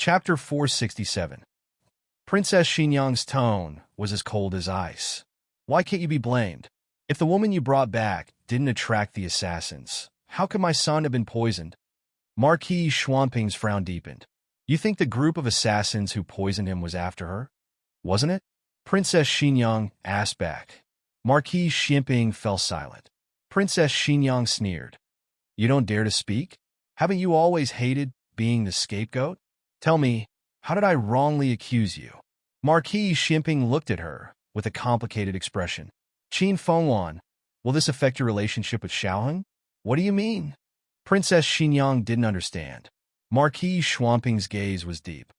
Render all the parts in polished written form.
Chapter 467. Princess Xinyang's tone was as cold as ice. Why can't you be blamed? If the woman you brought back didn't attract the assassins, how could my son have been poisoned? Marquis Schwamping's frown deepened. You think the group of assassins who poisoned him was after her? Wasn't it? Princess Xinyang asked back. Marquis Ximping fell silent. Princess Xinyang sneered. You don't dare to speak? Haven't you always hated being the scapegoat? Tell me, how did I wrongly accuse you? Marquis Ximping looked at her with a complicated expression. Qin Fengwan, will this affect your relationship with Xiaoheng? What do you mean? Princess Xinyang didn't understand. Marquis Schwamping's gaze was deep.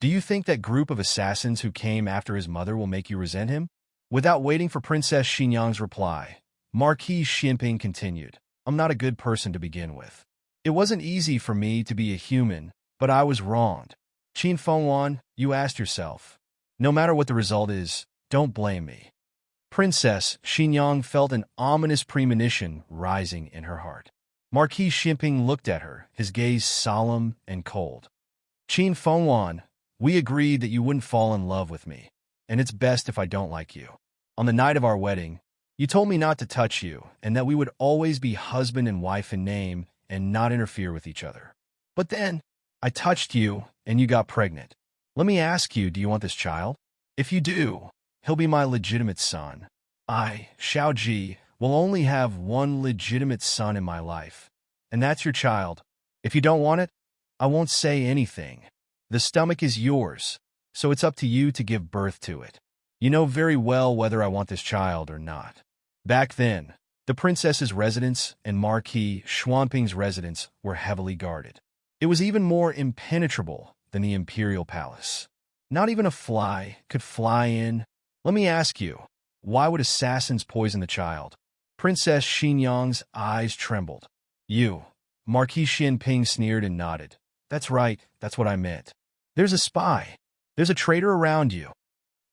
Do you think that group of assassins who came after his mother will make you resent him? Without waiting for Princess Xinyang's reply, Marquis Ximping continued. I'm not a good person to begin with. It wasn't easy for me to be a human, but I was wronged. Qin Fengwan, you asked yourself. No matter what the result is, don't blame me. Princess Xinyang felt an ominous premonition rising in her heart. Marquis Ximping looked at her, his gaze solemn and cold. Qin Fengwan, we agreed that you wouldn't fall in love with me, and it's best if I don't like you. On the night of our wedding, you told me not to touch you, and that we would always be husband and wife in name and not interfere with each other. But then, I touched you, and you got pregnant. Let me ask you, do you want this child? If you do, he'll be my legitimate son. I, Xiao Ji, will only have one legitimate son in my life, and that's your child. If you don't want it, I won't say anything. The stomach is yours, so it's up to you to give birth to it. You know very well whether I want this child or not. Back then, the princess's residence and Marquis Schwamping's residence were heavily guarded. It was even more impenetrable than the imperial palace. Not even a fly could fly in. Let me ask you, why would assassins poison the child? Princess Xinyang's eyes trembled. You, Marquis Ximping sneered and nodded. That's right, that's what I meant. There's a spy. There's a traitor around you.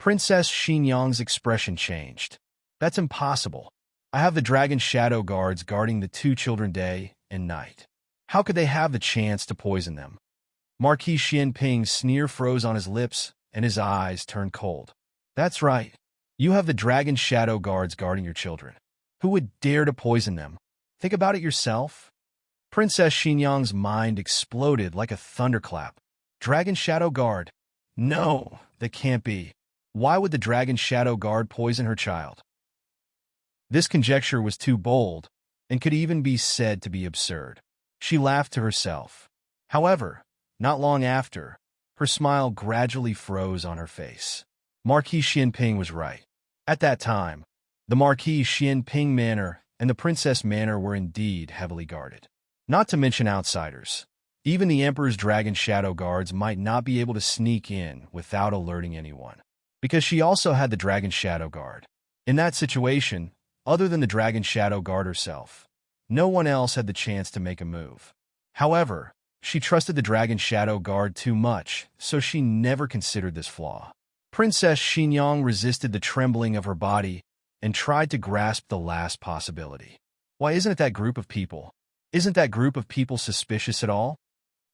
Princess Xinyang's expression changed. That's impossible. I have the dragon shadow guards guarding the two children day and night. How could they have the chance to poison them? Marquis Ximping's sneer froze on his lips, and his eyes turned cold. That's right. You have the dragon shadow guards guarding your children. Who would dare to poison them? Think about it yourself. Princess Xinyang's mind exploded like a thunderclap. Dragon shadow guard? No, that can't be. Why would the dragon shadow guard poison her child? This conjecture was too bold, and could even be said to be absurd. She laughed to herself. However, not long after, her smile gradually froze on her face. Marquis Ximping was right. At that time, the Marquis Ximping Manor and the Princess Manor were indeed heavily guarded. Not to mention outsiders. Even the Emperor's Dragon Shadow Guards might not be able to sneak in without alerting anyone, because she also had the Dragon Shadow Guard. In that situation, other than the Dragon Shadow Guard herself, no one else had the chance to make a move. However, she trusted the Dragon Shadow Guard too much, so she never considered this flaw. Princess Xinyang resisted the trembling of her body and tried to grasp the last possibility. Why isn't it that group of people? Isn't that group of people suspicious at all?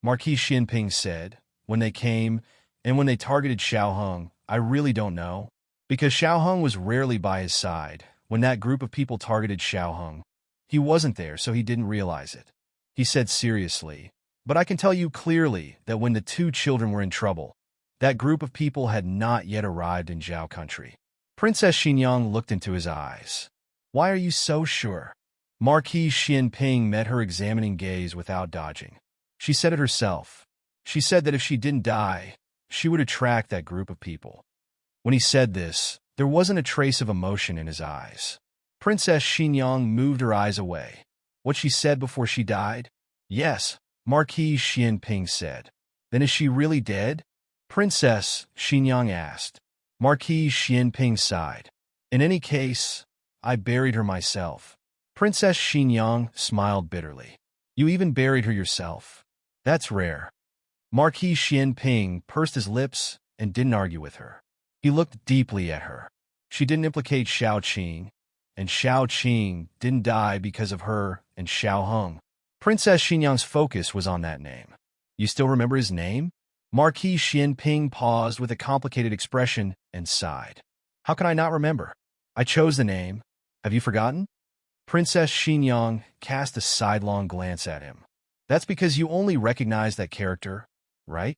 Marquis Ximping said, when they came and when they targeted Xiaoheng, I really don't know. Because Xiaoheng was rarely by his side. When that group of people targeted Xiaoheng, he wasn't there, so he didn't realize it. He said seriously, but I can tell you clearly that when the two children were in trouble, that group of people had not yet arrived in Zhao country. Princess Xinyang looked into his eyes. Why are you so sure? Marquis Ximping met her examining gaze without dodging. She said it herself. She said that if she didn't die, she would attract that group of people. When he said this, there wasn't a trace of emotion in his eyes. Princess Xinyang moved her eyes away. What she said before she died? Yes, Marquis Ximping said. Then is she really dead? Princess Xinyang asked. Marquis Ximping sighed. In any case, I buried her myself. Princess Xinyang smiled bitterly. You even buried her yourself. That's rare. Marquis Ximping pursed his lips and didn't argue with her. He looked deeply at her. She didn't implicate Xiao Qing, and Xiao Qing didn't die because of her and Xiaoheng. Princess Xinyang's focus was on that name. You still remember his name? Marquis Xianping paused with a complicated expression and sighed. How can I not remember? I chose the name. Have you forgotten? Princess Xinyang cast a sidelong glance at him. That's because you only recognize that character, right?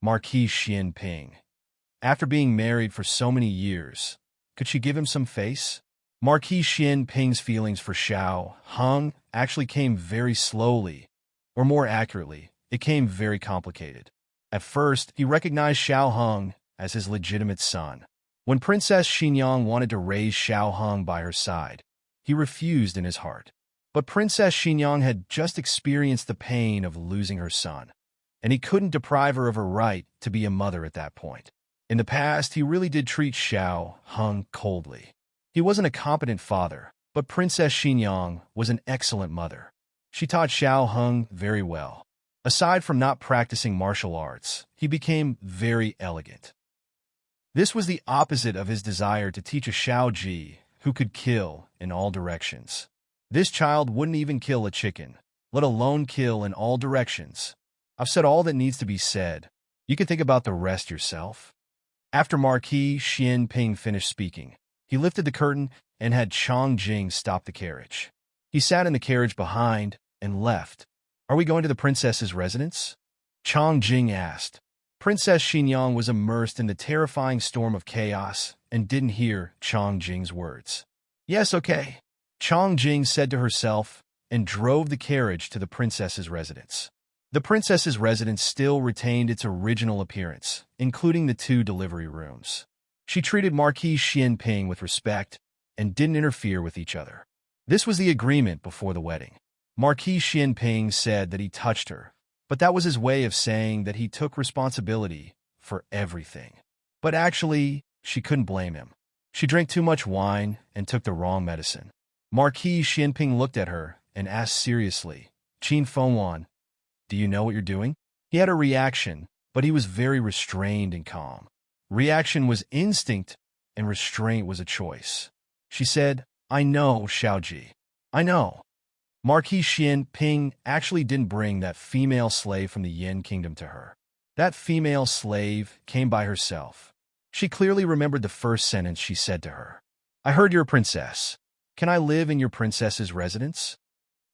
Marquis Xianping. After being married for so many years, could she give him some face? Marquis Xianping's feelings for Xiao Heng actually came very slowly, or more accurately, it came very complicated. At first, he recognized Xiao Heng as his legitimate son. When Princess Xinyang wanted to raise Xiao Heng by her side, he refused in his heart. But Princess Xinyang had just experienced the pain of losing her son, and he couldn't deprive her of her right to be a mother at that point. In the past, he really did treat Xiao Heng coldly. He wasn't a competent father, but Princess Xinyang was an excellent mother. She taught Xiao Heng very well. Aside from not practicing martial arts, he became very elegant. This was the opposite of his desire to teach a Xiao Ji who could kill in all directions. This child wouldn't even kill a chicken, let alone kill in all directions. I've said all that needs to be said. You can think about the rest yourself. After Marquis Xianping finished speaking, he lifted the curtain and had Chong Jing stop the carriage. He sat in the carriage behind and left. Are we going to the princess's residence? Chong Jing asked. Princess Xinyang was immersed in the terrifying storm of chaos and didn't hear Chong Jing's words. Yes, okay, Chong Jing said to herself and drove the carriage to the princess's residence. The princess's residence still retained its original appearance, including the 2 delivery rooms. She treated Marquis Xianping with respect and didn't interfere with each other. This was the agreement before the wedding. Marquis Xianping said that he touched her, but that was his way of saying that he took responsibility for everything. But actually, she couldn't blame him. She drank too much wine and took the wrong medicine. Marquis Xianping looked at her and asked seriously, Qin Fengwan, do you know what you're doing? He had a reaction, but he was very restrained and calm. Reaction was instinct, and restraint was a choice. She said, I know, Xiaoji. I know. Marquis Xianping actually didn't bring that female slave from the Yin kingdom to her. That female slave came by herself. She clearly remembered the first sentence she said to her. I heard you're a princess. Can I live in your princess's residence?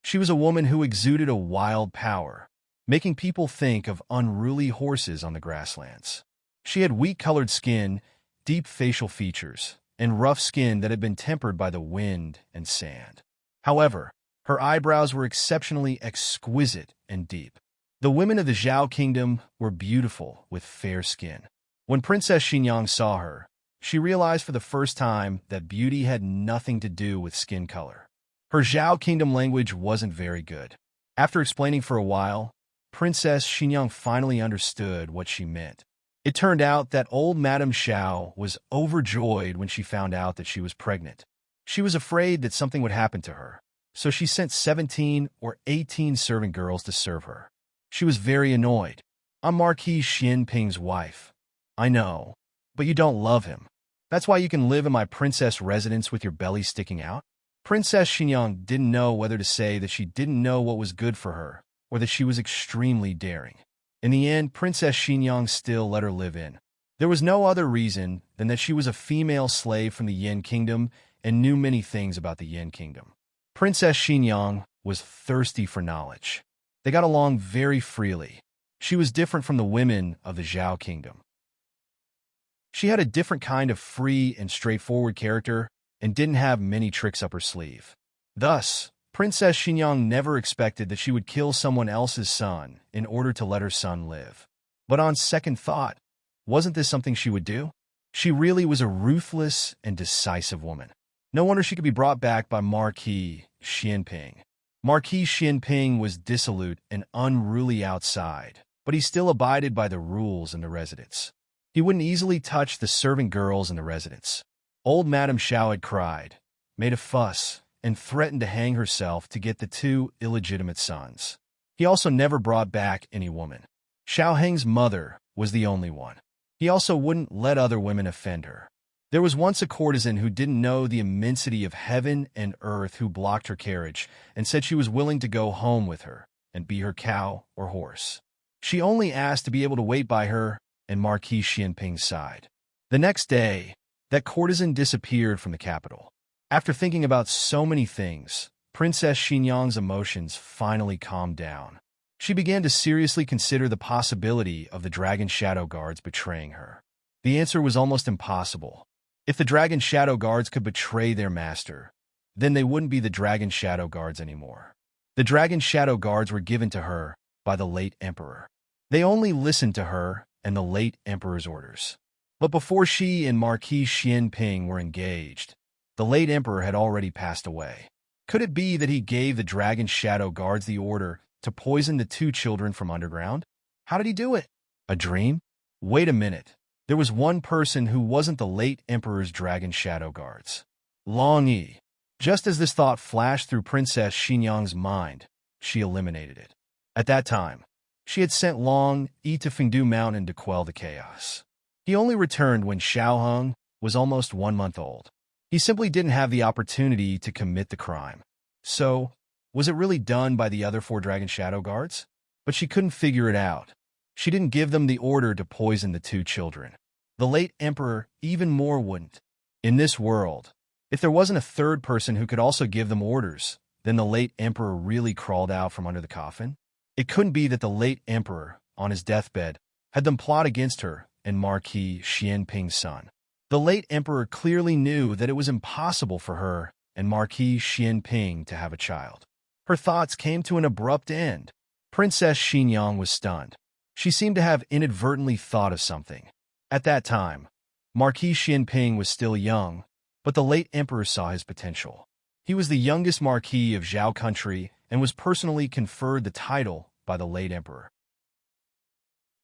She was a woman who exuded a wild power, making people think of unruly horses on the grasslands. She had wheat-colored skin, deep facial features, and rough skin that had been tempered by the wind and sand. However, her eyebrows were exceptionally exquisite and deep. The women of the Zhao kingdom were beautiful with fair skin. When Princess Xinyang saw her, she realized for the first time that beauty had nothing to do with skin color. Her Zhao kingdom language wasn't very good. After explaining for a while, Princess Xinyang finally understood what she meant. It turned out that old Madame Xiao was overjoyed when she found out that she was pregnant. She was afraid that something would happen to her, so she sent 17 or 18 servant girls to serve her. She was very annoyed. I'm Marquis Xianping's wife. I know, but you don't love him. That's why you can live in my princess residence with your belly sticking out? Princess Xinyang didn't know whether to say that she didn't know what was good for her, or that she was extremely daring. In the end, Princess Xinyang still let her live in. There was no other reason than that she was a female slave from the Yin kingdom and knew many things about the Yin kingdom. Princess Xinyang was thirsty for knowledge. They got along very freely. She was different from the women of the Zhao kingdom. She had a different kind of free and straightforward character and didn't have many tricks up her sleeve. Thus, Princess Xinyang never expected that she would kill someone else's son in order to let her son live. But on second thought, wasn't this something she would do? She really was a ruthless and decisive woman. No wonder she could be brought back by Marquis Xianping. Marquis Xianping was dissolute and unruly outside, but he still abided by the rules in the residence. He wouldn't easily touch the servant girls in the residence. Old Madame Xiao had cried, made a fuss, and threatened to hang herself to get the 2 illegitimate sons. He also never brought back any woman. Xiao Heng's mother was the only one. He also wouldn't let other women offend her. There was once a courtesan who didn't know the immensity of heaven and earth who blocked her carriage and said she was willing to go home with her and be her cow or horse. She only asked to be able to wait by her and Marquis Xianping's side. The next day, that courtesan disappeared from the capital. After thinking about so many things, Princess Xinyang's emotions finally calmed down. She began to seriously consider the possibility of the Dragon Shadow Guards betraying her. The answer was almost impossible. If the Dragon Shadow Guards could betray their master, then they wouldn't be the Dragon Shadow Guards anymore. The Dragon Shadow Guards were given to her by the late emperor. They only listened to her and the late emperor's orders. But before she and Marquis Xianping were engaged, the late emperor had already passed away. Could it be that he gave the Dragon Shadow Guards the order to poison the two children from underground? How did he do it? A dream? Wait a minute. There was one person who wasn't the late emperor's Dragon Shadow Guards. Long Yi. Just as this thought flashed through Princess Xinyang's mind, she eliminated it. At that time, she had sent Long Yi to Fengdu Mountain to quell the chaos. He only returned when Xiaoheng was almost 1 month old. He simply didn't have the opportunity to commit the crime. So, was it really done by the other 4 Dragon Shadow Guards? But she couldn't figure it out. She didn't give them the order to poison the 2 children. The late emperor even more wouldn't. In this world, if there wasn't a third person who could also give them orders, then the late emperor really crawled out from under the coffin? It couldn't be that the late emperor, on his deathbed, had them plot against her and Marquis Xianping's son. The late emperor clearly knew that it was impossible for her and Marquis Xianping to have a child. Her thoughts came to an abrupt end. Princess Xinyang was stunned. She seemed to have inadvertently thought of something. At that time, Marquis Xianping was still young, but the late emperor saw his potential. He was the youngest marquis of Zhao country and was personally conferred the title by the late emperor.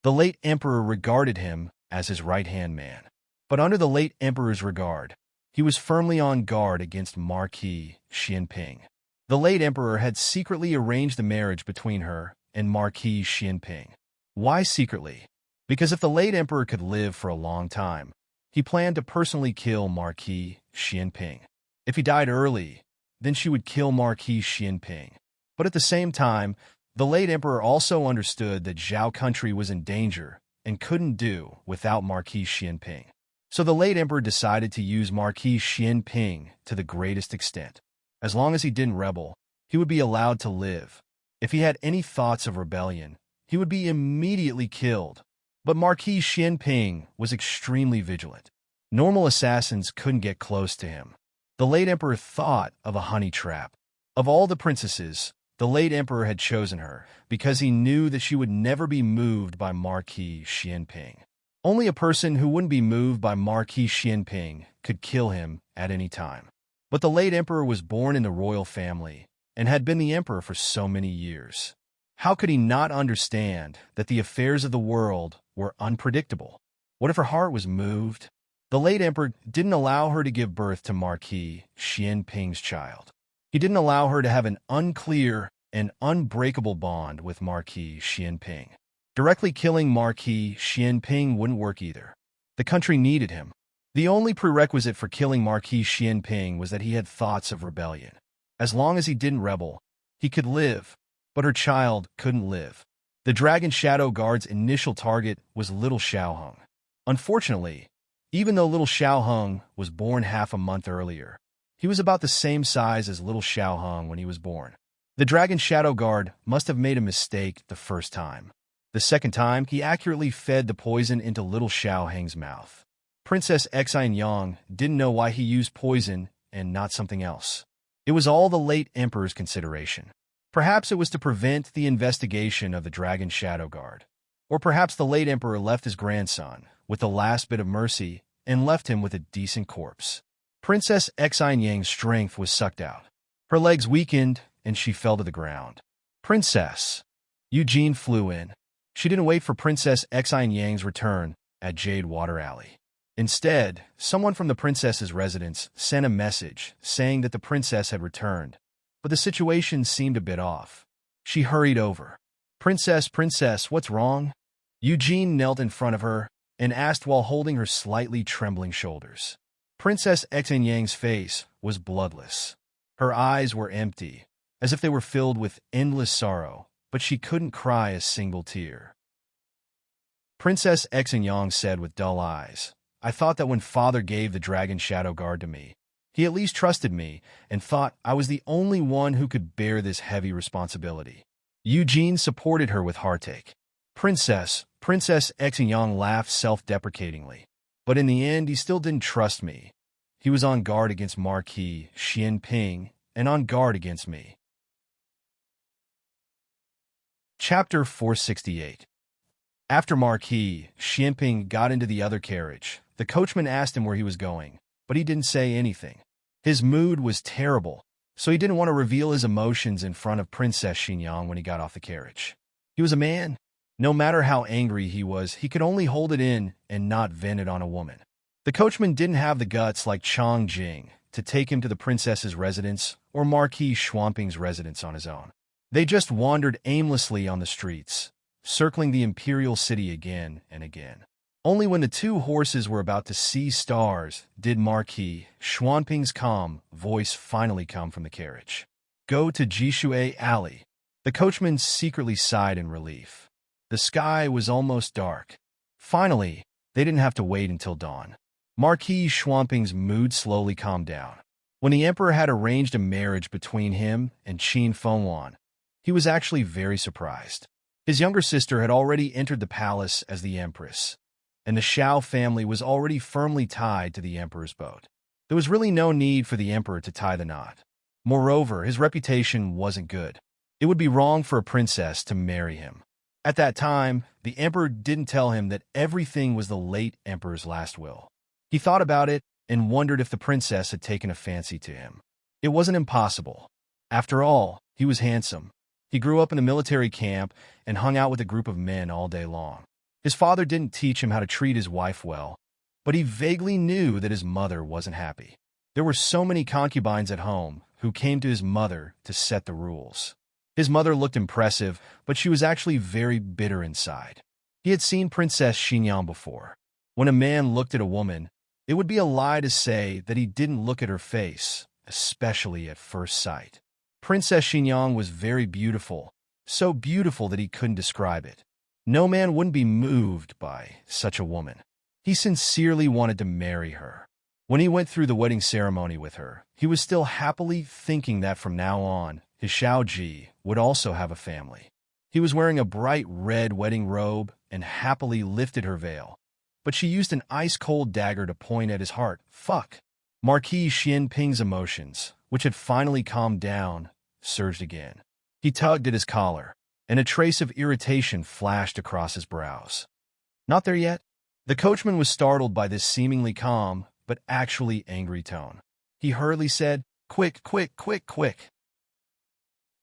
The late emperor regarded him as his right-hand man. But under the late emperor's regard, he was firmly on guard against Marquis Xianping. The late emperor had secretly arranged the marriage between her and Marquis Xianping. Why secretly? Because if the late emperor could live for a long time, he planned to personally kill Marquis Xianping. If he died early, then she would kill Marquis Xianping. But at the same time, the late emperor also understood that Zhao country was in danger and couldn't do without Marquis Xianping. So the late emperor decided to use Marquis Xianping to the greatest extent. As long as he didn't rebel, he would be allowed to live. If he had any thoughts of rebellion, he would be immediately killed. But Marquis Xianping was extremely vigilant. Normal assassins couldn't get close to him. The late emperor thought of a honey trap. Of all the princesses, the late emperor had chosen her because he knew that she would never be moved by Marquis Xianping. Only a person who wouldn't be moved by Marquis Xianping could kill him at any time. But the late emperor was born in the royal family and had been the emperor for so many years. How could he not understand that the affairs of the world were unpredictable? What if her heart was moved? The late emperor didn't allow her to give birth to Marquis Xianping's child. He didn't allow her to have an unclear and unbreakable bond with Marquis Xianping. Directly killing Marquis Xianping wouldn't work either. The country needed him. The only prerequisite for killing Marquis Xianping was that he had thoughts of rebellion. As long as he didn't rebel, he could live, but her child couldn't live. The Dragon Shadow Guard's initial target was little Xiaoheng. Unfortunately, even though little Xiaoheng was born half a month earlier, he was about the same size as little Xiaoheng when he was born. The Dragon Shadow Guard must have made a mistake the first time. The second time, he accurately fed the poison into little Xiaoheng's mouth. Princess Xinyang didn't know why he used poison and not something else. It was all the late emperor's consideration. Perhaps it was to prevent the investigation of the Dragon Shadow Guard. Or perhaps the late emperor left his grandson with the last bit of mercy and left him with a decent corpse. Princess Xinyang's strength was sucked out. Her legs weakened and she fell to the ground. Princess Eugene flew in. She didn't wait for Princess Xinyang's return at Jade Water Alley. Instead, someone from the princess's residence sent a message saying that the princess had returned, but the situation seemed a bit off. She hurried over. Princess, what's wrong? Eugene knelt in front of her and asked while holding her slightly trembling shoulders. Princess Xinyang's face was bloodless. Her eyes were empty, as if they were filled with endless sorrow, but she couldn't cry a single tear. Princess Yang said with dull eyes. I thought that when father gave the dragon shadow guard to me, he at least trusted me and thought I was the only one who could bear this heavy responsibility. Eugene supported her with heartache. Princess Yang laughed self-deprecatingly. But in the end, he still didn't trust me. He was on guard against Marquis Xianping and on guard against me. Chapter 468. After Marquis Xianping got into the other carriage, the coachman asked him where he was going, but he didn't say anything. His mood was terrible, so he didn't want to reveal his emotions in front of Princess Xinyang when he got off the carriage. He was a man. No matter how angry he was, he could only hold it in and not vent it on a woman. The coachman didn't have the guts like Chang Jing to take him to the princess's residence or Marquis Xuanping's residence on his own. They just wandered aimlessly on the streets, circling the imperial city again and again. Only when the two horses were about to see stars did Marquis Xuanping's calm voice finally come from the carriage. Go to Jishui Alley. The coachman secretly sighed in relief. The sky was almost dark. Finally, they didn't have to wait until dawn. Marquis Xuanping's mood slowly calmed down. When the emperor had arranged a marriage between him and Qin Fengwan, he was actually very surprised. His younger sister had already entered the palace as the empress, and the Xiao family was already firmly tied to the emperor's boat. There was really no need for the emperor to tie the knot. Moreover, his reputation wasn't good. It would be wrong for a princess to marry him. At that time, the emperor didn't tell him that everything was the late emperor's last will. He thought about it and wondered if the princess had taken a fancy to him. It wasn't impossible. After all, he was handsome. He grew up in a military camp and hung out with a group of men all day long. His father didn't teach him how to treat his wife well, but he vaguely knew that his mother wasn't happy. There were so many concubines at home who came to his mother to set the rules. His mother looked impressive, but she was actually very bitter inside. He had seen Princess Xinyang before. When a man looked at a woman, it would be a lie to say that he didn't look at her face, especially at first sight. Princess Xinyang was very beautiful, so beautiful that he couldn't describe it. No man wouldn't be moved by such a woman. He sincerely wanted to marry her. When he went through the wedding ceremony with her, he was still happily thinking that from now on, his Xiaoji would also have a family. He was wearing a bright red wedding robe and happily lifted her veil. But she used an ice-cold dagger to point at his heart. Fuck. Marquis Xianping's emotions, which had finally calmed down, surged again. He tugged at his collar, and a trace of irritation flashed across his brows. Not there yet? The coachman was startled by this seemingly calm, but actually angry tone. He hurriedly said, Quick, quick, quick, quick.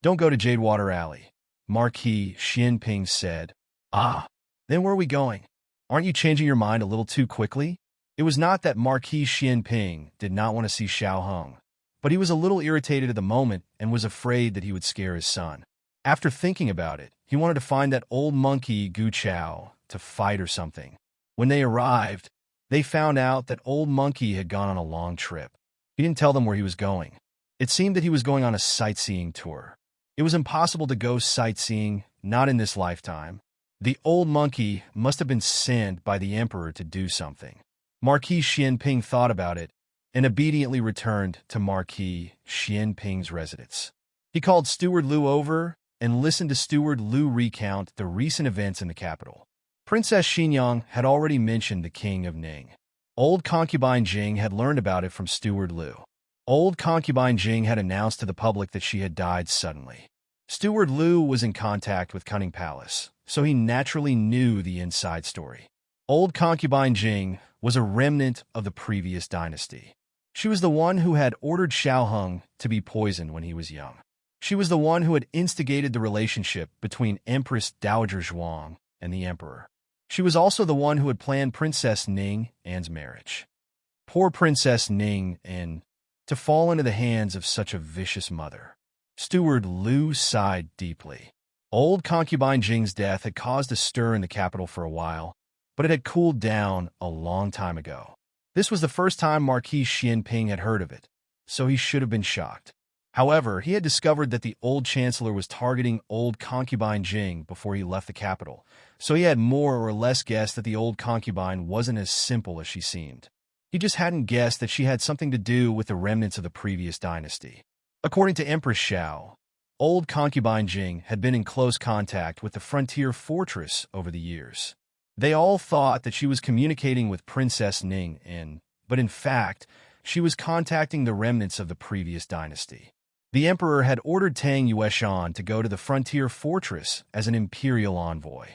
Don't go to Jadewater Alley, Marquis Xianping said. Ah, then where are we going? Aren't you changing your mind a little too quickly? It was not that Marquis Xianping did not want to see Xiao Heng, but he was a little irritated at the moment and was afraid that he would scare his son. After thinking about it, he wanted to find that old monkey Gu Chao to fight or something. When they arrived, they found out that old monkey had gone on a long trip. He didn't tell them where he was going. It seemed that he was going on a sightseeing tour. It was impossible to go sightseeing, not in this lifetime. The old monkey must have been sent by the emperor to do something. Marquis Xianping thought about it and obediently returned to Marquis Xianping's residence. He called Steward Liu over and listened to Steward Liu recount the recent events in the capital. Princess Xinyang had already mentioned the king of Ning. Old concubine Jing had learned about it from Steward Liu. Old concubine Jing had announced to the public that she had died suddenly. Steward Liu was in contact with Cunning Palace, so he naturally knew the inside story. Old concubine Jing was a remnant of the previous dynasty. She was the one who had ordered Xiao Heng to be poisoned when he was young. She was the one who had instigated the relationship between Empress Dowager Zhuang and the emperor. She was also the one who had planned Princess Ning An's marriage. Poor Princess Ning An, to fall into the hands of such a vicious mother. Steward Liu sighed deeply. Old concubine Jing's death had caused a stir in the capital for a while, but it had cooled down a long time ago. This was the first time Marquis Xianping had heard of it, so he should have been shocked. However, he had discovered that the old chancellor was targeting old concubine Jing before he left the capital, so he had more or less guessed that the old concubine wasn't as simple as she seemed. He just hadn't guessed that she had something to do with the remnants of the previous dynasty. According to Empress Xiao, old concubine Jing had been in close contact with the frontier fortress over the years. They all thought that she was communicating with Princess Ning, but in fact, she was contacting the remnants of the previous dynasty. The emperor had ordered Tang Yueshan to go to the frontier fortress as an imperial envoy.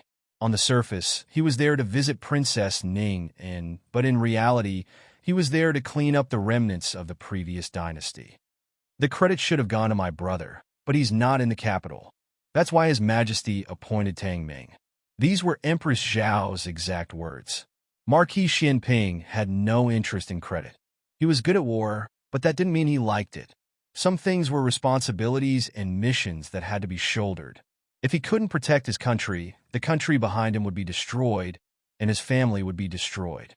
On the surface, he was there to visit Princess Ning, but in reality, he was there to clean up the remnants of the previous dynasty. The credit should have gone to my brother, but he's not in the capital. That's why His Majesty appointed Tang Ming. These were Empress Zhao's exact words. Marquis Xianping had no interest in credit. He was good at war, but that didn't mean he liked it. Some things were responsibilities and missions that had to be shouldered. If he couldn't protect his country, the country behind him would be destroyed, and his family would be destroyed.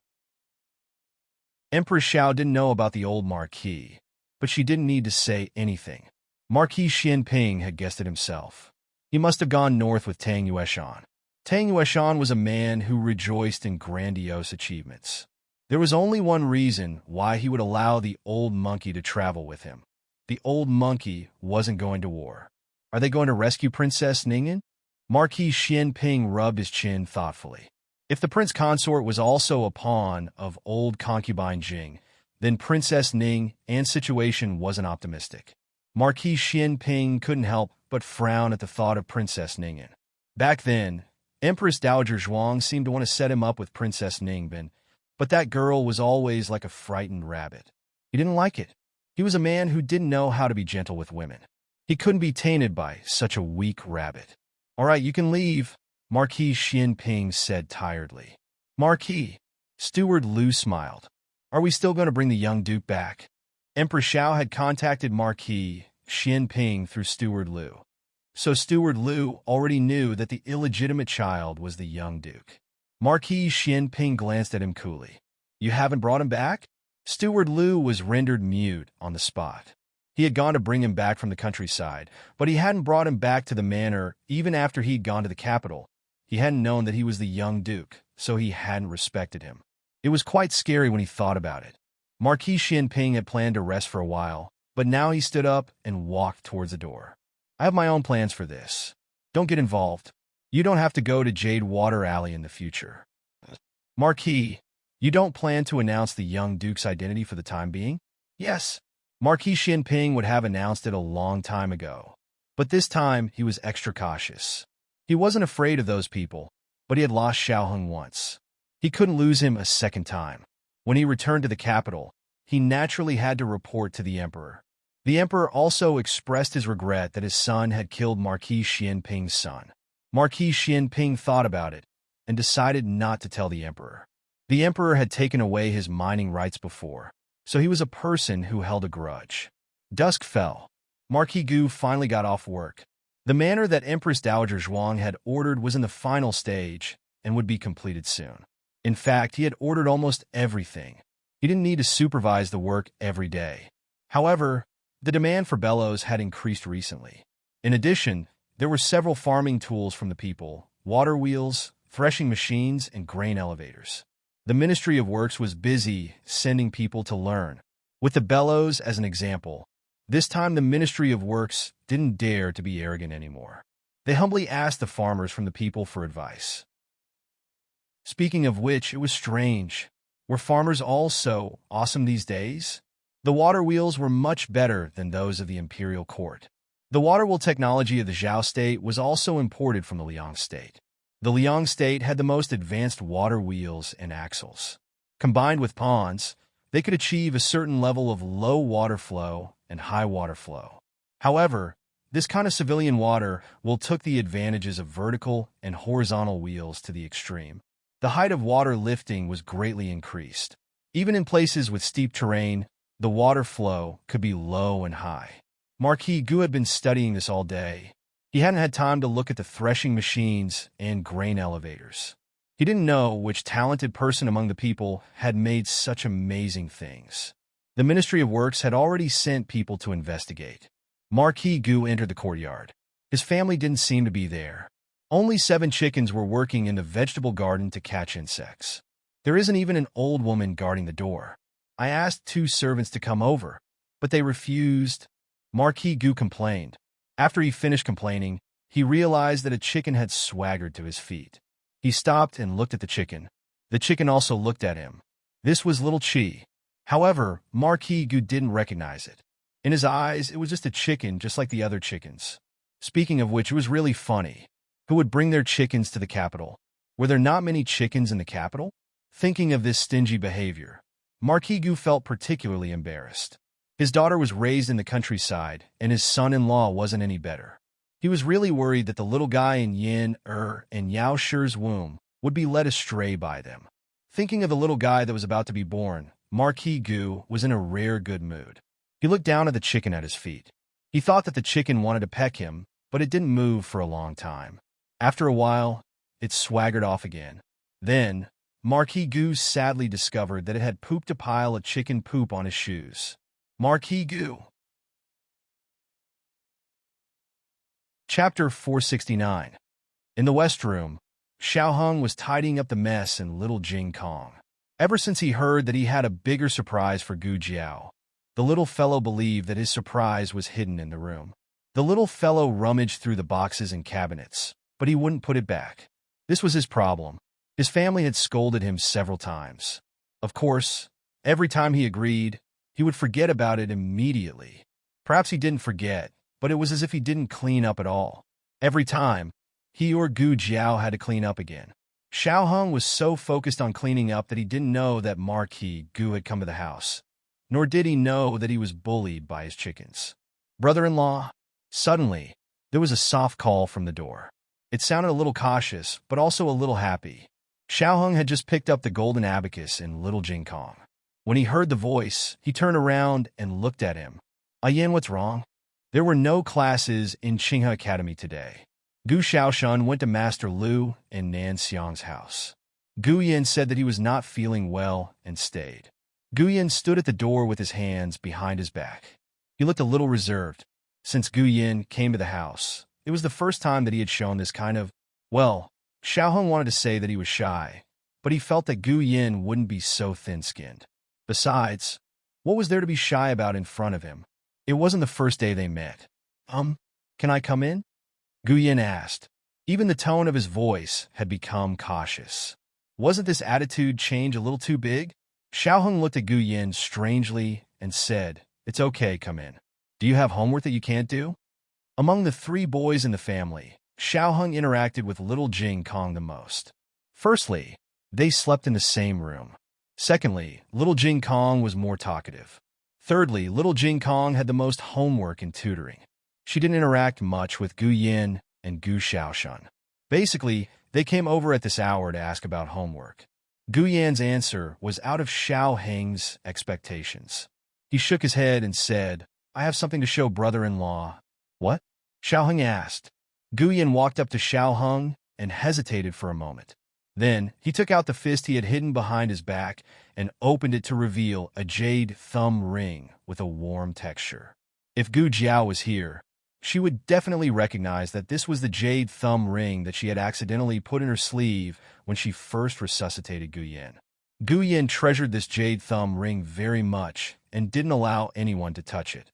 Empress Xiao didn't know about the old Marquis, but she didn't need to say anything. Marquis Xianping had guessed it himself. He must have gone north with Tang Yueshan. Tang Yueshan was a man who rejoiced in grandiose achievements. There was only one reason why he would allow the old monkey to travel with him. The old monkey wasn't going to war. Are they going to rescue Princess Ningyan? Marquis Xianping rubbed his chin thoughtfully. If the prince consort was also a pawn of old concubine Jing, then Princess Ning and situation wasn't optimistic. Marquis Xianping couldn't help but frown at the thought of Princess Ningyan. Back then, Empress Dowager Zhuang seemed to want to set him up with Princess Ningbin, but that girl was always like a frightened rabbit. He didn't like it. He was a man who didn't know how to be gentle with women. He couldn't be tainted by such a weak rabbit. "All right, you can leave," Marquis Xianping said tiredly. "Marquis," Steward Lu smiled. "Are we still going to bring the young duke back?" Emperor Xiao had contacted Marquis Xianping through Steward Lu. So Steward Lu already knew that the illegitimate child was the young duke. Marquis Xianping glanced at him coolly. "You haven't brought him back?" Steward Lu was rendered mute on the spot. He had gone to bring him back from the countryside, but he hadn't brought him back to the manor even after he'd gone to the capital. He hadn't known that he was the young duke, so he hadn't respected him. It was quite scary when he thought about it. Marquis Xianping had planned to rest for a while, but now he stood up and walked towards the door. "I have my own plans for this. Don't get involved. You don't have to go to Jade Water Alley in the future." "Marquis, you don't plan to announce the young duke's identity for the time being?" "Yes." Marquis Xianping would have announced it a long time ago. But this time, he was extra cautious. He wasn't afraid of those people, but he had lost Xiaoheng once. He couldn't lose him a second time. When he returned to the capital, he naturally had to report to the emperor. The emperor also expressed his regret that his son had killed Marquis Xianping's son. Marquis Xianping thought about it and decided not to tell the emperor. The emperor had taken away his mining rights before, so he was a person who held a grudge. Dusk fell. Marquis Gu finally got off work. The manor that Empress Dowager Zhuang had ordered was in the final stage and would be completed soon. In fact, he had ordered almost everything. He didn't need to supervise the work every day. However, the demand for bellows had increased recently. In addition, there were several farming tools from the people, water wheels, threshing machines, and grain elevators. The Ministry of Works was busy sending people to learn. With the bellows as an example, this time the Ministry of Works didn't dare to be arrogant anymore. They humbly asked the farmers from the people for advice. Speaking of which, it was strange. Were farmers all so awesome these days? The water wheels were much better than those of the imperial court. The water wheel technology of the Zhao state was also imported from the Liang state. The Liang state had the most advanced water wheels and axles. Combined with ponds, they could achieve a certain level of low water flow and high water flow. However, this kind of civilian water wheel took the advantages of vertical and horizontal wheels to the extreme. The height of water lifting was greatly increased. Even in places with steep terrain, the water flow could be low and high. Marquis Gu had been studying this all day. He hadn't had time to look at the threshing machines and grain elevators. He didn't know which talented person among the people had made such amazing things. The Ministry of Works had already sent people to investigate. Marquis Gu entered the courtyard. His family didn't seem to be there. Only 7 chickens were working in the vegetable garden to catch insects. There isn't even an old woman guarding the door. I asked 2 servants to come over, but they refused. Marquis Gu complained. After he finished complaining, he realized that a chicken had swaggered to his feet. He stopped and looked at the chicken. The chicken also looked at him. This was Little Chi. However, Marquis Gu didn't recognize it. In his eyes, it was just a chicken just like the other chickens. Speaking of which, it was really funny. Who would bring their chickens to the capital? Were there not many chickens in the capital? Thinking of this stingy behavior, Marquis Gu felt particularly embarrassed. His daughter was raised in the countryside, and his son-in-law wasn't any better. He was really worried that the little guy in Yin, and Yao Shi's womb would be led astray by them. Thinking of the little guy that was about to be born, Marquis Gu was in a rare good mood. He looked down at the chicken at his feet. He thought that the chicken wanted to peck him, but it didn't move for a long time. After a while, it swaggered off again. Then, Marquis Gu sadly discovered that it had pooped a pile of chicken poop on his shoes. Marquis Gu. Chapter 469. In the West Room, Xiaoheng was tidying up the mess in Little Jing Kong. Ever since he heard that he had a bigger surprise for Gu Jiao, the little fellow believed that his surprise was hidden in the room. The little fellow rummaged through the boxes and cabinets, but he wouldn't put it back. This was his problem. His family had scolded him several times. Of course, every time he agreed, he would forget about it immediately. Perhaps he didn't forget, but it was as if he didn't clean up at all. Every time, he or Gu Jiao had to clean up again. Xiaoheng was so focused on cleaning up that he didn't know that Marquis Gu had come to the house, nor did he know that he was bullied by his chickens. Brother-in-law. Suddenly, there was a soft call from the door. It sounded a little cautious, but also a little happy. Xiaoheng had just picked up the golden abacus in Little Jing Kong. When he heard the voice, he turned around and looked at him. Yin, what's wrong? There were no classes in Qinghe Academy today. Gu Xiaoshan went to Master Lu in Nan Xiang's house. Gu Yin said that he was not feeling well and stayed. Gu Yin stood at the door with his hands behind his back. He looked a little reserved. Since Gu Yin came to the house, it was the first time that he had shown this kind of, Xiaoheng wanted to say that he was shy, but he felt that Gu Yin wouldn't be so thin-skinned. Besides, what was there to be shy about in front of him? It wasn't the first day they met. Can I come in? Gu Yin asked. Even the tone of his voice had become cautious. Wasn't this attitude change a little too big? Xiaoheng looked at Gu Yin strangely and said, "It's okay, come in. Do you have homework that you can't do?" Among the 3 boys in the family, Xiaoheng interacted with Little Jing Kong the most. Firstly, they slept in the same room. Secondly, Little Jing Kong was more talkative. Thirdly, Little Jing Kong had the most homework and tutoring. She didn't interact much with Gu Yin and Gu Xiaoshan. Basically, they came over at this hour to ask about homework. Gu Yan's answer was out of Xiaoheng's expectations. He shook his head and said, "I have something to show brother-in-law." "What?" Xiaoheng asked. Gu Yin walked up to Xiaoheng and hesitated for a moment. Then, he took out the fist he had hidden behind his back and opened it to reveal a jade thumb ring with a warm texture. If Gu Jiao was here, she would definitely recognize that this was the jade thumb ring that she had accidentally put in her sleeve when she first resuscitated Gu Yin. Gu Yin treasured this jade thumb ring very much and didn't allow anyone to touch it.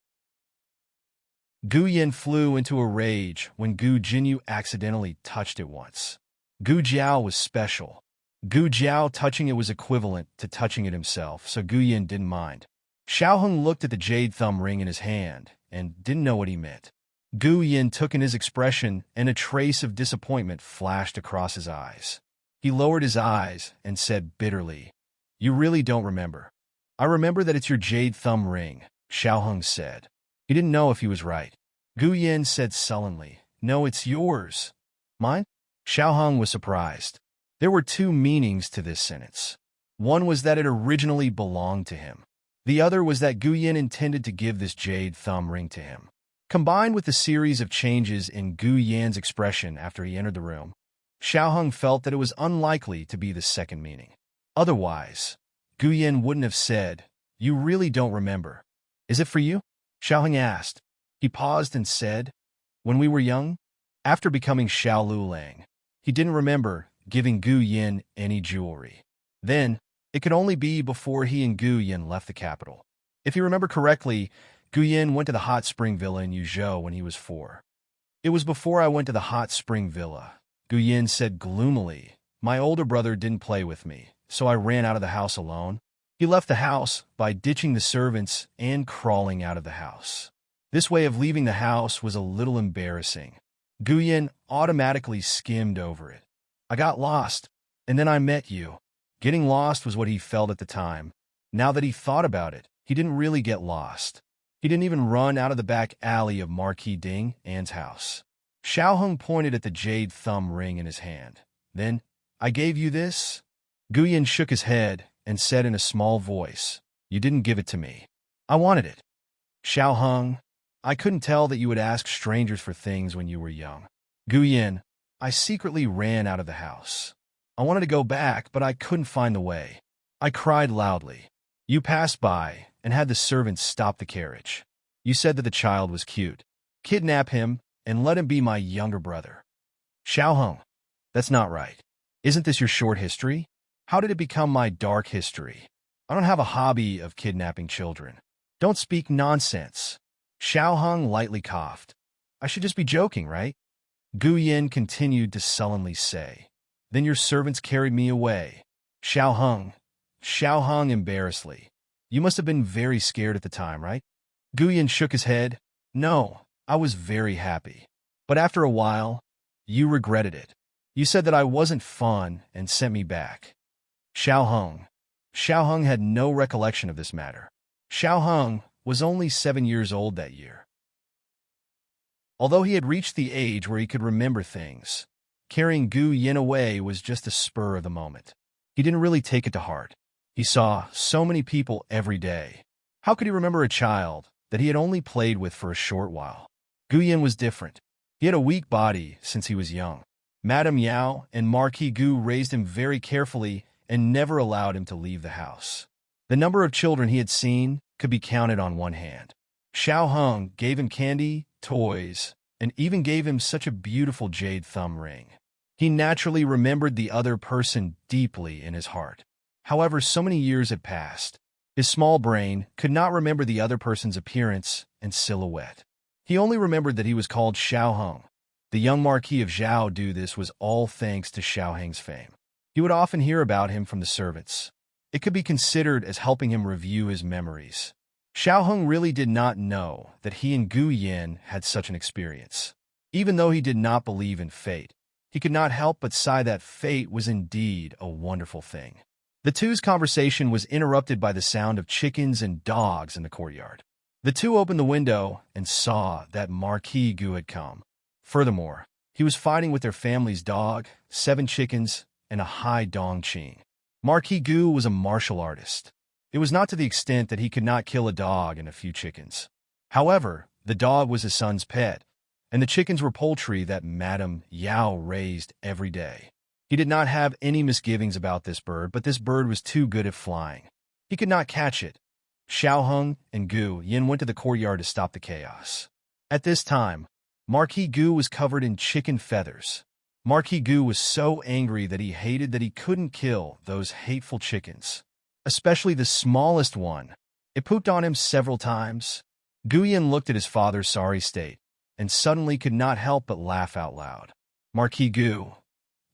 Gu Yin flew into a rage when Gu Jinyu accidentally touched it once. Gu Jiao was special. Gu Jiao touching it was equivalent to touching it himself, so Gu Yin didn't mind. Xiaoheng looked at the jade thumb ring in his hand and didn't know what he meant. Gu Yin took in his expression, and a trace of disappointment flashed across his eyes. He lowered his eyes and said bitterly, "You really don't remember." "I remember that it's your jade thumb ring," Xiaoheng said. He didn't know if he was right. Gu Yin said sullenly, "No, it's yours." "Mine?" Xiaoheng was surprised. There were 2 meanings to this sentence. One was that it originally belonged to him. The other was that Gu Yin intended to give this jade thumb ring to him. Combined with the series of changes in Gu Yan's expression after he entered the room, Xiaoheng felt that it was unlikely to be the second meaning. Otherwise, Gu Yin wouldn't have said, "You really don't remember." "Is it for you?" Xiaoheng asked. He paused and said, "When we were young, after becoming Xiao Lulang, he didn't remember giving Gu Yin any jewelry. Then, it could only be before he and Gu Yin left the capital. If you remember correctly, Gu Yin went to the hot spring villa in Yuzhou when he was 4. It was before I went to the hot spring villa," Gu Yin said gloomily. "My older brother didn't play with me, so I ran out of the house alone. He left the house by ditching the servants and crawling out of the house. This way of leaving the house was a little embarrassing." Gu Yin automatically skimmed over it. "I got lost, and then I met you." Getting lost was what he felt at the time. Now that he thought about it, he didn't really get lost. He didn't even run out of the back alley of Marquis Ding An's house. Xiao Heng pointed at the jade thumb ring in his hand. "Then, I gave you this?" Gu Yin shook his head and said in a small voice, "You didn't give it to me. I wanted it." Xiao Heng, "I couldn't tell that you would ask strangers for things when you were young." Gu Yin, "I secretly ran out of the house. I wanted to go back, but I couldn't find the way. I cried loudly. You passed by and had the servants stop the carriage. You said that the child was cute. Kidnap him and let him be my younger brother." Xiao Heng, "That's not right. Isn't this your short history? How did it become my dark history? I don't have a hobby of kidnapping children. Don't speak nonsense." Xiao Heng lightly coughed. "I should just be joking, right?" Gu Yin continued to sullenly say, "Then your servants carried me away." Xiao Heng embarrassedly, "You must have been very scared at the time, right?" Gu Yin shook his head. "No, I was very happy. But after a while, you regretted it. You said that I wasn't fun and sent me back." Xiao Heng had no recollection of this matter. Xiao Heng was only 7 years old that year. Although he had reached the age where he could remember things, carrying Gu Yin away was just a spur of the moment. He didn't really take it to heart. He saw so many people every day. How could he remember a child that he had only played with for a short while? Gu Yin was different. He had a weak body since he was young. Madame Yao and Marquis Gu raised him very carefully and never allowed him to leave the house. The number of children he had seen could be counted on one hand. Xiao Heng gave him candy, toys, and even gave him such a beautiful jade thumb ring. He naturally remembered the other person deeply in his heart. However, so many years had passed. His small brain could not remember the other person's appearance and silhouette. He only remembered that he was called Xiao Heng. The young Marquis of Zhao do this was all thanks to Xiao Heng's fame. He would often hear about him from the servants. It could be considered as helping him review his memories. Xiao Heng really did not know that he and Gu Yin had such an experience. Even though he did not believe in fate, he could not help but sigh that fate was indeed a wonderful thing. The two's conversation was interrupted by the sound of chickens and dogs in the courtyard. The two opened the window and saw that Marquis Gu had come. Furthermore, he was fighting with their family's dog, 7 chickens, and a high Dongqing. Marquis Gu was a martial artist. It was not to the extent that he could not kill a dog and a few chickens. However, the dog was his son's pet, and the chickens were poultry that Madame Yao raised every day. He did not have any misgivings about this bird, but this bird was too good at flying. He could not catch it. Xiao Heng and Gu Yin went to the courtyard to stop the chaos. At this time, Marquis Gu was covered in chicken feathers. Marquis Gu was so angry that he hated that he couldn't kill those hateful chickens, especially the smallest one. It pooped on him several times. Gu Yin looked at his father's sorry state and suddenly could not help but laugh out loud. "Marquis Gu,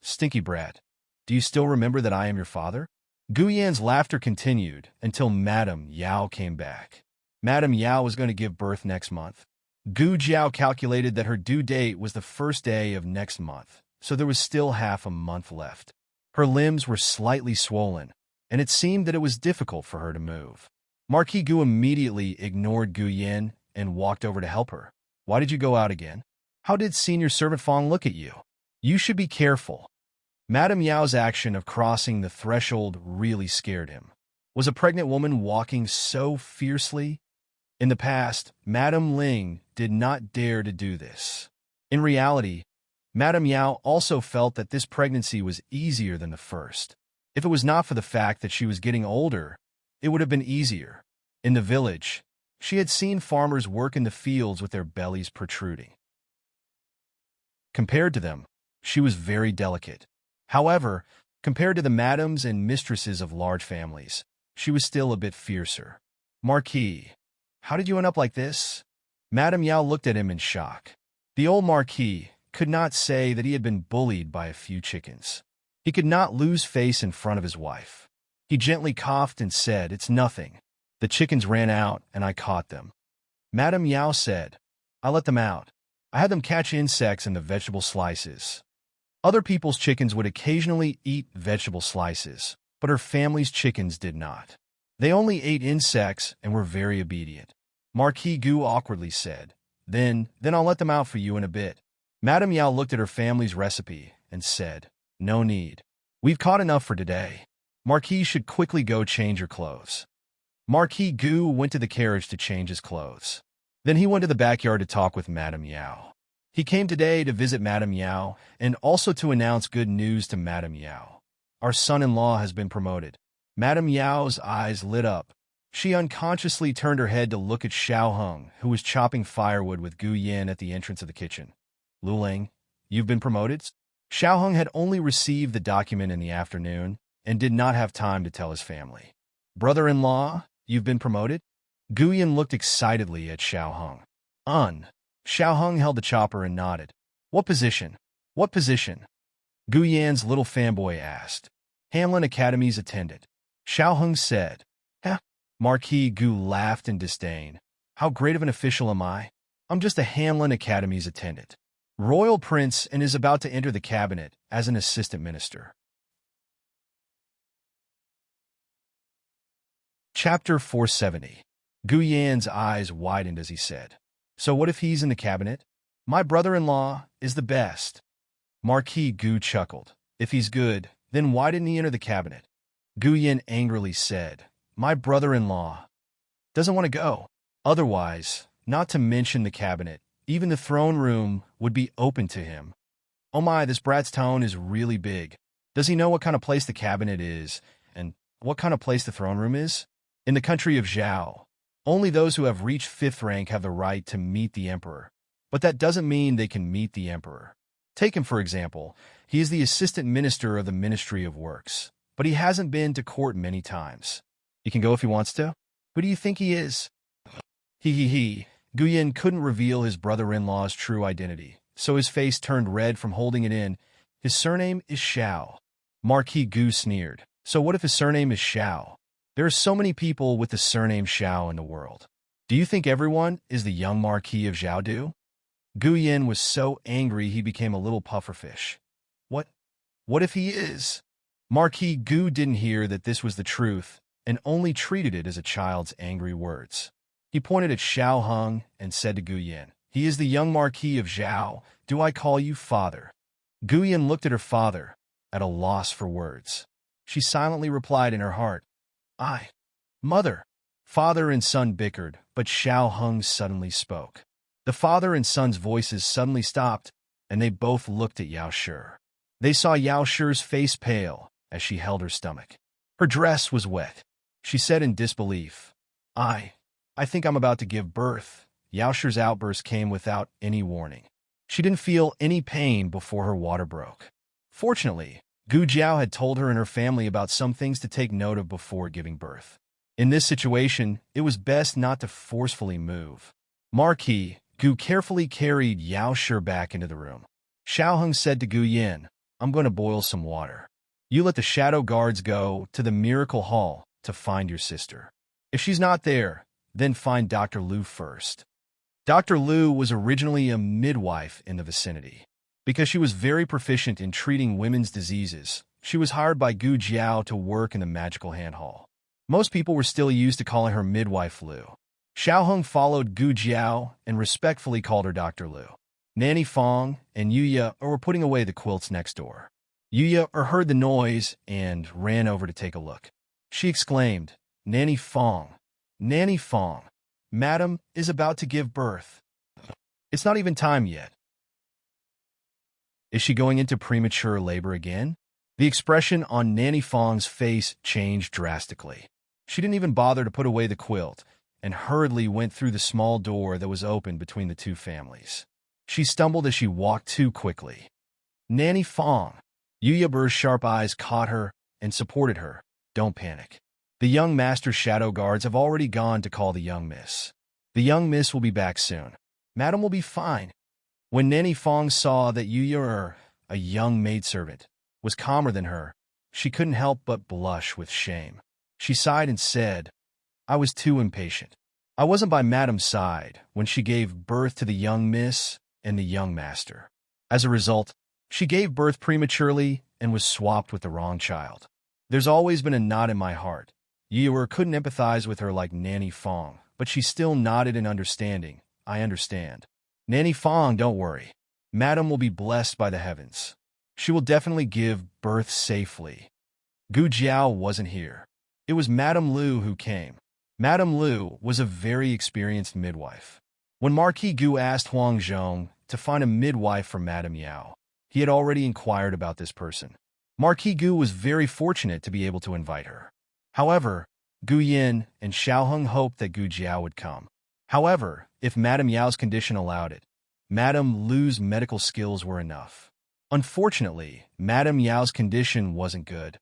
stinky brat, do you still remember that I am your father?" Gu Yin's laughter continued until Madame Yao came back. Madame Yao was going to give birth next month. Gu Jiao calculated that her due date was the first day of next month, so there was still half a month left. Her limbs were slightly swollen, and it seemed that it was difficult for her to move. Marquis Gu immediately ignored Gu Yin and walked over to help her. "Why did you go out again? How did Senior Servant Fong look at you? You should be careful." Madame Yao's action of crossing the threshold really scared him. Was a pregnant woman walking so fiercely? In the past, Madame Ling did not dare to do this. In reality, Madame Yao also felt that this pregnancy was easier than the first. If it was not for the fact that she was getting older, it would have been easier. In the village, She had seen farmers work in the fields with their bellies protruding. Compared to them, she was very delicate. However, compared to the madams and mistresses of large families, she was still a bit fiercer. Marquis, how did you end up like this? Madame Yao looked at him in shock. The old Marquis could not say that he had been bullied by a few chickens. He could not lose face in front of his wife. He gently coughed and said, "It's nothing. The chickens ran out and I caught them." Madame Yao said, "I let them out. I had them catch insects in the vegetable slices." Other people's chickens would occasionally eat vegetable slices, but her family's chickens did not. They only ate insects and were very obedient. Marquis Gu awkwardly said, Then I'll let them out for you in a bit." Madame Yao looked at her family's recipe and said, "No need. We've caught enough for today. Marquis should quickly go change her clothes." Marquis Gu went to the carriage to change his clothes. Then he went to the backyard to talk with Madame Yao. He came today to visit Madame Yao and also to announce good news to Madame Yao. "Our son-in-law has been promoted." Madame Yao's eyes lit up. She unconsciously turned her head to look at Xiao Heng, who was chopping firewood with Gu Yan at the entrance of the kitchen. "Luling, you've been promoted?" Xiao Heng had only received the document in the afternoon and did not have time to tell his family. "Brother-in-law, you've been promoted?" Gu Yan looked excitedly at Xiao Heng. Xiao Heng held the chopper and nodded. "What position? What position?" Gu Yan's little fanboy asked. "Hamlin Academy's attendant." Xiao Heng said. "Heh." Marquis Gu laughed in disdain. "How great of an official am I? I'm just a Hamlin Academy's attendant. Royal Prince and is about to enter the cabinet as an assistant minister." Chapter 470. Gu Yan's eyes widened as he said, "So what if he's in the cabinet? My brother-in-law is the best." Marquis Gu chuckled. "If he's good, then why didn't he enter the cabinet?" Gu Yan angrily said, "My brother-in-law doesn't want to go. Otherwise, not to mention the cabinet, even the throne room would be open to him." "Oh my, this brat's tone is really big. Does he know what kind of place the cabinet is, and what kind of place the throne room is? In the country of Zhao, only those who have reached 5th rank have the right to meet the emperor. But that doesn't mean they can meet the emperor. Take him, for example. He is the assistant minister of the Ministry of Works, but he hasn't been to court many times. He can go if he wants to? Who do you think he is?" He. Gu Yan couldn't reveal his brother-in-law's true identity, so his face turned red from holding it in. "His surname is Xiao." Marquis Gu sneered. "So what if his surname is Xiao? There are so many people with the surname Xiao in the world. Do you think everyone is the young Marquis of Zhaodu?" Gu Yan was so angry he became a little pufferfish. What if he is?" Marquis Gu didn't hear that this was the truth and only treated it as a child's angry words. He pointed at Xiao Heng and said to Gu Yan, "He is the young Marquis of Zhao. Do I call you father?" Gu Yan looked at her father, at a loss for words. She silently replied in her heart, "I, mother." Father and son bickered, but Xiao Heng suddenly spoke. The father and son's voices suddenly stopped, and they both looked at Yao Shi. They saw Yao Shi's face pale as she held her stomach. Her dress was wet. She said in disbelief, I think I'm about to give birth." Yao Shi's outburst came without any warning. She didn't feel any pain before her water broke. Fortunately, Gu Jiao had told her and her family about some things to take note of before giving birth. In this situation, it was best not to forcefully move. Marquis Gu carefully carried Yao Shi back into the room. Xiao Heng said to Gu Yan, "I'm going to boil some water. You let the shadow guards go to the miracle hall to find your sister. If she's not there, then find Dr. Liu first." Dr. Liu was originally a midwife in the vicinity. Because she was very proficient in treating women's diseases, she was hired by Gu Jiao to work in the magical hand hall. Most people were still used to calling her midwife Liu. Xiao Heng followed Gu Jiao and respectfully called her Dr. Liu. Nanny Fong and Yuya were putting away the quilts next door. Yuya heard the noise and ran over to take a look. She exclaimed, Nanny Fong, Madam is about to give birth. It's not even time yet. Is she going into premature labor again?" The expression on Nanny Fong's face changed drastically. She didn't even bother to put away the quilt, and hurriedly went through the small door that was open between the two families. She stumbled as she walked too quickly. Nanny Fong. Yuyabur's sharp eyes caught her and supported her. Don't panic. The young master's shadow guards have already gone to call the young miss. The young miss will be back soon. Madam will be fine. When Nanny Fong saw that Yuyur, a young maidservant, was calmer than her, she couldn't help but blush with shame. She sighed and said, I was too impatient. I wasn't by Madam's side when she gave birth to the young miss and the young master. As a result, she gave birth prematurely and was swapped with the wrong child. There's always been a knot in my heart. Yuyur couldn't empathize with her like Nanny Fong, but she still nodded in understanding. I understand. Nanny Fong, don't worry. Madam will be blessed by the heavens. She will definitely give birth safely. Gu Jiao wasn't here. It was Madame Lu who came. Madame Lu was a very experienced midwife. When Marquis Gu asked Huang Zhong to find a midwife for Madame Yao, he had already inquired about this person. Marquis Gu was very fortunate to be able to invite her. However, Gu Yin and Xiaoheng hoped that Gu Jiao would come. However, if Madame Yao's condition allowed it, Madame Lu's medical skills were enough. Unfortunately, Madame Yao's condition wasn't good.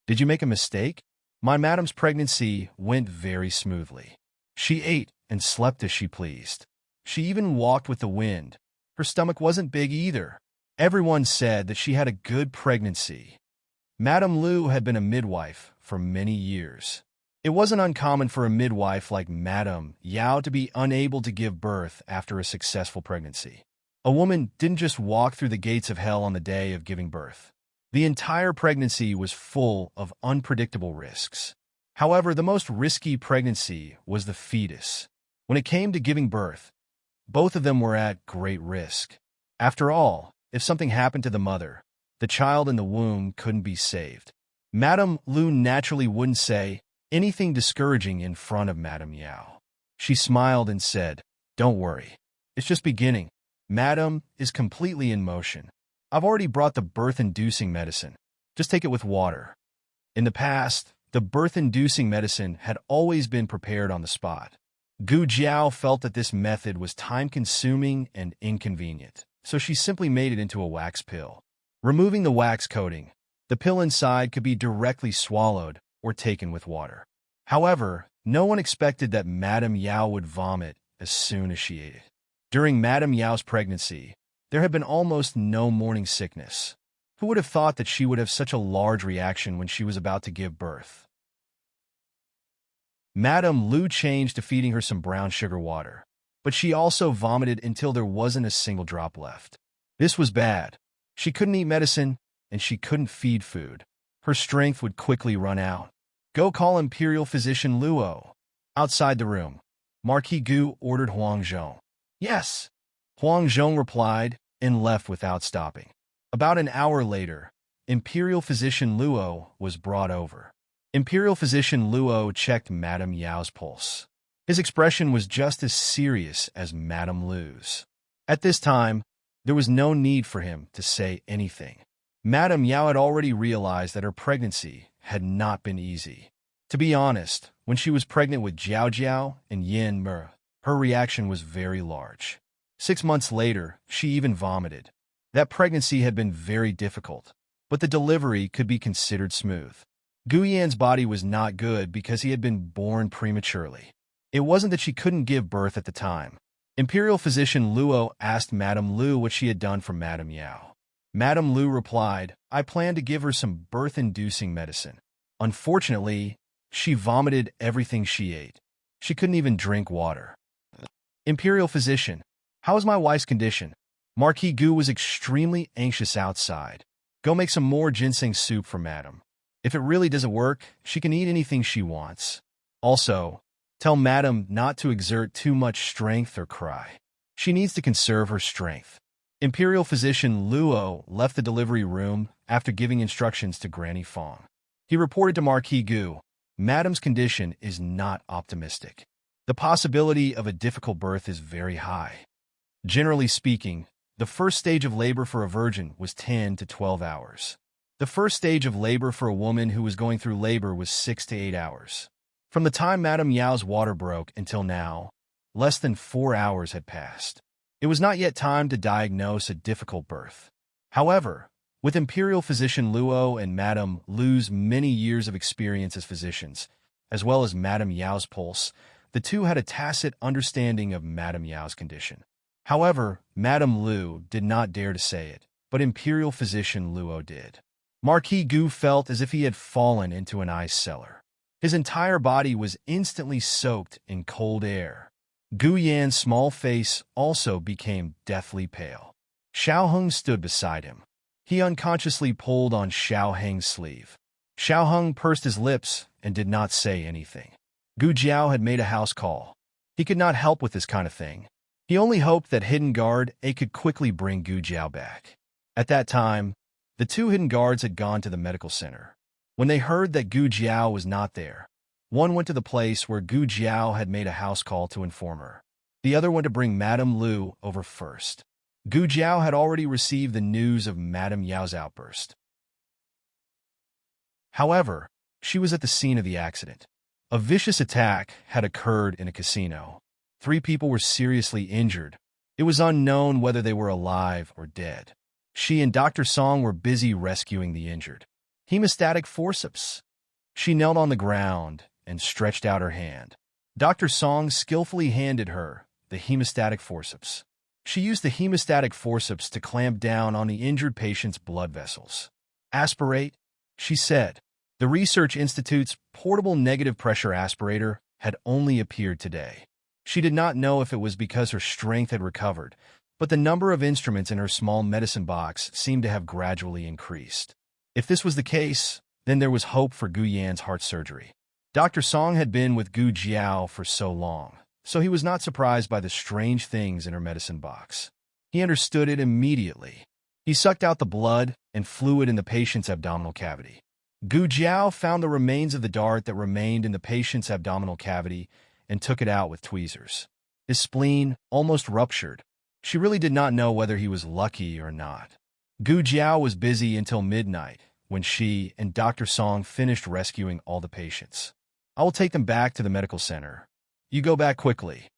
Did you make a mistake? My Madame's pregnancy went very smoothly. She ate and slept as she pleased. She even walked with the wind. Her stomach wasn't big either. Everyone said that she had a good pregnancy. Madame Lu had been a midwife for many years. It wasn't uncommon for a midwife like Madame Yao to be unable to give birth after a successful pregnancy. A woman didn't just walk through the gates of hell on the day of giving birth. The entire pregnancy was full of unpredictable risks. However, the most risky pregnancy was the fetus. When it came to giving birth, both of them were at great risk. After all, if something happened to the mother, the child in the womb couldn't be saved. Madame Lu naturally wouldn't say anything discouraging in front of Madame Yao. She smiled and said, Don't worry. It's just beginning. Madame is completely in motion. I've already brought the birth-inducing medicine. Just take it with water. In the past, the birth-inducing medicine had always been prepared on the spot. Gu Jiao felt that this method was time-consuming and inconvenient, so she simply made it into a wax pill. Removing the wax coating, the pill inside could be directly swallowed or taken with water. However, no one expected that Madame Yao would vomit as soon as she ate it. During Madame Yao's pregnancy, there had been almost no morning sickness. Who would have thought that she would have such a large reaction when she was about to give birth? Madame Lu changed to feeding her some brown sugar water, but she also vomited until there wasn't a single drop left. This was bad. She couldn't eat medicine, and she couldn't feed food. Her strength would quickly run out. Go call Imperial Physician Luo. Outside the room, Marquis Gu ordered Huang Zhong. Yes. Huang Zhong replied and left without stopping. About an hour later, Imperial Physician Luo was brought over. Imperial Physician Luo checked Madame Yao's pulse. His expression was just as serious as Madame Lu's. At this time, there was no need for him to say anything. Madame Yao had already realized that her pregnancy had not been easy. To be honest, when she was pregnant with Jiao Jiao and Yin Mer, her reaction was very large. 6 months later, she even vomited. That pregnancy had been very difficult, but the delivery could be considered smooth. Gu Yan's body was not good because he had been born prematurely. It wasn't that she couldn't give birth at the time. Imperial Physician Luo asked Madame Lu what she had done for Madame Yao. Madame Lu replied, I plan to give her some birth-inducing medicine. Unfortunately, she vomited everything she ate. She couldn't even drink water. Imperial Physician, how is my wife's condition? Marquis Gu was extremely anxious outside. Go make some more ginseng soup for Madame. If it really doesn't work, she can eat anything she wants. Also, tell Madame not to exert too much strength or cry. She needs to conserve her strength. Imperial Physician Luo left the delivery room after giving instructions to Granny Fong. He reported to Marquis Gu, Madame's condition is not optimistic. The possibility of a difficult birth is very high. Generally speaking, the first stage of labor for a virgin was 10 to 12 hours. The first stage of labor for a woman who was going through labor was 6 to 8 hours. From the time Madame Yao's water broke until now, less than 4 hours had passed. It was not yet time to diagnose a difficult birth. However, with Imperial Physician Luo and Madame Lu's many years of experience as physicians, as well as Madame Yao's pulse, the two had a tacit understanding of Madame Yao's condition. However, Madame Lu did not dare to say it, but Imperial Physician Luo did. Marquis Gu felt as if he had fallen into an ice cellar. His entire body was instantly soaked in cold air. Gu Yan's small face also became deathly pale. Xiao Heng stood beside him. He unconsciously pulled on Xiao Heng's sleeve. Xiao Heng pursed his lips and did not say anything. Gu Jiao had made a house call. He could not help with this kind of thing. He only hoped that Hidden Guard A could quickly bring Gu Jiao back. At that time, the two hidden guards had gone to the medical center. When they heard that Gu Jiao was not there, one went to the place where Gu Jiao had made a house call to inform her. The other went to bring Madame Lu over first. Gu Jiao had already received the news of Madame Yao's outburst. However, she was at the scene of the accident. A vicious attack had occurred in a casino. 3 people were seriously injured. It was unknown whether they were alive or dead. She and Dr. Song were busy rescuing the injured. Hemostatic forceps. She knelt on the ground and stretched out her hand. Dr. Song skillfully handed her the hemostatic forceps. She used the hemostatic forceps to clamp down on the injured patient's blood vessels. Aspirate, she said. The Research Institute's portable negative pressure aspirator had only appeared today. She did not know if it was because her strength had recovered, but the number of instruments in her small medicine box seemed to have gradually increased. If this was the case, then there was hope for Gu Yan's heart surgery. Dr. Song had been with Gu Jiao for so long, so he was not surprised by the strange things in her medicine box. He understood it immediately. He sucked out the blood and fluid in the patient's abdominal cavity. Gu Jiao found the remains of the dart that remained in the patient's abdominal cavity and took it out with tweezers. His spleen almost ruptured. She really did not know whether he was lucky or not. Gu Jiao was busy until midnight when she and Dr. Song finished rescuing all the patients. I will take them back to the medical center. You go back quickly,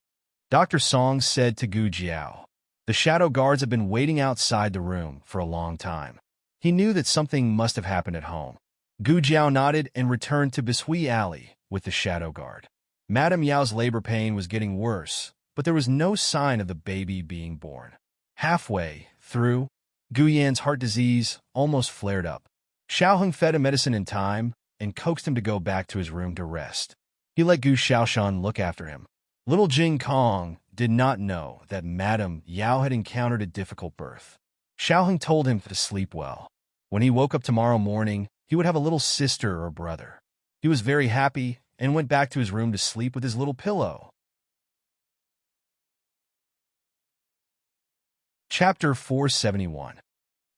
Dr. Song said to Gu Jiao. The shadow guards had been waiting outside the room for a long time. He knew that something must have happened at home. Gu Jiao nodded and returned to Bishui Alley with the shadow guard. Madame Yao's labor pain was getting worse, but there was no sign of the baby being born. Halfway through, Gu Yan's heart disease almost flared up. Xiao Heng fed him medicine in time and coaxed him to go back to his room to rest. He let Gu Xiaoshan look after him. Little Jing Kong did not know that Madame Yao had encountered a difficult birth. Xiao Heng told him to sleep well. When he woke up tomorrow morning, he would have a little sister or brother. He was very happy and went back to his room to sleep with his little pillow. Chapter 471.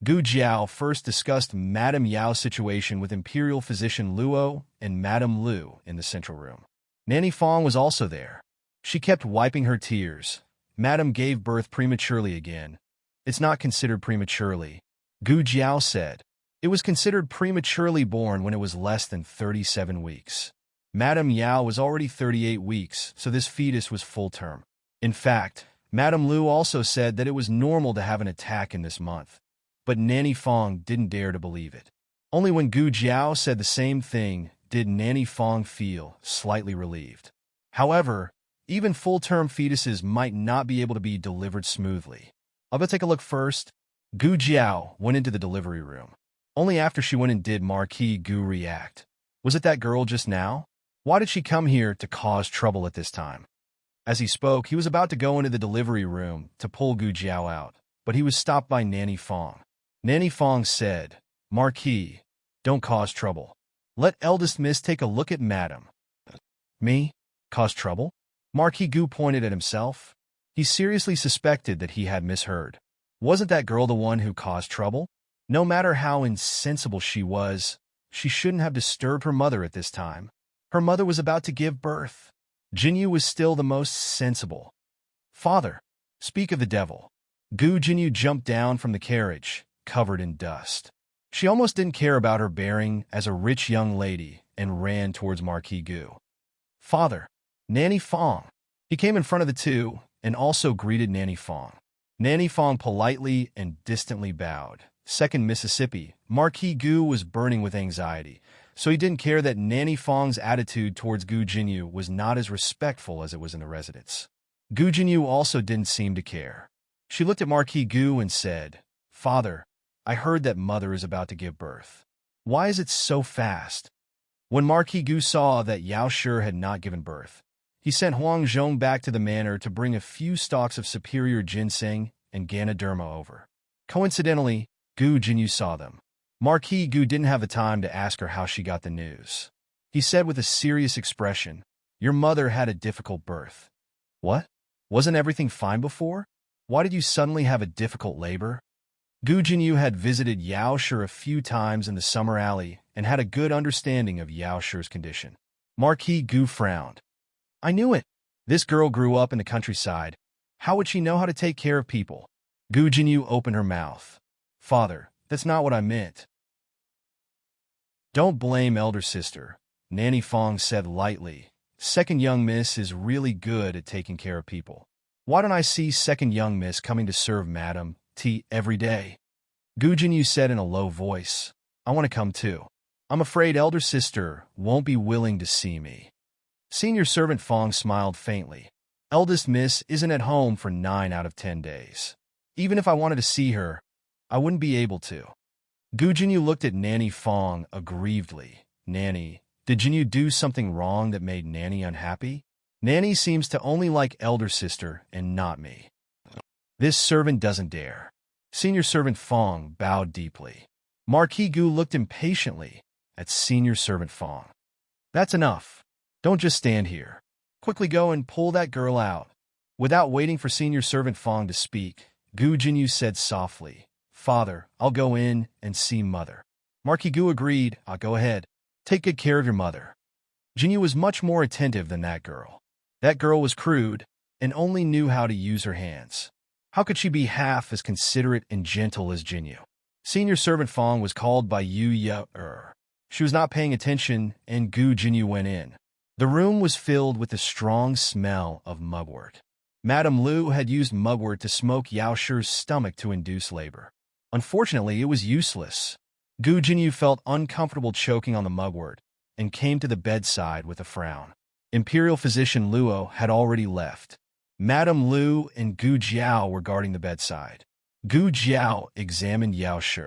Gu Jiao first discussed Madame Yao's situation with Imperial Physician Luo and Madame Lu in the central room. Nanny Fong was also there. She kept wiping her tears. Madame gave birth prematurely again. It's not considered prematurely, Gu Jiao said. It was considered prematurely born when it was less than 37 weeks. Madame Yao was already 38 weeks, so this fetus was full term. In fact, Madame Lu also said that it was normal to have an attack in this month. But Nanny Fong didn't dare to believe it. Only when Gu Jiao said the same thing did Nanny Fong feel slightly relieved. However, even full-term fetuses might not be able to be delivered smoothly. I'll go take a look first. Gu Jiao went into the delivery room. Only after she went in did Marquis Gu react. Was it that girl just now? Why did she come here to cause trouble at this time? As he spoke, he was about to go into the delivery room to pull Gu Jiao out, but he was stopped by Nanny Fong. Nanny Fong said, Marquis, don't cause trouble. Let eldest miss take a look at Madam. Me? Cause trouble? Marquis Gu pointed at himself. He seriously suspected that he had misheard. Wasn't that girl the one who caused trouble? No matter how insensible she was, she shouldn't have disturbed her mother at this time. Her mother was about to give birth. Jinyu was still the most sensible. Father, speak of the devil. Gu Jinyu jumped down from the carriage, covered in dust. She almost didn't care about her bearing as a rich young lady and ran towards Marquis Gu. Father, Nanny Fong. He came in front of the two and also greeted Nanny Fong. Nanny Fong politely and distantly bowed. Second Mississippi, Marquis Gu was burning with anxiety, so he didn't care that Nanny Fong's attitude towards Gu Jinyu was not as respectful as it was in the residence. Gu Jinyu also didn't seem to care. She looked at Marquis Gu and said, Father, I heard that mother is about to give birth. Why is it so fast? When Marquis Gu saw that Yao Shi had not given birth, he sent Huang Zhong back to the manor to bring a few stalks of superior ginseng and Ganoderma over. Coincidentally, Gu Jinyu saw them. Marquis Gu didn't have the time to ask her how she got the news. He said with a serious expression, Your mother had a difficult birth. What? Wasn't everything fine before? Why did you suddenly have a difficult labor? Gu Jinyu had visited Yao Shi a few times in the summer alley and had a good understanding of Yao Shi's condition. Marquis Gu frowned. I knew it. This girl grew up in the countryside. How would she know how to take care of people? Gu Jinyu opened her mouth. Father, that's not what I meant. Don't blame elder sister, Nanny Fong said lightly. Second young miss is really good at taking care of people. Why don't I see second young miss coming to serve Madam tea every day? Gu Jinyu said in a low voice. I want to come too. I'm afraid elder sister won't be willing to see me. Senior servant Fong smiled faintly. Eldest miss isn't at home for 9 out of 10 days. Even if I wanted to see her, I wouldn't be able to. Gu Jinyu looked at Nanny Fong aggrievedly. Nanny, did Jinyu do something wrong that made Nanny unhappy? Nanny seems to only like elder sister and not me. This servant doesn't dare. Senior servant Fong bowed deeply. Marquis Gu looked impatiently at senior servant Fong. That's enough. Don't just stand here. Quickly go and pull that girl out. Without waiting for senior servant Fong to speak, Gu Jinyu said softly, Father, I'll go in and see mother. Marquis Gu agreed. I'll go ahead. Take good care of your mother. Jinyu was much more attentive than that girl. That girl was crude and only knew how to use her hands. How could she be half as considerate and gentle as Jinyu? Senior servant Fong was called by Yu Ya-er. She was not paying attention, and Gu Jinyu went in. The room was filled with the strong smell of mugwort. Madame Lu had used mugwort to smoke Yao Shi's stomach to induce labor. Unfortunately, it was useless. Gu Jinyu felt uncomfortable choking on the mugwort and came to the bedside with a frown. Imperial physician Luo had already left. Madame Lu and Gu Jiao were guarding the bedside. Gu Jiao examined Yao Shi.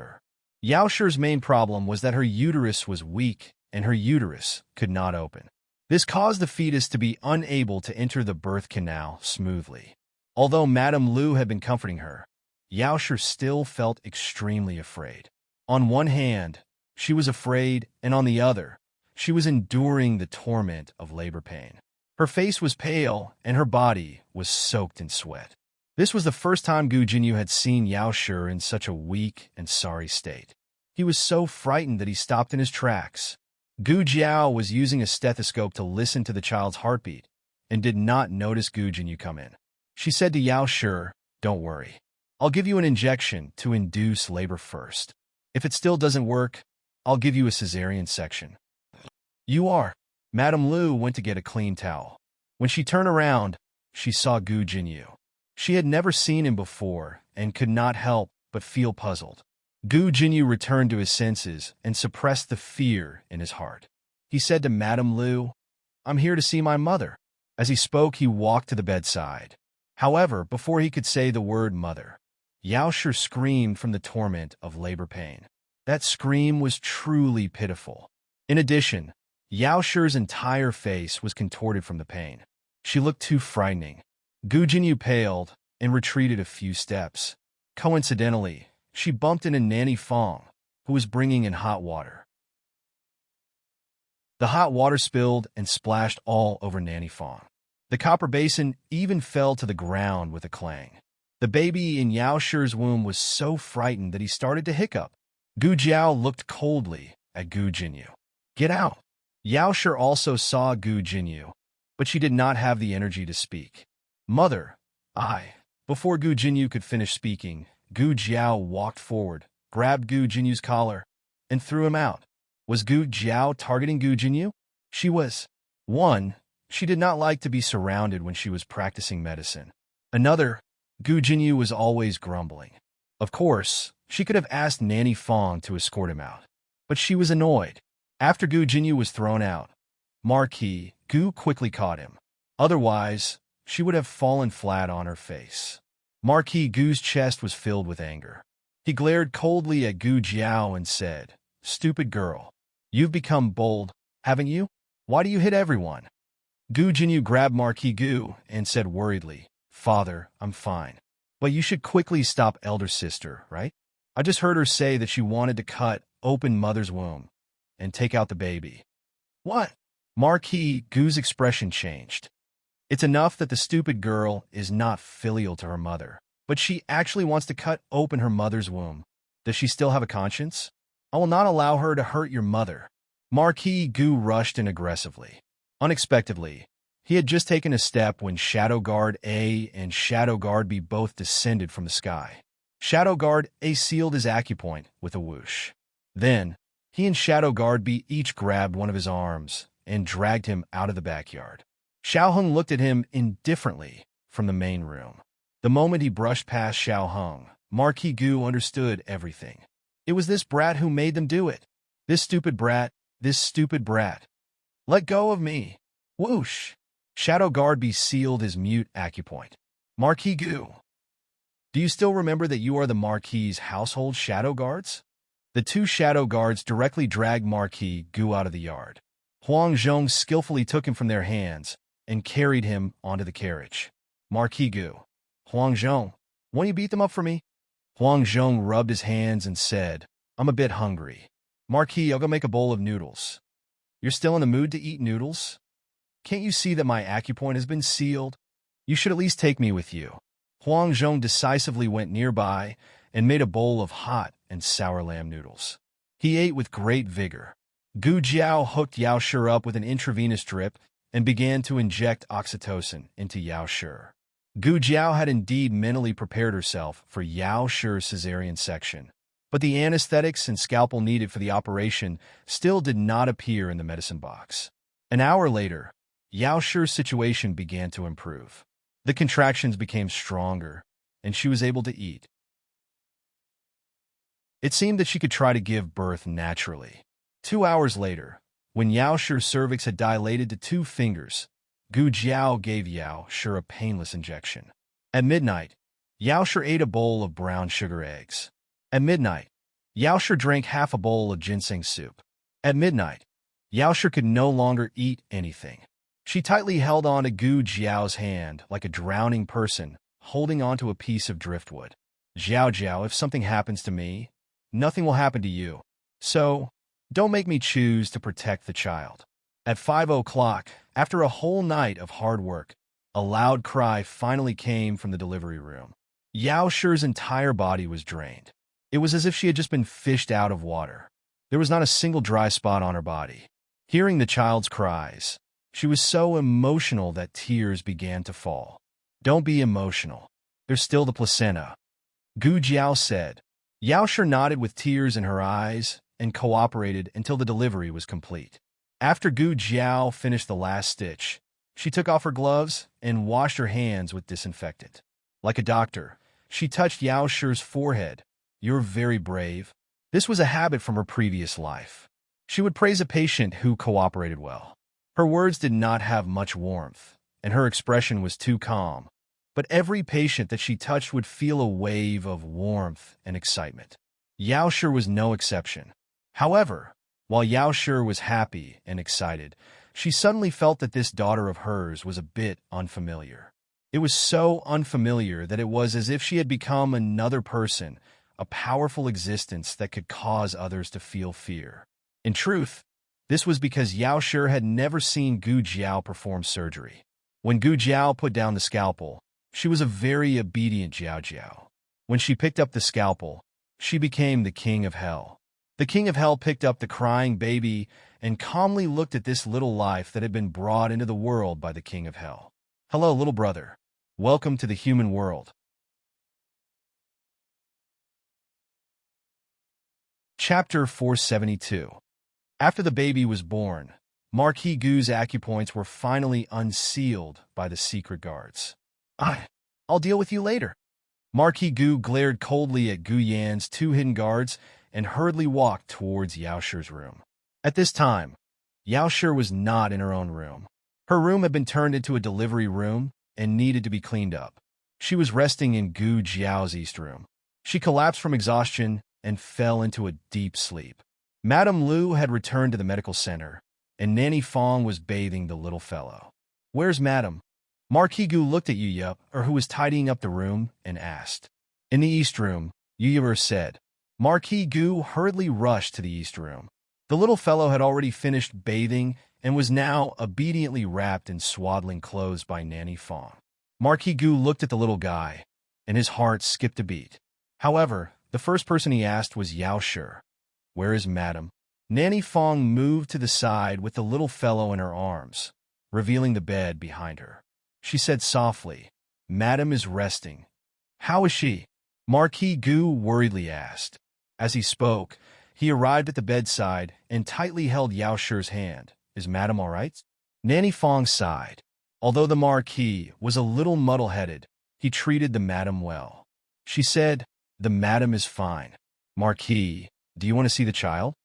Yao Shi's main problem was that her uterus was weak and her uterus could not open. This caused the fetus to be unable to enter the birth canal smoothly. Although Madame Lu had been comforting her, Yao Shi still felt extremely afraid. On one hand, she was afraid, and on the other, she was enduring the torment of labor pain. Her face was pale, and her body was soaked in sweat. This was the first time Gu Jinyu had seen Yao Shi in such a weak and sorry state. He was so frightened that he stopped in his tracks. Gu Jiao was using a stethoscope to listen to the child's heartbeat and did not notice Gu Jinyu come in. She said to Yao Shi, Don't worry. I'll give you an injection to induce labor first. If it still doesn't work, I'll give you a cesarean section. You are. Madame Lu went to get a clean towel. When she turned around, she saw Gu Jinyu. She had never seen him before and could not help but feel puzzled. Gu Jinyu returned to his senses and suppressed the fear in his heart. He said to Madame Lu, I'm here to see my mother. As he spoke, he walked to the bedside. However, before he could say the word mother, Yao Shi screamed from the torment of labor pain. That scream was truly pitiful. In addition, Yao Shi's entire face was contorted from the pain. She looked too frightening. Gu Jinyu paled and retreated a few steps. Coincidentally, she bumped into Nanny Fong, who was bringing in hot water. The hot water spilled and splashed all over Nanny Fong. The copper basin even fell to the ground with a clang. The baby in Yao Shi's womb was so frightened that he started to hiccup. Gu Jiao looked coldly at Gu Jinyu. Get out! Yao Shi also saw Gu Jinyu, but she did not have the energy to speak. Mother, Before Gu Jinyu could finish speaking, Gu Jiao walked forward, grabbed Gu Jinyu's collar, and threw him out. Was Gu Jiao targeting Gu Jinyu? She was. 1. She did not like to be surrounded when she was practicing medicine. Another, Gu Jinyu was always grumbling. Of course, she could have asked Nanny Fong to escort him out. But she was annoyed. After Gu Jinyu was thrown out, Marquis Gu quickly caught him. Otherwise, she would have fallen flat on her face. Marquis Gu's chest was filled with anger. He glared coldly at Gu Jiao and said, "Stupid girl. You've become bold, haven't you? Why do you hit everyone?" Gu Jinyu grabbed Marquis Gu and said worriedly, "Father, I'm fine. But you should quickly stop elder sister, right? I just heard her say that she wanted to cut open mother's womb and take out the baby." "What?" Marquis Gu's expression changed. It's enough that the stupid girl is not filial to her mother, but she actually wants to cut open her mother's womb. Does she still have a conscience? I will not allow her to hurt your mother. Marquis Gu rushed in aggressively. Unexpectedly, he had just taken a step when Shadow Guard A and Shadow Guard B both descended from the sky. Shadow Guard A sealed his acupoint with a whoosh. Then, he and Shadow Guard B each grabbed one of his arms and dragged him out of the backyard. Xiao Heng looked at him indifferently from the main room. The moment he brushed past Xiao Heng, Marquis Gu understood everything. It was this brat who made them do it. This stupid brat, this stupid brat. Let go of me. Whoosh. Shadow Guard B sealed his mute acupoint. Marquis Gu. Do you still remember that you are the Marquis's household shadow guards? The two shadow guards directly dragged Marquis Gu out of the yard. Huang Zhong skillfully took him from their hands and carried him onto the carriage. Marquis Gu. Huang Zhong, won't you beat them up for me? Huang Zhong rubbed his hands and said, I'm a bit hungry. Marquis, I'll go make a bowl of noodles. You're still in the mood to eat noodles? Can't you see that my acupoint has been sealed? You should at least take me with you. Huang Zhong decisively went nearby and made a bowl of hot and sour lamb noodles. He ate with great vigor. Gu Jiao hooked Yao Shi up with an intravenous drip and began to inject oxytocin into Yao Shi. Gu Jiao had indeed mentally prepared herself for Yao Shi's cesarean section, but the anesthetics and scalpel needed for the operation still did not appear in the medicine box. An hour later, Yao Shi's situation began to improve. The contractions became stronger, and she was able to eat. It seemed that she could try to give birth naturally. 2 hours later, when Yao Shi's cervix had dilated to 2 fingers, Gu Jiao gave Yao Shi a painless injection. At midnight, Yao Shi ate a bowl of brown sugar eggs. At midnight, Yao Shi drank half a bowl of ginseng soup. At midnight, Yao Shi could no longer eat anything. She tightly held on to Gu Jiao's hand like a drowning person holding onto a piece of driftwood. Jiao Jiao, if something happens to me, nothing will happen to you. So, don't make me choose to protect the child. At 5 o'clock, after a whole night of hard work, a loud cry finally came from the delivery room. Yao Shi's entire body was drained. It was as if she had just been fished out of water. There was not a single dry spot on her body. Hearing the child's cries, she was so emotional that tears began to fall. Don't be emotional. There's still the placenta. Gu Jiao said. Yao Shi nodded with tears in her eyes and cooperated until the delivery was complete. After Gu Jiao finished the last stitch, she took off her gloves and washed her hands with disinfectant. Like a doctor, she touched Yao Shi's forehead. You're very brave. This was a habit from her previous life. She would praise a patient who cooperated well. Her words did not have much warmth, and her expression was too calm. But every patient that she touched would feel a wave of warmth and excitement. Yao Shi was no exception. However, while Yao Shi was happy and excited, she suddenly felt that this daughter of hers was a bit unfamiliar. It was so unfamiliar that it was as if she had become another person, a powerful existence that could cause others to feel fear. In truth, this was because Yao Shi had never seen Gu Jiao perform surgery. When Gu Jiao put down the scalpel, she was a very obedient Jiao Jiao. When she picked up the scalpel, she became the king of hell. The king of hell picked up the crying baby and calmly looked at this little life that had been brought into the world by the king of hell. Hello, little brother. Welcome to the human world. Chapter 472. After the baby was born, Marquis Gu's acupoints were finally unsealed by the secret guards. I'll deal with you later. Marquis Gu glared coldly at Gu Yan's two hidden guards and hurriedly walked towards Yao Shi's room. At this time, Yao Shi was not in her own room. Her room had been turned into a delivery room and needed to be cleaned up. She was resting in Gu Jiao's east room. She collapsed from exhaustion and fell into a deep sleep. Madame Lu had returned to the medical center, and Nanny Fong was bathing the little fellow. "Where's Madame?" Marquis Gu looked at Yuya, who was tidying up the room, and asked. "In the east room," Yuya said. Marquis Gu hurriedly rushed to the east room. The little fellow had already finished bathing and was now obediently wrapped in swaddling clothes by Nanny Fong. Marquis Gu looked at the little guy, and his heart skipped a beat. However, the first person he asked was Yao Shi. "Where is Madame?" Nanny Fong moved to the side with the little fellow in her arms, revealing the bed behind her. She said softly, "Madame is resting." "How is she?" Marquis Gu worriedly asked. As he spoke, he arrived at the bedside and tightly held Yao Shi's hand. "Is Madame all right?" Nanny Fong sighed. Although the Marquis was a little muddle-headed, he treated the Madame well. She said, "The Madame is fine." "Marquis, do you want to see the child?"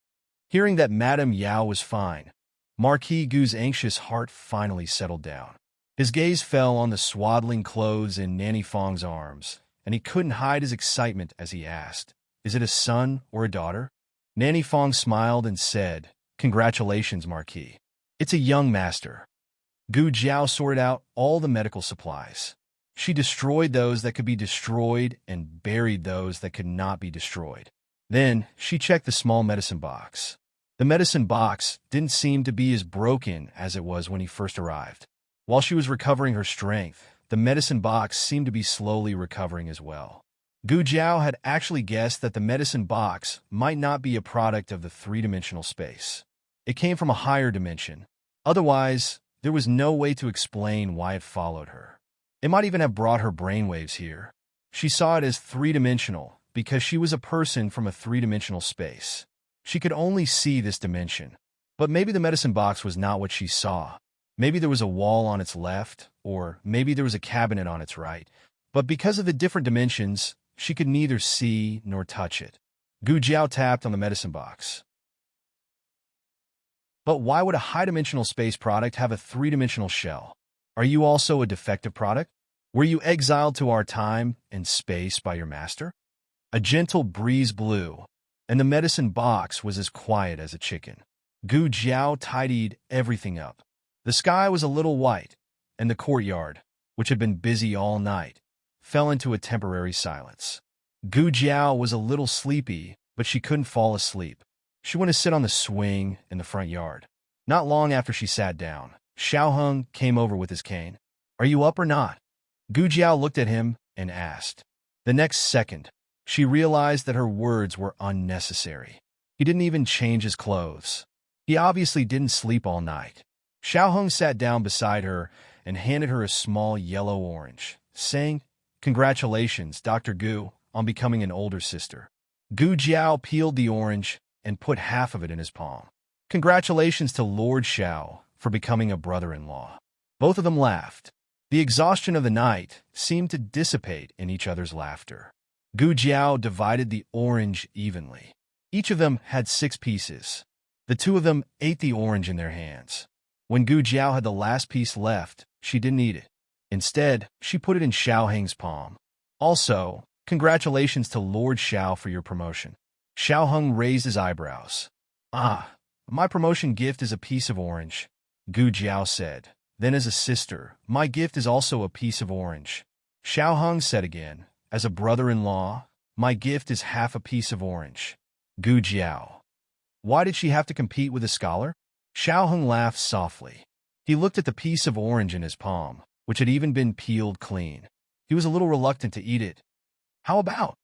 Hearing that Madame Yao was fine, Marquis Gu's anxious heart finally settled down. His gaze fell on the swaddling clothes in Nanny Fong's arms, and he couldn't hide his excitement as he asked, "Is it a son or a daughter?" Nanny Fong smiled and said, "Congratulations, Marquis. It's a young master." Gu Jiao sorted out all the medical supplies. She destroyed those that could be destroyed and buried those that could not be destroyed. Then she checked the small medicine box. The medicine box didn't seem to be as broken as it was when he first arrived. While she was recovering her strength, the medicine box seemed to be slowly recovering as well. Gu Jiao had actually guessed that the medicine box might not be a product of the three-dimensional space. It came from a higher dimension. Otherwise, there was no way to explain why it followed her. It might even have brought her brainwaves here. She saw it as three-dimensional because she was a person from a three-dimensional space. She could only see this dimension. But maybe the medicine box was not what she saw. Maybe there was a wall on its left, or maybe there was a cabinet on its right. But because of the different dimensions, she could neither see nor touch it. Gu Jiao tapped on the medicine box. But why would a high-dimensional space product have a three-dimensional shell? Are you also a defective product? Were you exiled to our time and space by your master? A gentle breeze blew, and the medicine box was as quiet as a chicken. Gu Jiao tidied everything up. The sky was a little white, and the courtyard, which had been busy all night, fell into a temporary silence. Gu Jiao was a little sleepy, but she couldn't fall asleep. She went to sit on the swing in the front yard. Not long after she sat down, Xiaoheng came over with his cane. "Are you up or not?" Gu Jiao looked at him and asked. The next second, she realized that her words were unnecessary. He didn't even change his clothes. He obviously didn't sleep all night. Xiaoheng sat down beside her and handed her a small yellow orange, saying, "Congratulations, Dr. Gu, on becoming an older sister." Gu Jiao peeled the orange and put half of it in his palm. "Congratulations to Lord Xiao for becoming a brother-in-law." Both of them laughed. The exhaustion of the night seemed to dissipate in each other's laughter. Gu Jiao divided the orange evenly. Each of them had 6 pieces. The two of them ate the orange in their hands. When Gu Jiao had the last piece left, she didn't eat it. Instead, she put it in Xiaoheng's palm. "Also, congratulations to Lord Xiao for your promotion." Xiaoheng raised his eyebrows. My promotion gift is a piece of orange," Gu Jiao said. "Then as a sister, my gift is also a piece of orange." Xiaoheng said again, "As a brother-in-law, my gift is half a piece of orange." Gu Jiao. Why did she have to compete with a scholar? Xiaoheng laughed softly. He looked at the piece of orange in his palm, which had even been peeled clean. He was a little reluctant to eat it. How about?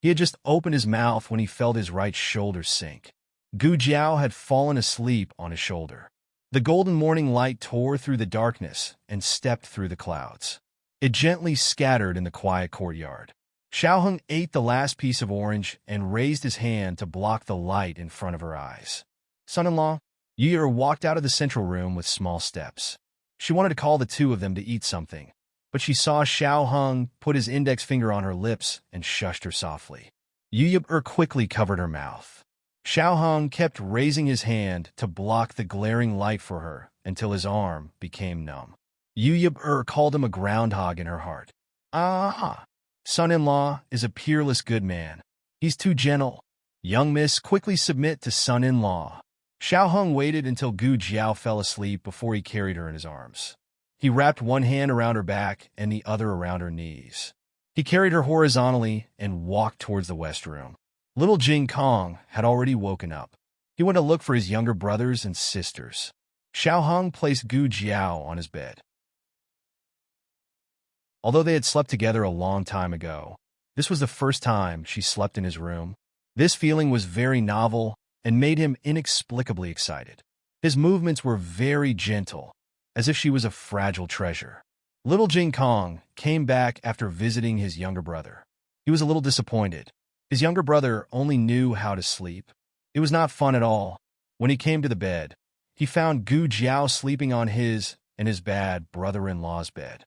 He had just opened his mouth when he felt his right shoulder sink. Gu Jiao had fallen asleep on his shoulder. The golden morning light tore through the darkness and stepped through the clouds. It gently scattered in the quiet courtyard. Xiaoheng ate the last piece of orange and raised his hand to block the light in front of her eyes. "Son-in-law, Yu walked out of the central room with small steps. She wanted to call the two of them to eat something, but she saw Xiao Hung put his index finger on her lips and shushed her softly. Yu quickly covered her mouth. Xiao Hung kept raising his hand to block the glaring light for her until his arm became numb. Yu called him a groundhog in her heart. Ah! Son-in-law is a peerless good man. He's too gentle. Young miss quickly submit to son-in-law. Xiao Hung waited until Gu Jiao fell asleep before he carried her in his arms. He wrapped one hand around her back and the other around her knees. He carried her horizontally and walked towards the west room. Little Jing Kong had already woken up. He went to look for his younger brothers and sisters. Xiao Hung placed Gu Jiao on his bed. Although they had slept together a long time ago, this was the first time she slept in his room. This feeling was very novel and made him inexplicably excited. His movements were very gentle, as if she was a fragile treasure. Little Jing Kong came back after visiting his younger brother. He was a little disappointed. His younger brother only knew how to sleep. It was not fun at all. When he came to the bed, he found Gu Jiao sleeping on his and his bad brother-in-law's bed.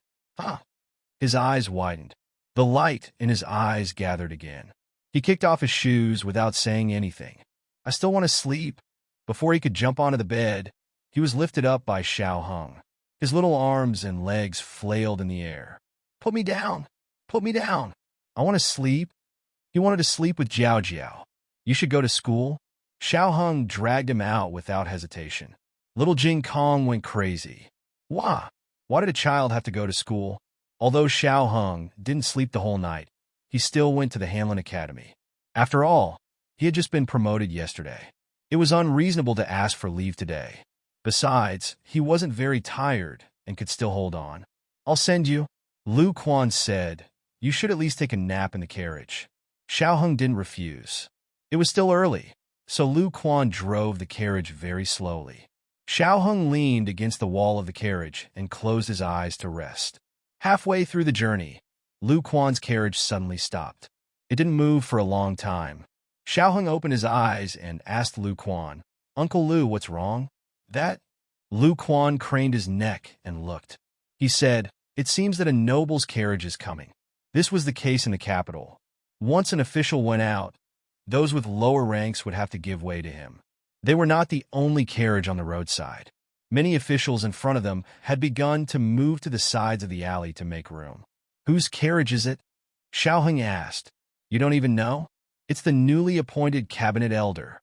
His eyes widened. The light in his eyes gathered again. He kicked off his shoes without saying anything. I still want to sleep. Before he could jump onto the bed, he was lifted up by Xiao Hung. His little arms and legs flailed in the air. Put me down! Put me down! I want to sleep. He wanted to sleep with Jiao Jiao. You should go to school. Xiao Hung dragged him out without hesitation. Little Jing Kong went crazy. Why? Why did a child have to go to school? Although Xiao Hung didn't sleep the whole night, he still went to the Hanlin Academy. After all, he had just been promoted yesterday. It was unreasonable to ask for leave today. Besides, he wasn't very tired and could still hold on. I'll send you. Lu Quan said, you should at least take a nap in the carriage. Xiao Hung didn't refuse. It was still early, so Lu Quan drove the carriage very slowly. Xiao Hung leaned against the wall of the carriage and closed his eyes to rest. Halfway through the journey, Lu Quan's carriage suddenly stopped. It didn't move for a long time. Xiao Hung opened his eyes and asked Lu Quan, Uncle Lu, what's wrong? That? Lu Quan craned his neck and looked. He said, it seems that a noble's carriage is coming. This was the case in the capital. Once an official went out, those with lower ranks would have to give way to him. They were not the only carriage on the roadside. Many officials in front of them had begun to move to the sides of the alley to make room. Whose carriage is it? Xiao Hung asked. You don't even know? It's the newly appointed cabinet elder.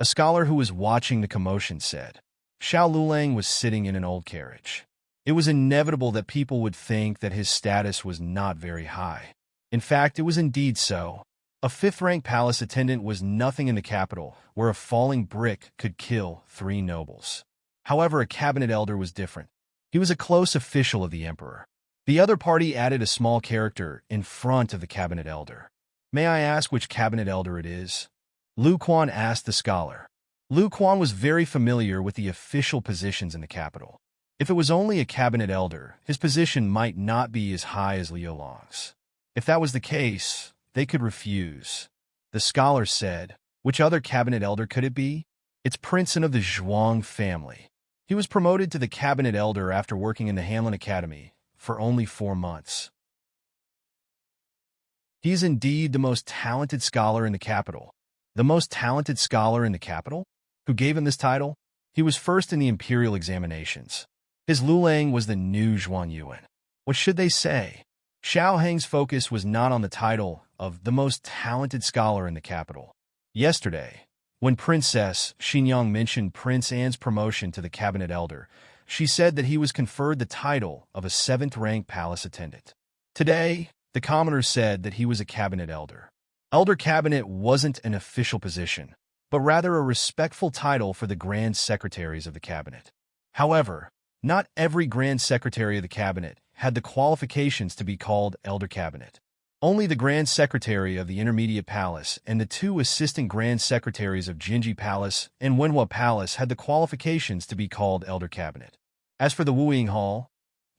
A scholar who was watching the commotion said. Xiao Lulang was sitting in an old carriage. It was inevitable that people would think that his status was not very high. In fact, it was indeed so. A fifth-rank palace attendant was nothing in the capital, where a falling brick could kill 3 nobles. However, a cabinet elder was different. He was a close official of the emperor. The other party added a small character in front of the cabinet elder. May I ask which cabinet elder it is? Lu Quan asked the scholar. Lu Quan was very familiar with the official positions in the capital. If it was only a cabinet elder, his position might not be as high as Liu Long's. If that was the case, they could refuse. The scholar said, which other cabinet elder could it be? It's Princeton of the Zhuang family. He was promoted to the cabinet elder after working in the Hanlin Academy for only 4 months. He is indeed the most talented scholar in the capital. The most talented scholar in the capital? Who gave him this title? He was first in the imperial examinations. His Lulang was the new Zhuang Yuan. What should they say? Xiao Hang's focus was not on the title of the most talented scholar in the capital. Yesterday, when Princess Xinyang mentioned Prince Anne's promotion to the cabinet elder, she said that he was conferred the title of a 7th-rank palace attendant. Today, the commoners said that he was a cabinet elder. Elder cabinet wasn't an official position, but rather a respectful title for the grand secretaries of the cabinet. However, not every grand secretary of the cabinet had the qualifications to be called elder cabinet. Only the grand secretary of the intermediate palace and the 2 assistant grand secretaries of Jinji Palace and Wenhua Palace had the qualifications to be called elder cabinet. As for the Wuying Hall,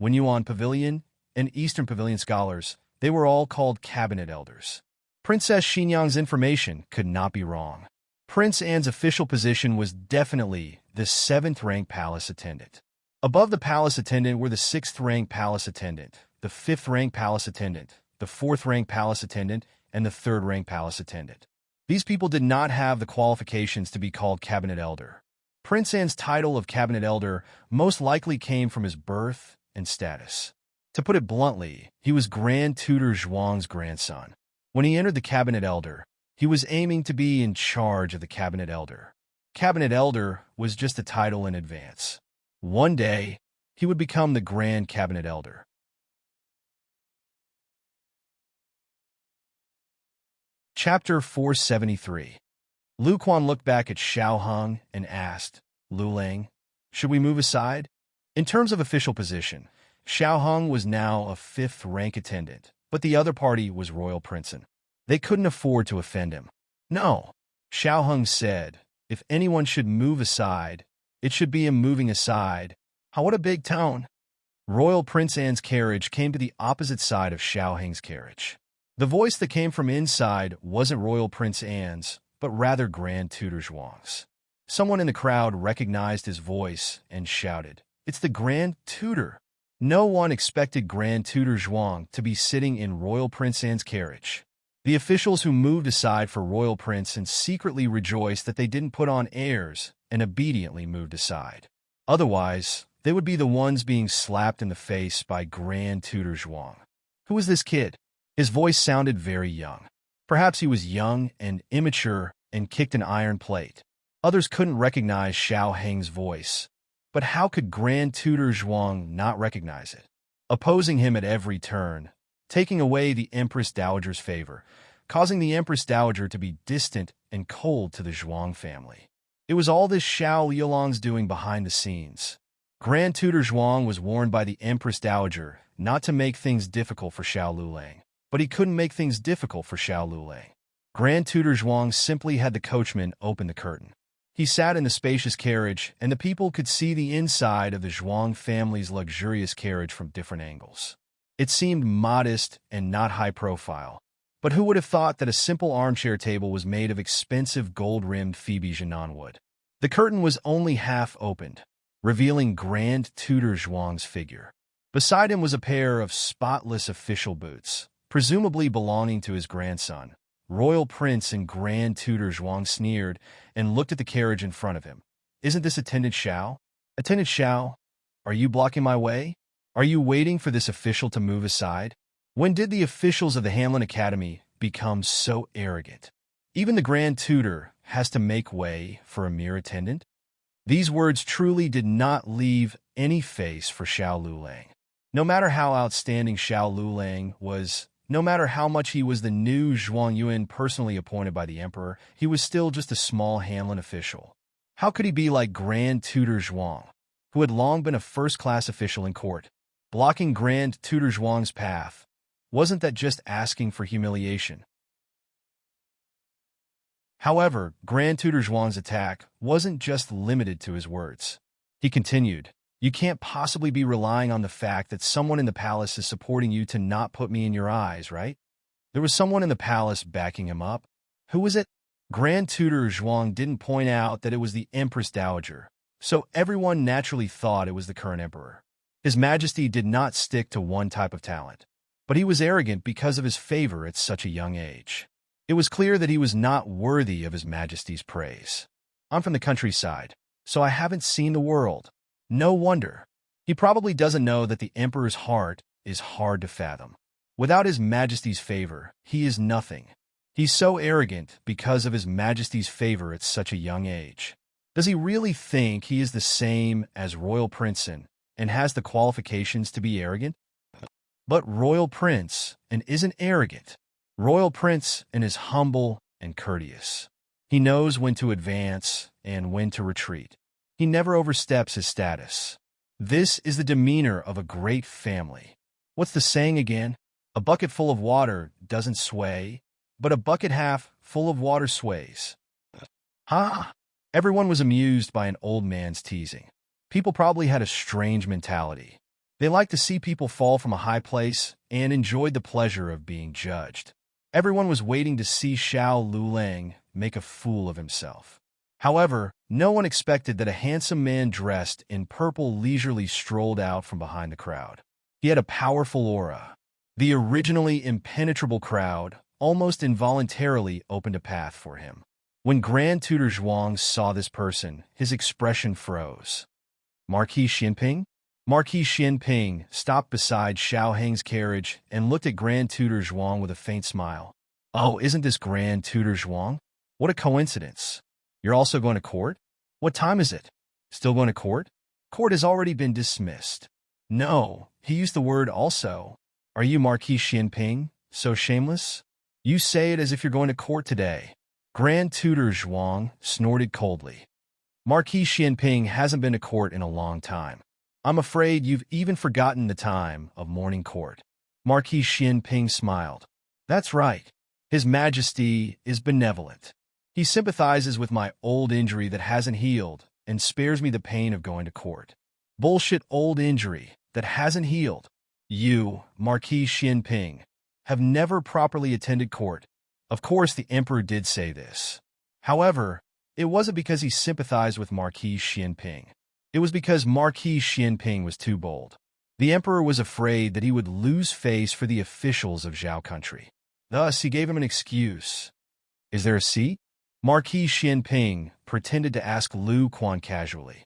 Wenyuan Pavilion, and Eastern Pavilion scholars, they were all called cabinet elders. Princess Xinyang's information could not be wrong. Prince Anne's official position was definitely the 7th-rank palace attendant. Above the palace attendant were the 6th-rank palace attendant, the 5th-rank palace attendant, the 4th-rank palace attendant, and the 3rd-rank palace attendant. These people did not have the qualifications to be called cabinet elder. Prince Anne's title of cabinet elder most likely came from his birth and status. To put it bluntly, he was Grand Tutor Zhuang's grandson. When he entered the cabinet elder, he was aiming to be in charge of the cabinet elder. Cabinet elder was just a title in advance. One day, he would become the Grand Cabinet Elder. Chapter 473. Lu Quan looked back at Xiao Heng and asked, "Lu Ling, should we move aside?" In terms of official position, Xiao Heng was now a 5th-rank attendant, but the other party was Royal Princeton. They couldn't afford to offend him. "No," Xiao Heng said, "if anyone should move aside, it should be him moving aside." What a big tone. Royal Prince Anne's carriage came to the opposite side of Xiao Heng's carriage. The voice that came from inside wasn't Royal Prince Anne's, but rather Grand Tutor Zhuang's. Someone in the crowd recognized his voice and shouted, "It's the Grand Tutor!" No one expected Grand Tutor Zhuang to be sitting in Royal Prince Anne's carriage. The officials who moved aside for Royal Prince and secretly rejoiced that they didn't put on airs and obediently moved aside. Otherwise, they would be the ones being slapped in the face by Grand Tutor Zhuang. Who was this kid? His voice sounded very young. Perhaps he was young and immature and kicked an iron plate. Others couldn't recognize Xiao Heng's voice. But how could Grand Tutor Zhuang not recognize it? Opposing him at every turn, taking away the Empress Dowager's favor, causing the Empress Dowager to be distant and cold to the Zhuang family. It was all this Xiao Liulong's doing behind the scenes. Grand Tutor Zhuang was warned by the Empress Dowager not to make things difficult for Xiao Lulang, but he couldn't make things difficult for Xiao Lulang. Grand Tutor Zhuang simply had the coachman open the curtain. He sat in the spacious carriage, and the people could see the inside of the Zhuang family's luxurious carriage from different angles. It seemed modest and not high profile, but who would have thought that a simple armchair table was made of expensive gold-rimmed Phoebe Jinan wood? The curtain was only half opened, revealing Grand Tutor Zhuang's figure. Beside him was a pair of spotless official boots, presumably belonging to his grandson. Royal Prince and Grand Tutor Zhuang sneered and looked at the carriage in front of him. "Isn't this Attendant Xiao? Attendant Xiao, are you blocking my way? Are you waiting for this official to move aside?" When did the officials of the Hanlin Academy become so arrogant? Even the Grand Tutor has to make way for a mere attendant? These words truly did not leave any face for Xiao Lulang. No matter how outstanding Xiao Lulang was, no matter how much he was the new Zhuang Yuan personally appointed by the emperor, he was still just a small Hanlin official. How could he be like Grand Tutor Zhuang, who had long been a first-class official in court? Blocking Grand Tutor Zhuang's path, wasn't that just asking for humiliation? However, Grand Tutor Zhuang's attack wasn't just limited to his words. He continued, "You can't possibly be relying on the fact that someone in the palace is supporting you to not put me in your eyes, right?" There was someone in the palace backing him up. Who was it? Grand Tutor Zhuang didn't point out that it was the Empress Dowager, so everyone naturally thought it was the current emperor. His Majesty did not stick to one type of talent, but he was arrogant because of his favor at such a young age. It was clear that he was not worthy of His Majesty's praise. "I'm from the countryside, so I haven't seen the world." No wonder. He probably doesn't know that the emperor's heart is hard to fathom. Without His Majesty's favor, he is nothing. He's so arrogant because of His Majesty's favor at such a young age. Does he really think he is the same as Royal Princeton and has the qualifications to be arrogant? But Royal Prince and isn't arrogant. Royal Prince and is humble and courteous. He knows when to advance and when to retreat. He never oversteps his status. This is the demeanor of a great family. What's the saying again? A bucket full of water doesn't sway, but a bucket half full of water sways. Ha! Everyone was amused by an old man's teasing. People probably had a strange mentality. They liked to see people fall from a high place and enjoyed the pleasure of being judged. Everyone was waiting to see Xiao Lulang make a fool of himself. However, no one expected that a handsome man dressed in purple leisurely strolled out from behind the crowd. He had a powerful aura. The originally impenetrable crowd almost involuntarily opened a path for him. When Grand Tutor Zhuang saw this person, his expression froze. Marquis Xianping? Marquis Xianping stopped beside Xiao Heng's carriage and looked at Grand Tutor Zhuang with a faint smile. Oh, isn't this Grand Tutor Zhuang? What a coincidence. You're also going to court? What time is it? Still going to court? Court has already been dismissed. No, he used the word also. Are you Marquis Xianping? So shameless? You say it as if you're going to court today. Grand Tutor Zhuang snorted coldly. Marquis Xianping hasn't been to court in a long time. I'm afraid you've even forgotten the time of morning court. Marquis Xianping smiled. That's right. His Majesty is benevolent. He sympathizes with my old injury that hasn't healed and spares me the pain of going to court. Bullshit old injury that hasn't healed. You, Marquis Xianping, have never properly attended court. Of course, the Emperor did say this. However, it wasn't because he sympathized with Marquis Xianping. It was because Marquis Xianping was too bold. The Emperor was afraid that he would lose face for the officials of Zhao country. Thus, he gave him an excuse. Is there a seat? Marquis Xianping pretended to ask Lu Quan casually.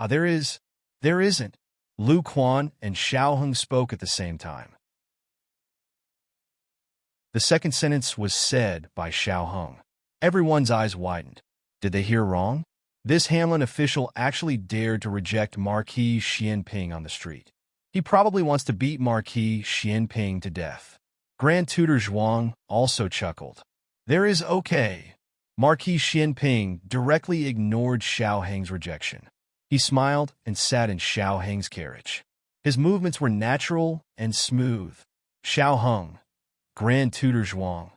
There is. There isn't. Lu Quan and Xiao Heng spoke at the same time. The second sentence was said by Xiao Heng. Everyone's eyes widened. Did they hear wrong? This Hanlin official actually dared to reject Marquis Xianping on the street. He probably wants to beat Marquis Xianping to death. Grand Tutor Zhuang also chuckled. There is okay. Marquis Xianping directly ignored Xiao Heng's rejection. He smiled and sat in Xiao Heng's carriage. His movements were natural and smooth. Xiao Heng, Grand Tutor Zhuang,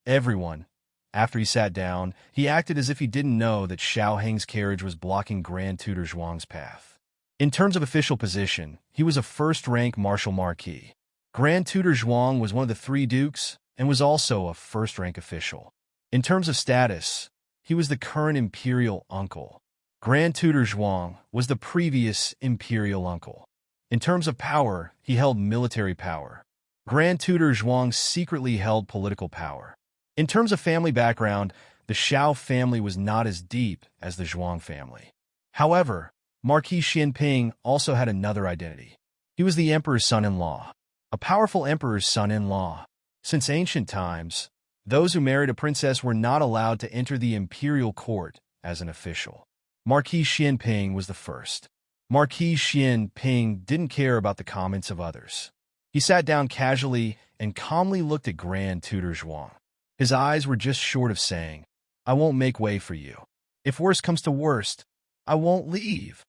everyone. After he sat down, he acted as if he didn't know that Xiao Heng's carriage was blocking Grand Tutor Zhuang's path. In terms of official position, he was a first-rank martial marquis. Grand Tutor Zhuang was one of the three dukes and was also a first-rank official. In terms of status, he was the current imperial uncle. Grand Tutor Zhuang was the previous imperial uncle. In terms of power, he held military power. Grand Tutor Zhuang secretly held political power. In terms of family background, the Xiao family was not as deep as the Zhuang family. However, Marquis Xianping also had another identity. He was the emperor's son-in-law, a powerful emperor's son-in-law. Since ancient times, those who married a princess were not allowed to enter the imperial court as an official. Marquis Xianping was the first. Marquis Xianping didn't care about the comments of others. He sat down casually and calmly looked at Grand Tutor Zhuang. His eyes were just short of saying, I won't make way for you. If worst comes to worst, I won't leave.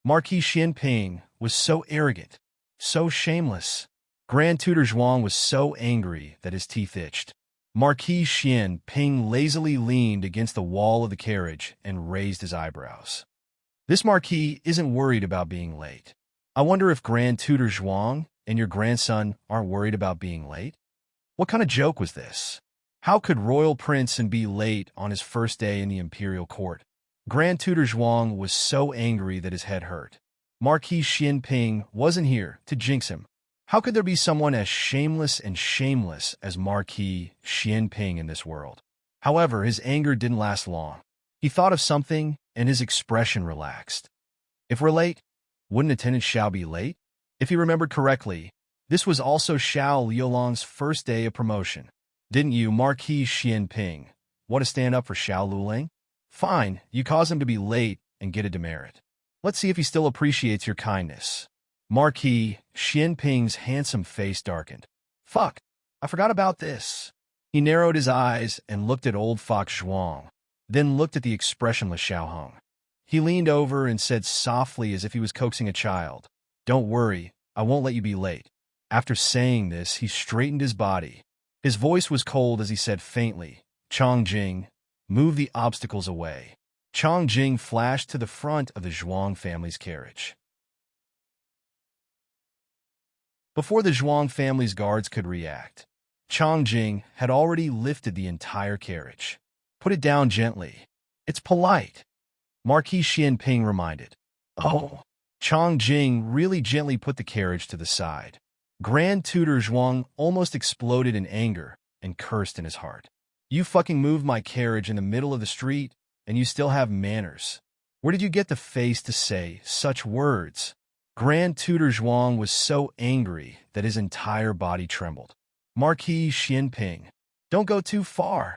Marquis Xianping was so arrogant, so shameless. Grand Tutor Zhuang was so angry that his teeth itched. Marquis Xianping lazily leaned against the wall of the carriage and raised his eyebrows. This marquis isn't worried about being late. I wonder if Grand Tutor Zhuang and your grandson aren't worried about being late? What kind of joke was this? How could Royal Prince and be late on his first day in the imperial court? Grand Tutor Zhuang was so angry that his head hurt. Marquis Xianping wasn't here to jinx him. How could there be someone as shameless as Marquis Xianping in this world? However, his anger didn't last long. He thought of something, and his expression relaxed. If we're late, wouldn't attendant Xiao be late? If he remembered correctly, this was also Xiao Liulong's first day of promotion. Didn't you, Marquis Xianping, want to stand up for Xiao Luling? Fine, you cause him to be late and get a demerit. Let's see if he still appreciates your kindness. Marquis Xianping's handsome face darkened. Fuck, I forgot about this. He narrowed his eyes and looked at old Fox Zhuang, then looked at the expressionless Xiao Heng. He leaned over and said softly as if he was coaxing a child, Don't worry, I won't let you be late. After saying this, he straightened his body. His voice was cold as he said faintly, Chongjing, move the obstacles away. Chongjing flashed to the front of the Zhuang family's carriage. Before the Zhuang family's guards could react, Chongjing had already lifted the entire carriage. Put it down gently. It's polite. Marquis Xianping reminded. Oh. Chang Jing really gently put the carriage to the side. Grand Tutor Zhuang almost exploded in anger and cursed in his heart. You fucking moved my carriage in the middle of the street, and you still have manners. Where did you get the face to say such words? Grand Tutor Zhuang was so angry that his entire body trembled. Marquis Xianping, don't go too far.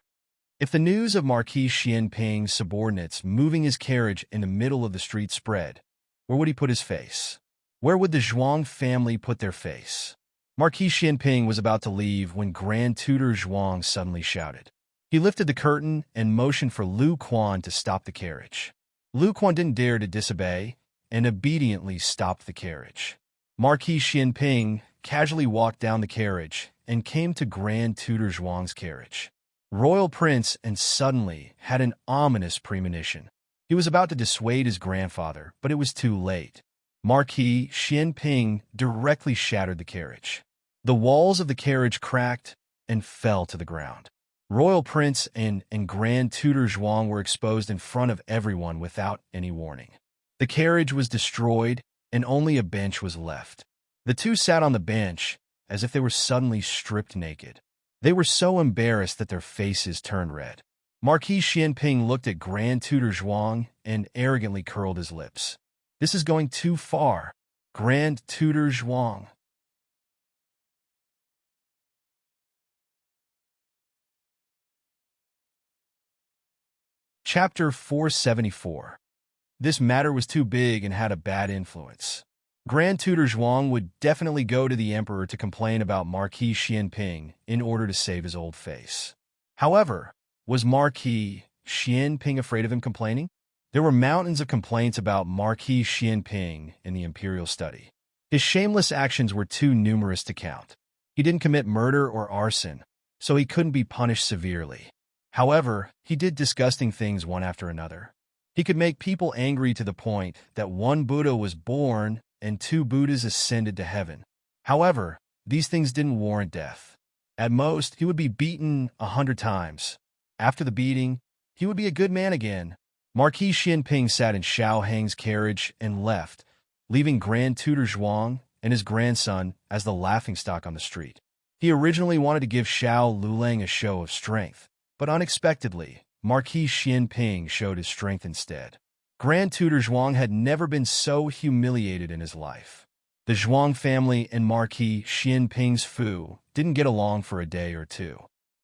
If the news of Marquis Xianping's subordinates moving his carriage in the middle of the street spread, where would he put his face? Where would the Zhuang family put their face? Marquis Xianping was about to leave when Grand Tutor Zhuang suddenly shouted. He lifted the curtain and motioned for Lu Quan to stop the carriage. Lu Quan didn't dare to disobey and obediently stopped the carriage. Marquis Xianping casually walked down the carriage and came to Grand Tutor Zhuang's carriage. Royal Prince and suddenly had an ominous premonition. He was about to dissuade his grandfather, but it was too late. Marquis Xianping directly shattered the carriage. The walls of the carriage cracked and fell to the ground. Royal Prince and Grand Tutor Zhuang were exposed in front of everyone without any warning. The carriage was destroyed, and only a bench was left. The two sat on the bench as if they were suddenly stripped naked. They were so embarrassed that their faces turned red. Marquis Xianping looked at Grand Tutor Zhuang and arrogantly curled his lips. This is going too far. Grand Tutor Zhuang. Chapter 474. This matter was too big and had a bad influence. Grand Tutor Zhuang would definitely go to the emperor to complain about Marquis Xianping in order to save his old face. However, was Marquis Xianping afraid of him complaining? There were mountains of complaints about Marquis Xianping in the imperial study. His shameless actions were too numerous to count. He didn't commit murder or arson, so he couldn't be punished severely. However, he did disgusting things one after another. He could make people angry to the point that one Buddha was born and two Buddhas ascended to heaven. However, these things didn't warrant death. At most, he would be beaten 100 times. After the beating, he would be a good man again. Marquis Xianping sat in Xiao Heng's carriage and left, leaving Grand Tutor Zhuang and his grandson as the laughingstock on the street. He originally wanted to give Xiao Lulang a show of strength, but unexpectedly, Marquis Xianping showed his strength instead. Grand Tutor Zhuang had never been so humiliated in his life. The Zhuang family and Marquis Xianping's foo didn't get along for a day or two.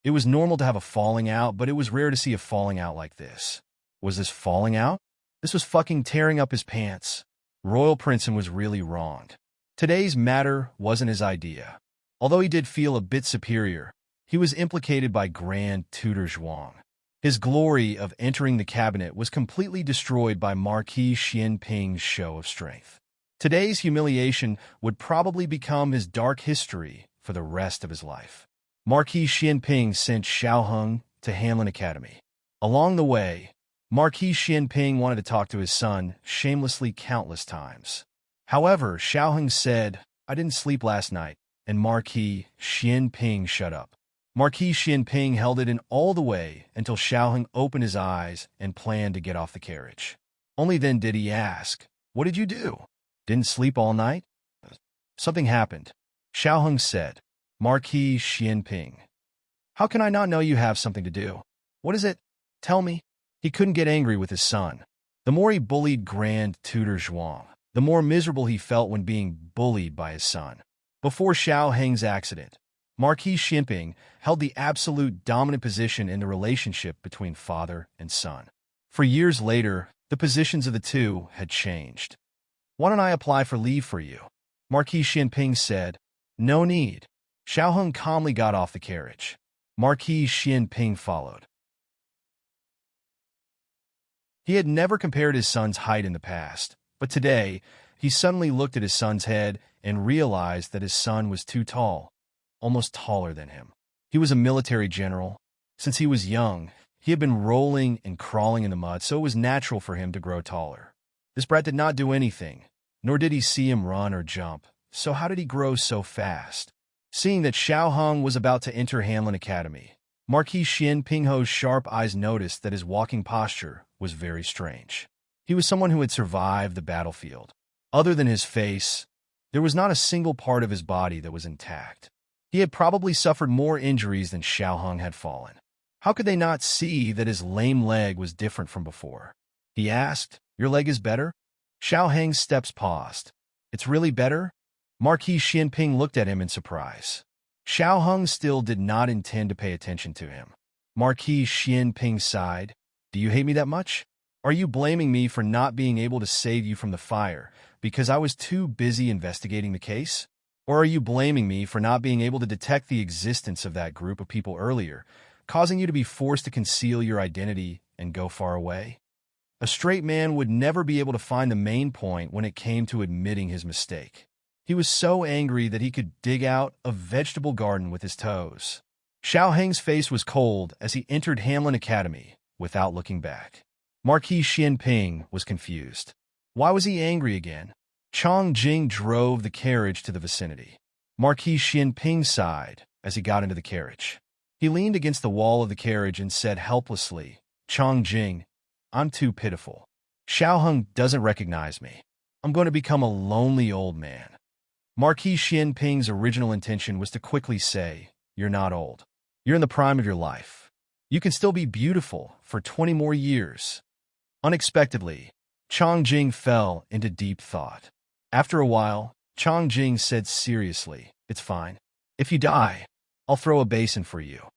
It was normal to have a falling out, but it was rare to see a falling out like this. Was this falling out? This was fucking tearing up his pants. Royal Princeton was really wronged. Today's matter wasn't his idea. Although he did feel a bit superior, he was implicated by Grand Tutor Zhuang. His glory of entering the cabinet was completely destroyed by Marquis Xianping's show of strength. Today's humiliation would probably become his dark history for the rest of his life. Marquis Xianping sent Xiaoheng to Hanlin Academy. Along the way, Marquis Xianping wanted to talk to his son shamelessly countless times. However, Xiaoheng said, "I didn't sleep last night," and Marquis Xianping shut up. Marquis Xianping held it in all the way until Xiaoheng opened his eyes and planned to get off the carriage. Only then did he ask, "What did you do? Didn't sleep all night?" "Something happened," Xiaoheng said. Marquis Xianping, "How can I not know you have something to do? What is it? Tell me." He couldn't get angry with his son. The more he bullied Grand Tutor Zhuang, the more miserable he felt when being bullied by his son. Before Xiao Heng's accident, Marquis Xianping held the absolute dominant position in the relationship between father and son. For years later, the positions of the two had changed. "Why don't I apply for leave for you?" Marquis Xianping said. "No need." Xiaoheng calmly got off the carriage. Marquis Xianping followed. He had never compared his son's height in the past, but today, he suddenly looked at his son's head and realized that his son was too tall, almost taller than him. He was a military general. Since he was young, he had been rolling and crawling in the mud, so it was natural for him to grow taller. This brat did not do anything, nor did he see him run or jump, so how did he grow so fast? Seeing that Xiaoheng was about to enter Hanlin Academy, Marquis Xianping's sharp eyes noticed that his walking posture was very strange. He was someone who had survived the battlefield. Other than his face, there was not a single part of his body that was intact. He had probably suffered more injuries than Xiao Heng had fallen. How could they not see that his lame leg was different from before? He asked, "Your leg is better?" Xiao Heng's steps paused. "It's really better?" Marquis Xianping looked at him in surprise. Xiao Heng still did not intend to pay attention to him. Marquis Xianping sighed. "Do you hate me that much? Are you blaming me for not being able to save you from the fire because I was too busy investigating the case? Or are you blaming me for not being able to detect the existence of that group of people earlier, causing you to be forced to conceal your identity and go far away?" A straight man would never be able to find the main point when it came to admitting his mistake. He was so angry that he could dig out a vegetable garden with his toes. Xiao Heng's face was cold as he entered Hamlin Academy without looking back. Marquis Xianping was confused. Why was he angry again? Chong Jing drove the carriage to the vicinity. Marquis Xianping sighed as he got into the carriage. He leaned against the wall of the carriage and said helplessly, "Chong Jing, I'm too pitiful. Xiao Heng doesn't recognize me. I'm going to become a lonely old man." Marquis Xianping's original intention was to quickly say, "You're not old. You're in the prime of your life. You can still be beautiful for 20 more years." Unexpectedly, Chong Jing fell into deep thought. After a while, Chong Jing said seriously, "It's fine. If you die, I'll throw a basin for you."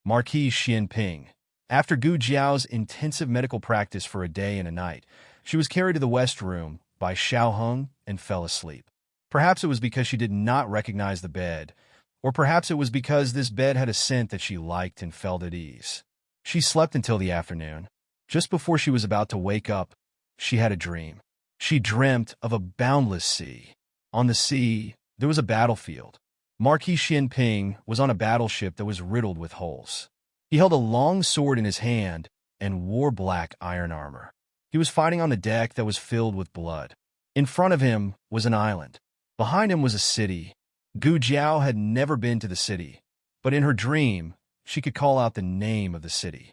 Marquis Xianping. After Gu Jiao's intensive medical practice for a day and a night, she was carried to the West Room by Xiao Heng and fell asleep. Perhaps it was because she did not recognize the bed, or perhaps it was because this bed had a scent that she liked and felt at ease. She slept until the afternoon. Just before she was about to wake up, she had a dream. She dreamt of a boundless sea. On the sea, there was a battlefield. Marquis Xianping was on a battleship that was riddled with holes. He held a long sword in his hand and wore black iron armor. He was fighting on the deck that was filled with blood. In front of him was an island. Behind him was a city. Gu Jiao had never been to the city, but in her dream, she could call out the name of the city.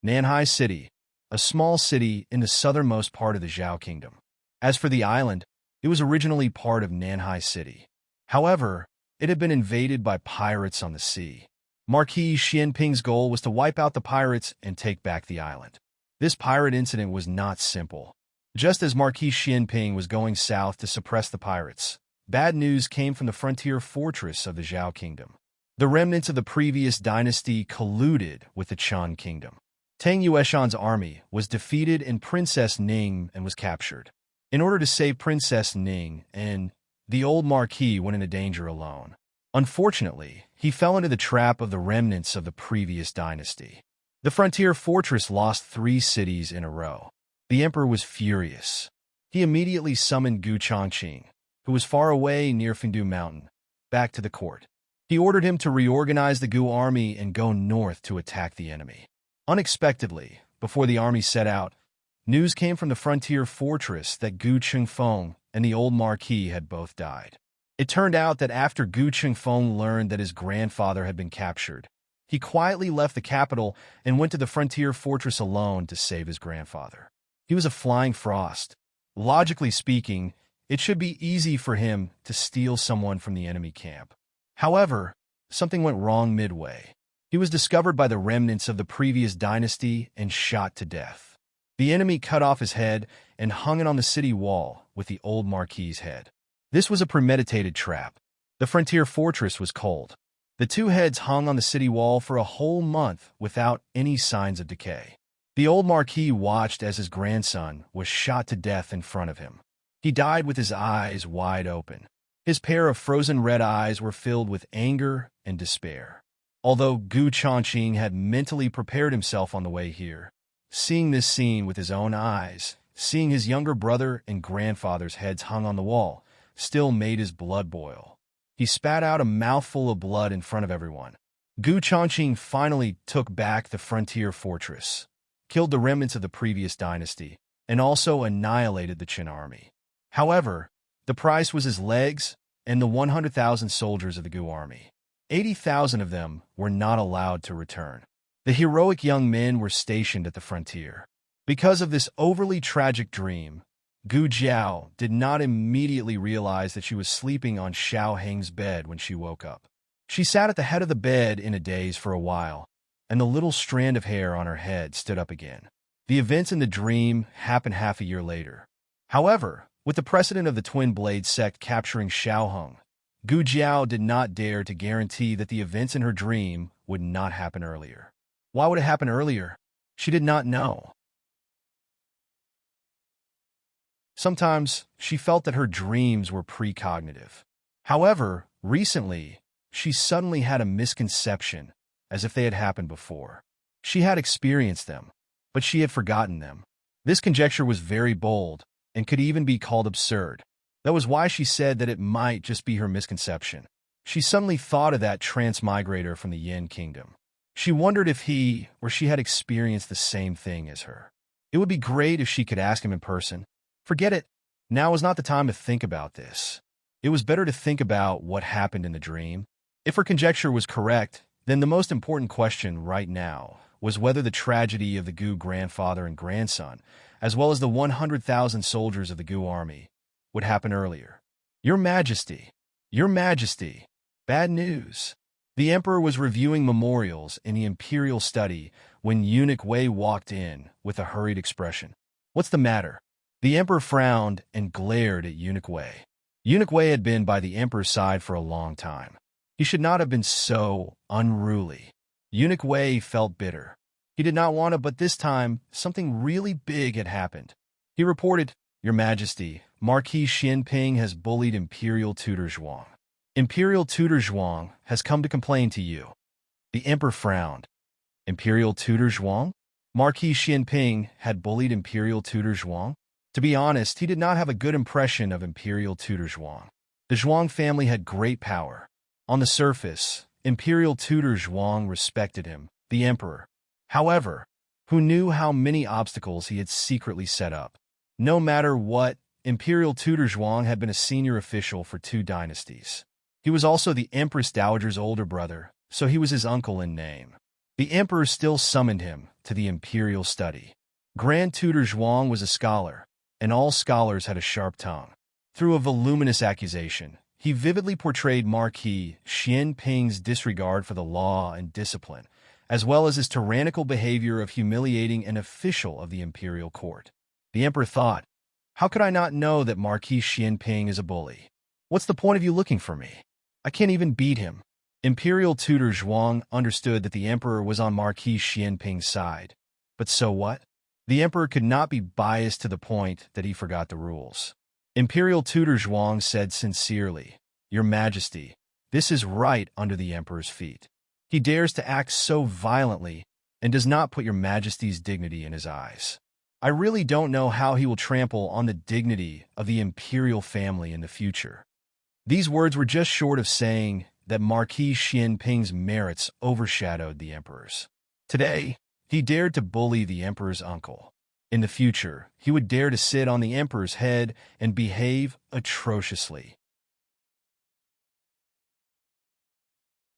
Nanhai City, a small city in the southernmost part of the Zhao Kingdom. As for the island, it was originally part of Nanhai City. However, it had been invaded by pirates on the sea. Marquis Xianping's goal was to wipe out the pirates and take back the island. This pirate incident was not simple. Just as Marquis Xianping was going south to suppress the pirates, bad news came from the frontier fortress of the Zhao Kingdom. The remnants of the previous dynasty colluded with the Qian Kingdom. Tang Yueshan's army was defeated and Princess Ning and was captured. In order to save Princess Ning, the old Marquis went into danger alone. Unfortunately, he fell into the trap of the remnants of the previous dynasty. The frontier fortress lost 3 cities in a row. The emperor was furious. He immediately summoned Gu Chongqing, who was far away near Fengdu Mountain, back to the court. He ordered him to reorganize the Gu army and go north to attack the enemy. Unexpectedly, before the army set out, news came from the frontier fortress that Gu Chengfeng and the old Marquis had both died. It turned out that after Gu Chengfeng learned that his grandfather had been captured, he quietly left the capital and went to the frontier fortress alone to save his grandfather. He was a flying frost. Logically speaking, it should be easy for him to steal someone from the enemy camp. However, something went wrong midway. He was discovered by the remnants of the previous dynasty and shot to death. The enemy cut off his head and hung it on the city wall with the old Marquis's head. This was a premeditated trap. The frontier fortress was cold. The 2 heads hung on the city wall for a whole month without any signs of decay. The old Marquis watched as his grandson was shot to death in front of him. He died with his eyes wide open. His pair of frozen red eyes were filled with anger and despair. Although Gu Chongqing had mentally prepared himself on the way here, seeing this scene with his own eyes, seeing his younger brother and grandfather's heads hung on the wall, still made his blood boil. He spat out a mouthful of blood in front of everyone. Gu Chongqing finally took back the frontier fortress, killed the remnants of the previous dynasty, and also annihilated the Qin army. However, the price was his legs and the 100,000 soldiers of the Gu army. 80,000 of them were not allowed to return. The heroic young men were stationed at the frontier. Because of this overly tragic dream, Gu Jiao did not immediately realize that she was sleeping on Xiao Heng's bed when she woke up. She sat at the head of the bed in a daze for a while, and the little strand of hair on her head stood up again. The events in the dream happened half a year later. However, with the precedent of the Twin Blade sect capturing Xiao Heng, Gu Jiao did not dare to guarantee that the events in her dream would not happen earlier. Why would it happen earlier? She did not know. Sometimes, she felt that her dreams were precognitive. However, recently, she suddenly had a misconception, as if they had happened before. She had experienced them, but she had forgotten them. This conjecture was very bold, and could even be called absurd. That was why she said that it might just be her misconception. She suddenly thought of that transmigrator from the Yin Kingdom. She wondered if he or she had experienced the same thing as her. It would be great if she could ask him in person. Forget it. Now is not the time to think about this. It was better to think about what happened in the dream. If her conjecture was correct, then the most important question right now was whether the tragedy of the Gu grandfather and grandson, as well as the 100,000 soldiers of the Gu army, would happen earlier. Your Majesty, Your Majesty, bad news. The Emperor was reviewing memorials in the imperial study when Eunuch Wei walked in with a hurried expression. What's the matter? The Emperor frowned and glared at Eunuch Wei. Eunuch Wei had been by the Emperor's side for a long time. He should not have been so unruly. Eunuch Wei felt bitter. He did not want to, but this time, something really big had happened. He reported, Your Majesty, Marquis Xianping has bullied Imperial Tutor Zhuang. Imperial Tutor Zhuang has come to complain to you. The Emperor frowned. Imperial Tutor Zhuang? Marquis Xianping had bullied Imperial Tutor Zhuang? To be honest, he did not have a good impression of Imperial Tutor Zhuang. The Zhuang family had great power. On the surface, Imperial Tutor Zhuang respected him, the Emperor. However, who knew how many obstacles he had secretly set up? No matter what, Imperial Tutor Zhuang had been a senior official for 2 dynasties. He was also the Empress Dowager's older brother, so he was his uncle in name. The Emperor still summoned him to the imperial study. Grand Tutor Zhuang was a scholar, and all scholars had a sharp tongue. Through a voluminous accusation, he vividly portrayed Marquis Xianping's disregard for the law and discipline, as well as his tyrannical behavior of humiliating an official of the imperial court. The Emperor thought, how could I not know that Marquis Xianping is a bully? What's the point of you looking for me? I can't even beat him. Imperial Tutor Zhuang understood that the Emperor was on Marquis Xianping's side. But so what? The Emperor could not be biased to the point that he forgot the rules. Imperial Tutor Zhuang said sincerely, Your Majesty, this is right under the Emperor's feet. He dares to act so violently and does not put Your Majesty's dignity in his eyes. I really don't know how he will trample on the dignity of the imperial family in the future. These words were just short of saying that Marquis Xianping's merits overshadowed the Emperor's. Today, he dared to bully the Emperor's uncle. In the future, he would dare to sit on the Emperor's head and behave atrociously.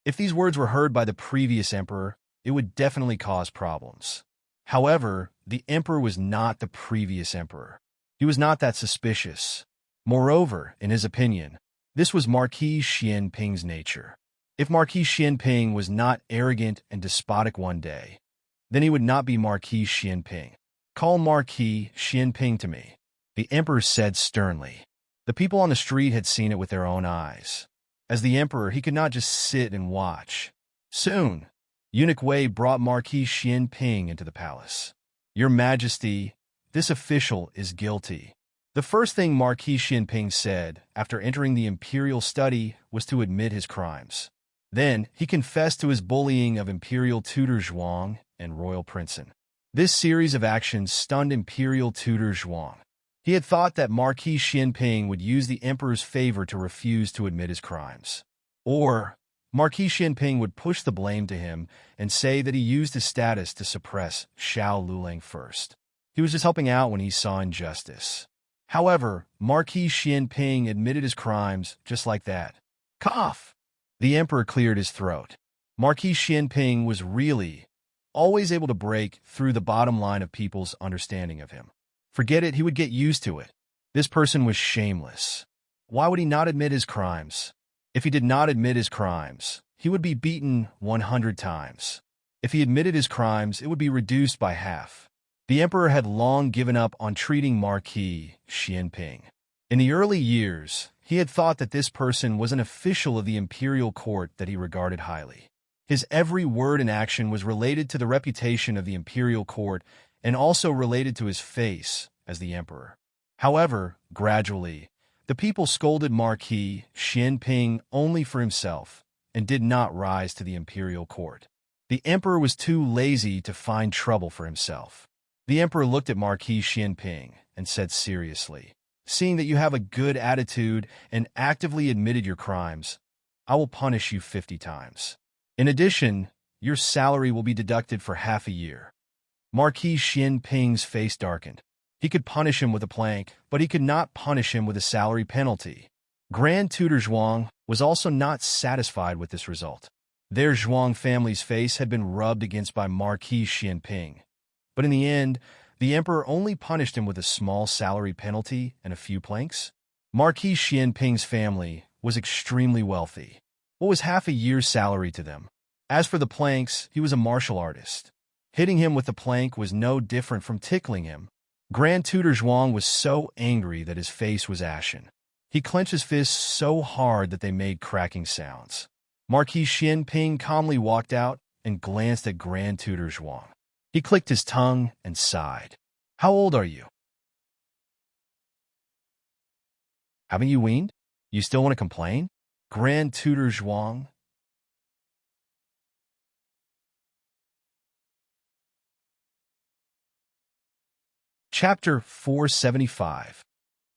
If these words were heard by the previous Emperor, it would definitely cause problems. However, the Emperor was not the previous Emperor. He was not that suspicious. Moreover, in his opinion, this was Marquis Xianping's nature. If Marquis Xianping was not arrogant and despotic one day, then he would not be Marquis Xianping. Call Marquis Xianping to me, the Emperor said sternly. The people on the street had seen it with their own eyes. As the Emperor, he could not just sit and watch. Soon, Eunuch Wei brought Marquis Xianping into the palace. Your Majesty, this official is guilty. The first thing Marquis Xianping said after entering the imperial study was to admit his crimes. Then, he confessed to his bullying of Imperial Tutor Zhuang and Royal Princeton. This series of actions stunned Imperial Tutor Zhuang. He had thought that Marquis Xianping would use the Emperor's favor to refuse to admit his crimes. Or, Marquis Xianping would push the blame to him and say that he used his status to suppress Xiao Lulang first. He was just helping out when he saw injustice. However, Marquis Xianping admitted his crimes just like that. Cough! The Emperor cleared his throat. Marquis Xianping was really always able to break through the bottom line of people's understanding of him. Forget it, he would get used to it. This person was shameless. Why would he not admit his crimes? If he did not admit his crimes, he would be beaten 100 times. If he admitted his crimes, it would be reduced by half. The emperor had long given up on treating Marquis Xianping. In the early years, he had thought that this person was an official of the imperial court that he regarded highly. His every word and action was related to the reputation of the imperial court and also related to his face as the emperor. However, gradually, the people scolded Marquis Xianping only for himself and did not rise to the imperial court. The emperor was too lazy to find trouble for himself. The emperor looked at Marquis Xianping and said seriously, "Seeing that you have a good attitude and actively admitted your crimes, I will punish you 50 times. In addition, your salary will be deducted for half a year." Marquis Xianping's face darkened. He could punish him with a plank, but he could not punish him with a salary penalty. Grand Tutor Zhuang was also not satisfied with this result. Their Zhuang family's face had been rubbed against by Marquis Xianping, but in the end, the emperor only punished him with a small salary penalty and a few planks. Marquis Xianping's family was extremely wealthy. What was half a year's salary to them? As for the planks, he was a martial artist. Hitting him with the plank was no different from tickling him. Grand Tutor Zhuang was so angry that his face was ashen. He clenched his fists so hard that they made cracking sounds. Marquis Xianping calmly walked out and glanced at Grand Tutor Zhuang. He clicked his tongue and sighed. "How old are you? Haven't you weaned? You still want to complain?" Grand Tutor Zhuang. Chapter 475.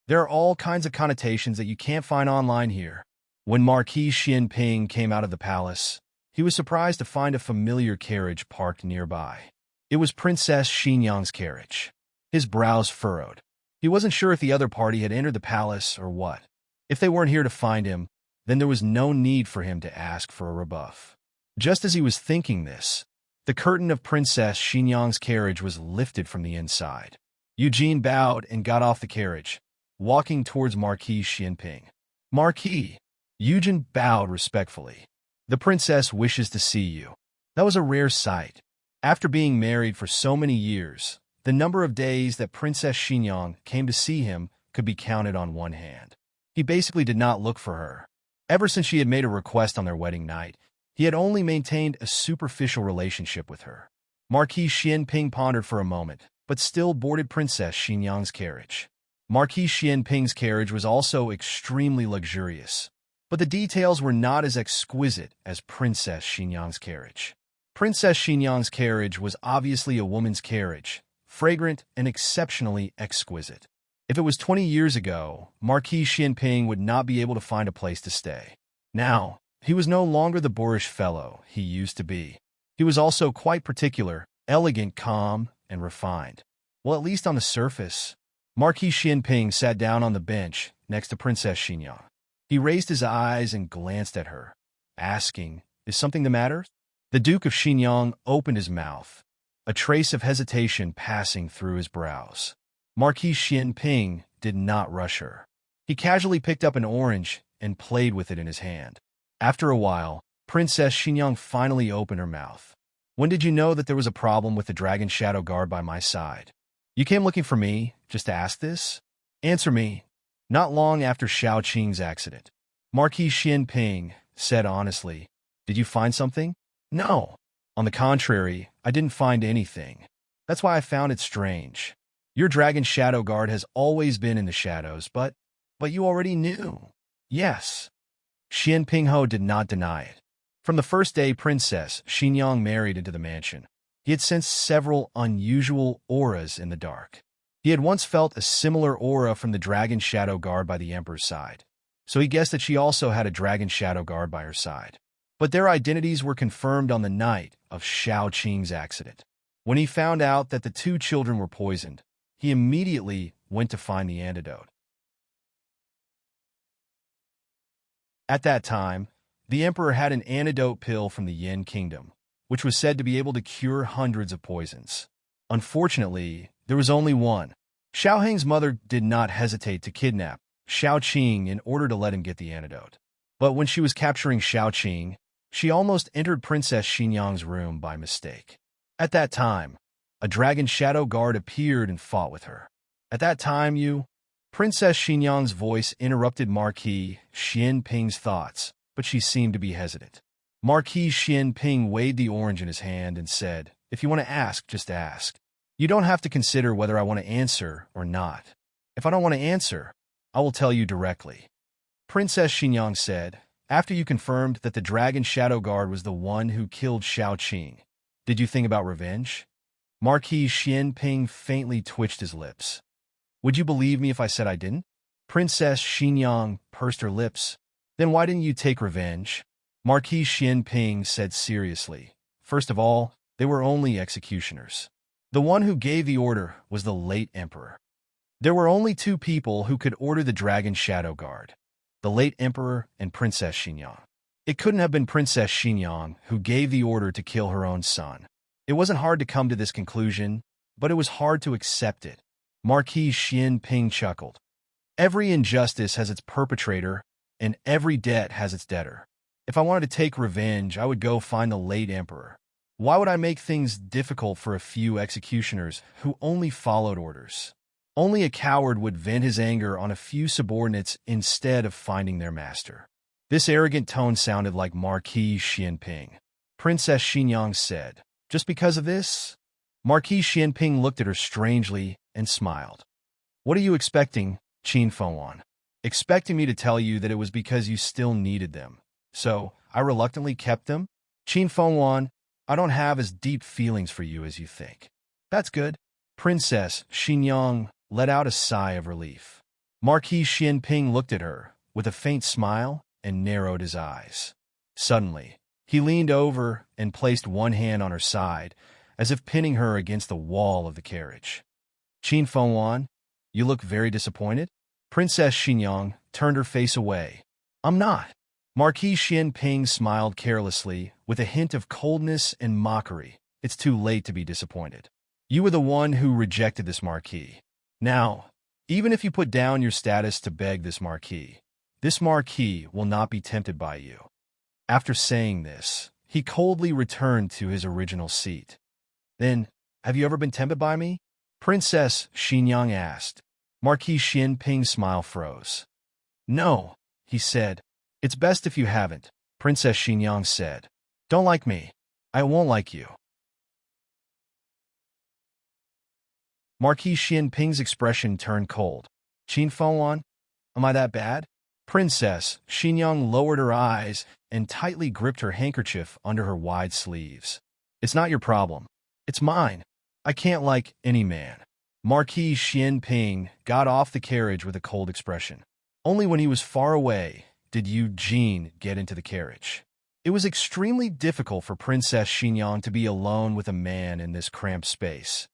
There are all kinds of connotations that you can't find online here. When Marquis Xianping came out of the palace, he was surprised to find a familiar carriage parked nearby. It was Princess Xinyang's carriage. His brows furrowed. He wasn't sure if the other party had entered the palace or what. If they weren't here to find him, then there was no need for him to ask for a rebuff. Just as he was thinking this, the curtain of Princess Xinyang's carriage was lifted from the inside. Eugene bowed and got off the carriage, walking towards Marquis Xianping. "Marquis." Eugene bowed respectfully. "The princess wishes to see you." That was a rare sight. After being married for so many years, the number of days that Princess Xinyang came to see him could be counted on one hand. He basically did not look for her. Ever since she had made a request on their wedding night, he had only maintained a superficial relationship with her. Marquis Xianping pondered for a moment, but still boarded Princess Xinyang's carriage. Marquis Xianping's carriage was also extremely luxurious, but the details were not as exquisite as Princess Xinyang's carriage. Princess Xinyang's carriage was obviously a woman's carriage, fragrant and exceptionally exquisite. If it was 20 years ago, Marquis Xianping would not be able to find a place to stay. Now, he was no longer the boorish fellow he used to be. He was also quite particular, elegant, calm, and refined. Well, at least on the surface. Marquis Xianping sat down on the bench next to Princess Xinyang. He raised his eyes and glanced at her, asking, "Is something the matter?" The Duke of Xinyang opened his mouth, a trace of hesitation passing through his brows. Marquis Xianping did not rush her. He casually picked up an orange and played with it in his hand. After a while, Princess Xinyang finally opened her mouth. "When did you know that there was a problem with the Dragon Shadow Guard by my side? You came looking for me just to ask this? Answer me." "Not long after Xiao Qing's accident," Marquis Xianping said honestly. "Did you find something?" "No. On the contrary, I didn't find anything. That's why I found it strange. Your Dragon Shadow Guard has always been in the shadows, but you already knew." "Yes." Xianping Ho did not deny it. From the first day Princess Xinyang married into the mansion, he had sensed several unusual auras in the dark. He had once felt a similar aura from the Dragon Shadow Guard by the Emperor's side, so he guessed that she also had a Dragon Shadow Guard by her side. But their identities were confirmed on the night of Xiao Qing's accident. When he found out that the two children were poisoned, he immediately went to find the antidote. At that time, the Emperor had an antidote pill from the Yin Kingdom, which was said to be able to cure hundreds of poisons. Unfortunately, there was only one. Xiao Heng's mother did not hesitate to kidnap Xiao Qing in order to let him get the antidote. But when she was capturing Xiao Qing, she almost entered Princess Xinyang's room by mistake. At that time, a dragon shadow guard appeared and fought with her. At that time, Princess Xinyang's voice interrupted Marquis Xian Ping's thoughts, but she seemed to be hesitant. Marquis Xian Ping weighed the orange in his hand and said, "If you want to ask, just ask. You don't have to consider whether I want to answer or not. If I don't want to answer, I will tell you directly." Princess Xinyang said, "After you confirmed that the dragon shadow guard was the one who killed Xiao Qing, did you think about revenge?" Marquis Xian Ping faintly twitched his lips. "Would you believe me if I said I didn't?" Princess Xinyang pursed her lips. "Then why didn't you take revenge?" Marquis Xian Ping said seriously. "First of all, they were only executioners. The one who gave the order was the late emperor. There were only two people who could order the dragon shadow guard, the late emperor and Princess Xinyang. It couldn't have been Princess Xinyang who gave the order to kill her own son. It wasn't hard to come to this conclusion, but it was hard to accept it." Marquis Xian Ping chuckled. "Every injustice has its perpetrator, and every debt has its debtor. If I wanted to take revenge, I would go find the late emperor. Why would I make things difficult for a few executioners who only followed orders? Only a coward would vent his anger on a few subordinates instead of finding their master." This arrogant tone sounded like Marquis Xian Ping. Princess Xinyang said, "Just because of this?" Marquis Xian Ping looked at her strangely and smiled. "What are you expecting, Qin Fengwan? Expecting me to tell you that it was because you still needed them. So, I reluctantly kept them? Qin Fengwan, I don't have as deep feelings for you as you think." "That's good." Princess Xinyang let out a sigh of relief. Marquis Xian Ping looked at her with a faint smile and narrowed his eyes. Suddenly, he leaned over and placed one hand on her side, as if pinning her against the wall of the carriage. "Qin Fengwan, you look very disappointed." Princess Xinyang turned her face away. "I'm not." Marquis Xian Ping smiled carelessly, with a hint of coldness and mockery. "It's too late to be disappointed. You were the one who rejected this marquis. Now, even if you put down your status to beg this marquis will not be tempted by you." After saying this, he coldly returned to his original seat. "Then, have you ever been tempted by me?" Princess Xinyang asked. Marquis Xian Ping's smile froze. "No," he said. "It's best if you haven't," Princess Xinyang said. "Don't like me. I won't like you." Marquis Xian Ping's expression turned cold. "Qin Fengwan, am I that bad?" Princess Xinyang lowered her eyes and tightly gripped her handkerchief under her wide sleeves. "It's not your problem. It's mine. I can't like any man." Marquis Xian Ping got off the carriage with a cold expression. Only when he was far away did Eugene get into the carriage. It was extremely difficult for Princess Xinyang to be alone with a man in this cramped space,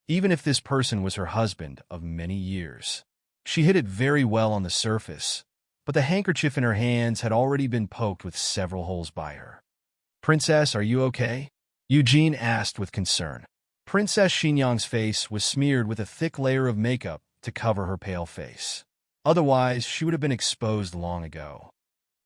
even if this person was her husband of many years. She hid it very well on the surface, but the handkerchief in her hands had already been poked with several holes by her. "Princess, are you okay?" Eugene asked with concern. Princess Xinyang's face was smeared with a thick layer of makeup to cover her pale face. Otherwise, she would have been exposed long ago.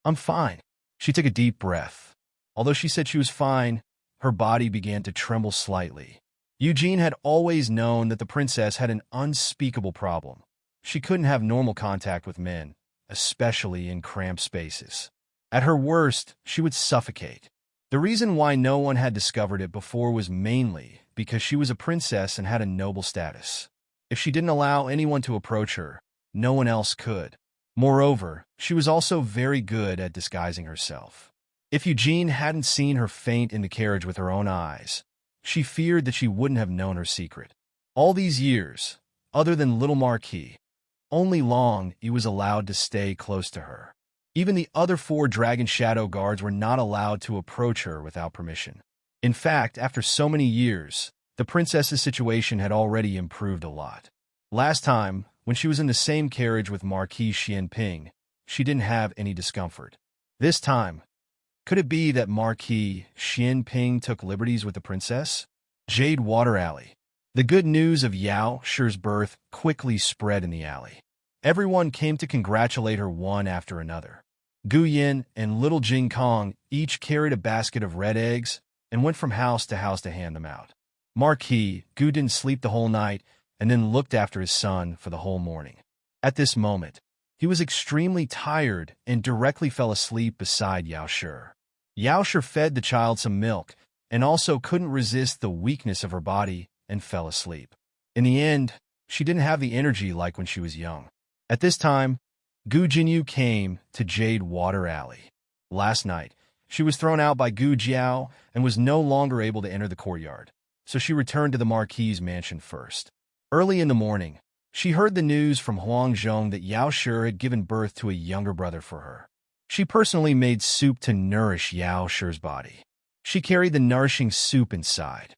"I'm fine." She took a deep breath. Although she said she was fine, her body began to tremble slightly. Eugene had always known that the princess had an unspeakable problem. She couldn't have normal contact with men, especially in cramped spaces. At her worst, she would suffocate. The reason why no one had discovered it before was mainly because she was a princess and had a noble status. If she didn't allow anyone to approach her, no one else could. Moreover, she was also very good at disguising herself. If Eugene hadn't seen her faint in the carriage with her own eyes, she feared that she wouldn't have known her secret. All these years, other than little Marquis, only Long he was allowed to stay close to her. Even the other 4 dragon shadow guards were not allowed to approach her without permission. In fact, after so many years, the princess's situation had already improved a lot. Last time, when she was in the same carriage with Marquis Xian Ping, she didn't have any discomfort. This time, Could it be that Marquis Xian Ping took liberties with the princess? Jade Water Alley. The good news of Yao Shi's birth quickly spread in the alley. Everyone came to congratulate her one after another. Gu Yin and little Jing Kong each carried a basket of red eggs and went from house to hand them out. Marquis Gu didn't sleep the whole night and then looked after his son for the whole morning. At this moment, he was extremely tired and directly fell asleep beside Yao Shi. Yao Shi fed the child some milk and also couldn't resist the weakness of her body and fell asleep. In the end, she didn't have the energy like when she was young. At this time, Gu Jinyu came to Jade Water Alley. Last night, she was thrown out by Gu Jiao and was no longer able to enter the courtyard, so she returned to the Marquis's mansion first. Early in the morning, she heard the news from Huang Zhong that Yao Shi had given birth to a younger brother for her. She personally made soup to nourish Yao Shi's body. She carried the nourishing soup inside.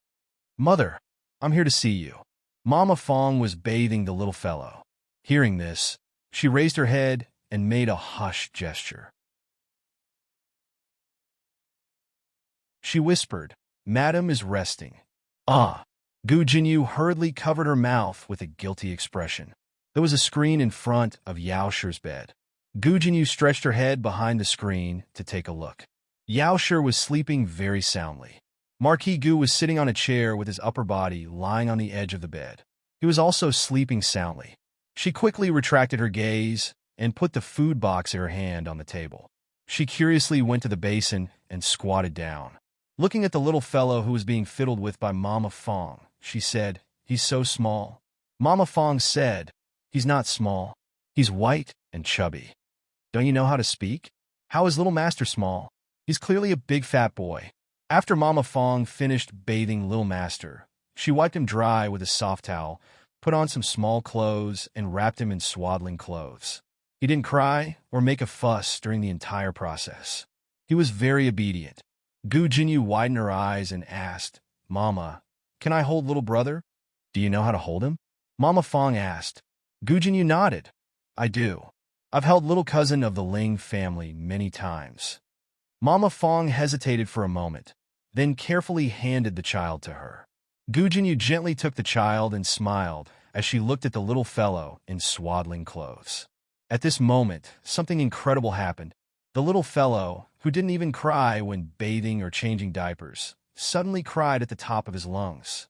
"Mother, I'm here to see you." Mama Fong was bathing the little fellow. Hearing this, she raised her head and made a hush gesture. She whispered, "Madam is resting." "Ah." Gu Jinyu hurriedly covered her mouth with a guilty expression. There was a screen in front of Yao Shi's bed. Gu Jinyu stretched her head behind the screen to take a look. Yao Shi was sleeping very soundly. Marquis Gu was sitting on a chair with his upper body lying on the edge of the bed. He was also sleeping soundly. She quickly retracted her gaze and put the food box in her hand on the table. She curiously went to the basin and squatted down. Looking at the little fellow who was being fiddled with by Mama Fong, she said, "He's so small." Mama Fong said, "He's not small. He's white and chubby." "Don't you know how to speak? How is little master small? He's clearly a big fat boy." After Mama Fong finished bathing little master, she wiped him dry with a soft towel, put on some small clothes, and wrapped him in swaddling clothes. He didn't cry or make a fuss during the entire process. He was very obedient. Gu Jinyu widened her eyes and asked, "Mama, can I hold little brother? Do you know how to hold him?" Mama Fong asked. Gu Jinyu nodded. "I do. I've held little cousin of the Ling family many times." Mama Fong hesitated for a moment, then carefully handed the child to her. Gu Jinyu gently took the child and smiled as she looked at the little fellow in swaddling clothes. At this moment, something incredible happened. The little fellow, who didn't even cry when bathing or changing diapers, suddenly cried at the top of his lungs.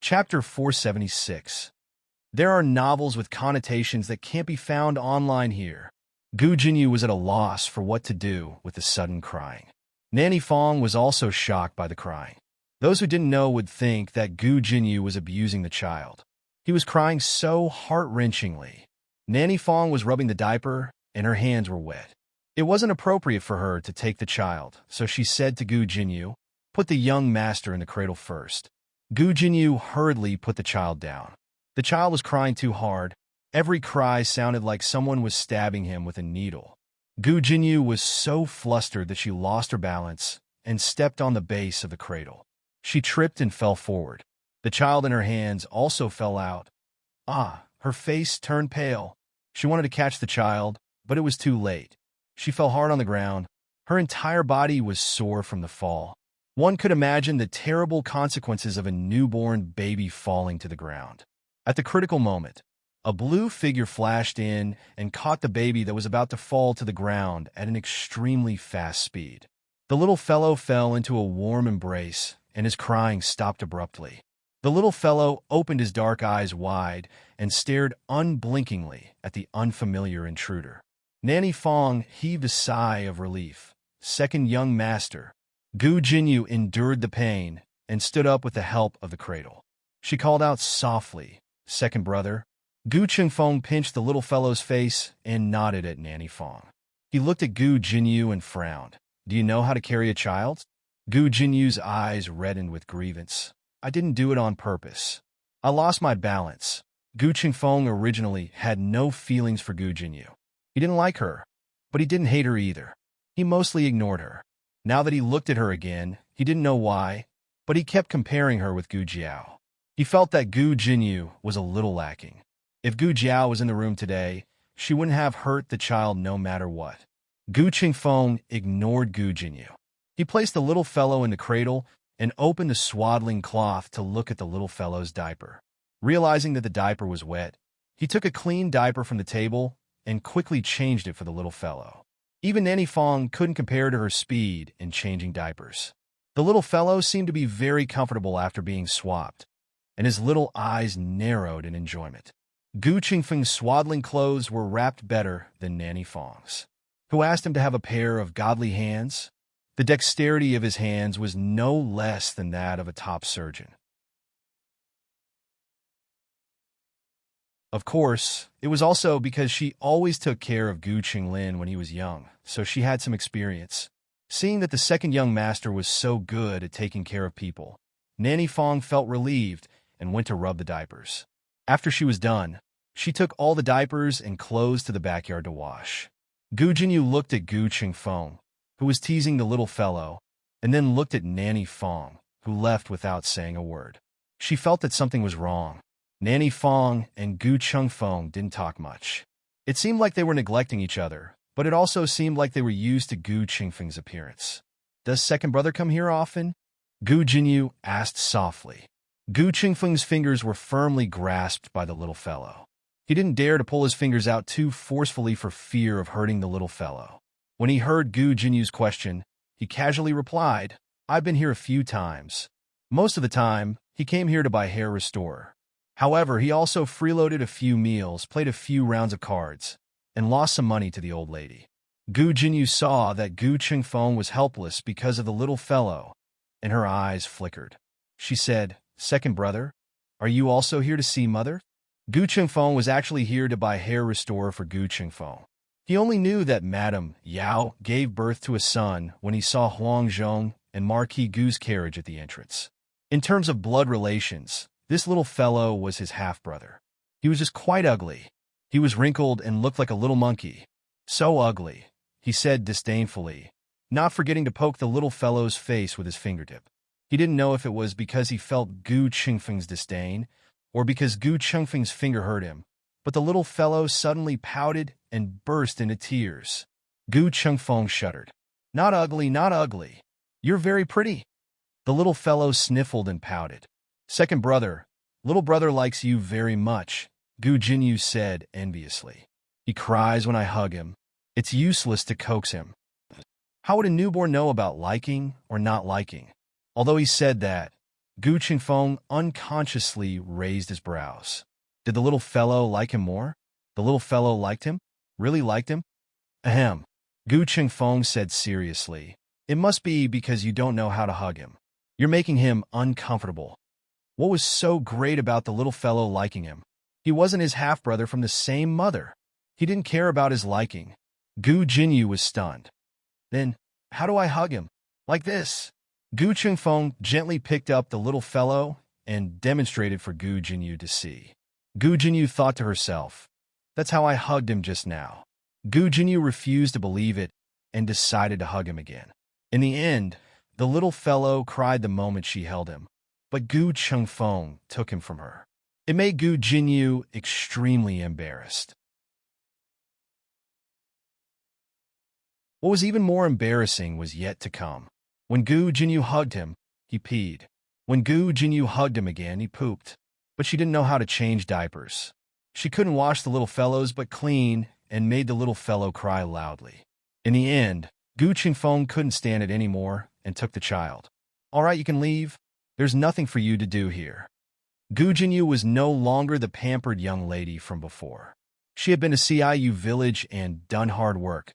Chapter 476. There are novels with connotations that can't be found online here. Gu Jinyu was at a loss for what to do with the sudden crying. Nanny Fong was also shocked by the crying. Those who didn't know would think that Gu Jinyu was abusing the child. He was crying so heart-wrenchingly. Nanny Fong was rubbing the diaper, and her hands were wet. It wasn't appropriate for her to take the child, so she said to Gu Jinyu, "Put the young master in the cradle first." Gu Jinyu hurriedly put the child down. The child was crying too hard. Every cry sounded like someone was stabbing him with a needle. Gu Jinyu was so flustered that she lost her balance and stepped on the base of the cradle. She tripped and fell forward. The child in her hands also fell out. Her face turned pale. She wanted to catch the child, but it was too late. She fell hard on the ground. Her entire body was sore from the fall. One could imagine the terrible consequences of a newborn baby falling to the ground. At the critical moment, a blue figure flashed in and caught the baby that was about to fall to the ground at an extremely fast speed. The little fellow fell into a warm embrace, and his crying stopped abruptly. The little fellow opened his dark eyes wide and stared unblinkingly at the unfamiliar intruder. Nanny Fong heaved a sigh of relief. Second young master. Gu Jinyu endured the pain and stood up with the help of the cradle. She called out softly, "Second brother." Gu Qingfeng pinched the little fellow's face and nodded at Nanny Fong. He looked at Gu Jinyu and frowned. "Do you know how to carry a child?" Gu Jinyu's eyes reddened with grievance. "I didn't do it on purpose. I lost my balance." Gu Qingfeng originally had no feelings for Gu Jinyu. He didn't like her, but he didn't hate her either. He mostly ignored her. Now that he looked at her again, he didn't know why, but he kept comparing her with Gu Jiao. He felt that Gu Jinyu was a little lacking. If Gu Jiao was in the room today, she wouldn't have hurt the child no matter what. Gu Qingfeng ignored Gu Jinyu. He placed the little fellow in the cradle and opened the swaddling cloth to look at the little fellow's diaper. Realizing that the diaper was wet, he took a clean diaper from the table and quickly changed it for the little fellow. Even Nanny Fong couldn't compare to her speed in changing diapers. The little fellow seemed to be very comfortable after being swapped, and his little eyes narrowed in enjoyment. Gu Qingfeng's swaddling clothes were wrapped better than Nanny Fong's, who asked him to have a pair of godly hands. The dexterity of his hands was no less than that of a top surgeon. Of course, it was also because she always took care of Gu Qinglin when he was young, so she had some experience. Seeing that the second young master was so good at taking care of people, Nanny Fong felt relieved and went to rub the diapers. After she was done, she took all the diapers and clothes to the backyard to wash. Gu Jinyu looked at Gu Qingfeng, who was teasing the little fellow, and then looked at Nanny Fong, who left without saying a word. She felt that something was wrong. Nanny Fong and Gu Qingfeng didn't talk much. It seemed like they were neglecting each other, but it also seemed like they were used to Gu Qingfeng's appearance. "Does second brother come here often?" Gu Jinyu asked softly. Gu Qingfeng's fingers were firmly grasped by the little fellow. He didn't dare to pull his fingers out too forcefully for fear of hurting the little fellow. When he heard Gu Jinyu's question, he casually replied, "I've been here a few times. Most of the time, he came here to buy hair restorer. However, he also freeloaded a few meals, played a few rounds of cards, and lost some money to the old lady." Gu Jinyu saw that Gu Qingfeng was helpless because of the little fellow, and her eyes flickered. She said, "Second brother, are you also here to see mother?" Gu Qingfeng was actually here to buy hair restorer for Gu Qingfeng. He only knew that Madame Yao gave birth to a son when he saw Huang Zhong and Marquis Gu's carriage at the entrance. In terms of blood relations, this little fellow was his half-brother. He was just quite ugly. He was wrinkled and looked like a little monkey. "So ugly," he said disdainfully, not forgetting to poke the little fellow's face with his fingertip. He didn't know if it was because he felt Gu Qingfeng's disdain or because Gu Qingfeng's finger hurt him, but the little fellow suddenly pouted and burst into tears. Gu Qingfeng shuddered. "Not ugly, not ugly. You're very pretty." The little fellow sniffled and pouted. "Second brother, little brother likes you very much," Gu Jinyu said enviously. "He cries when I hug him. It's useless to coax him." How would a newborn know about liking or not liking? Although he said that, Gu Qingfeng unconsciously raised his brows. Did the little fellow like him more? The little fellow liked him? Really liked him? Ahem. Gu Qingfeng said seriously. "It must be because you don't know how to hug him. You're making him uncomfortable." What was so great about the little fellow liking him? He wasn't his half-brother from the same mother. He didn't care about his liking. Gu Jinyu was stunned. "Then, how do I hug him? Like this?" Gu Qingfeng gently picked up the little fellow and demonstrated for Gu Jinyu to see. Gu Jinyu thought to herself, "That's how I hugged him just now." Gu Jinyu refused to believe it and decided to hug him again. In the end, the little fellow cried the moment she held him, but Gu Qingfeng took him from her. It made Gu Jinyu extremely embarrassed. What was even more embarrassing was yet to come. When Gu Jinyu hugged him, he peed. When Gu Jinyu hugged him again, he pooped. But she didn't know how to change diapers. She couldn't wash the little fellows but clean and made the little fellow cry loudly. In the end, Gu Qingfeng couldn't stand it anymore and took the child. "All right, you can leave. There's nothing for you to do here." Gu Jinyu was no longer the pampered young lady from before. She had been to Ciu village and done hard work,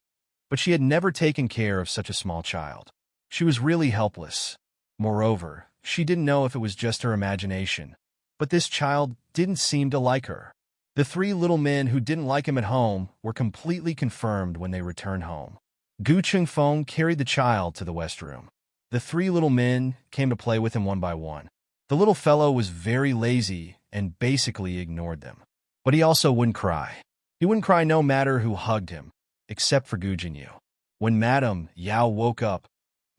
but she had never taken care of such a small child. She was really helpless. Moreover, she didn't know if it was just her imagination, but this child didn't seem to like her. The three little men who didn't like him at home were completely confirmed when they returned home. Gu Qingfeng carried the child to the west room. The three little men came to play with him one by one. The little fellow was very lazy and basically ignored them. But he also wouldn't cry. He wouldn't cry no matter who hugged him, except for Gu Jinyu. When Madame Yao woke up,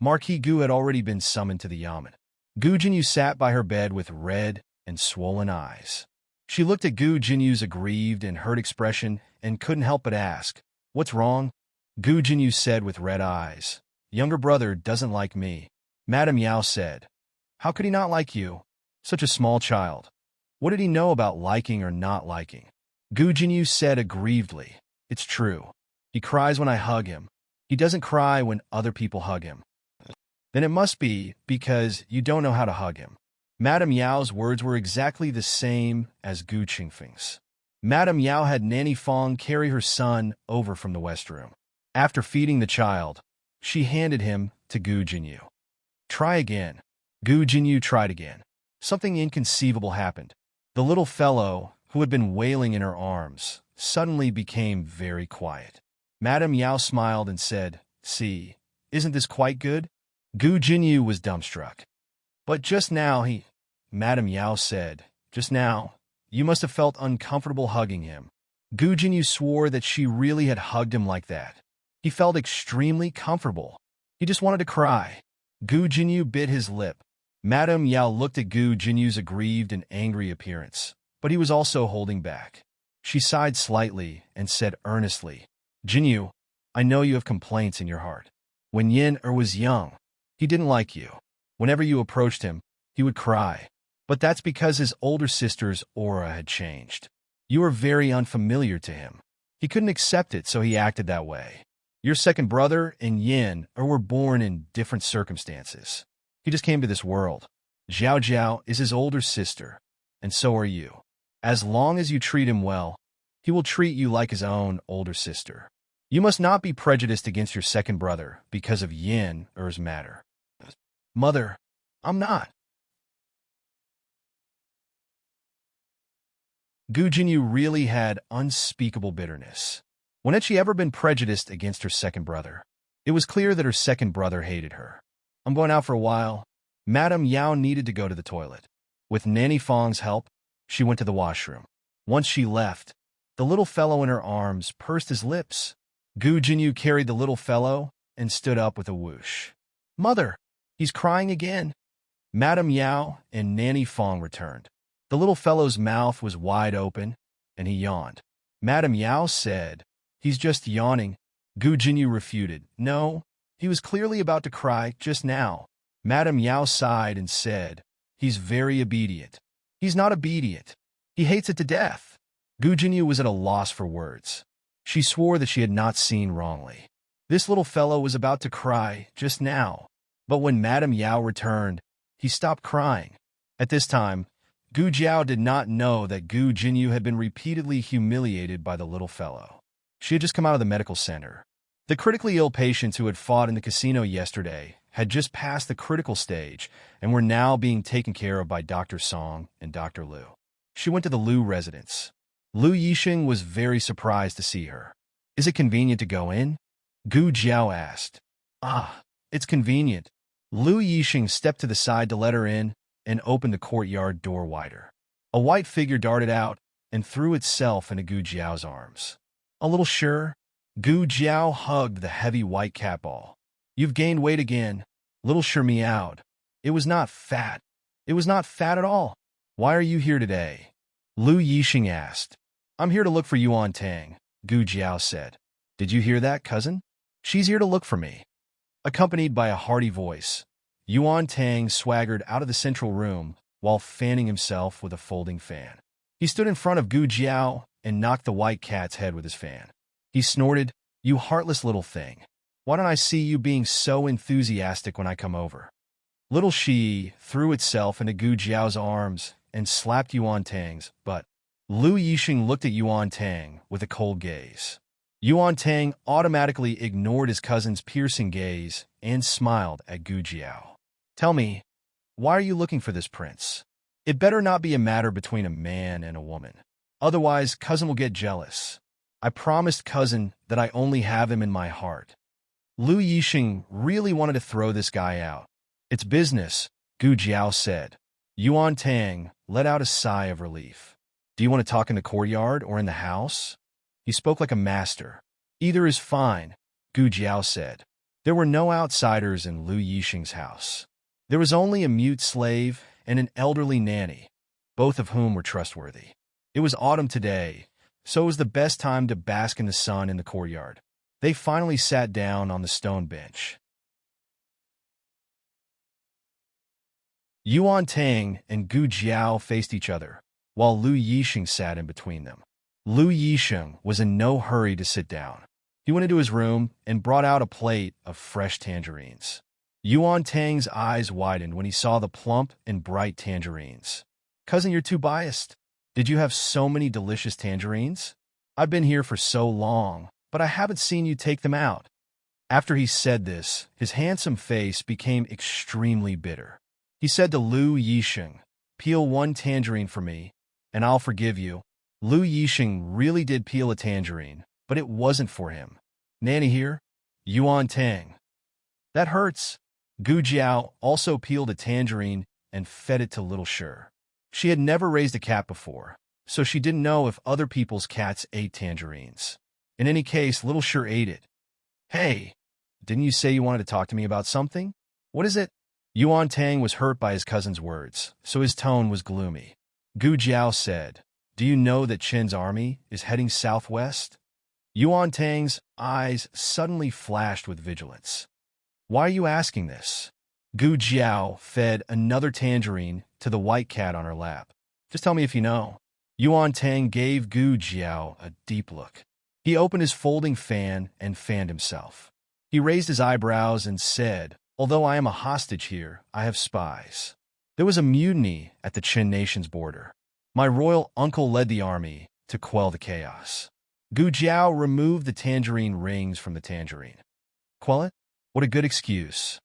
Marquis Gu had already been summoned to the yamen. Gu Jinyu sat by her bed with red and swollen eyes. She looked at Gu Jinyu's aggrieved and hurt expression and couldn't help but ask, "What's wrong?" Gu Jinyu said with red eyes, "Younger brother doesn't like me." Madame Yao said, "How could he not like you? Such a small child. What did he know about liking or not liking?" Gu Jinyu said aggrievedly, "It's true. He cries when I hug him. He doesn't cry when other people hug him." "Then it must be because you don't know how to hug him." Madame Yao's words were exactly the same as Gu Qingfeng's. Madame Yao had Nanny Fong carry her son over from the West Room. After feeding the child, she handed him to Gu Jinyu. "Try again." Gu Jinyu tried again. Something inconceivable happened. The little fellow, who had been wailing in her arms, suddenly became very quiet. Madame Yao smiled and said, "See, isn't this quite good?" Gu Jinyu was dumbstruck. "But just now Madame Yao said, "Just now, you must have felt uncomfortable hugging him." Gu Jinyu swore that she really had hugged him like that. He felt extremely comfortable. He just wanted to cry. Gu Jinyu bit his lip. Madame Yao looked at Gu Jinyu's aggrieved and angry appearance, but he was also holding back. She sighed slightly and said earnestly, "Jinyu, I know you have complaints in your heart. When Yin-Er was young, he didn't like you. Whenever you approached him, he would cry. But that's because his older sister's aura had changed. You were very unfamiliar to him. He couldn't accept it, so he acted that way. Your second brother and Yin-Er were born in different circumstances. He just came to this world. Zhao Zhao is his older sister, and so are you. As long as you treat him well, he will treat you like his own older sister. You must not be prejudiced against your second brother because of Yin-Er's matter." "Mother, I'm not." Gu Jinyu really had unspeakable bitterness. When had she ever been prejudiced against her second brother? It was clear that her second brother hated her. "I'm going out for a while." Madame Yao needed to go to the toilet. With Nanny Fong's help, she went to the washroom. Once she left, the little fellow in her arms pursed his lips. Gu Jinyu carried the little fellow and stood up with a whoosh. "Mother, he's crying again." Madame Yao and Nanny Fong returned. The little fellow's mouth was wide open, and he yawned. Madame Yao said, "He's just yawning." Gu Jinyu refuted, "No, he was clearly about to cry just now." Madame Yao sighed and said, "He's very obedient." "He's not obedient. He hates it to death." Gu Jinyu was at a loss for words. She swore that she had not seen wrongly. This little fellow was about to cry just now. But when Madame Yao returned, he stopped crying. At this time, Gu Jiao did not know that Gu Jinyu had been repeatedly humiliated by the little fellow. She had just come out of the medical center. The critically ill patients who had fought in the casino yesterday had just passed the critical stage and were now being taken care of by Dr. Song and Dr. Liu. She went to the Liu residence. Liu Yixing was very surprised to see her. "Is it convenient to go in?" Gu Jiao asked. "Ah, it's convenient." Liu Yixing stepped to the side to let her in and opened the courtyard door wider. A white figure darted out and threw itself into Gu Jiao's arms. "A little sure?" Gu Jiao hugged the heavy white cat ball. "You've gained weight again." Little Sure meowed. "It was not fat. It was not fat at all. Why are you here today?" Liu Yixing asked. "I'm here to look for Yuan Tang," Gu Jiao said. "Did you hear that, cousin? She's here to look for me." Accompanied by a hearty voice, Yuan Tang swaggered out of the central room while fanning himself with a folding fan. He stood in front of Gu Jiao and knocked the white cat's head with his fan. He snorted, "You heartless little thing. Why don't I see you being so enthusiastic when I come over?" Little Shi threw itself into Gu Jiao's arms and slapped Yuan Tang's butt. Liu Yixing looked at Yuan Tang with a cold gaze. Yuan Tang automatically ignored his cousin's piercing gaze and smiled at Gu Jiao. "Tell me, why are you looking for this prince? It better not be a matter between a man and a woman. Otherwise, cousin will get jealous. I promised cousin that I only have him in my heart." Liu Yixing really wanted to throw this guy out. "It's business," Gu Jiao said. Yuan Tang let out a sigh of relief. "Do you want to talk in the courtyard or in the house?" He spoke like a master. "Either is fine," Gu Jiao said. There were no outsiders in Liu Yixing's house. There was only a mute slave and an elderly nanny, both of whom were trustworthy. It was autumn today, so it was the best time to bask in the sun in the courtyard. They finally sat down on the stone bench. Yuan Tang and Gu Jiao faced each other, while Lu Yixing sat in between them. Lu Yixing was in no hurry to sit down. He went into his room and brought out a plate of fresh tangerines. Yuan Tang's eyes widened when he saw the plump and bright tangerines. "Cousin, you're too biased. Did you have so many delicious tangerines? I've been here for so long, but I haven't seen you take them out." After he said this, his handsome face became extremely bitter. He said to Lu Yixing, "Peel one tangerine for me, and I'll forgive you." Lu Yixing really did peel a tangerine, but it wasn't for him. "Nanny here? Yuan Tang. That hurts." Gu Jiao also peeled a tangerine and fed it to little Sher. She had never raised a cat before, so she didn't know if other people's cats ate tangerines. In any case, little Sher ate it. "Hey, didn't you say you wanted to talk to me about something? What is it?" Yuan Tang was hurt by his cousin's words, so his tone was gloomy. Gu Jiao said, "Do you know that Qin's army is heading southwest?" Yuan Tang's eyes suddenly flashed with vigilance. "Why are you asking this?" Gu Jiao fed another tangerine to the white cat on her lap. "Just tell me if you know." Yuan Tang gave Gu Jiao a deep look. He opened his folding fan and fanned himself. He raised his eyebrows and said, "Although I am a hostage here, I have spies. There was a mutiny at the Qin nation's border. My royal uncle led the army to quell the chaos." Gu Jiao removed the tangerine rings from the tangerine. "Quell it? What a good excuse."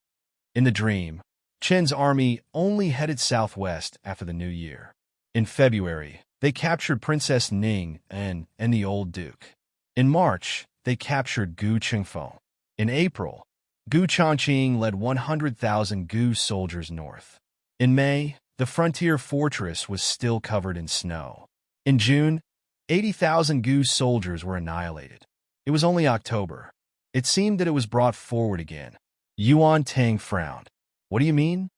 In the dream, Qin's army only headed southwest after the new year. In February, they captured Princess Ning and the old duke. In March, they captured Gu Qingfeng. In April, Gu Chongqing led 100,000 Gu soldiers north. In May, the frontier fortress was still covered in snow. In June, 80,000 Gu soldiers were annihilated. It was only October. It seemed that it was brought forward again. Yuan Tang frowned. "What do you mean?"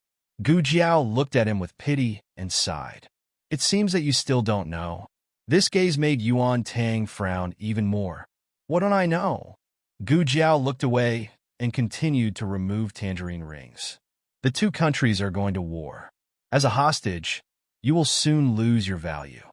Gu Jiao looked at him with pity and sighed. "It seems that you still don't know." This gaze made Yuan Tang frown even more. "What don't I know?" Gu Jiao looked away and continued to remove tangerine rings. "The two countries are going to war. As a hostage, you will soon lose your value."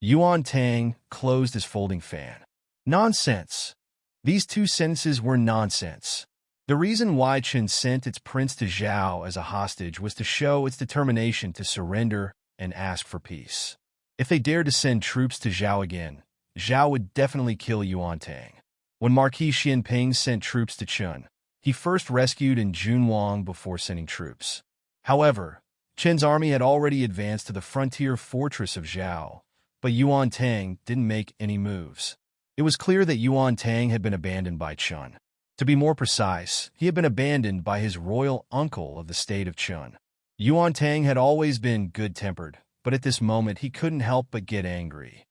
Yuan Tang closed his folding fan. Nonsense. These two sentences were nonsense. The reason why Qin sent its prince to Zhao as a hostage was to show its determination to surrender and ask for peace. If they dared to send troops to Zhao again, Zhao would definitely kill Yuan Tang. When Marquis Xianping sent troops to Qin, he first rescued in Junwang before sending troops. However, Qin's army had already advanced to the frontier fortress of Zhao, but Yuan Tang didn't make any moves. It was clear that Yuan Tang had been abandoned by Qin. To be more precise, he had been abandoned by his royal uncle of the state of Qin. Yuan Tang had always been good-tempered, but at this moment he couldn't help but get angry.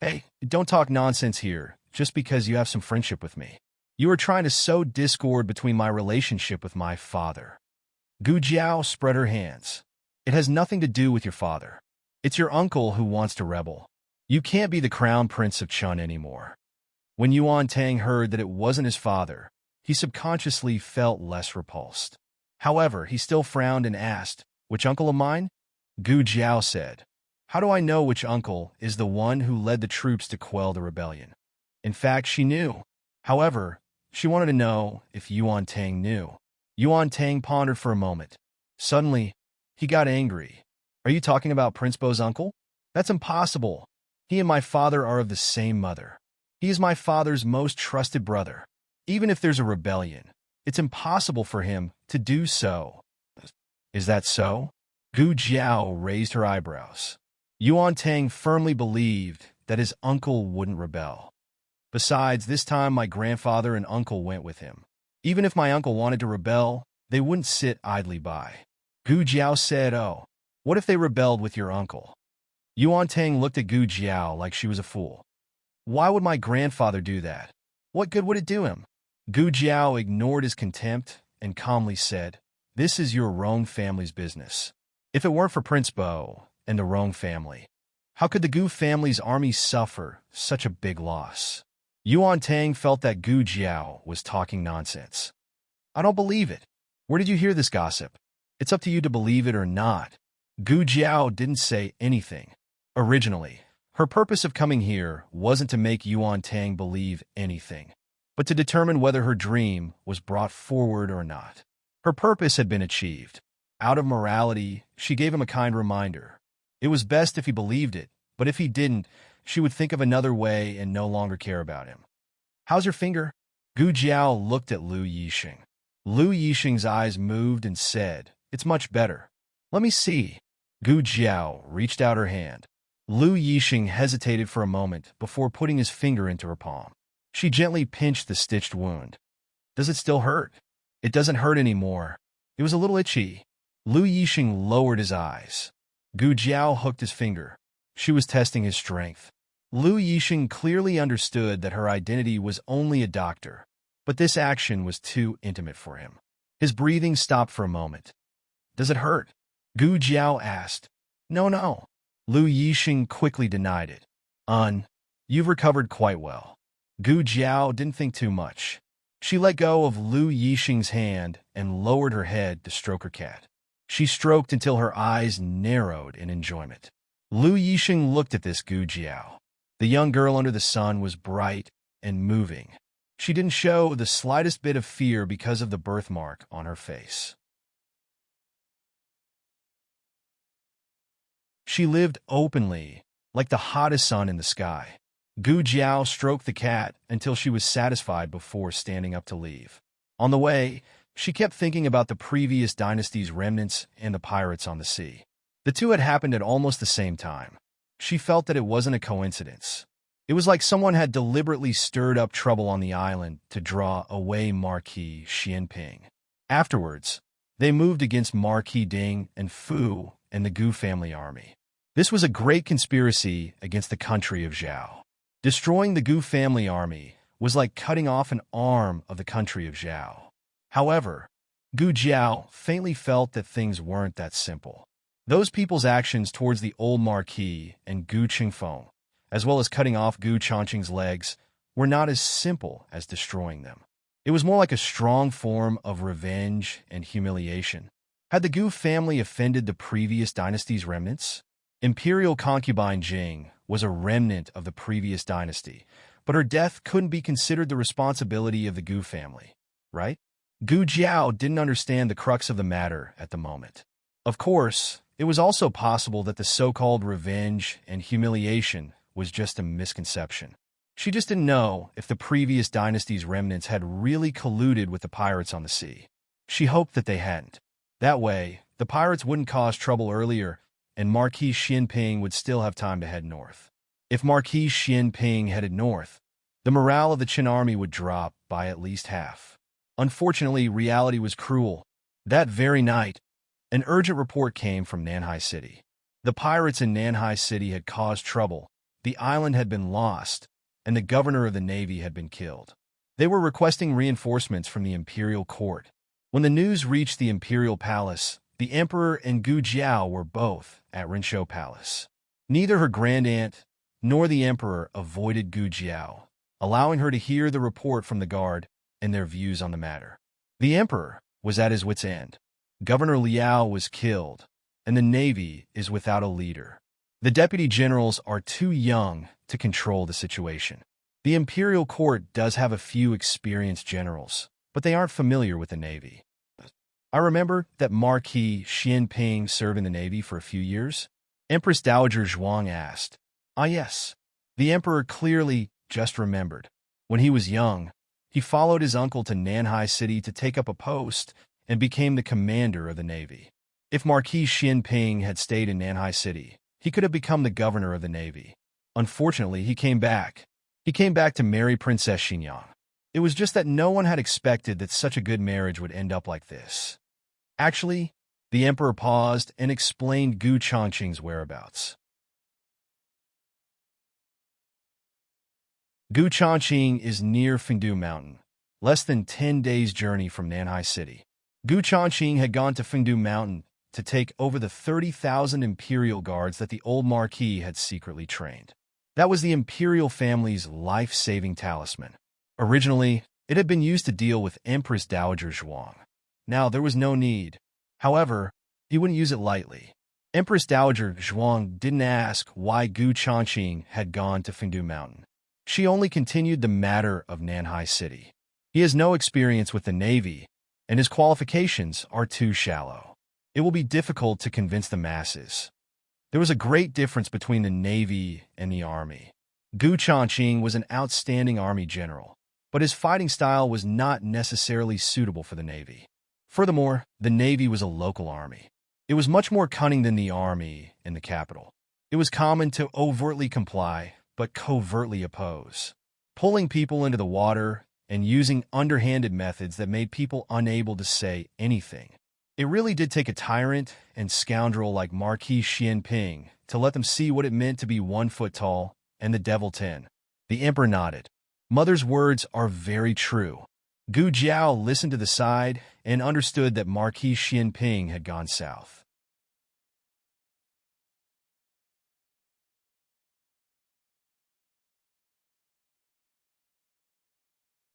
"Hey, don't talk nonsense here, just because you have some friendship with me. You are trying to sow discord between my relationship with my father." Gu Jiao spread her hands. "It has nothing to do with your father. It's your uncle who wants to rebel. You can't be the crown prince of Qin anymore." When Yuan Tang heard that it wasn't his father, he subconsciously felt less repulsed. However, he still frowned and asked, "Which uncle of mine?" Gu Jiao said, "How do I know which uncle is the one who led the troops to quell the rebellion?" In fact, she knew. However, she wanted to know if Yuan Tang knew. Yuan Tang pondered for a moment. Suddenly, he got angry. "Are you talking about Prince Bo's uncle? That's impossible. He and my father are of the same mother. He is my father's most trusted brother. Even if there's a rebellion, it's impossible for him to do so." "Is that so?" Gu Jiao raised her eyebrows. Yuan Tang firmly believed that his uncle wouldn't rebel. "Besides, this time my grandfather and uncle went with him. Even if my uncle wanted to rebel, they wouldn't sit idly by." Gu Jiao said, "Oh, what if they rebelled with your uncle?" Yuan Tang looked at Gu Jiao like she was a fool. "Why would my grandfather do that? What good would it do him?" Gu Jiao ignored his contempt and calmly said, "This is your own family's business. If it weren't for Prince Bo and the Rong family, how could the Gu family's army suffer such a big loss? Yuan Tang felt that Gu Jiao was talking nonsense. I don't believe it. Where did you hear this gossip? It's up to you to believe it or not. Gu Jiao didn't say anything. Originally, her purpose of coming here wasn't to make Yuan Tang believe anything, but to determine whether her dream was brought forward or not. Her purpose had been achieved. Out of morality, she gave him a kind reminder. It was best if he believed it, but if he didn't, she would think of another way and no longer care about him. How's your finger? Gu Jiao looked at Lu Yixing. Lu Yixing's eyes moved and said, It's much better. Let me see. Gu Jiao reached out her hand. Lu Yixing hesitated for a moment before putting his finger into her palm. She gently pinched the stitched wound. Does it still hurt? It doesn't hurt anymore. It was a little itchy. Lu Yixing lowered his eyes. Gu Jiao hooked his finger. She was testing his strength. Lu Yixing clearly understood that her identity was only a doctor, but this action was too intimate for him. His breathing stopped for a moment. Does it hurt? Gu Jiao asked. No. Lu Yixing quickly denied it. You've recovered quite well. Gu Jiao didn't think too much. She let go of Lu Yixing's hand and lowered her head to stroke her cat. She stroked until her eyes narrowed in enjoyment. Lu Yixing looked at this Gu Jiao. The young girl under the sun was bright and moving. She didn't show the slightest bit of fear because of the birthmark on her face. She lived openly, like the hottest sun in the sky. Gu Jiao stroked the cat until she was satisfied before standing up to leave. On the way, she kept thinking about the previous dynasty's remnants and the pirates on the sea. The two had happened at almost the same time. She felt that it wasn't a coincidence. It was like someone had deliberately stirred up trouble on the island to draw away Marquis Xianping. Afterwards, they moved against Marquis Ding and Fu and the Gu family army. This was a great conspiracy against the country of Zhao. Destroying the Gu family army was like cutting off an arm of the country of Zhao. However, Gu Jiao faintly felt that things weren't that simple. Those people's actions towards the old Marquis and Gu Qingfeng, as well as cutting off Gu Changqing's legs, were not as simple as destroying them. It was more like a strong form of revenge and humiliation. Had the Gu family offended the previous dynasty's remnants? Imperial concubine Jing was a remnant of the previous dynasty, but her death couldn't be considered the responsibility of the Gu family, right? Gu Jiao didn't understand the crux of the matter at the moment. Of course, it was also possible that the so-called revenge and humiliation was just a misconception. She just didn't know if the previous dynasty's remnants had really colluded with the pirates on the sea. She hoped that they hadn't. That way, the pirates wouldn't cause trouble earlier, and Marquis Xianping would still have time to head north. If Marquis Xianping headed north, the morale of the Qin army would drop by at least half. Unfortunately, reality was cruel. That very night, an urgent report came from Nanhai City. The pirates in Nanhai City had caused trouble, the island had been lost, and the governor of the navy had been killed. They were requesting reinforcements from the imperial court. When the news reached the imperial palace, the emperor and Gu Jiao were both at Rinshou Palace. Neither her grandaunt nor the emperor avoided Gu Jiao, allowing her to hear the report from the guard and their views on the matter. The emperor was at his wit's end. Governor Liao was killed, and the navy is without a leader. The deputy generals are too young to control the situation. The imperial court does have a few experienced generals, but they aren't familiar with the navy. I remember that Marquis Xianping served in the navy for a few years. Empress Dowager Zhuang asked. Ah, yes. The emperor clearly just remembered. When he was young, he followed his uncle to Nanhai City to take up a post and became the commander of the navy. If Marquis Xianping had stayed in Nanhai City, he could have become the governor of the navy. Unfortunately, he came back. He came back to marry Princess Xinyang. It was just that no one had expected that such a good marriage would end up like this. Actually, the emperor paused and explained Gu Changqing's whereabouts. Gu Changqing is near Fengdu Mountain, less than 10 days' journey from Nanhai City. Gu Changqing had gone to Fengdu Mountain to take over the 30,000 imperial guards that the old Marquis had secretly trained. That was the imperial family's life-saving talisman. Originally, it had been used to deal with Empress Dowager Zhuang. Now, there was no need. However, he wouldn't use it lightly. Empress Dowager Zhuang didn't ask why Gu Changqing had gone to Fengdu Mountain. She only continued the matter of Nanhai City. He has no experience with the Navy, and his qualifications are too shallow. It will be difficult to convince the masses. There was a great difference between the Navy and the Army. Gu Changqing was an outstanding Army general, but his fighting style was not necessarily suitable for the Navy. Furthermore, the Navy was a local army. It was much more cunning than the Army in the capital. It was common to overtly comply, but covertly oppose, pulling people into the water and using underhanded methods that made people unable to say anything. It really did take a tyrant and scoundrel like Marquis Xianping to let them see what it meant to be 1 foot tall and the devil 10. The emperor nodded. Mother's words are very true. Gu Jiao listened to the side and understood that Marquis Xianping had gone south.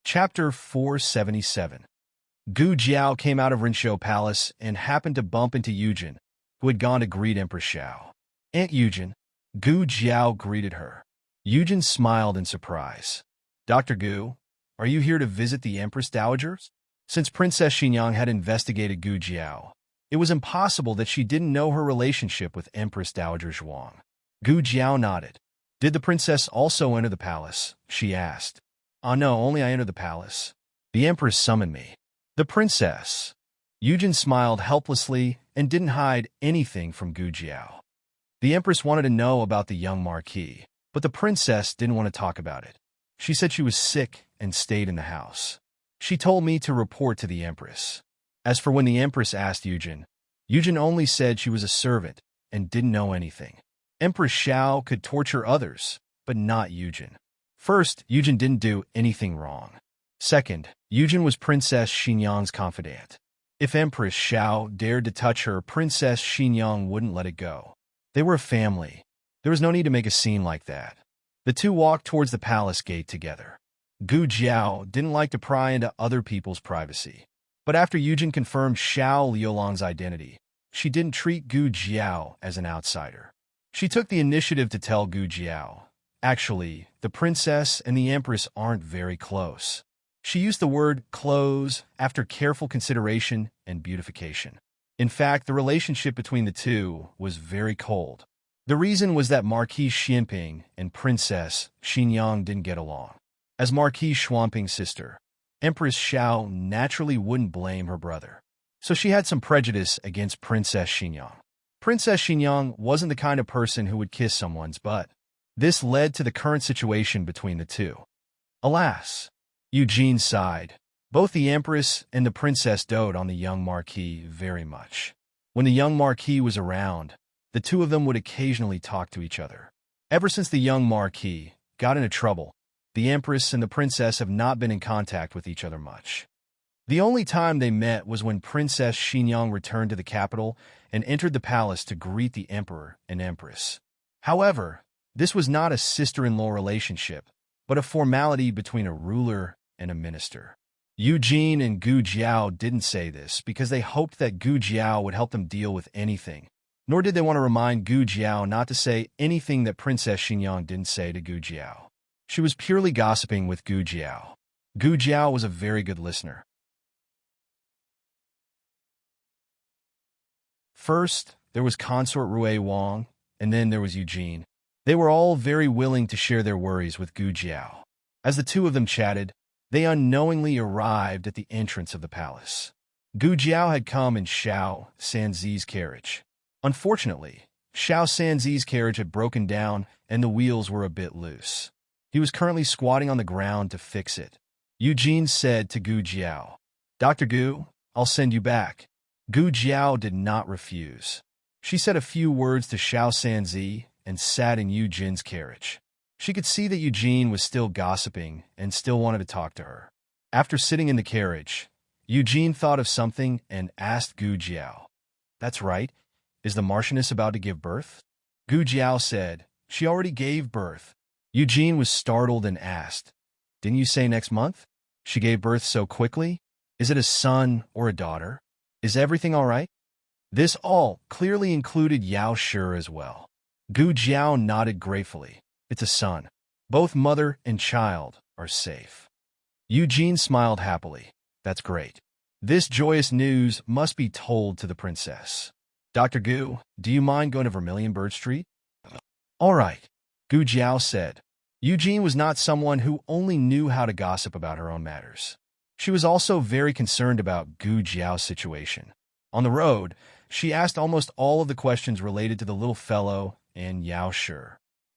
Chapter 477. Gu Jiao came out of Rinshou Palace and happened to bump into Yujin, who had gone to greet Empress Xiao. Aunt Yujin, Gu Jiao greeted her. Yujin smiled in surprise. Dr. Gu, are you here to visit the Empress Dowagers? Since Princess Xinyang had investigated Gu Jiao, it was impossible that she didn't know her relationship with Empress Dowager Zhuang. Gu Jiao nodded. Did the princess also enter the palace? She asked. No, only I entered the palace. The Empress summoned me. The princess. Yujin smiled helplessly and didn't hide anything from Gu Jiao. The Empress wanted to know about the young Marquis, but the princess didn't want to talk about it. She said she was sick and stayed in the house. She told me to report to the Empress. As for when the Empress asked Yujin, Yujin only said she was a servant and didn't know anything. Empress Xiao could torture others, but not Yujin. First, Yujin didn't do anything wrong. Second, Yujin was Princess Xinyang's confidant. If Empress Xiao dared to touch her, Princess Xinyang wouldn't let it go. They were a family. There was no need to make a scene like that. The two walked towards the palace gate together. Gu Jiao didn't like to pry into other people's privacy. But after Yujin confirmed Xiao Liulong's identity, she didn't treat Gu Jiao as an outsider. She took the initiative to tell Gu Jiao, actually, the princess and the empress aren't very close. She used the word close after careful consideration and beautification. In fact, the relationship between the two was very cold. The reason was that Marquis Xianping and Princess Xinyang didn't get along. As Marquis Xuanping's sister, Empress Xiao naturally wouldn't blame her brother. So she had some prejudice against Princess Xinyang. Princess Xinyang wasn't the kind of person who would kiss someone's butt. This led to the current situation between the two. Alas, Eugene sighed. Both the Empress and the Princess doted on the young Marquis very much. When the young Marquis was around, the two of them would occasionally talk to each other. Ever since the young Marquis got into trouble, the Empress and the Princess have not been in contact with each other much. The only time they met was when Princess Xinyang returned to the capital and entered the palace to greet the Emperor and Empress. However, this was not a sister-in-law relationship, but a formality between a ruler and a minister. Eugene and Gu Jiao didn't say this because they hoped that Gu Jiao would help them deal with anything, nor did they want to remind Gu Jiao not to say anything that Princess Xinyang didn't say to Gu Jiao. She was purely gossiping with Gu Jiao. Gu Jiao was a very good listener. First, there was Consort Rui Wang, and then there was Eugene. They were all very willing to share their worries with Gu Jiao. As the two of them chatted, they unknowingly arrived at the entrance of the palace. Gu Jiao had come in Xiao Sanzi's carriage. Unfortunately, Xiao Sanzi's carriage had broken down and the wheels were a bit loose. He was currently squatting on the ground to fix it. Eugene said to Gu Jiao, "Dr. Gu, I'll send you back." Gu Jiao did not refuse. She said a few words to Xiao Sanzi and sat in Eugene's carriage. She could see that Eugene was still gossiping and still wanted to talk to her. After sitting in the carriage, Eugene thought of something and asked Gu Jiao, That's right. Is the Marchioness about to give birth? Gu Jiao said. She already gave birth. Eugene was startled and asked, Didn't you say next month? She gave birth so quickly? Is it a son or a daughter? Is everything all right? This all clearly included Yao Shi as well. Gu Jiao nodded gratefully. It's a son. Both mother and child are safe. Eugene smiled happily. That's great. This joyous news must be told to the princess. Dr. Gu, do you mind going to Vermilion Bird Street? All right, Gu Jiao said. Eugene was not someone who only knew how to gossip about her own matters. She was also very concerned about Gu Jiao's situation. On the road, she asked almost all of the questions related to the little fellow and Yao Shi.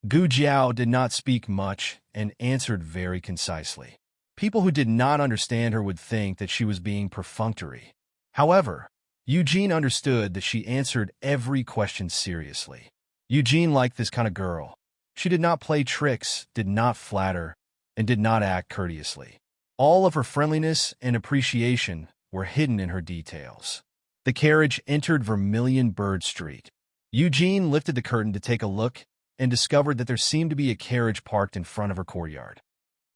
Gu Jiao did not speak much and answered very concisely. People who did not understand her would think that she was being perfunctory. However, Eugene understood that she answered every question seriously. Eugene liked this kind of girl. She did not play tricks, did not flatter, and did not act courteously. All of her friendliness and appreciation were hidden in her details. The carriage entered Vermilion Bird Street. Eugene lifted the curtain to take a look and discovered that there seemed to be a carriage parked in front of her courtyard.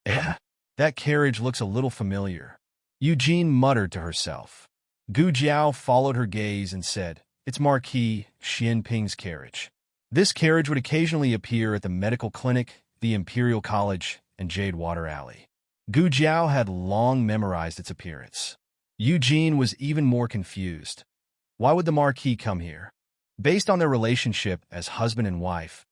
That carriage looks a little familiar. Eugene muttered to herself. Gu Jiao followed her gaze and said, It's Marquis Xianping's carriage. This carriage would occasionally appear at the medical clinic, the Imperial College, and Jade Water Alley. Gu Jiao had long memorized its appearance. Eugene was even more confused. Why would the Marquis come here? Based on their relationship as husband and wife,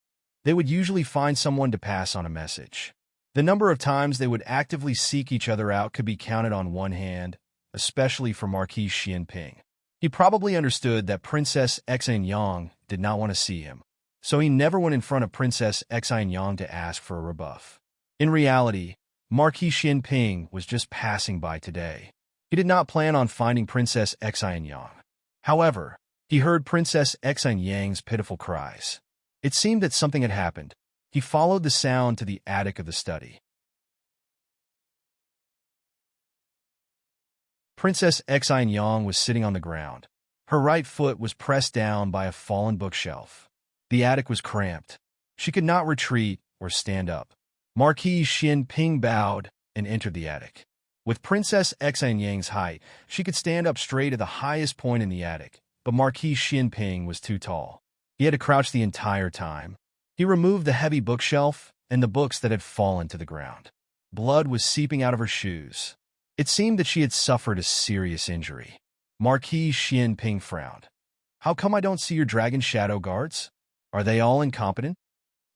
they would usually find someone to pass on a message. The number of times they would actively seek each other out could be counted on one hand, especially for Marquis Xianping. He probably understood that Princess Xianyang did not want to see him, so he never went in front of Princess Xianyang to ask for a rebuff. In reality, Marquis Xianping was just passing by today. He did not plan on finding Princess Xianyang. However, he heard Princess Xianyang's pitiful cries. It seemed that something had happened. He followed the sound to the attic of the study. Princess Xianyang was sitting on the ground. Her right foot was pressed down by a fallen bookshelf. The attic was cramped. She could not retreat or stand up. Marquis Xianping bowed and entered the attic. With Princess Xianyang's height, she could stand up straight at the highest point in the attic, but Marquis Xianping was too tall. He had to crouch the entire time. He removed the heavy bookshelf and the books that had fallen to the ground. Blood was seeping out of her shoes. It seemed that she had suffered a serious injury. Marquis Xianping frowned. How come I don't see your dragon shadow guards? Are they all incompetent?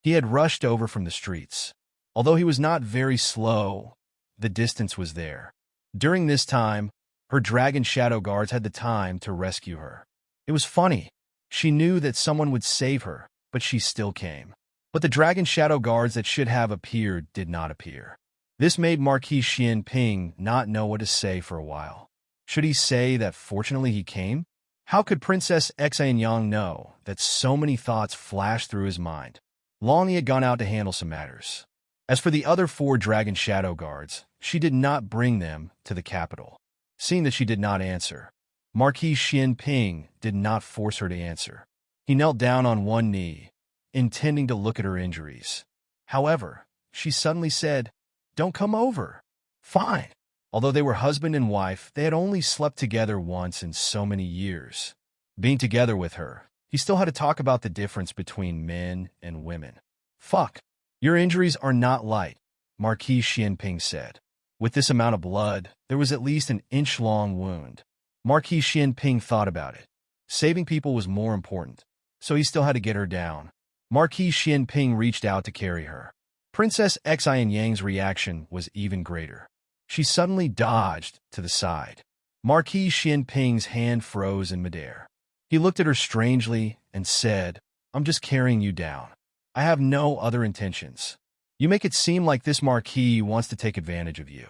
He had rushed over from the streets. Although he was not very slow, the distance was there. During this time, her dragon shadow guards had the time to rescue her. It was funny. She knew that someone would save her, but she still came. But the dragon shadow guards that should have appeared did not appear. This made Marquis Xianping not know what to say for a while. Should he say that fortunately he came? How could Princess Xianyang know that so many thoughts flashed through his mind? Long he had gone out to handle some matters. As for the other 4 dragon shadow guards, she did not bring them to the capital. Seeing that she did not answer, Marquis Xianping did not force her to answer. He knelt down on one knee, intending to look at her injuries. However, she suddenly said, Don't come over. Fine. Although they were husband and wife, they had only slept together once in so many years. Being together with her, he still had to talk about the difference between men and women. Fuck. Your injuries are not light, Marquis Xianping said. With this amount of blood, there was at least an inch-long wound. Marquis Xianping thought about it. Saving people was more important, so he still had to get her down. Marquis Xianping reached out to carry her. Princess Xianyang's reaction was even greater. She suddenly dodged to the side. Marquis Xianping's hand froze in midair. He looked at her strangely and said, I'm just carrying you down. I have no other intentions. You make it seem like this Marquis wants to take advantage of you.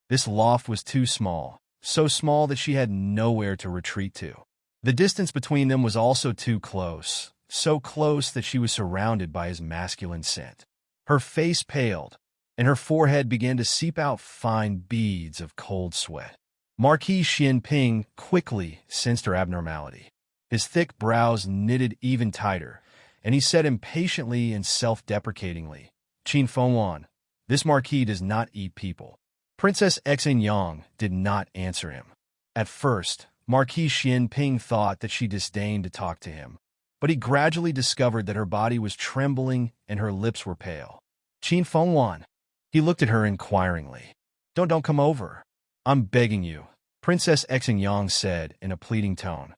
This loft was too small, so small that she had nowhere to retreat to. The distance between them was also too close, so close that she was surrounded by his masculine scent. Her face paled, and her forehead began to seep out fine beads of cold sweat. Marquis Xianping quickly sensed her abnormality. His thick brows knitted even tighter, and he said impatiently and self-deprecatingly, "Qin Fengwan, this marquis does not eat people." Princess Yang did not answer him. At first, Marquis Xianping thought that she disdained to talk to him, but he gradually discovered that her body was trembling and her lips were pale. "Qin Fengwan." He looked at her inquiringly. Don't come over. I'm begging you," Princess Yang said in a pleading tone.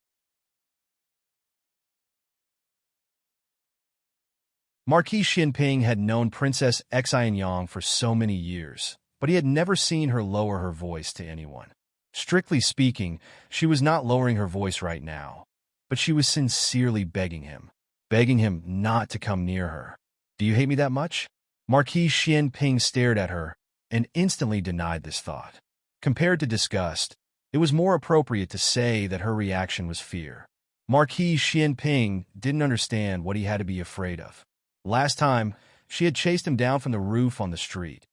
Marquis Xianping had known Princess Yang for so many years, but he had never seen her lower her voice to anyone. Strictly speaking, she was not lowering her voice right now, but she was sincerely begging him not to come near her. "Do you hate me that much?" Marquis Xianping stared at her and instantly denied this thought. Compared to disgust, it was more appropriate to say that her reaction was fear. Marquis Xianping didn't understand what he had to be afraid of. Last time, she had chased him down from the roof on the street,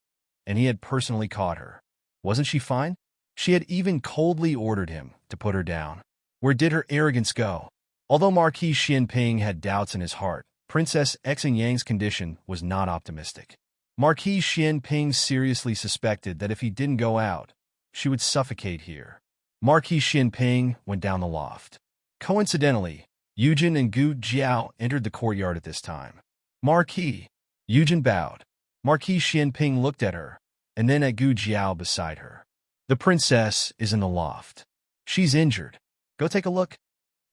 and he had personally caught her. Wasn't she fine? She had even coldly ordered him to put her down. Where did her arrogance go? Although Marquis Xianping had doubts in his heart, Princess Yang's condition was not optimistic. Marquis Xianping seriously suspected that if he didn't go out, she would suffocate here. Marquis Xianping went down the loft. Coincidentally, Yujin and Gu Jiao entered the courtyard at this time. "Marquis." Yujin bowed. Marquis Xianping looked at her, and then at Gu Jiao beside her. "The princess is in the loft. She's injured. Go take a look."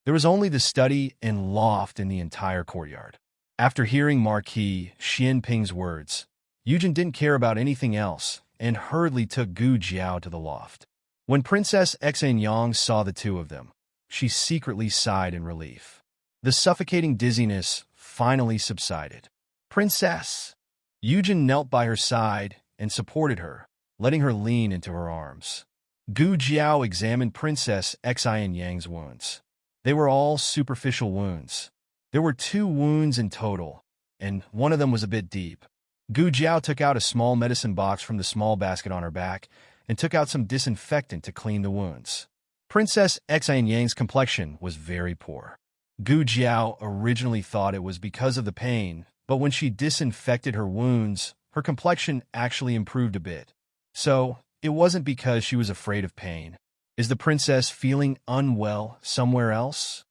There was only the study and loft in the entire courtyard. After hearing Marquis Xianping's words, Yujin didn't care about anything else and hurriedly took Gu Jiao to the loft. When Princess Yang saw the two of them, she secretly sighed in relief. The suffocating dizziness finally subsided. "Princess!" Yujin knelt by her side and supported her, letting her lean into her arms. Gu Jiao examined Princess Yang's wounds. They were all superficial wounds. There were 2 wounds in total, and one of them was a bit deep. Gu Jiao took out a small medicine box from the small basket on her back and took out some disinfectant to clean the wounds. Princess Yang's complexion was very poor. Gu Jiao originally thought it was because of the pain, but when she disinfected her wounds, her complexion actually improved a bit. So, it wasn't because she was afraid of pain. "Is the princess feeling unwell somewhere else?"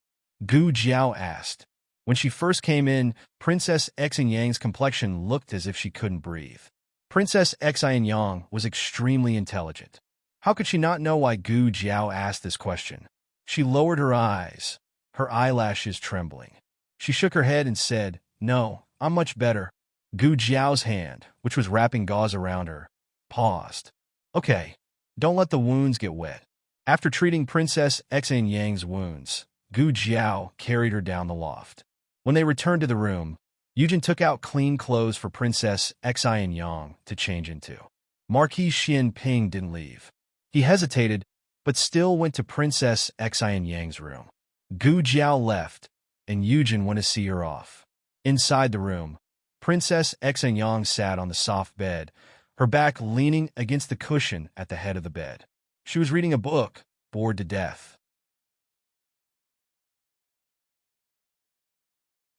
Gu Jiao asked. When she first came in, Princess Yang's complexion looked as if she couldn't breathe. Princess Yang was extremely intelligent. How could she not know why Gu Jiao asked this question? She lowered her eyes, her eyelashes trembling. She shook her head and said, "No, I'm much better." Gu Jiao's hand, which was wrapping gauze around her, paused. "Okay, don't let the wounds get wet." After treating Princess Yang's wounds, Gu Jiao carried her down the loft. When they returned to the room, Yujin took out clean clothes for Princess Yang to change into. Marquis Xianping didn't leave. He hesitated, but still went to Princess Yang's room. Gu Jiao left, and Yujin went to see her off. Inside the room, Princess Yang sat on the soft bed, her back leaning against the cushion at the head of the bed. She was reading a book, bored to death.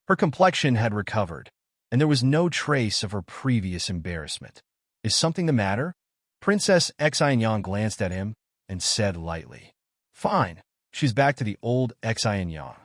Her complexion had recovered, and there was no trace of her previous embarrassment. "Is something the matter?" Princess Yang glanced at him and said lightly. "Fine." She's back to the old Yang.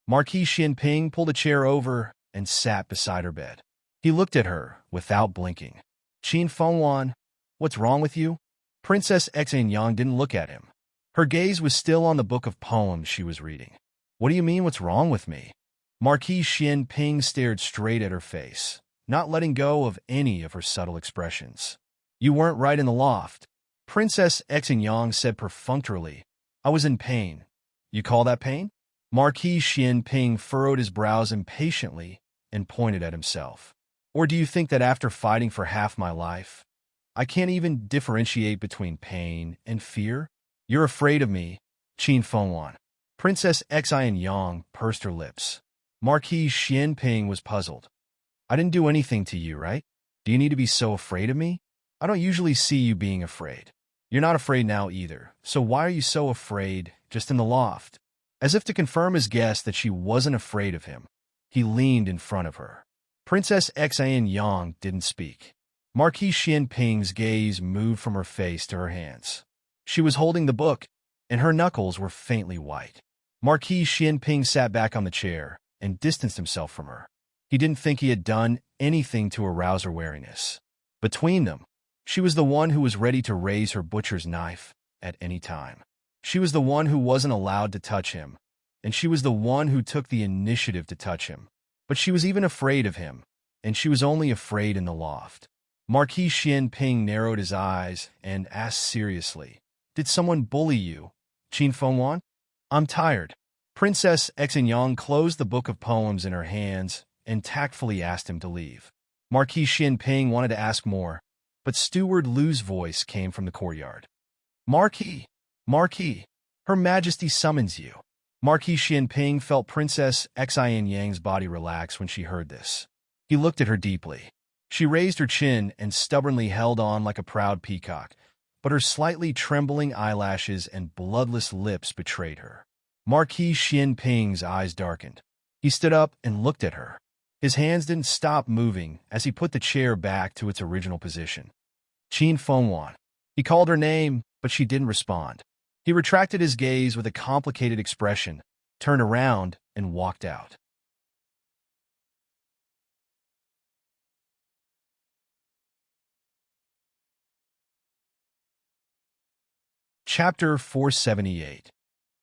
Marquis Xianping pulled a chair over and sat beside her bed. He looked at her without blinking. "Qin Fengwan, what's wrong with you?" Princess Yang didn't look at him. Her gaze was still on the book of poems she was reading. "What do you mean, what's wrong with me?" Marquis Xianping stared straight at her face, not letting go of any of her subtle expressions. "You weren't right in the loft," Princess Yang said perfunctorily. "I was in pain." "You call that pain?" Marquis Xianping furrowed his brows impatiently and pointed at himself. "Or do you think that after fighting for half my life, I can't even differentiate between pain and fear? You're afraid of me, Qin Fengwan." Princess Yang pursed her lips. Marquis Xianping was puzzled. "I didn't do anything to you, right? Do you need to be so afraid of me? I don't usually see you being afraid. You're not afraid now either, so why are you so afraid just in the loft?" As if to confirm his guess that she wasn't afraid of him, he leaned in front of her. Princess Xian Yang didn't speak. Marquis Xian Ping's gaze moved from her face to her hands. She was holding the book, and her knuckles were faintly white. Marquis Xian Ping sat back on the chair and distanced himself from her. He didn't think he had done anything to arouse her wariness. Between them, she was the one who was ready to raise her butcher's knife at any time. She was the one who wasn't allowed to touch him, and she was the one who took the initiative to touch him. But she was even afraid of him, and she was only afraid in the loft. Marquis Xian Ping narrowed his eyes and asked seriously, "Did someone bully you, Qin Fengwan?" "I'm tired." Princess Xianyang closed the book of poems in her hands and tactfully asked him to leave. Marquis Xian Ping wanted to ask more, but Steward Lu's voice came from the courtyard. "Marquis, Marquis, Her Majesty summons you." Marquis Xian Ping felt Princess Xianyang's body relax when she heard this. He looked at her deeply. She raised her chin and stubbornly held on like a proud peacock, but her slightly trembling eyelashes and bloodless lips betrayed her. Marquis Xian Ping's eyes darkened. He stood up and looked at her. His hands didn't stop moving as he put the chair back to its original position. "Qin Fengwan." He called her name, but she didn't respond. He retracted his gaze with a complicated expression, turned around, and walked out. Chapter 478.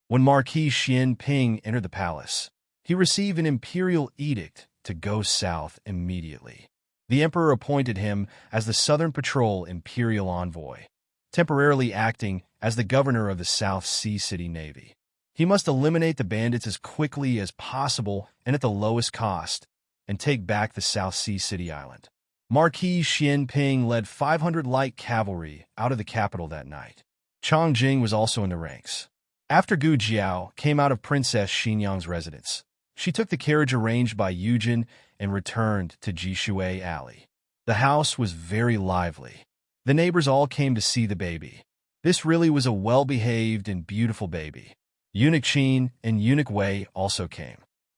When Marquis Xian Ping entered the palace, he received an imperial edict to go south immediately. The emperor appointed him as the Southern Patrol Imperial Envoy, temporarily acting as the governor of the South Sea City Navy. He must eliminate the bandits as quickly as possible and at the lowest cost, and take back the South Sea City Island. Marquis Xian Ping led 500 light cavalry out of the capital that night. Chang Jing was also in the ranks. After Gu Jiao came out of Princess Xinyang's residence, she took the carriage arranged by Yujin and returned to Jishui Alley. The house was very lively. The neighbors all came to see the baby. This really was a well-behaved and beautiful baby. Eunuch Qin and Eunuch Wei also came.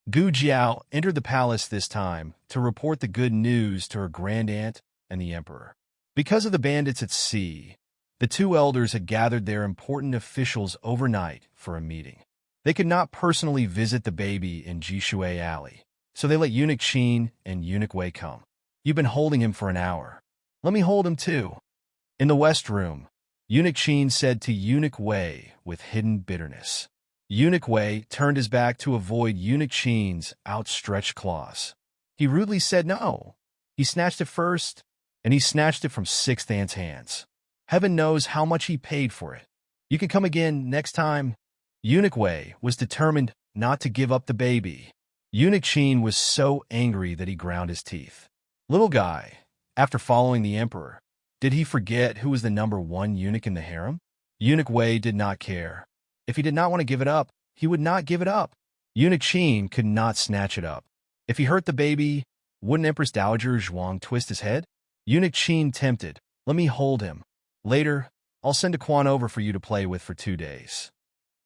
Gu Jiao entered the palace this time to report the good news to her grand aunt and the emperor. Because of the bandits at sea, the two elders had gathered their important officials overnight for a meeting. They could not personally visit the baby in Jishui Alley, so they let Eunuch Qin and Eunuch Wei come. "You've been holding him for an hour. Let me hold him too." In the West Room, Eunuch Qin said to Eunuch Wei with hidden bitterness. Eunuch Wei turned his back to avoid Eunuch Qin's outstretched claws. He rudely said no. He snatched it first, and he snatched it from Sixth Aunt's hands. Heaven knows how much he paid for it. "You can come again next time." Eunuch Wei was determined not to give up the baby. Eunuch Qin was so angry that he ground his teeth. Little guy, after following the emperor, did he forget who was the #1 eunuch in the harem? Eunuch Wei did not care. If he did not want to give it up, he would not give it up. Eunuch Qin could not snatch it up. If he hurt the baby, wouldn't Empress Dowager Zhuang twist his head? Eunuch Qin tempted. "Let me hold him. Later, I'll send Daquan over for you to play with for 2 days."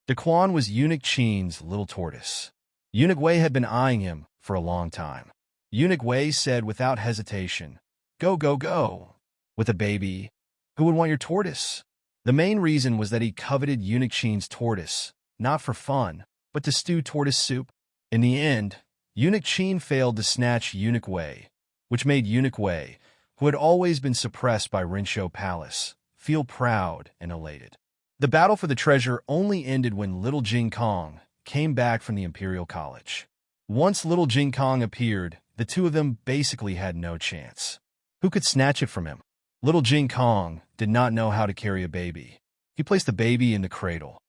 Daquan was Eunuch Qin's little tortoise. Eunuch Wei had been eyeing him for a long time. Eunuch Wei said without hesitation, "Go, go, go." With a baby, who would want your tortoise? The main reason was that he coveted Eunuch Qin's tortoise, not for fun, but to stew tortoise soup. In the end, Eunuch Qin failed to snatch Eunuch Wei, which made Eunuch Wei, who had always been suppressed by Rinshou Palace, feel proud and elated. The battle for the treasure only ended when little Jing Kong came back from the Imperial College. Once little Jing Kong appeared, the two of them basically had no chance. Who could snatch it from him? Little Jing Kong did not know how to carry a baby. He placed the baby in the cradle.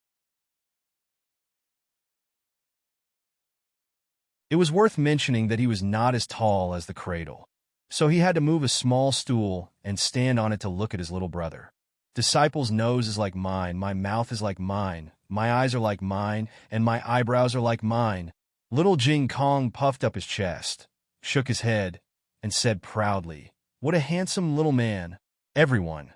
It was worth mentioning that he was not as tall as the cradle, so he had to move a small stool and stand on it to look at his little brother. "Disciple's nose is like mine, my mouth is like mine, my eyes are like mine, and my eyebrows are like mine." Little Jing Kong puffed up his chest, shook his head, and said proudly, "What a handsome little man." Everyone.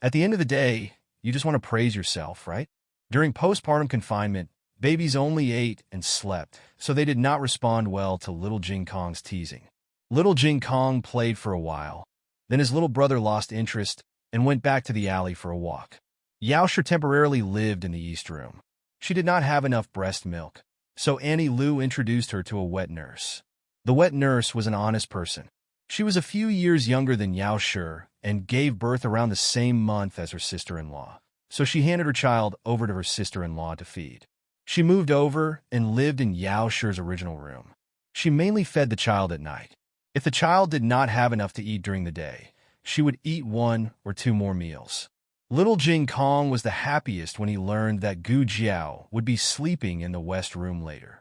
At the end of the day, you just want to praise yourself, right? During postpartum confinement, Babies only ate and slept, so they did not respond well to little Jing Kong's teasing. Little Jing Kong played for a while. Then his little brother lost interest and went back to the alley for a walk. Yao Shi temporarily lived in the East Room. She did not have enough breast milk, so Annie Lu introduced her to a wet nurse. The wet nurse was an honest person. She was a few years younger than Yao Shi and gave birth around the same month as her sister-in-law, so she handed her child over to her sister-in-law to feed. She moved over and lived in Yao Shi's original room. She mainly fed the child at night. If the child did not have enough to eat during the day, she would eat 1 or 2 more meals. Little Jing Kong was the happiest when he learned that Gu Jiao would be sleeping in the West Room later.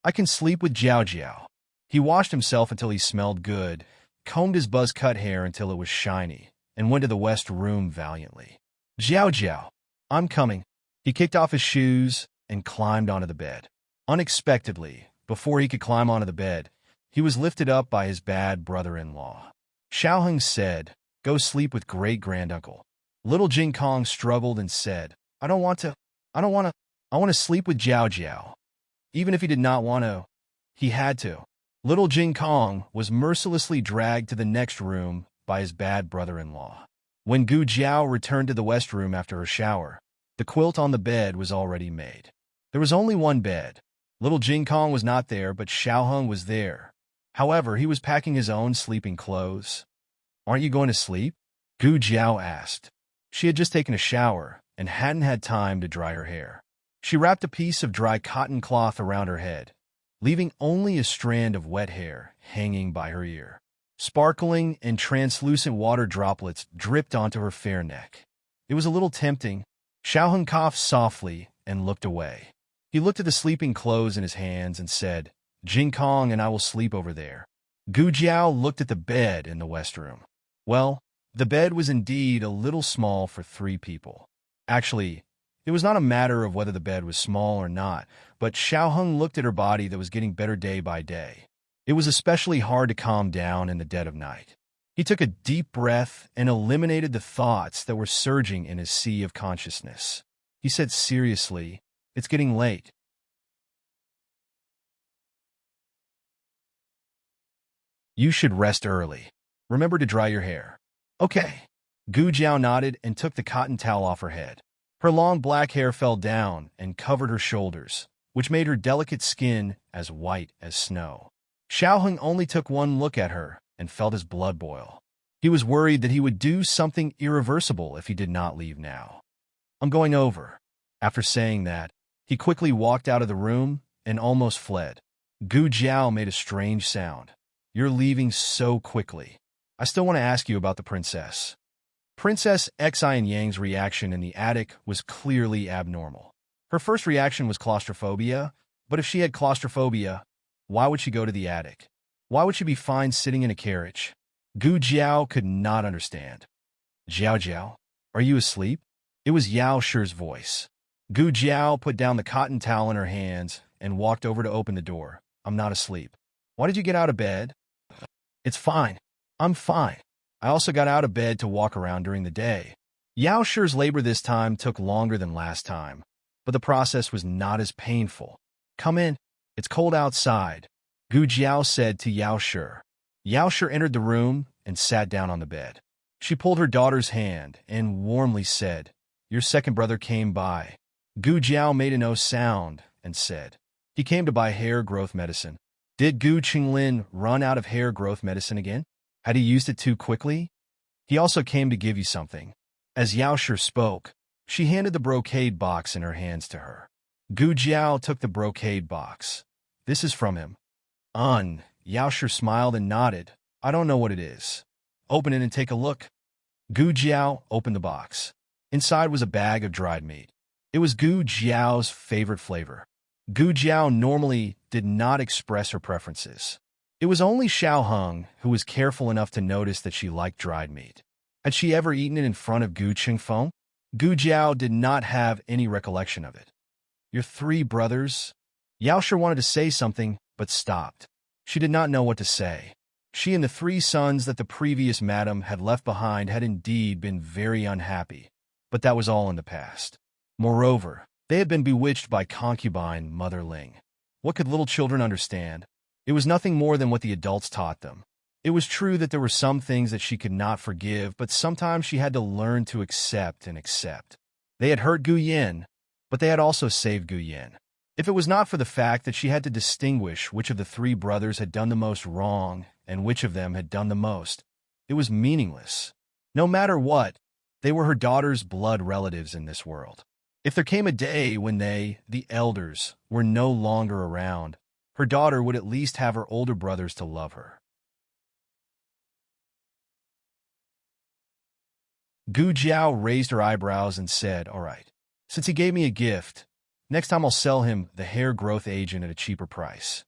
I can sleep with Jiao Jiao. He washed himself until he smelled good, combed his buzz-cut hair until it was shiny, and went to the West Room valiantly. Jiao Jiao, I'm coming. He kicked off his shoes and climbed onto the bed. Unexpectedly, before he could climb onto the bed, he was lifted up by his bad brother-in-law. Xiaoheng said, "Go sleep with great-granduncle." Little Jing Kong struggled and said, I want to sleep with Jiao Jiao. Even if he did not want to, he had to. Little Jing Kong was mercilessly dragged to the next room by his bad brother-in-law. When Gu Jiao returned to the West Room after her shower, the quilt on the bed was already made. There was only one bed. Little Jing Kong was not there, but Xiaoheng was there. However, he was packing his own sleeping clothes. Aren't you going to sleep? Gu Jiao asked. She had just taken a shower and hadn't had time to dry her hair. She wrapped a piece of dry cotton cloth around her head, leaving only a strand of wet hair hanging by her ear. Sparkling and translucent water droplets dripped onto her fair neck. It was a little tempting. Xiaoheng coughed softly and looked away. He looked at the sleeping clothes in his hands and said, Jing Kong and I will sleep over there. Gu Jiao looked at the bed in the West Room. Well, the bed was indeed a little small for 3 people. Actually, it was not a matter of whether the bed was small or not, but Xiaoheng looked at her body that was getting better day by day. It was especially hard to calm down in the dead of night. He took a deep breath and eliminated the thoughts that were surging in his sea of consciousness. He said seriously, It's getting late. You should rest early. Remember to dry your hair. Okay. Gu Jiao nodded and took the cotton towel off her head. Her long black hair fell down and covered her shoulders, which made her delicate skin as white as snow. Xiaoheng only took one look at her and felt his blood boil. He was worried that he would do something irreversible if he did not leave now. I'm going over. After saying that, he quickly walked out of the room and almost fled. Gu Jiao made a strange sound. You're leaving so quickly. I still want to ask you about the princess. Princess Xi and Yang's reaction in the attic was clearly abnormal. Her first reaction was claustrophobia, but if she had claustrophobia, why would she go to the attic? Why would she be fine sitting in a carriage? Gu Jiao could not understand. Jiao Jiao, are you asleep? It was Yao Shi's voice. Gu Jiao put down the cotton towel in her hands and walked over to open the door. I'm not asleep. Why did you get out of bed? It's fine. I'm fine. I also got out of bed to walk around during the day. Yao Shi's labor this time took longer than last time, but the process was not as painful. Come in. It's cold outside, Gu Jiao said to Yao Shi. Yao Shi entered the room and sat down on the bed. She pulled her daughter's hand and warmly said, Your second brother came by. Gu Jiao made a no sound and said, He came to buy hair growth medicine. Did Gu Qinglin run out of hair growth medicine again? Had he used it too quickly? He also came to give you something. As Yao Shi spoke, she handed the brocade box in her hands to her. Gu Jiao took the brocade box. This is from him. Yao Shi smiled and nodded. I don't know what it is. Open it and take a look. Gu Jiao opened the box. Inside was a bag of dried meat. It was Gu Jiao's favorite flavor. Gu Jiao normally did not express her preferences. It was only Xiaoheng who was careful enough to notice that she liked dried meat. Had she ever eaten it in front of Gu Qingfeng? Gu Jiao did not have any recollection of it. Your 3 brothers? Yao Shi wanted to say something, but stopped. She did not know what to say. She and the 3 sons that the previous madam had left behind had indeed been very unhappy, but that was all in the past. Moreover, they They had been bewitched by concubine Mother Ling. What could little children understand? It was nothing more than what the adults taught them. It was true that there were some things that she could not forgive, but sometimes she had to learn to accept and accept. They had hurt Gu Yin, but they had also saved Gu Yin. If it was not for the fact that she had to distinguish which of the three brothers had done the most wrong and which of them had done the most, it was meaningless. No matter what, they were her daughter's blood relatives in this world. If there came a day when they, the elders, were no longer around, her daughter would at least have her older brothers to love her. Gu Jiao raised her eyebrows and said, "All right, since he gave me a gift, next time I'll sell him the hair growth agent at a cheaper price."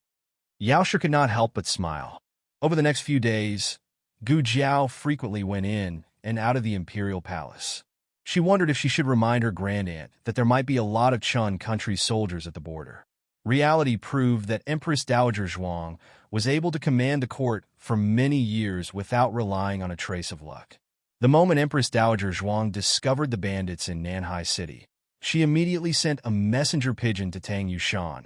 Yaoshe could not help but smile. Over the next few days, Gu Jiao frequently went in and out of the imperial palace. She wondered if she should remind her grandaunt that there might be a lot of Chun country soldiers at the border. Reality proved that Empress Dowager Zhuang was able to command the court for many years without relying on a trace of luck. The moment Empress Dowager Zhuang discovered the bandits in Nanhai City, she immediately sent a messenger pigeon to Tang Yushan,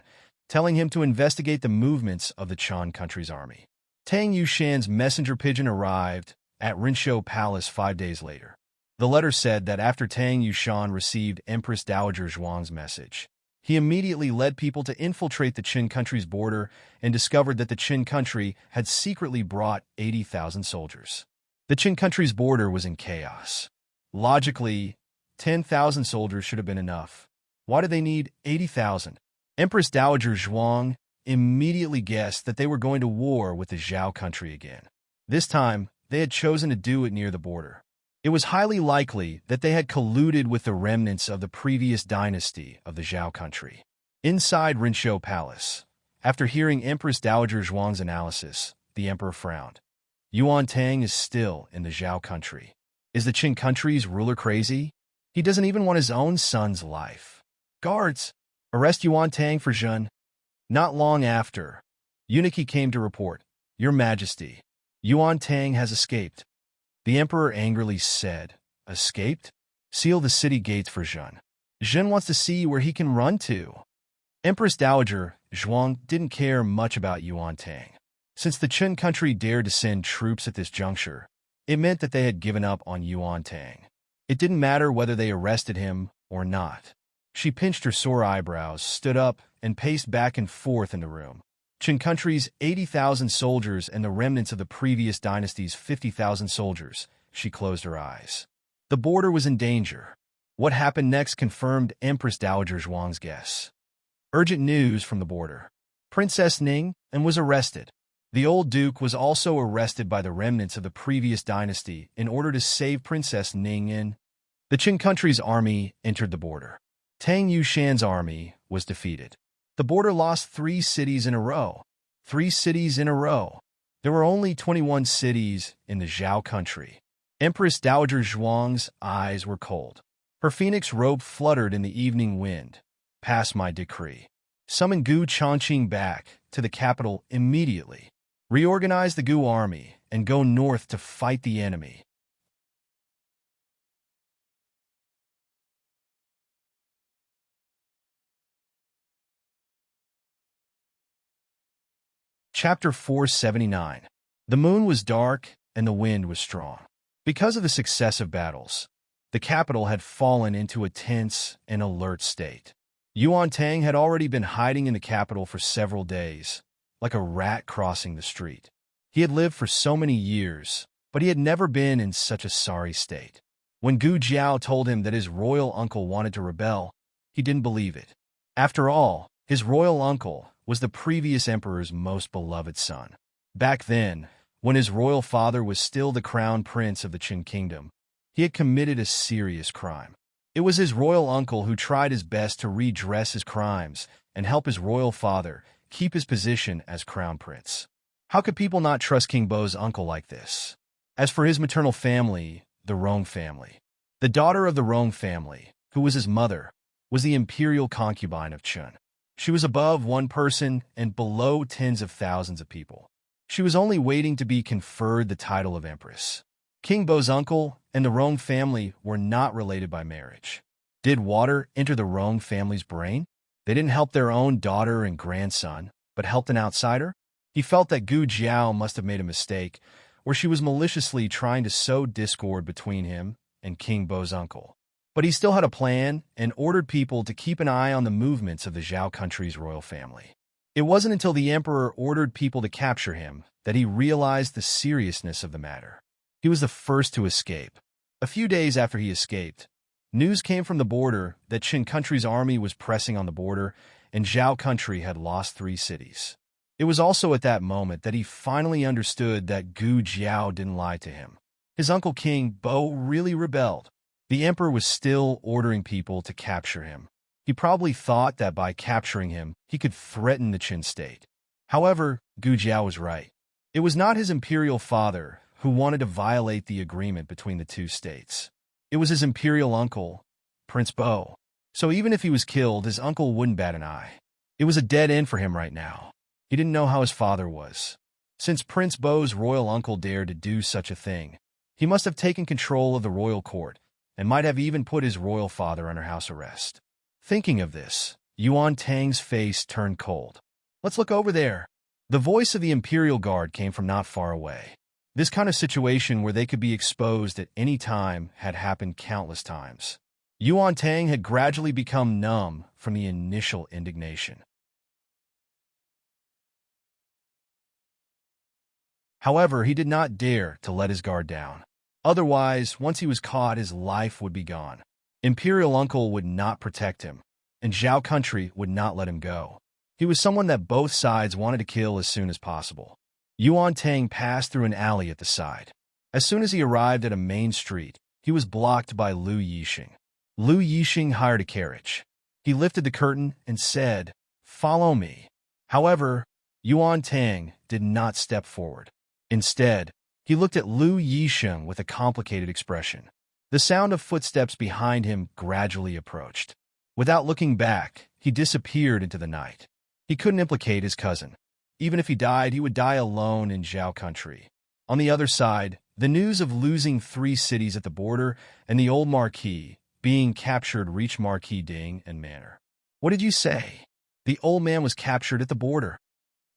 telling him to investigate the movements of the Chun country's army. Tang Yushan's messenger pigeon arrived at Rinshou Palace 5 days later. The letter said that after Tang Yushan received Empress Dowager Zhuang's message, he immediately led people to infiltrate the Qin country's border and discovered that the Qin country had secretly brought 80,000 soldiers. The Qin country's border was in chaos. Logically, 10,000 soldiers should have been enough. Why did they need 80,000? Empress Dowager Zhuang immediately guessed that they were going to war with the Zhao country again. This time, they had chosen to do it near the border. It was highly likely that they had colluded with the remnants of the previous dynasty of the Zhao country. Inside Rinshou Palace, after hearing Empress Dowager Zhuang's analysis, the emperor frowned. Yuan Tang is still in the Zhao country. Is the Qin country's ruler crazy? He doesn't even want his own son's life. Guards, arrest Yuan Tang for Zhun. Not long after, Eunuchy came to report, "Your Majesty, Yuan Tang has escaped." The emperor angrily said, "Escaped? Seal the city gates for Zhun. Zhun wants to see where he can run to." Empress Dowager Zhuang didn't care much about Yuan Tang. Since the Qin country dared to send troops at this juncture, it meant that they had given up on Yuan Tang. It didn't matter whether they arrested him or not. She pinched her sore eyebrows, stood up, and paced back and forth in the room. Qin country's 80,000 soldiers and the remnants of the previous dynasty's 50,000 soldiers. She closed her eyes. The border was in danger. What happened next confirmed Empress Dowager Zhuang's guess. Urgent news from the border. Princess Ning was arrested. The old duke was also arrested by the remnants of the previous dynasty in order to save Princess Ning. The Qin country's army entered the border. Tang Yushan's army was defeated. The border lost 3 cities in a row. 3 cities in a row. There were only 21 cities in the Zhao country. Empress Dowager Zhuang's eyes were cold. Her phoenix robe fluttered in the evening wind. "Pass my decree. Summon Gu Chongqing back to the capital immediately. Reorganize the Gu army and go north to fight the enemy." Chapter 479. The moon was dark and the wind was strong. Because of the successive battles, the capital had fallen into a tense and alert state. Yuan Tang had already been hiding in the capital for several days, like a rat crossing the street. He had lived for so many years, but he had never been in such a sorry state. When Gu Jiao told him that his royal uncle wanted to rebel, he didn't believe it. After all, his royal uncle was the previous emperor's most beloved son. Back then, when his royal father was still the crown prince of the Qin kingdom, he had committed a serious crime. It was his royal uncle who tried his best to redress his crimes and help his royal father keep his position as crown prince. How could people not trust King Bo's uncle like this? As for his maternal family, the Rong family, the daughter of the Rong family, who was his mother, was the imperial concubine of Chun. She was above one person and below tens of thousands of people. She was only waiting to be conferred the title of empress. King Bo's uncle and the Rong family were not related by marriage. Did water enter the wrong family's brain? They didn't help their own daughter and grandson, but helped an outsider? He felt that Gu Jiao must have made a mistake, or she was maliciously trying to sow discord between him and King Bo's uncle. But he still had a plan and ordered people to keep an eye on the movements of the Zhao country's royal family. It wasn't until the emperor ordered people to capture him that he realized the seriousness of the matter. He was the first to escape. A few days after he escaped, news came from the border that Qin country's army was pressing on the border and Zhao country had lost 3 cities. It was also at that moment that he finally understood that Gu Jiao didn't lie to him. His uncle King Bo really rebelled. The emperor was still ordering people to capture him. He probably thought that by capturing him, he could threaten the Qin state. However, Gu Jiao was right. It was not his imperial father who wanted to violate the agreement between the 2 states. It was his imperial uncle, Prince Bo. So even if he was killed, his uncle wouldn't bat an eye. It was a dead end for him right now. He didn't know how his father was. Since Prince Bo's royal uncle dared to do such a thing, he must have taken control of the royal court and might have even put his royal father under house arrest. Thinking of this, Yuan Tang's face turned cold. "Let's look over there." The voice of the Imperial Guard came from not far away. This kind of situation where they could be exposed at any time had happened countless times. Yuan Tang had gradually become numb from the initial indignation. However, he did not dare to let his guard down. Otherwise, once he was caught, his life would be gone. Imperial Uncle would not protect him, and Zhao country would not let him go. He was someone that both sides wanted to kill as soon as possible. Yuan Tang passed through an alley at the side. As soon as he arrived at a main street, he was blocked by Lu Yixing. Lu Yixing hired a carriage. He lifted the curtain and said, "Follow me." However, Yuan Tang did not step forward. Instead, he looked at Lu Yixing with a complicated expression. The sound of footsteps behind him gradually approached. Without looking back, he disappeared into the night. He couldn't implicate his cousin. Even if he died, he would die alone in Zhao country. On the other side, the news of losing 3 cities at the border and the old Marquis being captured reached Marquis Ding and Manor. "What did you say?" "The old man was captured at the border."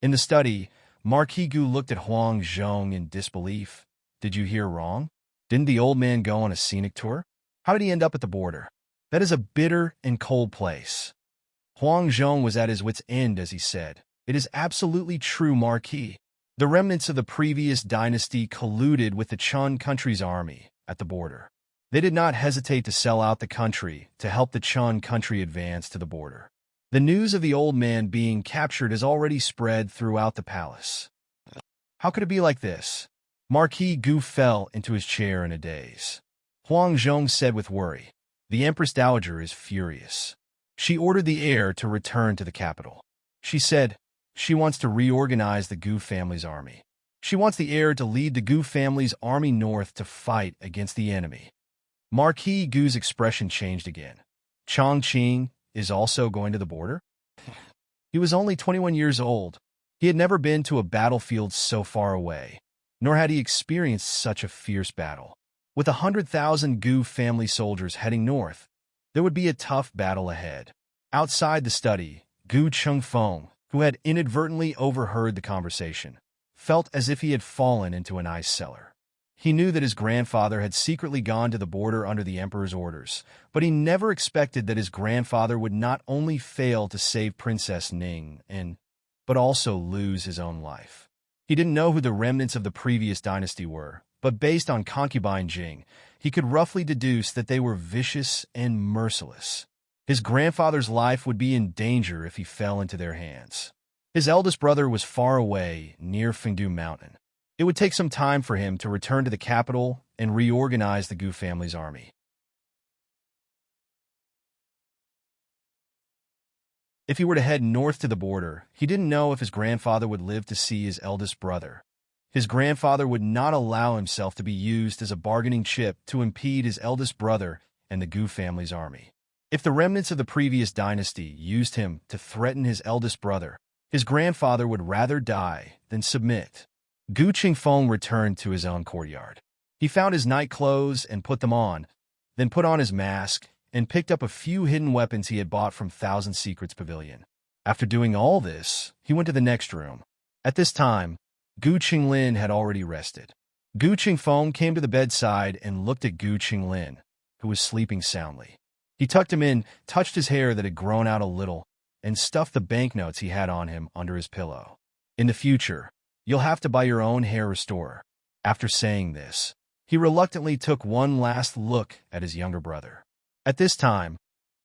In the study, Marquis Gu looked at Huang Zhong in disbelief. "Did you hear wrong? Didn't the old man go on a scenic tour? How did he end up at the border? That is a bitter and cold place." Huang Zhong was at his wit's end as he said, "It is absolutely true, Marquis. The remnants of the previous dynasty colluded with the Chun country's army at the border. They did not hesitate to sell out the country to help the Chun country advance to the border. The news of the old man being captured has already spread throughout the palace." "How could it be like this?" Marquis Gu fell into his chair in a daze. Huang Zhong said with worry, "The Empress Dowager is furious. She ordered the heir to return to the capital. She said she wants to reorganize the Gu family's army. She wants the heir to lead the Gu family's army north to fight against the enemy." Marquis Gu's expression changed again. "Chongqing is also going to the border?" He was only 21 years old. He had never been to a battlefield so far away, nor had he experienced such a fierce battle. With 100,000 Gu family soldiers heading north, there would be a tough battle ahead. Outside the study, Gu Chengfeng, who had inadvertently overheard the conversation, felt as if he had fallen into an ice cellar. He knew that his grandfather had secretly gone to the border under the emperor's orders, but he never expected that his grandfather would not only fail to save Princess Ning, but also lose his own life. He didn't know who the remnants of the previous dynasty were, but based on concubine Jing, he could roughly deduce that they were vicious and merciless. His grandfather's life would be in danger if he fell into their hands. His eldest brother was far away, near Fengdu Mountain. It would take some time for him to return to the capital and reorganize the Gu family's army. If he were to head north to the border, he didn't know if his grandfather would live to see his eldest brother. His grandfather would not allow himself to be used as a bargaining chip to impede his eldest brother and the Gu family's army. If the remnants of the previous dynasty used him to threaten his eldest brother, his grandfather would rather die than submit. Gu Qingfeng returned to his own courtyard. He found his night clothes and put them on, then put on his mask and picked up a few hidden weapons he had bought from Thousand Secrets Pavilion. After doing all this, he went to the next room. At this time, Gu Qinglin had already rested. Gu Qingfeng came to the bedside and looked at Gu Qinglin, who was sleeping soundly. He tucked him in, touched his hair that had grown out a little, and stuffed the banknotes he had on him under his pillow. In the future, you'll have to buy your own hair restorer. After saying this, he reluctantly took one last look at his younger brother. At this time,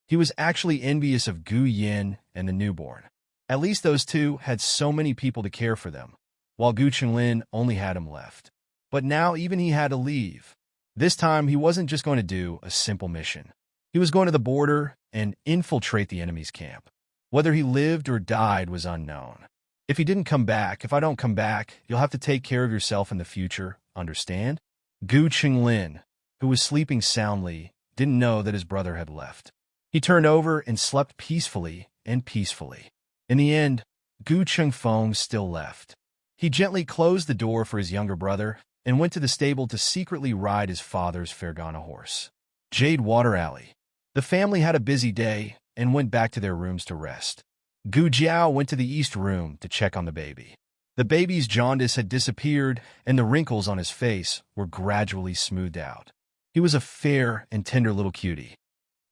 he was actually envious of Gu Yin and the newborn. At least those two had so many people to care for them, while Gu Qinglin only had him left. But now even he had to leave. This time, he wasn't just going to do a simple mission. He was going to the border and infiltrate the enemy's camp. Whether he lived or died was unknown. If he didn't come back, if I don't come back, you'll have to take care of yourself in the future, understand? Gu Qinglin, who was sleeping soundly, didn't know that his brother had left. He turned over and slept peacefully and peacefully. In the end, Gu Qingfeng still left. He gently closed the door for his younger brother and went to the stable to secretly ride his father's Fergana horse. Jade Water Alley. The family had a busy day and went back to their rooms to rest. Gu Jiao went to the east room to check on the baby. The baby's jaundice had disappeared, and the wrinkles on his face were gradually smoothed out. He was a fair and tender little cutie.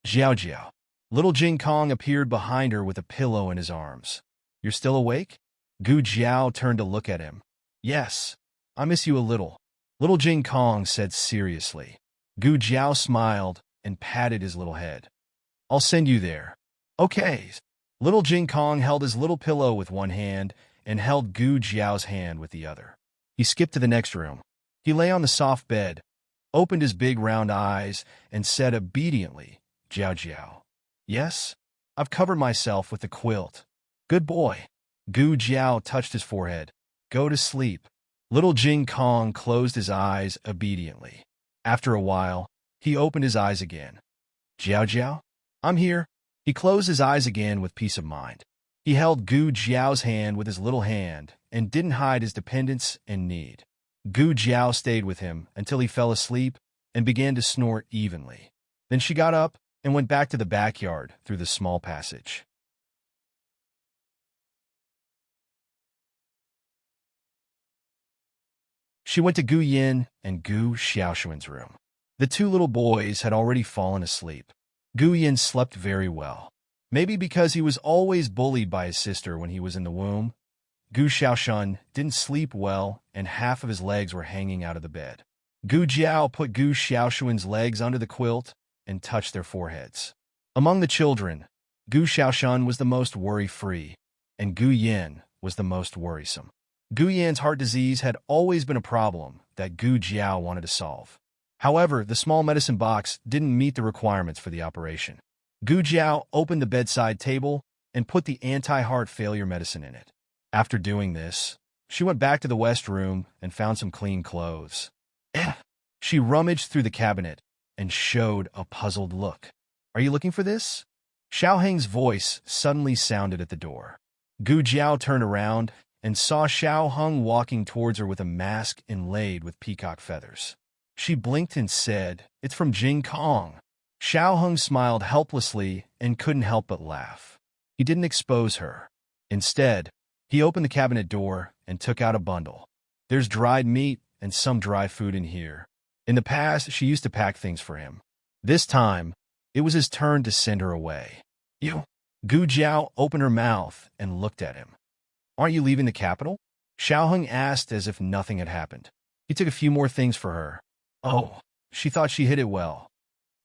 Jiao Jiao. Little Jing Kong appeared behind her with a pillow in his arms. You're still awake? Gu Jiao turned to look at him. Yes, I miss you a little. Little Jing Kong said seriously. Gu Jiao smiled and patted his little head. I'll send you there. Okay. Little Jing Kong held his little pillow with one hand and held Gu Jiao's hand with the other. He skipped to the next room. He lay on the soft bed, opened his big round eyes, and said obediently, Jiao Jiao. Yes, I've covered myself with the quilt. Good boy. Gu Jiao touched his forehead. Go to sleep. Little Jing Kong closed his eyes obediently. After a while, he opened his eyes again. Jiao Jiao? I'm here. He closed his eyes again with peace of mind. He held Gu Jiao's hand with his little hand and didn't hide his dependence and need. Gu Jiao stayed with him until he fell asleep and began to snore evenly. Then she got up and went back to the backyard through the small passage. She went to Gu Yin and Gu Xiaoshuan's room. The two little boys had already fallen asleep. Gu Yin slept very well. Maybe because he was always bullied by his sister when he was in the womb, Gu Xiaoshuan didn't sleep well and half of his legs were hanging out of the bed. Gu Jiao put Gu Xiaoshuan's legs under the quilt and touched their foreheads. Among the children, Gu Xiaoshuan was the most worry-free, and Gu Yin was the most worrisome. Gu Yin's heart disease had always been a problem that Gu Jiao wanted to solve. However, the small medicine box didn't meet the requirements for the operation. Gu Jiao opened the bedside table and put the anti-heart failure medicine in it. After doing this, she went back to the west room and found some clean clothes. She rummaged through the cabinet and showed a puzzled look. Are you looking for this? Xiao Heng's voice suddenly sounded at the door. Gu Jiao turned around and saw Xiao Heng walking towards her with a mask inlaid with peacock feathers. She blinked and said, It's from Jing Kong. Xiao Heng smiled helplessly and couldn't help but laugh. He didn't expose her. Instead, he opened the cabinet door and took out a bundle. There's dried meat and some dry food in here. In the past, she used to pack things for him. This time, it was his turn to send her away. You? Gu Jiao opened her mouth and looked at him. Aren't you leaving the capital? Xiao Heng asked as if nothing had happened. He took a few more things for her. Oh, she thought she hid it well.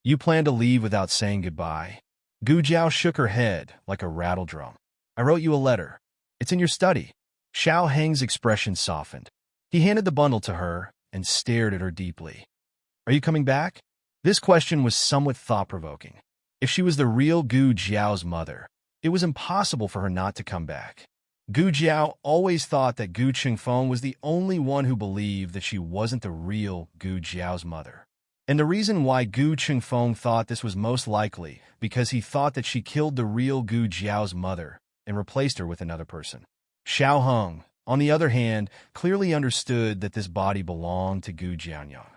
You plan to leave without saying goodbye? Gu Jiao shook her head like a rattle drum. I wrote you a letter. It's in your study. Xiao Heng's expression softened. He handed the bundle to her and stared at her deeply. Are you coming back? This question was somewhat thought-provoking. If she was the real Gu Jiao's mother, it was impossible for her not to come back. Gu Jiao always thought that Gu Qingfeng was the only one who believed that she wasn't the real Gu Jiao's mother. And the reason why Gu Qingfeng thought this was most likely because he thought that she killed the real Gu Jiao's mother and replaced her with another person. Xiao Heng, on the other hand, clearly understood that this body belonged to Gu Jianyang.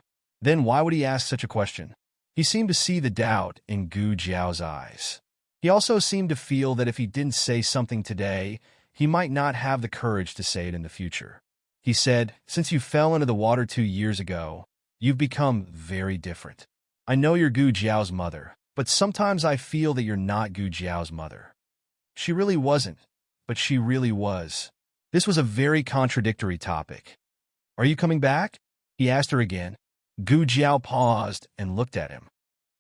Then why would he ask such a question? He seemed to see the doubt in Gu Jiao's eyes. He also seemed to feel that if he didn't say something today, he might not have the courage to say it in the future. He said, "Since you fell into the water 2 years ago, you've become very different. I know you're Gu Jiao's mother, but sometimes I feel that you're not Gu Jiao's mother." She really wasn't, but she really was. This was a very contradictory topic. "Are you coming back?" he asked her again. Gu Jiao paused and looked at him.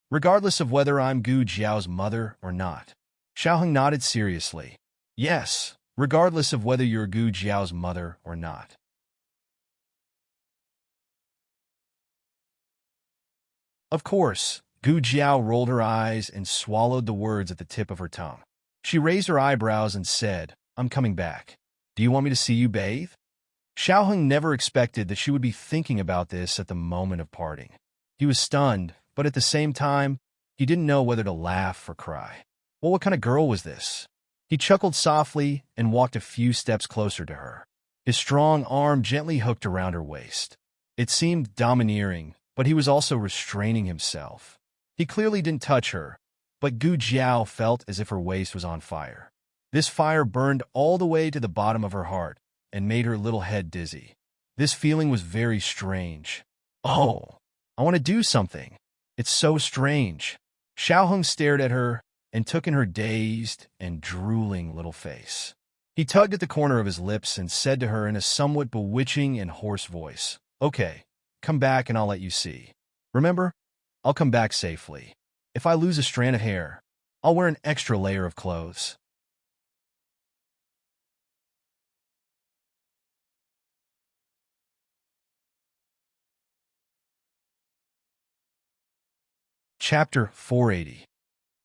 "Regardless of whether I'm Gu Jiao's mother or not." Xiaoheng nodded seriously. "Yes, regardless of whether you're Gu Jiao's mother or not." Of course, Gu Jiao rolled her eyes and swallowed the words at the tip of her tongue. She raised her eyebrows and said, "I'm coming back. Do you want me to see you bathe?" Xiaoheng never expected that she would be thinking about this at the moment of parting. He was stunned, but at the same time, he didn't know whether to laugh or cry. Well, what kind of girl was this? He chuckled softly and walked a few steps closer to her. His strong arm gently hooked around her waist. It seemed domineering, but he was also restraining himself. He clearly didn't touch her, but Gu Jiao felt as if her waist was on fire. This fire burned all the way to the bottom of her heart and made her little head dizzy. This feeling was very strange. "Oh, I want to do something. It's so strange." Xiaoheng stared at her and took in her dazed and drooling little face. He tugged at the corner of his lips and said to her in a somewhat bewitching and hoarse voice, "Okay, come back and I'll let you see. Remember, I'll come back safely. If I lose a strand of hair, I'll wear an extra layer of clothes." Chapter 480.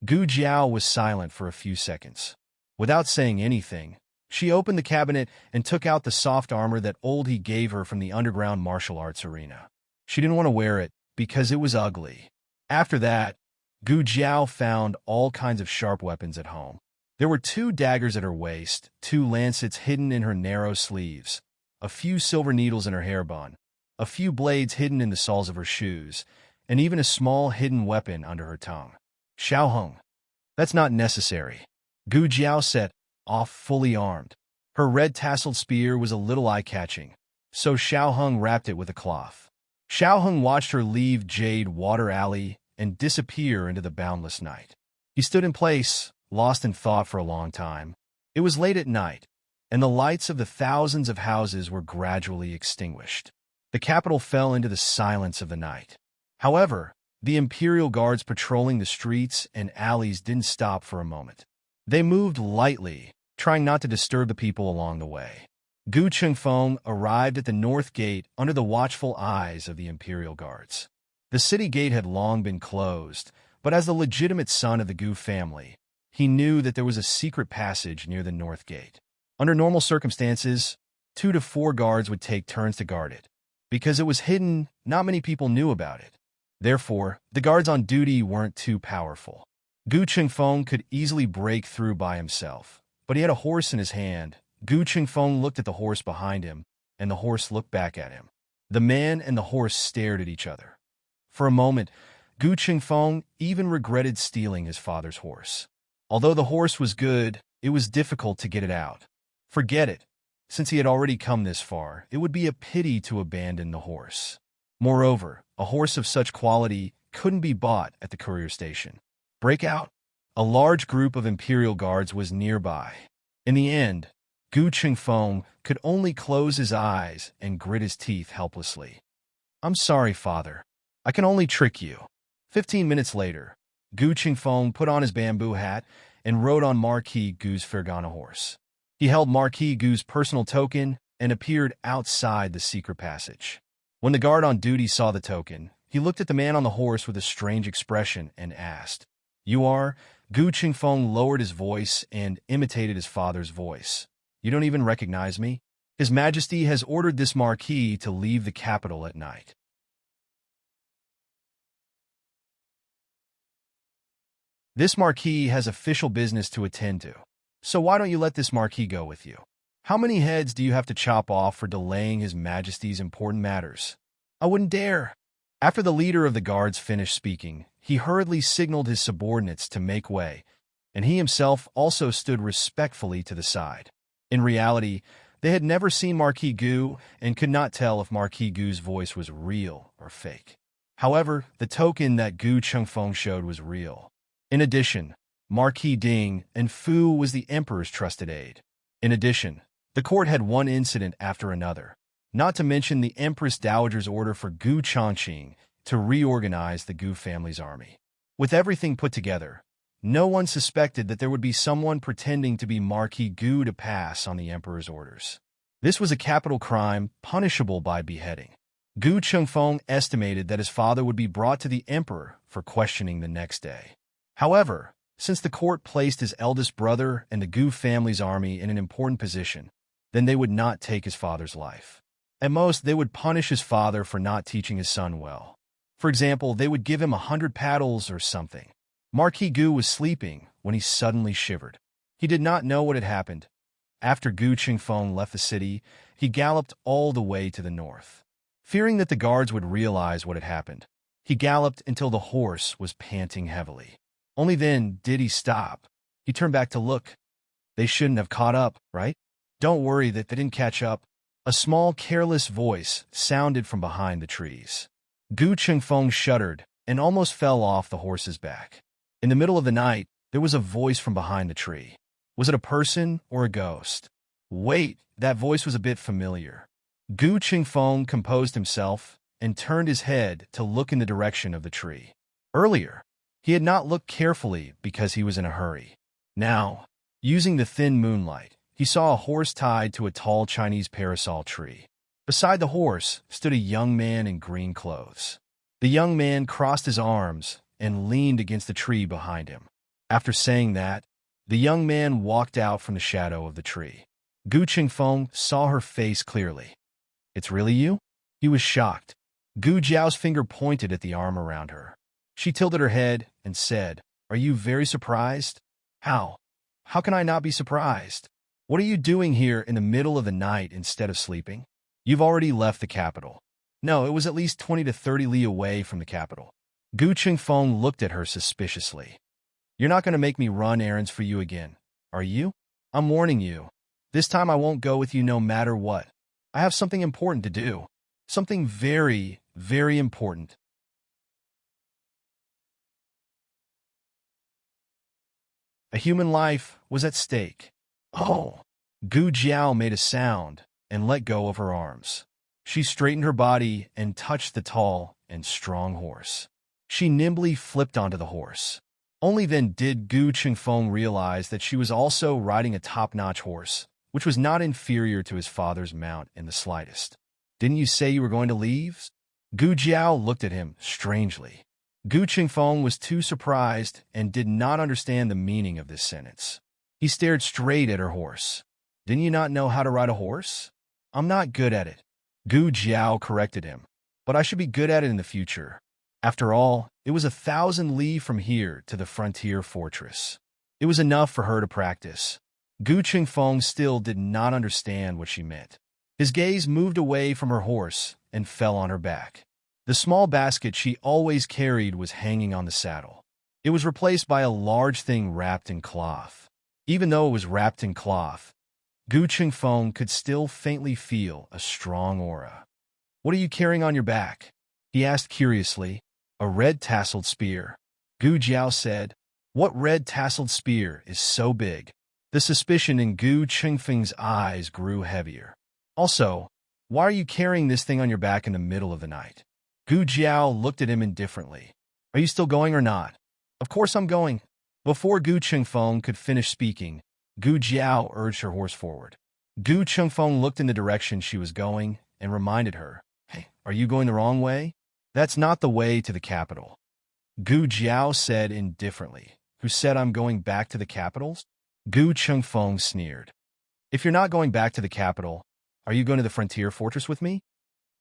Gu Jiao was silent for a few seconds. Without saying anything, she opened the cabinet and took out the soft armor that old he gave her from the underground martial arts arena. She didn't want to wear it because it was ugly. After that, Gu Jiao found all kinds of sharp weapons at home. There were 2 daggers at her waist, 2 lancets hidden in her narrow sleeves, a few silver needles in her hairband, a few blades hidden in the soles of her shoes, and even a small hidden weapon under her tongue. "Xiaoheng, that's not necessary." Gu Jiao set off fully armed. Her red tasseled spear was a little eye-catching, so Xiaoheng wrapped it with a cloth. Xiaoheng watched her leave Jade Water Alley and disappear into the boundless night. He stood in place, lost in thought for a long time. It was late at night, and the lights of the thousands of houses were gradually extinguished. The capital fell into the silence of the night. However, the Imperial Guards patrolling the streets and alleys didn't stop for a moment. They moved lightly, trying not to disturb the people along the way. Gu Chengfeng arrived at the north gate under the watchful eyes of the Imperial Guards. The city gate had long been closed, but as the legitimate son of the Gu family, he knew that there was a secret passage near the north gate. Under normal circumstances, 2 to 4 guards would take turns to guard it. Because it was hidden, not many people knew about it. Therefore, the guards on duty weren't too powerful. Gu Chengfeng could easily break through by himself, but he had a horse in his hand. Gu Chengfeng looked at the horse behind him, and the horse looked back at him. The man and the horse stared at each other. For a moment, Gu Chengfeng even regretted stealing his father's horse. Although the horse was good, it was difficult to get it out. Forget it. Since he had already come this far, it would be a pity to abandon the horse. Moreover, a horse of such quality couldn't be bought at the courier station. Breakout? A large group of Imperial Guards was nearby. In the end, Gu Chengfeng could only close his eyes and grit his teeth helplessly. "I'm sorry, father. I can only trick you." 15 minutes later, Gu Chengfeng put on his bamboo hat and rode on Marquis Gu's Fergana horse. He held Marquis Gu's personal token and appeared outside the secret passage. When the guard on duty saw the token, he looked at the man on the horse with a strange expression and asked, "You are?" Gu Chengfeng lowered his voice and imitated his father's voice. "You don't even recognize me? His Majesty has ordered this Marquis to leave the capital at night." "This Marquis has official business to attend to. So why don't you let this Marquis go with you? How many heads do you have to chop off for delaying His Majesty's important matters?" "I wouldn't dare." After the leader of the guards finished speaking, he hurriedly signaled his subordinates to make way, and he himself also stood respectfully to the side. In reality, they had never seen Marquis Gu and could not tell if Marquis Gu's voice was real or fake. However, the token that Gu Chengfeng showed was real. In addition, Marquis Ding and Fu was the emperor's trusted aide. In addition, the court had one incident after another, not to mention the Empress Dowager's order for Gu Chongqing to reorganize the Gu family's army. With everything put together, no one suspected that there would be someone pretending to be Marquis Gu to pass on the emperor's orders. This was a capital crime punishable by beheading. Gu Chengfeng estimated that his father would be brought to the emperor for questioning the next day. However, since the court placed his eldest brother and the Gu family's army in an important position, then they would not take his father's life. At most, they would punish his father for not teaching his son well. For example, they would give him 100 paddles or something. Marquis Gu was sleeping when he suddenly shivered. He did not know what had happened. After Gu Chengfeng left the city, he galloped all the way to the north. Fearing that the guards would realize what had happened, he galloped until the horse was panting heavily. Only then did he stop. He turned back to look. They shouldn't have caught up, right? Don't worry that they didn't catch up. A small, careless voice sounded from behind the trees. Gu Chengfeng shuddered and almost fell off the horse's back. In the middle of the night, there was a voice from behind the tree. Was it a person or a ghost? Wait, that voice was a bit familiar. Gu Chengfeng composed himself and turned his head to look in the direction of the tree. Earlier, he had not looked carefully because he was in a hurry. Now, using the thin moonlight, he saw a horse tied to a tall Chinese parasol tree. Beside the horse stood a young man in green clothes. The young man crossed his arms and leaned against the tree behind him. After saying that, the young man walked out from the shadow of the tree. Gu Chengfeng saw her face clearly. "It's really you?" He was shocked. Gu Jiao's finger pointed at the arm around her. She tilted her head and said, "Are you very surprised?" How? How can I not be surprised? What are you doing here in the middle of the night instead of sleeping? You've already left the capital. No, it was at least 20 to 30 li away from the capital. Gu Chengfeng looked at her suspiciously. "You're not going to make me run errands for you again, are you? I'm warning you. This time I won't go with you no matter what. I have something important to do. Something very, very important." A human life was at stake. Oh! Gu Jiao made a sound and let go of her arms. She straightened her body and touched the tall and strong horse. She nimbly flipped onto the horse. Only then did Gu Chengfeng realize that she was also riding a top-notch horse, which was not inferior to his father's mount in the slightest. "Didn't you say you were going to leave?" Gu Jiao looked at him strangely. Gu Chengfeng was too surprised and did not understand the meaning of this sentence. He stared straight at her horse. "Didn't you not know how to ride a horse?" "I'm not good at it." Gu Jiao corrected him. "But I should be good at it in the future." After all, it was 1,000 li from here to the frontier fortress. It was enough for her to practice. Gu Chengfeng still did not understand what she meant. His gaze moved away from her horse and fell on her back. The small basket she always carried was hanging on the saddle. It was replaced by a large thing wrapped in cloth. Even though it was wrapped in cloth, Gu Chengfeng could still faintly feel a strong aura. "What are you carrying on your back?" he asked curiously. "A red tasseled spear." Gu Jiao said. "What red tasseled spear is so big?" The suspicion in Gu Chengfeng's eyes grew heavier. "Also, why are you carrying this thing on your back in the middle of the night?" Gu Jiao looked at him indifferently. "Are you still going or not?" "Of course I'm going." Before Gu Chengfeng could finish speaking, Gu Jiao urged her horse forward. Gu Chengfeng looked in the direction she was going and reminded her, "Hey, are you going the wrong way? That's not the way to the capital." Gu Jiao said indifferently, "Who said I'm going back to the capitals?" Gu Chengfeng sneered. "If you're not going back to the capital, are you going to the frontier fortress with me?"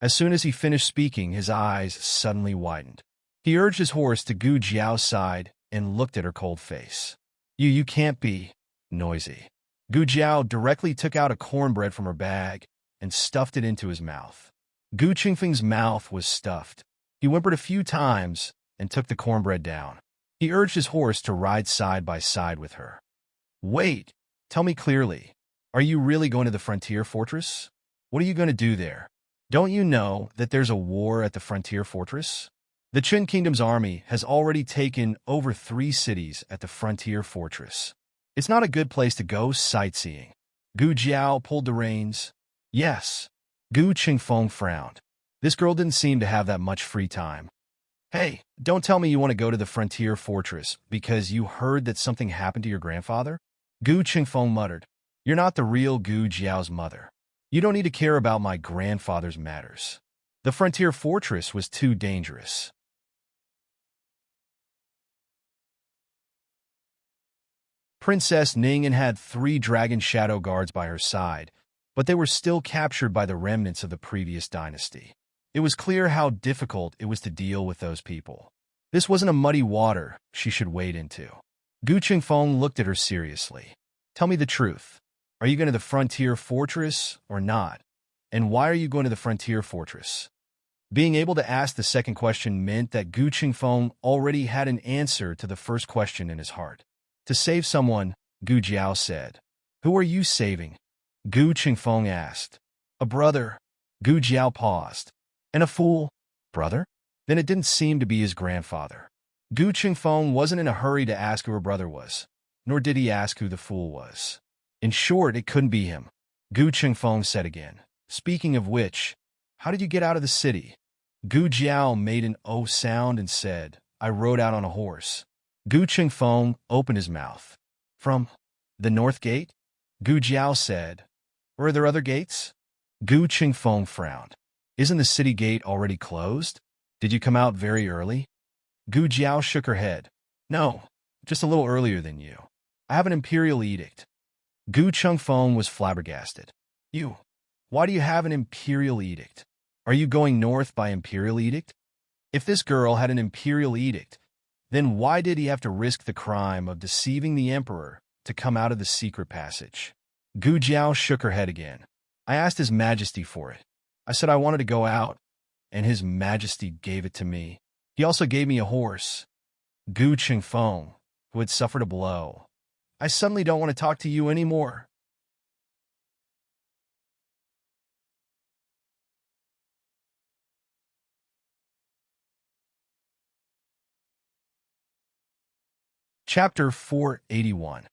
As soon as he finished speaking, his eyes suddenly widened. He urged his horse to Gu Jiao's side and looked at her cold face. You can't be noisy." Gu Jiao directly took out a cornbread from her bag and stuffed it into his mouth. Gu Chengfeng's mouth was stuffed. He whimpered a few times and took the cornbread down. He urged his horse to ride side by side with her. Wait, tell me clearly. Are you really going to the frontier fortress? What are you going to do there? Don't you know that there's a war at the frontier fortress? The Qin Kingdom's army has already taken over 3 cities at the frontier fortress. It's not a good place to go sightseeing. Gu Jiao pulled the reins. Yes. Gu Qingfeng frowned. This girl didn't seem to have that much free time. Hey, don't tell me you want to go to the frontier fortress because you heard that something happened to your grandfather? Gu Qingfeng muttered. You're not the real Gu Jiao's mother. You don't need to care about my grandfather's matters. The frontier fortress was too dangerous. Princess Ning'an had 3 dragon shadow guards by her side, but they were still captured by the remnants of the previous dynasty. It was clear how difficult it was to deal with those people. This wasn't a muddy water she should wade into. Gu Qingfeng looked at her seriously. Tell me the truth. Are you going to the frontier fortress or not? And why are you going to the frontier fortress? Being able to ask the second question meant that Gu Qingfeng already had an answer to the first question in his heart. To save someone, Gu Jiao said. Who are you saving? Gu Qingfeng asked. A brother. Gu Jiao paused. And a fool? Brother? Then it didn't seem to be his grandfather. Gu Qingfeng wasn't in a hurry to ask who her brother was, nor did he ask who the fool was. In short, it couldn't be him. Gu Qingfeng said again. Speaking of which, how did you get out of the city? Gu Jiao made an O sound and said, I rode out on a horse. Gu Qingfeng opened his mouth. From the north gate? Gu Jiao said. Or are there other gates? Gu Qingfeng frowned. Isn't the city gate already closed? Did you come out very early? Gu Jiao shook her head. No, just a little earlier than you. I have an imperial edict. Gu Qingfeng was flabbergasted. You? Why do you have an imperial edict? Are you going north by imperial edict? If this girl had an imperial edict, then why did he have to risk the crime of deceiving the emperor to come out of the secret passage? Gu Jiao shook her head again. I asked His Majesty for it. I said I wanted to go out, and His Majesty gave it to me. He also gave me a horse. Gu Qingfeng, who had suffered a blow. I suddenly don't want to talk to you anymore. Chapter 481.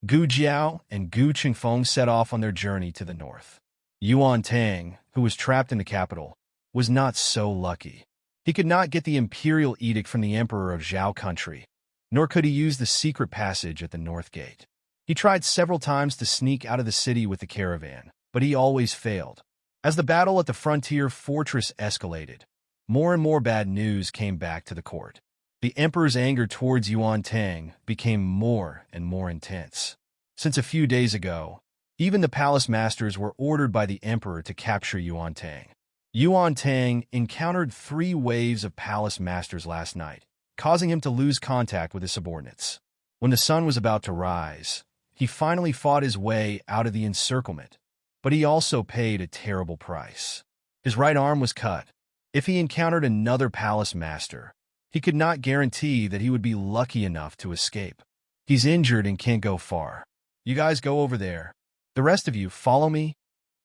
Gu Jiao and Gu Qingfeng set off on their journey to the north. Yuan Tang, who was trapped in the capital, was not so lucky. He could not get the imperial edict from the emperor of Zhao country, nor could he use the secret passage at the north gate. He tried several times to sneak out of the city with the caravan, but he always failed. As the battle at the frontier fortress escalated, more and more bad news came back to the court. The emperor's anger towards Yuan Tang became more and more intense. Since a few days ago, even the palace masters were ordered by the emperor to capture Yuan Tang. Yuan Tang encountered 3 waves of palace masters last night, causing him to lose contact with his subordinates. When the sun was about to rise, he finally fought his way out of the encirclement, but he also paid a terrible price. His right arm was cut. If he encountered another palace master, he could not guarantee that he would be lucky enough to escape. He's injured and can't go far. You guys go over there. The rest of you, follow me.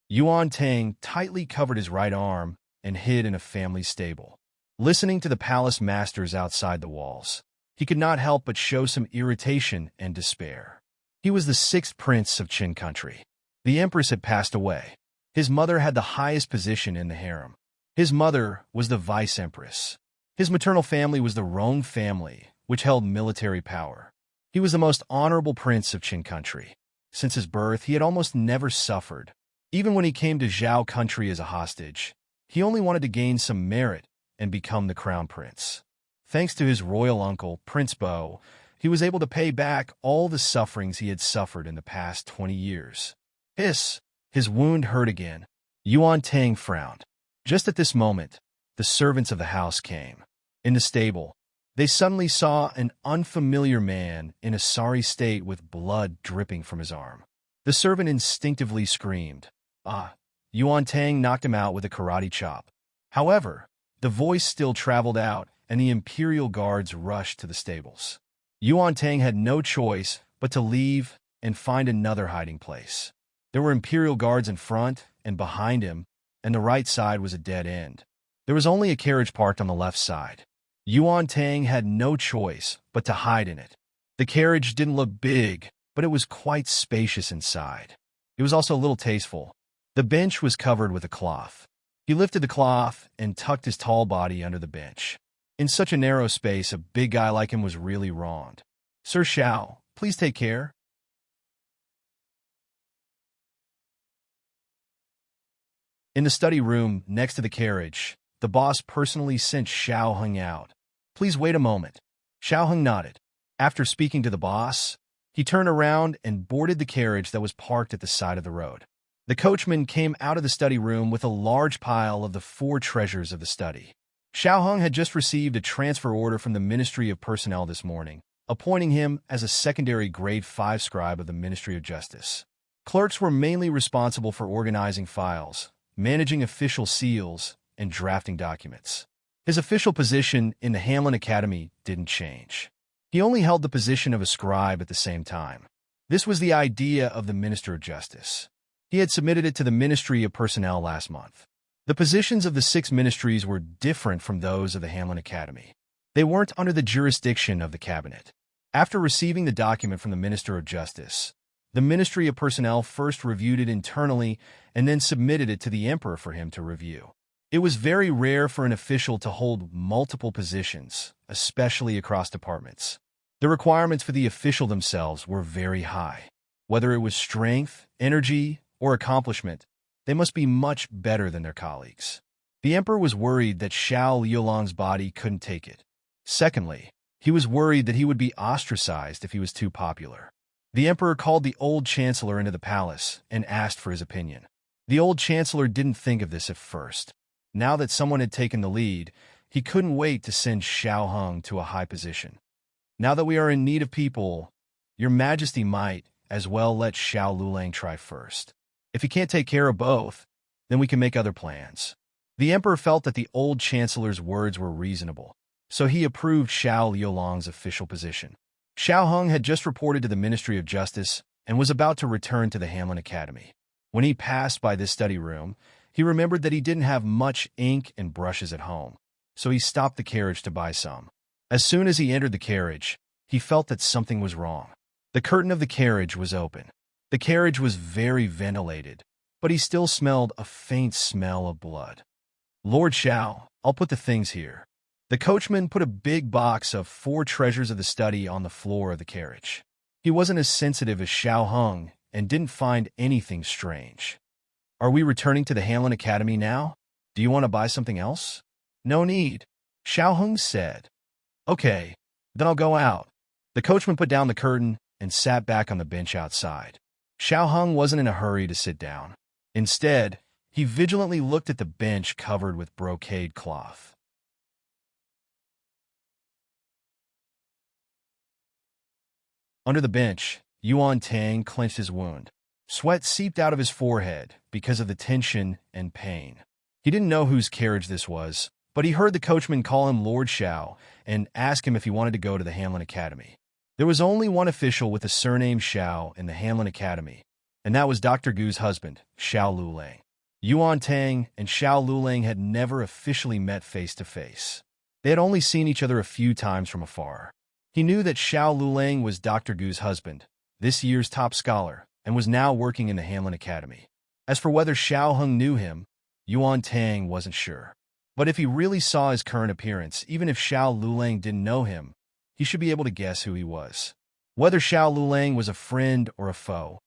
Yuan Tang tightly covered his right arm and hid in a family stable. Listening to the palace masters outside the walls, he could not help but show some irritation and despair. He was the 6th prince of Qin country. The empress had passed away. His mother had the highest position in the harem. His mother was the vice-empress. His maternal family was the Rong family, which held military power. He was the most honorable prince of Qin country. Since his birth, he had almost never suffered. Even when he came to Zhao country as a hostage, he only wanted to gain some merit and become the crown prince. Thanks to his royal uncle, Prince Bo, he was able to pay back all the sufferings he had suffered in the past 20 years. His wound hurt again. Yuan Tang frowned. Just at this moment, the servants of the house came. In the stable, they suddenly saw an unfamiliar man in a sorry state with blood dripping from his arm. The servant instinctively screamed. Yuan Tang knocked him out with a karate chop. However, the voice still traveled out, and the imperial guards rushed to the stables. Yuan Tang had no choice but to leave and find another hiding place. There were imperial guards in front and behind him, and the right side was a dead end. There was only a carriage parked on the left side. Yuan Tang had no choice but to hide in it. The carriage didn't look big, but it was quite spacious inside. It was also a little tasteful. The bench was covered with a cloth. He lifted the cloth and tucked his tall body under the bench. In such a narrow space, a big guy like him was really wronged. "Sir Xiao, please take care." In the study room next to the carriage, the boss personally sent Xiao Hung out. "Please wait a moment." Xiao Hung nodded. After speaking to the boss, he turned around and boarded the carriage that was parked at the side of the road. The coachman came out of the study room with a large pile of the 4 treasures of the study. Xiao Hung had just received a transfer order from the Ministry of Personnel this morning, appointing him as a secondary grade 5 scribe of the Ministry of Justice. Clerks were mainly responsible for organizing files, managing official seals, and drafting documents. His official position in the Hamlin Academy didn't change. He only held the position of a scribe at the same time. This was the idea of the Minister of Justice. He had submitted it to the Ministry of Personnel last month. The positions of the 6 ministries were different from those of the Hamlin Academy. They weren't under the jurisdiction of the cabinet. After receiving the document from the Minister of Justice, the Ministry of Personnel first reviewed it internally and then submitted it to the Emperor for him to review. It was very rare for an official to hold multiple positions, especially across departments. The requirements for the official themselves were very high. Whether it was strength, energy, or accomplishment, they must be much better than their colleagues. The Emperor was worried that Xiao Liulong's body couldn't take it. Secondly, he was worried that he would be ostracized if he was too popular. The Emperor called the old Chancellor into the palace and asked for his opinion. The old Chancellor didn't think of this at first. Now that someone had taken the lead, he couldn't wait to send Xiao Hung to a high position. "Now that we are in need of people, Your Majesty might as well let Xiao Lulang try first. If he can't take care of both, then we can make other plans." The Emperor felt that the old Chancellor's words were reasonable, so he approved Xiao Liulong's official position. Xiao Hung had just reported to the Ministry of Justice and was about to return to the Hamlin Academy. When he passed by this study room, he remembered that he didn't have much ink and brushes at home, so he stopped the carriage to buy some. As soon as he entered the carriage, he felt that something was wrong. The curtain of the carriage was open. The carriage was very ventilated, but he still smelled a faint smell of blood. "Lord Xiao, I'll put the things here." The coachman put a big box of 4 treasures of the study on the floor of the carriage. He wasn't as sensitive as Xiao Hung and didn't find anything strange. "Are we returning to the Hamlin Academy now? Do you want to buy something else?" "No need," Xiao Hung said. "Okay, then I'll go out." The coachman put down the curtain and sat back on the bench outside. Xiao Hung wasn't in a hurry to sit down. Instead, he vigilantly looked at the bench covered with brocade cloth. Under the bench, Yuan Tang clenched his wound. Sweat seeped out of his forehead because of the tension and pain. He didn't know whose carriage this was, but he heard the coachman call him Lord Xiao and ask him if he wanted to go to the Hamlin Academy. There was only one official with the surname Xiao in the Hamlin Academy, and that was Dr. Gu's husband, Xiao Lulang. Yuan Tang and Xiao Lulang had never officially met face to face. They had only seen each other a few times from afar. He knew that Xiao Lulang was Dr. Gu's husband, this year's top scholar, and was now working in the Hamlin Academy. As for whether Xiao Hung knew him, Yuan Tang wasn't sure. But if he really saw his current appearance, even if Xiao Lulang didn't know him, he should be able to guess who he was. Whether Xiao Lulang was a friend or a foe,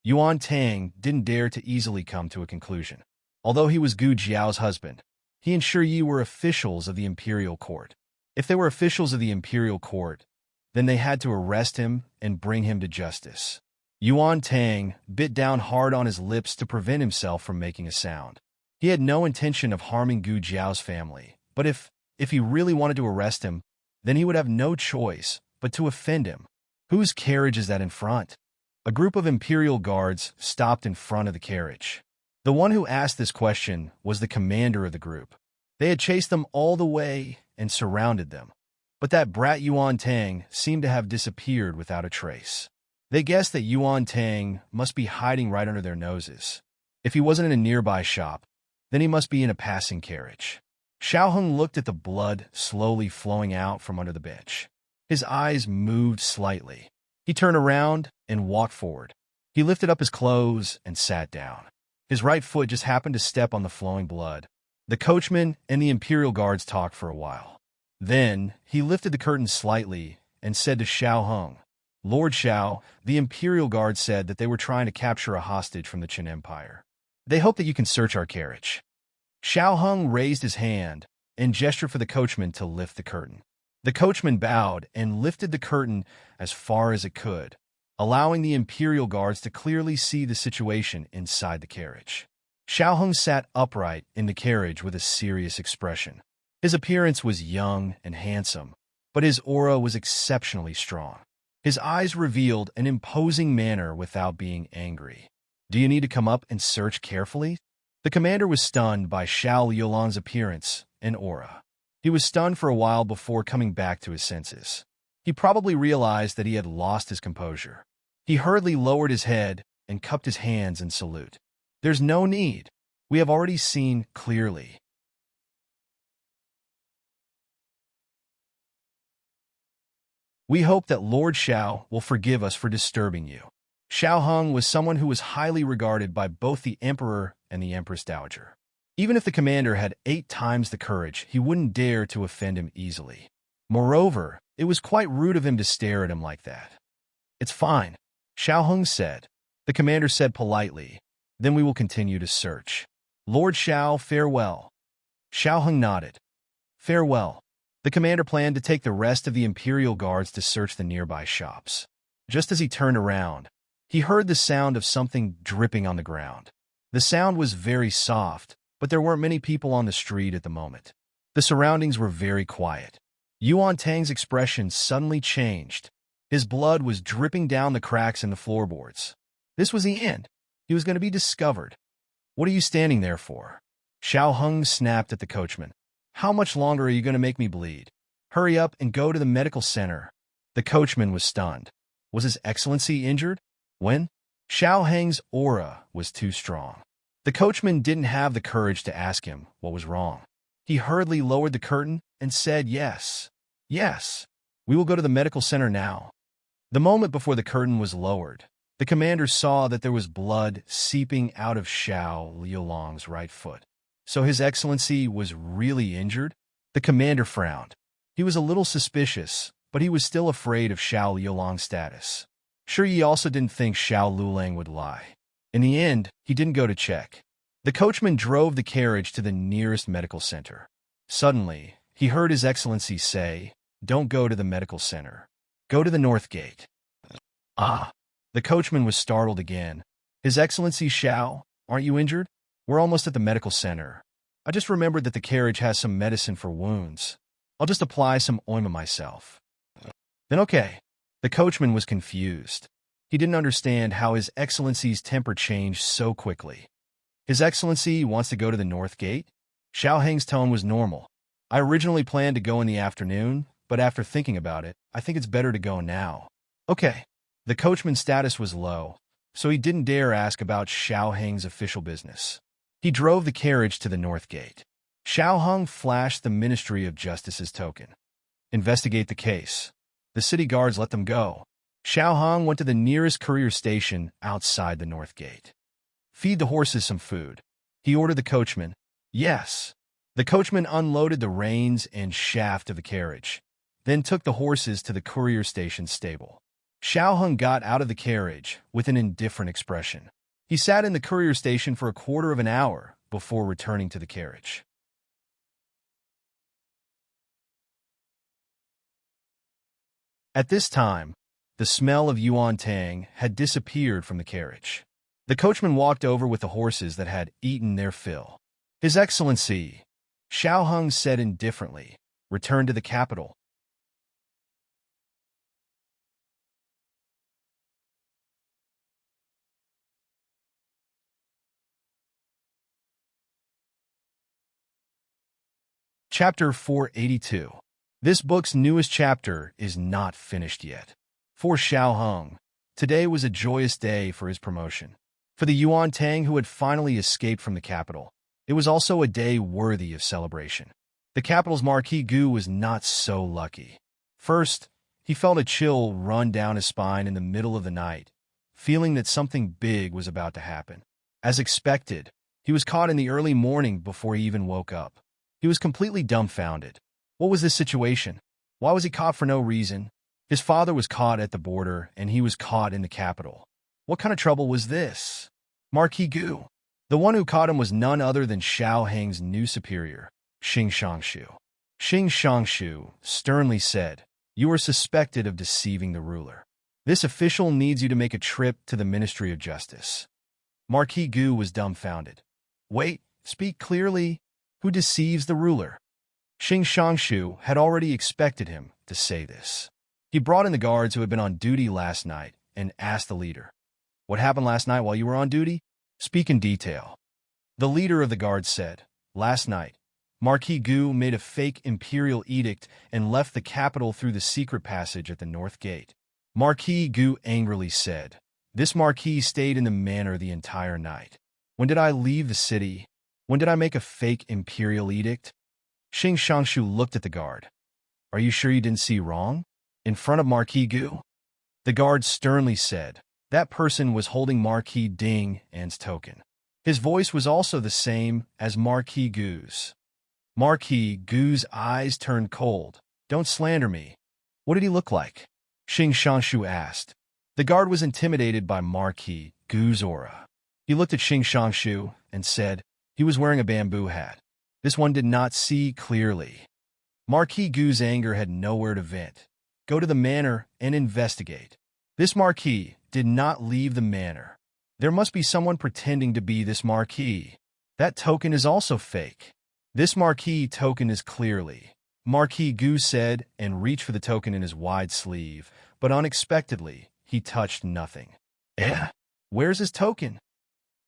Yuan Tang didn't dare to easily come to a conclusion. Although he was Gu Jiao's husband, he and Shi Yi were officials of the imperial court. If they were officials of the imperial court, then they had to arrest him and bring him to justice. Yuan Tang bit down hard on his lips to prevent himself from making a sound. He had no intention of harming Gu Jiao's family, but if he really wanted to arrest him, then he would have no choice but to offend him. Whose carriage is that in front? A group of imperial guards stopped in front of the carriage. The one who asked this question was the commander of the group. They had chased them all the way and surrounded them, but that brat Yuan Tang seemed to have disappeared without a trace. They guessed that Yuan Tang must be hiding right under their noses. If he wasn't in a nearby shop, then he must be in a passing carriage. Xiao Heng looked at the blood slowly flowing out from under the bench. His eyes moved slightly. He turned around and walked forward. He lifted up his clothes and sat down. His right foot just happened to step on the flowing blood. The coachman and the Imperial Guards talked for a while. Then he lifted the curtain slightly and said to Xiao Heng, "Lord Xiao, the Imperial Guard said that they were trying to capture a hostage from the Qin Empire. They hope that you can search our carriage." Xiao Heng raised his hand and gestured for the coachman to lift the curtain. The coachman bowed and lifted the curtain as far as it could, allowing the Imperial Guards to clearly see the situation inside the carriage. Xiao Heng sat upright in the carriage with a serious expression. His appearance was young and handsome, but his aura was exceptionally strong. His eyes revealed an imposing manner without being angry. "Do you need to come up and search carefully?" The commander was stunned by Xiao Liulong's appearance and aura. He was stunned for a while before coming back to his senses. He probably realized that he had lost his composure. He hurriedly lowered his head and cupped his hands in salute. "There's no need. We have already seen clearly." "We hope that Lord Xiao will forgive us for disturbing you." Xiao Heng was someone who was highly regarded by both the emperor and the empress dowager. Even if the commander had 8 times the courage, he wouldn't dare to offend him easily. Moreover, it was quite rude of him to stare at him like that. "It's fine," Xiao Heng said. The commander said politely, "Then we will continue to search. Lord Xiao, farewell." Xiao Heng nodded. "Farewell." The commander planned to take the rest of the Imperial Guards to search the nearby shops. Just as he turned around, he heard the sound of something dripping on the ground. The sound was very soft, but there weren't many people on the street at the moment. The surroundings were very quiet. Yuan Tang's expression suddenly changed. His blood was dripping down the cracks in the floorboards. This was the end. He was going to be discovered. "What are you standing there for?" Xiao Heng snapped at the coachman. "How much longer are you going to make me bleed? Hurry up and go to the medical center." The coachman was stunned. Was His Excellency injured? When? Xiao Heng's aura was too strong. The coachman didn't have the courage to ask him what was wrong. He hurriedly lowered the curtain and said, "Yes. Yes. We will go to the medical center now." The moment before the curtain was lowered, the commander saw that there was blood seeping out of Xiao Liulong's right foot. So His Excellency was really injured? The commander frowned. He was a little suspicious, but he was still afraid of Xiao Liulong's status. Sure, he also didn't think Xiao Lulang would lie. In the end, he didn't go to check. The coachman drove the carriage to the nearest medical center. Suddenly, he heard His Excellency say, "Don't go to the medical center. Go to the north gate." Ah! The coachman was startled again. "His Excellency Xiao, aren't you injured? We're almost at the medical center. I just remembered that the carriage has some medicine for wounds. I'll just apply some ointment myself." Then okay. The coachman was confused. He didn't understand how His Excellency's temper changed so quickly. "His Excellency wants to go to the north gate?" Xiao Heng's tone was normal. "I originally planned to go in the afternoon, but after thinking about it, I think it's better to go now." "Okay." The coachman's status was low, so he didn't dare ask about Xiao Heng's official business. He drove the carriage to the north gate. Xiao Heng flashed the Ministry of Justice's token. "Investigate the case." The city guards let them go. Xiao Heng went to the nearest courier station outside the north gate. "Feed the horses some food," he ordered the coachman. "Yes." The coachman unloaded the reins and shaft of the carriage, then took the horses to the courier station stable. Xiao Heng got out of the carriage with an indifferent expression. He sat in the courier station for a quarter of an hour before returning to the carriage. At this time, the smell of Yuan Tang had disappeared from the carriage. The coachman walked over with the horses that had eaten their fill. "His Excellency," Xiao Heng said indifferently, "return to the capital." Chapter 482. This book's newest chapter is not finished yet. For Xiao Hong, today was a joyous day for his promotion. For the Yuan Tang who had finally escaped from the capital, it was also a day worthy of celebration. The capital's Marquis Gu was not so lucky. First, he felt a chill run down his spine in the middle of the night, feeling that something big was about to happen. As expected, he was caught in the early morning before he even woke up. He was completely dumbfounded. What was this situation? Why was he caught for no reason? His father was caught at the border, and he was caught in the capital. What kind of trouble was this? Marquis Gu. The one who caught him was none other than Xiao Heng's new superior, Xing Shangshu. Xing Shangshu sternly said, "You are suspected of deceiving the ruler. This official needs you to make a trip to the Ministry of Justice." Marquis Gu was dumbfounded. Wait, speak clearly. Who deceives the ruler? Xing Shangshu had already expected him to say this. He brought in the guards who had been on duty last night and asked the leader, "What happened last night while you were on duty? Speak in detail." The leader of the guards said, "Last night, Marquis Gu made a fake imperial edict and left the capital through the secret passage at the north gate." Marquis Gu angrily said, "This marquis stayed in the manor the entire night. When did I leave the city? When did I make a fake imperial edict?" Xing Shangshu looked at the guard. "Are you sure you didn't see wrong?" In front of Marquis Gu, the guard sternly said, "That person was holding Marquis Ding An's token." His voice was also the same as Marquis Gu's. Marquis Gu's eyes turned cold. "Don't slander me." "What did he look like?" Xing Shangshu asked. The guard was intimidated by Marquis Gu's aura. He looked at Xing Shangshu and said, "He was wearing a bamboo hat." This one did not see clearly. Marquis Gu's anger had nowhere to vent. Go to the manor and investigate. This marquis did not leave the manor. There must be someone pretending to be this marquis. That token is also fake. This marquis token is clearly. Marquis Gu said and reached for the token in his wide sleeve, but unexpectedly, he touched nothing. Where's his token?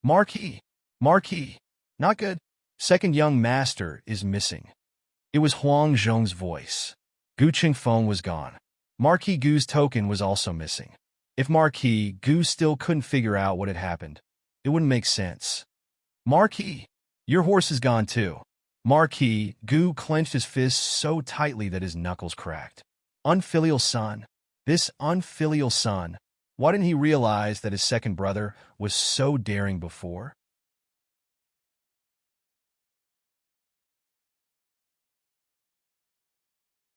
Marquis. Not good. Second young master is missing. It was Huang Zhong's voice. Gu Qingfeng was gone. Marquis Gu's token was also missing. If Marquis Gu still couldn't figure out what had happened, it wouldn't make sense. "Marquis, your horse is gone too." Marquis Gu clenched his fists so tightly that his knuckles cracked. Unfilial son. This unfilial son. Why didn't he realize that his second brother was so daring before?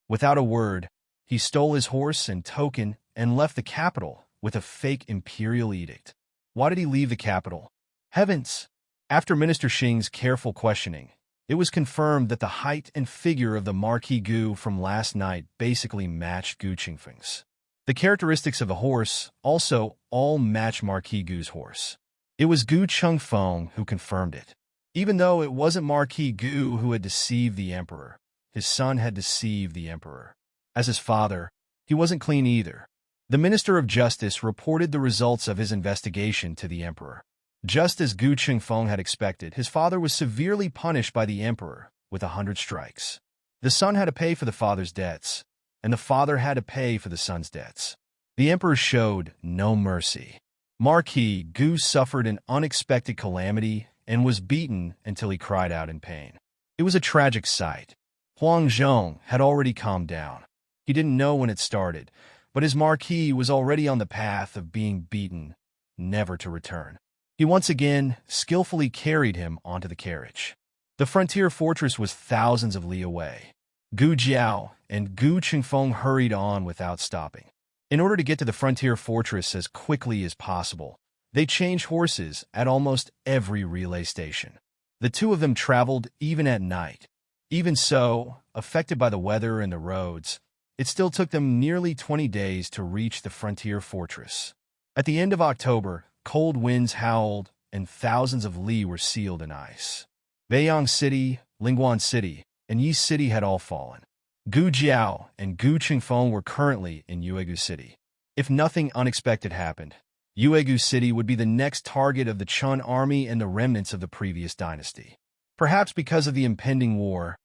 Without a word, he stole his horse and token and left the capital with a fake imperial edict. Why did he leave the capital? Heavens! After Minister Xing's careful questioning, it was confirmed that the height and figure of the Marquis Gu from last night basically matched Gu Qingfeng's. The characteristics of the horse also all matched Marquis Gu's horse. It was Gu Qingfeng who confirmed it. Even though it wasn't Marquis Gu who had deceived the emperor, his son had deceived the emperor. As his father, he wasn't clean either. The Minister of Justice reported the results of his investigation to the emperor. Just as Gu Qingfeng had expected, his father was severely punished by the emperor with 100 strikes. The son had to pay for the father's debts, and the father had to pay for the son's debts. The emperor showed no mercy. Marquis Gu suffered an unexpected calamity and was beaten until he cried out in pain. It was a tragic sight. Huang Zhong had already calmed down. He didn't know when it started, but his marquis was already on the path of being beaten, never to return. He once again skillfully carried him onto the carriage. The frontier fortress was thousands of li away. Gu Jiao and Gu Qingfeng hurried on without stopping. In order to get to the frontier fortress as quickly as possible, they changed horses at almost every relay station. The two of them traveled even at night. Even so, affected by the weather and the roads, it still took them nearly 20 days to reach the frontier fortress. At the end of October, cold winds howled and thousands of li were sealed in ice. Beiyang City, Lingguan City, and Yi City had all fallen. Gu Jiao and Gu Qingfeng were currently in Yuegu City. If nothing unexpected happened, Yuegu City would be the next target of the Chun army and the remnants of the previous dynasty. Perhaps because of the impending war,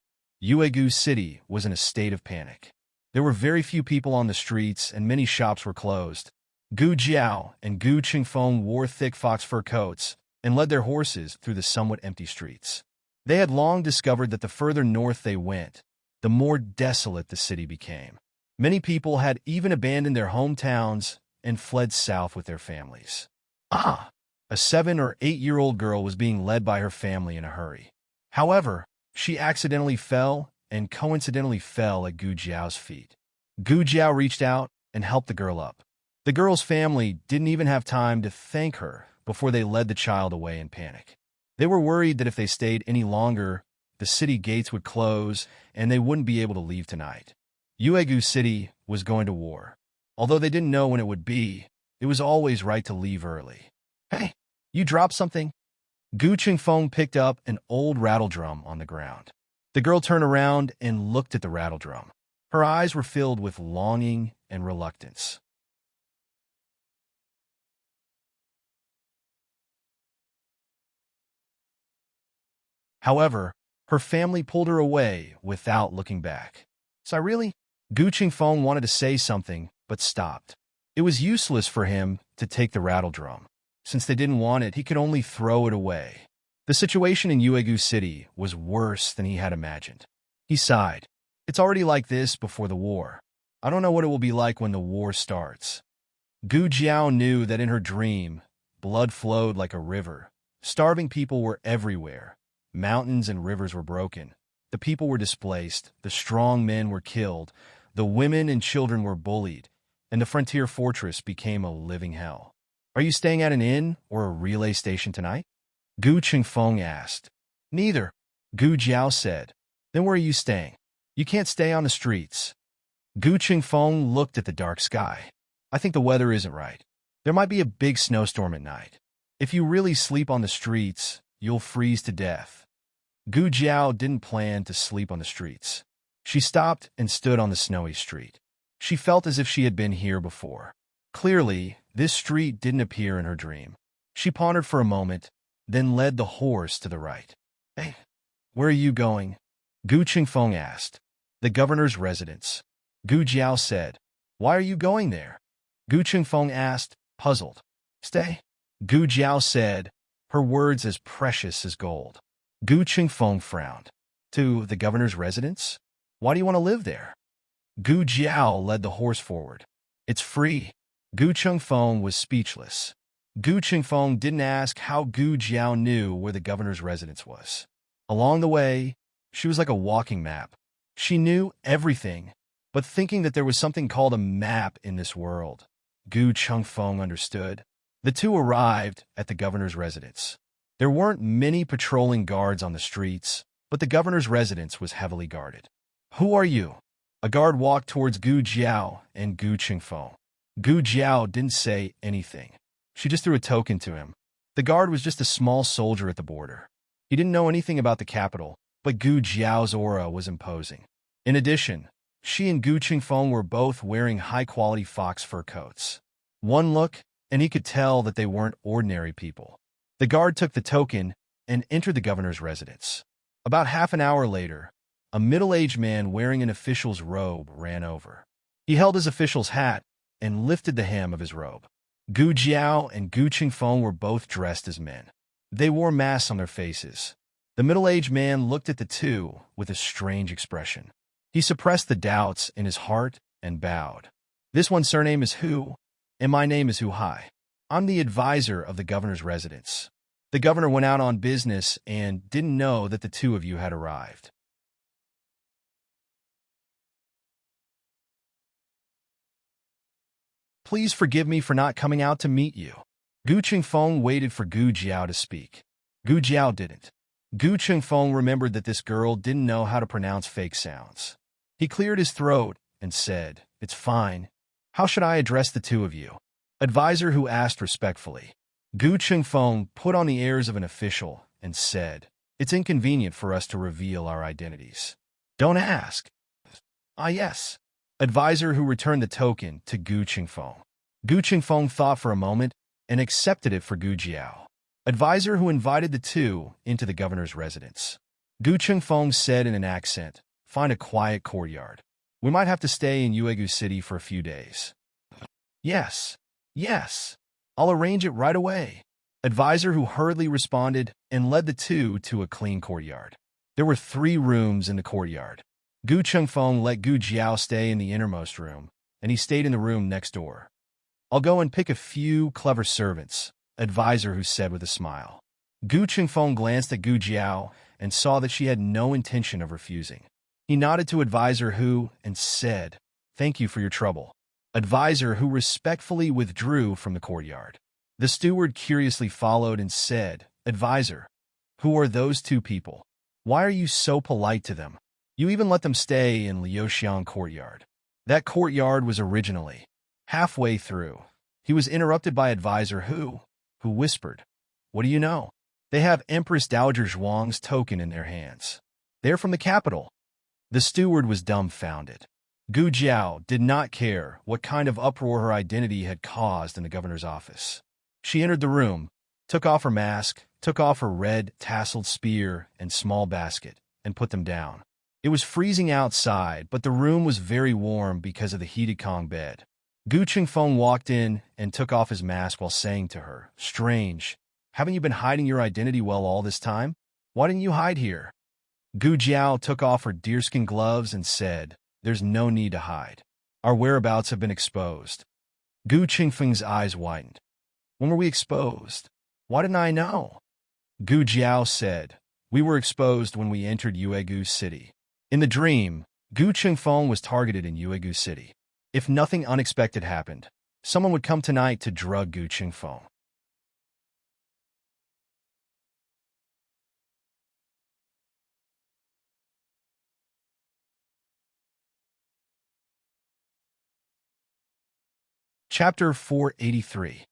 Yuegu City was in a state of panic. There were very few people on the streets, and many shops were closed. Gu Jiao and Gu Qingfeng wore thick fox fur coats and led their horses through the somewhat empty streets. They had long discovered that the further north they went, the more desolate the city became. Many people had even abandoned their hometowns and fled south with their families. A 7- or 8-year-old girl was being led by her family in a hurry. However, she accidentally fell and coincidentally fell at Gu Jiao's feet. Gu Jiao reached out and helped the girl up. The girl's family didn't even have time to thank her before they led the child away in panic. They were worried that if they stayed any longer, the city gates would close and they wouldn't be able to leave tonight. Yuegu City was going to war. Although they didn't know when it would be, it was always right to leave early. Hey, you dropped something? Gu Qingfeng picked up an old rattle drum on the ground. The girl turned around and looked at the rattle drum. Her eyes were filled with longing and reluctance. However, her family pulled her away without looking back. So really? Gu Qingfeng wanted to say something, but stopped. It was useless for him to take the rattle drum. Since they didn't want it, he could only throw it away. The situation in Yuegu City was worse than he had imagined. He sighed. It's already like this before the war. I don't know what it will be like when the war starts. Gu Jiao knew that in her dream, blood flowed like a river. Starving people were everywhere. Mountains and rivers were broken. The people were displaced. The strong men were killed. The women and children were bullied. And the frontier fortress became a living hell. Are you staying at an inn or a relay station tonight? Gu Qingfeng asked. Neither, Gu Jiao said. Then where are you staying? You can't stay on the streets. Gu Qingfeng looked at the dark sky. I think the weather isn't right. There might be a big snowstorm at night. If you really sleep on the streets, you'll freeze to death. Gu Jiao didn't plan to sleep on the streets. She stopped and stood on the snowy street. She felt as if she had been here before. Clearly, this street didn't appear in her dream. She pondered for a moment, then led the horse to the right. Hey, where are you going? Gu Qingfeng asked. The governor's residence. Gu Jiao said. Why are you going there? Gu Qingfeng asked, puzzled. Stay. Gu Jiao said, her words as precious as gold. Gu Qingfeng frowned. To the governor's residence? Why do you want to live there? Gu Jiao led the horse forward. It's free. Gu Qingfeng was speechless. Gu Qingfeng didn't ask how Gu Jiao knew where the governor's residence was. Along the way, she was like a walking map. She knew everything, but thinking that there was something called a map in this world. Gu Qingfeng understood. The two arrived at the governor's residence. There weren't many patrolling guards on the streets, but the governor's residence was heavily guarded. Who are you? A guard walked towards Gu Jiao and Gu Qingfeng. Gu Jiao didn't say anything. She just threw a token to him. The guard was just a small soldier at the border. He didn't know anything about the capital, but Gu Jiao's aura was imposing. In addition, she and Gu Qingfeng were both wearing high-quality fox fur coats. One look, and he could tell that they weren't ordinary people. The guard took the token and entered the governor's residence. About half an hour later, a middle-aged man wearing an official's robe ran over. He held his official's hat and lifted the hem of his robe. Gu Jiao and Gu Qingfeng were both dressed as men. They wore masks on their faces. The middle-aged man looked at the two with a strange expression. He suppressed the doubts in his heart and bowed. This one's surname is Hu, and my name is Hu Hai. I'm the advisor of the governor's residence. The governor went out on business and didn't know that the two of you had arrived. Please forgive me for not coming out to meet you. Gu Qingfeng waited for Gu Jiao to speak. Gu Jiao didn't. Gu Qingfeng remembered that this girl didn't know how to pronounce fake sounds. He cleared his throat and said, It's fine. How should I address the two of you? Advisor Hu asked respectfully. Gu Qingfeng put on the airs of an official and said, It's inconvenient for us to reveal our identities. Don't ask. Ah, yes. Advisor Hu returned the token to Gu Qingfeng. Gu Qingfeng thought for a moment and accepted it for Gu Jiao. Advisor Hu invited the two into the governor's residence. Gu Qingfeng said in an accent, find a quiet courtyard. We might have to stay in Uegu City for a few days. Yes, yes, I'll arrange it right away. Advisor who hurriedly responded and led the two to a clean courtyard. There were 3 rooms in the courtyard. Gu Chengfeng let Gu Jiao stay in the innermost room, and he stayed in the room next door. I'll go and pick a few clever servants, Advisor who said with a smile. Gu Chengfeng glanced at Gu Jiao and saw that she had no intention of refusing. He nodded to Advisor who and said, "Thank you for your trouble." Advisor who respectfully withdrew from the courtyard. The steward curiously followed and said, "Advisor, who are those 2 people? Why are you so polite to them? You even let them stay in Liuxiang courtyard." That courtyard was originally halfway through. He was interrupted by Advisor who whispered, "What do you know? They have Empress Dowager Zhuang's token in their hands. They're from the capital." The steward was dumbfounded. Gu Jiao did not care what kind of uproar her identity had caused in the governor's office. She entered the room, took off her mask, took off her red tasseled spear and small basket, and put them down. It was freezing outside, but the room was very warm because of the heated Kong bed. Gu Chengfeng walked in and took off his mask while saying to her, "Strange, haven't you been hiding your identity well all this time? Why didn't you hide here?" Gu Jiao took off her deerskin gloves and said, "There's no need to hide. Our whereabouts have been exposed." Gu Chengfeng's eyes widened. "When were we exposed? Why didn't I know?" Gu Jiao said, "We were exposed when we entered Uegu City." In the dream, Gu Chengfeng was targeted in Uegu City. If nothing unexpected happened, someone would come tonight to drug Gu Chengfeng. Chapter 483.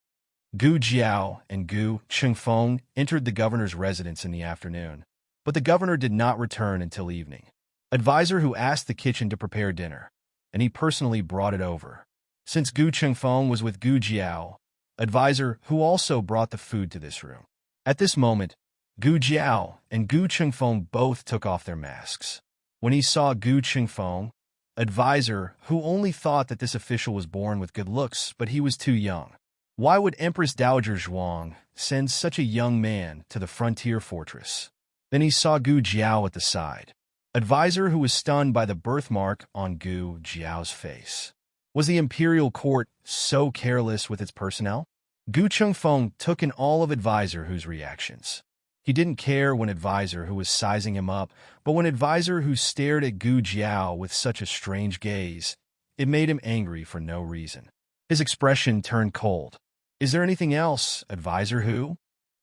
Gu Jiao and Gu Chengfeng entered the governor's residence in the afternoon, but the governor did not return until evening. Advisor who asked the kitchen to prepare dinner, and he personally brought it over. Since Gu Chengfeng was with Gu Jiao, Advisor who also brought the food to this room. At this moment, Gu Jiao and Gu Chengfeng both took off their masks. When he saw Gu Chengfeng, Advisor who only thought that this official was born with good looks, but he was too young. Why would Empress Dowager Zhuang send such a young man to the frontier fortress? Then he saw Gu Jiao at the side. Advisor who was stunned by the birthmark on Gu Jiao's face. Was the imperial court so careless with its personnel? Gu Chengfeng took in all of Advisor who's reactions. He didn't care when Advisor who was sizing him up, but when Advisor who stared at Gu Jiao with such a strange gaze, it made him angry for no reason. His expression turned cold. "Is there anything else, Advisor who?"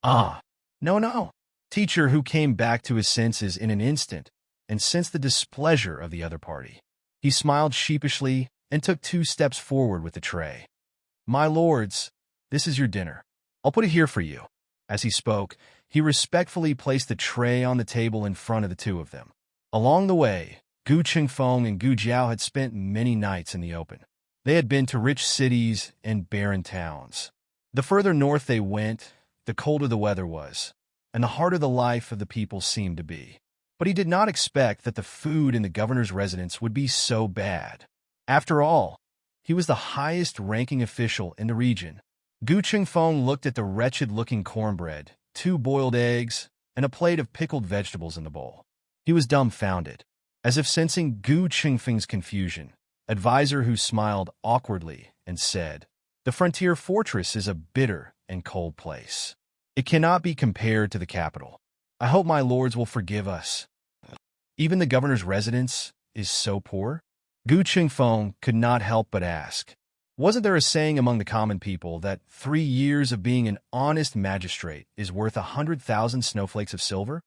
No. Teacher who came back to his senses in an instant and sensed the displeasure of the other party. He smiled sheepishly and took 2 steps forward with the tray. "My lords, this is your dinner. I'll put it here for you." As he spoke, he respectfully placed the tray on the table in front of the 2 of them. Along the way, Gu Chengfeng and Gu Jiao had spent many nights in the open. They had been to rich cities and barren towns. The further north they went, the colder the weather was, and the harder the life of the people seemed to be. But he did not expect that the food in the governor's residence would be so bad. After all, he was the highest-ranking official in the region. Gu Chengfeng looked at the wretched-looking cornbread, 2 boiled eggs, and a plate of pickled vegetables in the bowl. He was dumbfounded. As if sensing Gu Chengfeng's confusion, Advisor who smiled awkwardly and said, "The frontier fortress is a bitter and cold place. It cannot be compared to the capital. I hope my lords will forgive us. Even the governor's residence is so poor?" Gu Chengfeng could not help but ask. Wasn't there a saying among the common people that 3 years of being an honest magistrate is worth 100,000 snowflakes of silver?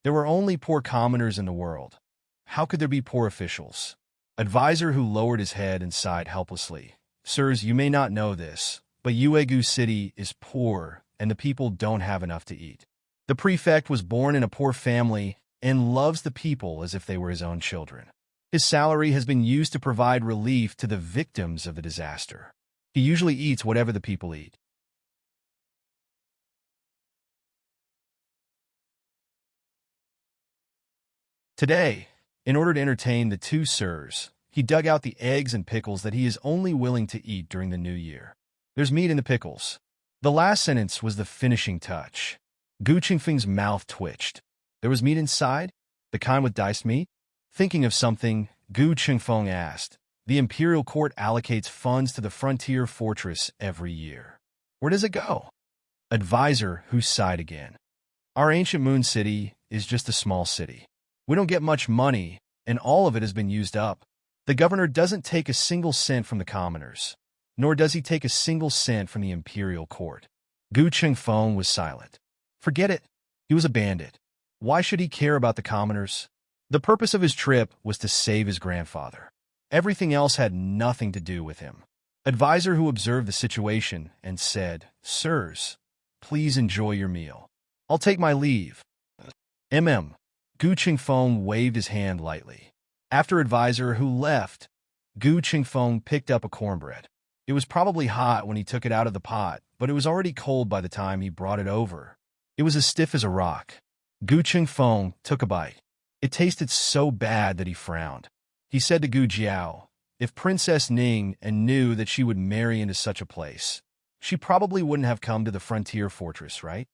There were only poor commoners in the world. How could there be poor officials? Advisor who lowered his head and sighed helplessly. "Sirs, you may not know this, but Uegu City is poor and the people don't have enough to eat. The prefect was born in a poor family and loves the people as if they were his own children. His salary has been used to provide relief to the victims of the disaster. He usually eats whatever the people eat." Today, In order to entertain the two sirs, he dug out the eggs and pickles that he is only willing to eat during the new year. There's meat in the pickles. The last sentence was the finishing touch. Gu Qingfeng's mouth twitched. There was meat inside? The kind with diced meat? Thinking of something, Gu Qingfeng asked. The imperial court allocates funds to the frontier fortress every year. Where does it go? Advisor, who sighed again. Our ancient moon city is just a small city. We don't get much money, and all of it has been used up. The governor doesn't take a single cent from the commoners, nor does he take a single cent from the imperial court. Gu Qingfeng was silent. Forget it. He was a bandit. Why should he care about the commoners? The purpose of his trip was to save his grandfather. Everything else had nothing to do with him. Advisor, who observed the situation and said, Sirs, please enjoy your meal. I'll take my leave. Gu Qingfeng waved his hand lightly. After Advisor, who left, Gu Qingfeng picked up a cornbread. It was probably hot when he took it out of the pot, but it was already cold by the time he brought it over. It was as stiff as a rock. Gu Qingfeng took a bite. It tasted so bad that he frowned. He said to Gu Jiao, if Princess Ning knew that she would marry into such a place, she probably wouldn't have come to the frontier fortress, right?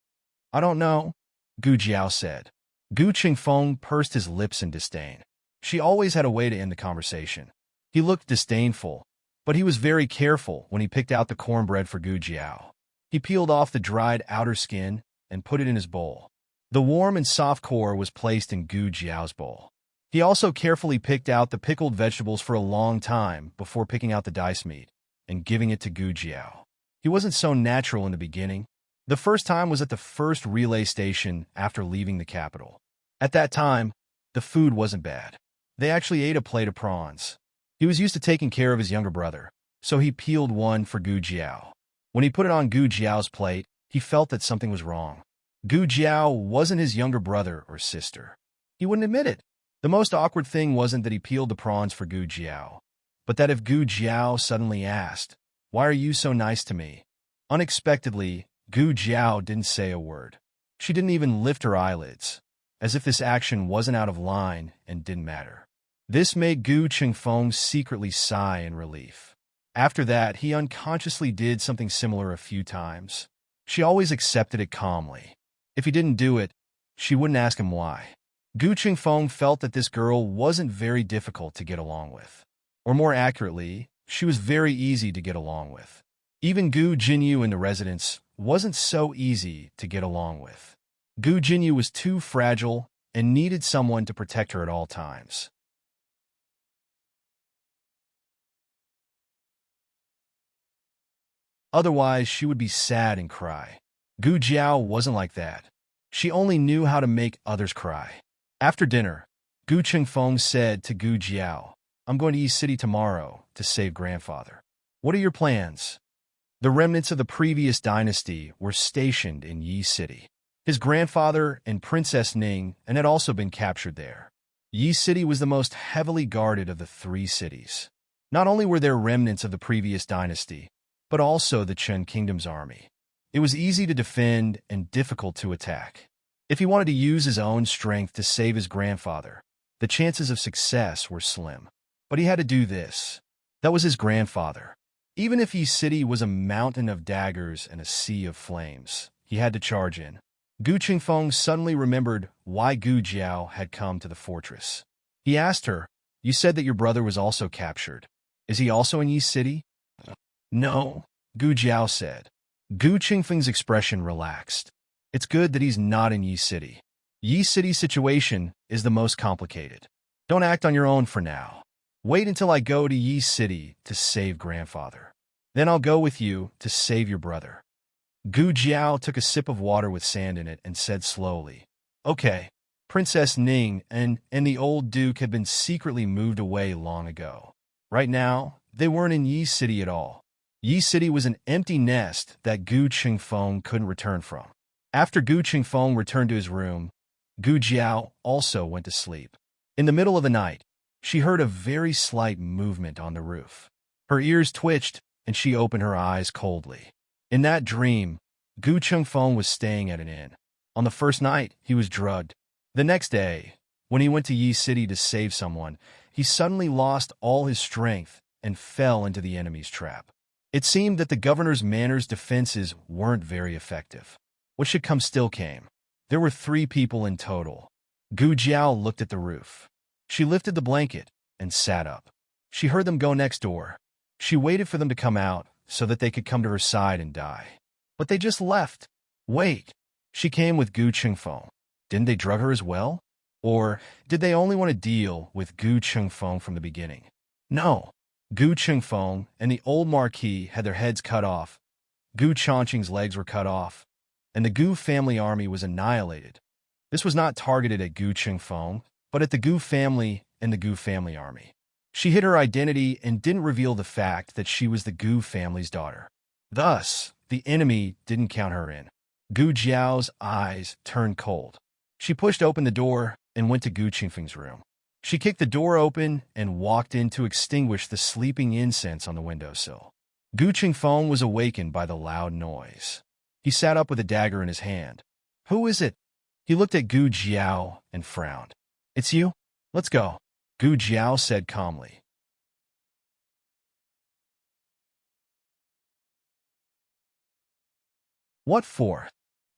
I don't know, Gu Jiao said. Gu Qingfeng pursed his lips in disdain. She always had a way to end the conversation. He looked disdainful, but he was very careful when he picked out the cornbread for Gu Jiao. He peeled off the dried outer skin and put it in his bowl. The warm and soft core was placed in Gu Jiao's bowl. He also carefully picked out the pickled vegetables for a long time before picking out the diced meat and giving it to Gu Jiao. He wasn't so natural in the beginning. The first time was at the first relay station after leaving the capital. At that time, the food wasn't bad. They actually ate a plate of prawns. He was used to taking care of his younger brother, so he peeled one for Gu Jiao. When he put it on Gu Jiao's plate, he felt that something was wrong. Gu Jiao wasn't his younger brother or sister. He wouldn't admit it. The most awkward thing wasn't that he peeled the prawns for Gu Jiao, but that if Gu Jiao suddenly asked, "Why are you so nice to me?" Unexpectedly, Gu Jiao didn't say a word. She didn't even lift her eyelids, as if this action wasn't out of line and didn't matter. This made Gu Qingfeng secretly sigh in relief. After that, he unconsciously did something similar a few times. She always accepted it calmly. If he didn't do it, she wouldn't ask him why. Gu Qingfeng felt that this girl wasn't very difficult to get along with. Or more accurately, she was very easy to get along with. Even Gu Jinyu in the residence wasn't so easy to get along with. Gu Jinyu was too fragile and needed someone to protect her at all times. Otherwise, she would be sad and cry. Gu Jiao wasn't like that. She only knew how to make others cry. After dinner, Gu Qingfeng said to Gu Jiao, I'm going to Yi City tomorrow to save grandfather. What are your plans? The remnants of the previous dynasty were stationed in Yi City. His grandfather and Princess Ning had also been captured there. Yi City was the most heavily guarded of the three cities. Not only were there remnants of the previous dynasty, but also the Chen Kingdom's army. It was easy to defend and difficult to attack. If he wanted to use his own strength to save his grandfather, the chances of success were slim. But he had to do this. That was his grandfather. Even if Yi City was a mountain of daggers and a sea of flames, he had to charge in. Gu Qingfeng suddenly remembered why Gu Jiao had come to the fortress. He asked her, You said that your brother was also captured. Is he also in Yi City? No, Gu Jiao said. Gu Qingfeng's expression relaxed. It's good that he's not in Yi City. Yi City's situation is the most complicated. Don't act on your own for now. Wait until I go to Yi City to save grandfather. Then I'll go with you to save your brother. Gu Jiao took a sip of water with sand in it and said slowly, Okay, Princess Ning and the old duke had been secretly moved away long ago. Right now, they weren't in Yi City at all. Yi City was an empty nest that Gu Qingfeng couldn't return from. After Gu Qingfeng returned to his room, Gu Jiao also went to sleep. In the middle of the night, she heard a very slight movement on the roof. Her ears twitched, and she opened her eyes coldly. In that dream, Gu Qingfeng was staying at an inn. On the first night, he was drugged. The next day, When he went to Yi City to save someone, he suddenly lost all his strength and fell into the enemy's trap. It seemed that the governor's manor's defenses weren't very effective. What should come still came. There were 3 people in total. Gu Jiao looked at the roof. She lifted the blanket and sat up. She heard them go next door. She waited for them to come out so that they could come to her side and die. But they just left. Wait. She came with Gu Chengfeng. Didn't they drug her as well? Or did they only want to deal with Gu Chengfeng from the beginning? No. Gu Chengfeng and the old marquis had their heads cut off. Gu Chongqing's legs were cut off, and the Gu family army was annihilated. This was not targeted at Gu Chengfeng, but at the Gu family and the Gu family army. She hid her identity and didn't reveal the fact that she was the Gu family's daughter. Thus, the enemy didn't count her in. Gu Jiao's eyes turned cold. She pushed open the door and went to Gu Qingfeng's room. She kicked the door open and walked in to extinguish the sleeping incense on the windowsill. Gu Qingfeng was awakened by the loud noise. He sat up with a dagger in his hand. Who is it? He looked at Gu Jiao and frowned. It's you? Let's go, Gu Jiao said calmly. What for?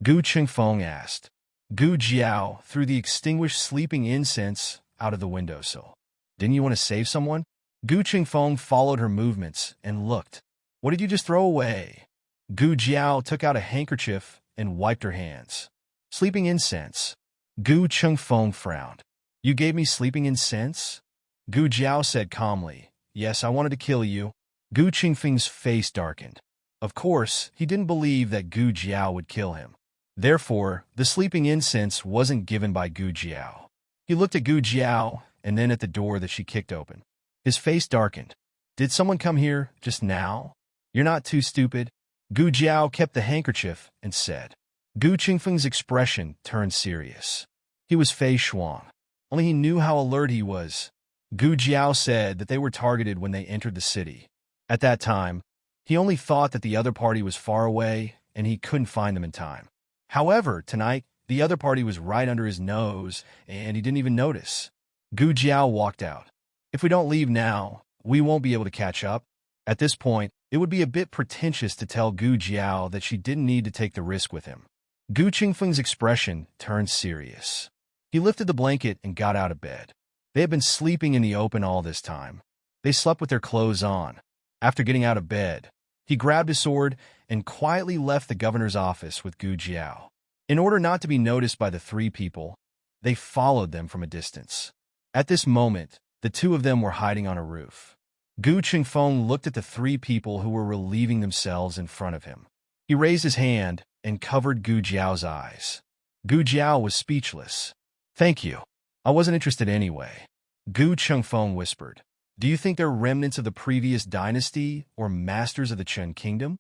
Gu Qingfeng asked. Gu Jiao threw the extinguished sleeping incense out of the windowsill. Didn't you want to save someone? Gu Qingfeng followed her movements and looked. What did you just throw away? Gu Jiao took out a handkerchief and wiped her hands. Sleeping incense. Gu Qingfeng frowned. You gave me sleeping incense? Gu Jiao said calmly. Yes, I wanted to kill you. Gu Qingfeng's face darkened. Of course, he didn't believe that Gu Jiao would kill him. Therefore, the sleeping incense wasn't given by Gu Jiao. He looked at Gu Jiao and then at the door that she kicked open. His face darkened. Did someone come here just now? You're not too stupid. Gu Jiao kept the handkerchief and said. Gu Qingfeng's expression turned serious. He was Fei Shuang. Only he knew how alert he was. Gu Jiao said that they were targeted when they entered the city. At that time, he only thought that the other party was far away and he couldn't find them in time. However, tonight, the other party was right under his nose, and he didn't even notice. Gu Jiao walked out. If we don't leave now, we won't be able to catch up. At this point, it would be a bit pretentious to tell Gu Jiao that she didn't need to take the risk with him. Gu Qingfeng's expression turned serious. He lifted the blanket and got out of bed. They had been sleeping in the open all this time. They slept with their clothes on. After getting out of bed, he grabbed his sword and quietly left the governor's office with Gu Jiao. In order not to be noticed by the 3 people, they followed them from a distance. At this moment, the 2 of them were hiding on a roof. Gu Qingfeng looked at the 3 people who were relieving themselves in front of him. He raised his hand and covered Gu Jiao's eyes. Gu Jiao was speechless. Thank you. I wasn't interested anyway. Gu Qingfeng whispered. Do you think they're remnants of the previous dynasty or masters of the Chen kingdom?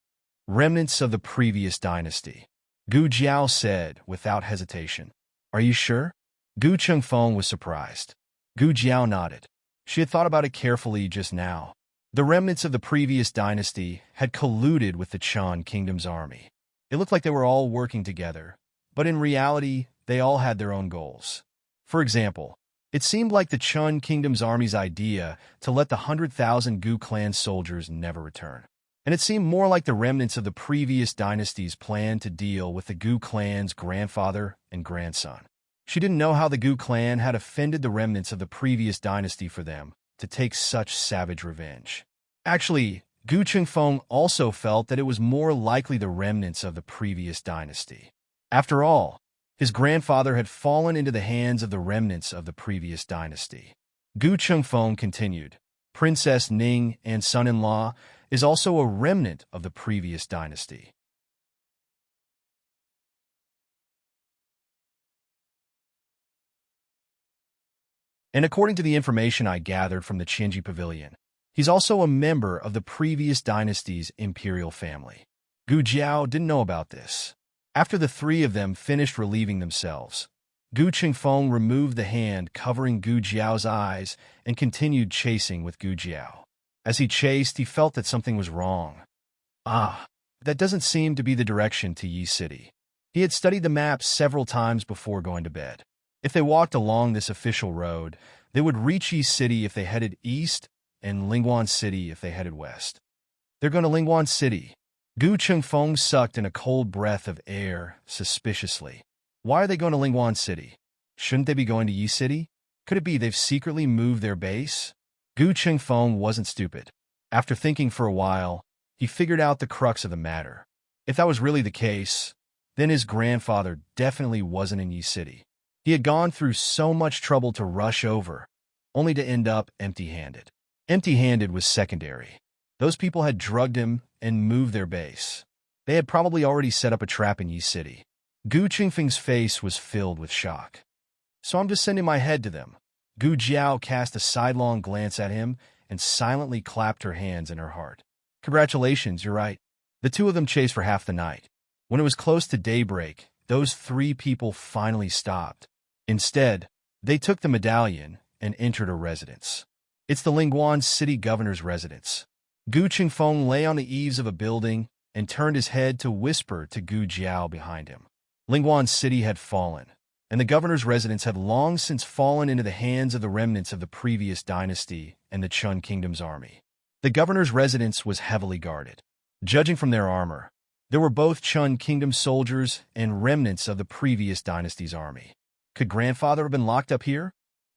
Remnants of the previous dynasty, Gu Jiao said without hesitation. Are you sure? Gu Qingfeng was surprised. Gu Jiao nodded. She had thought about it carefully just now. The remnants of the previous dynasty had colluded with the Chen kingdom's army. It looked like they were all working together, but in reality, they all had their own goals. For example, it seemed like the Chen kingdom's army's idea to let the 100,000 Gu clan soldiers never return. And it seemed more like the remnants of the previous dynasty's plan to deal with the Gu clan's grandfather and grandson. She didn't know how the Gu clan had offended the remnants of the previous dynasty for them to take such savage revenge. Actually, Gu Qingfeng also felt that it was more likely the remnants of the previous dynasty. After all, his grandfather had fallen into the hands of the remnants of the previous dynasty. Gu Qingfeng continued, Princess Ning and son-in-law is also a remnant of the previous dynasty. And according to the information I gathered from the Qinji Pavilion, he's also a member of the previous dynasty's imperial family. Gu Jiao didn't know about this. After the 3 of them finished relieving themselves, Gu Qingfeng removed the hand covering Gu Jiao's eyes and continued chasing with Gu Jiao. As he chased, he felt that something was wrong. That doesn't seem to be the direction to Yi City. He had studied the map several times before going to bed. If they walked along this official road, they would reach Yi City if they headed east and Lingwan City if they headed west. They're going to Lingwan City. Gu Chengfeng sucked in a cold breath of air suspiciously. Why are they going to Lingwan City? Shouldn't they be going to Yi City? Could it be they've secretly moved their base? Gu Chengfeng wasn't stupid. After thinking for a while, he figured out the crux of the matter. If that was really the case, then his grandfather definitely wasn't in Yi City. He had gone through so much trouble to rush over, only to end up empty-handed. Empty-handed was secondary. Those people had drugged him and moved their base. They had probably already set up a trap in Yi City. Gu Qingfeng's face was filled with shock. So I'm just sending my head to them. Gu Jiao cast a sidelong glance at him and silently clapped her hands in her heart. Congratulations, you're right. The two of them chased for half the night. When it was close to daybreak, those three people finally stopped. Instead, they took the medallion and entered a residence. It's the Lingwan City Governor's residence. Gu Qingfeng lay on the eaves of a building and turned his head to whisper to Gu Jiao behind him. Lingwan City had fallen, and the governor's residence had long since fallen into the hands of the remnants of the previous dynasty and the Chun Kingdom's army. The governor's residence was heavily guarded. Judging from their armor, there were both Chun Kingdom soldiers and remnants of the previous dynasty's army. Could grandfather have been locked up here?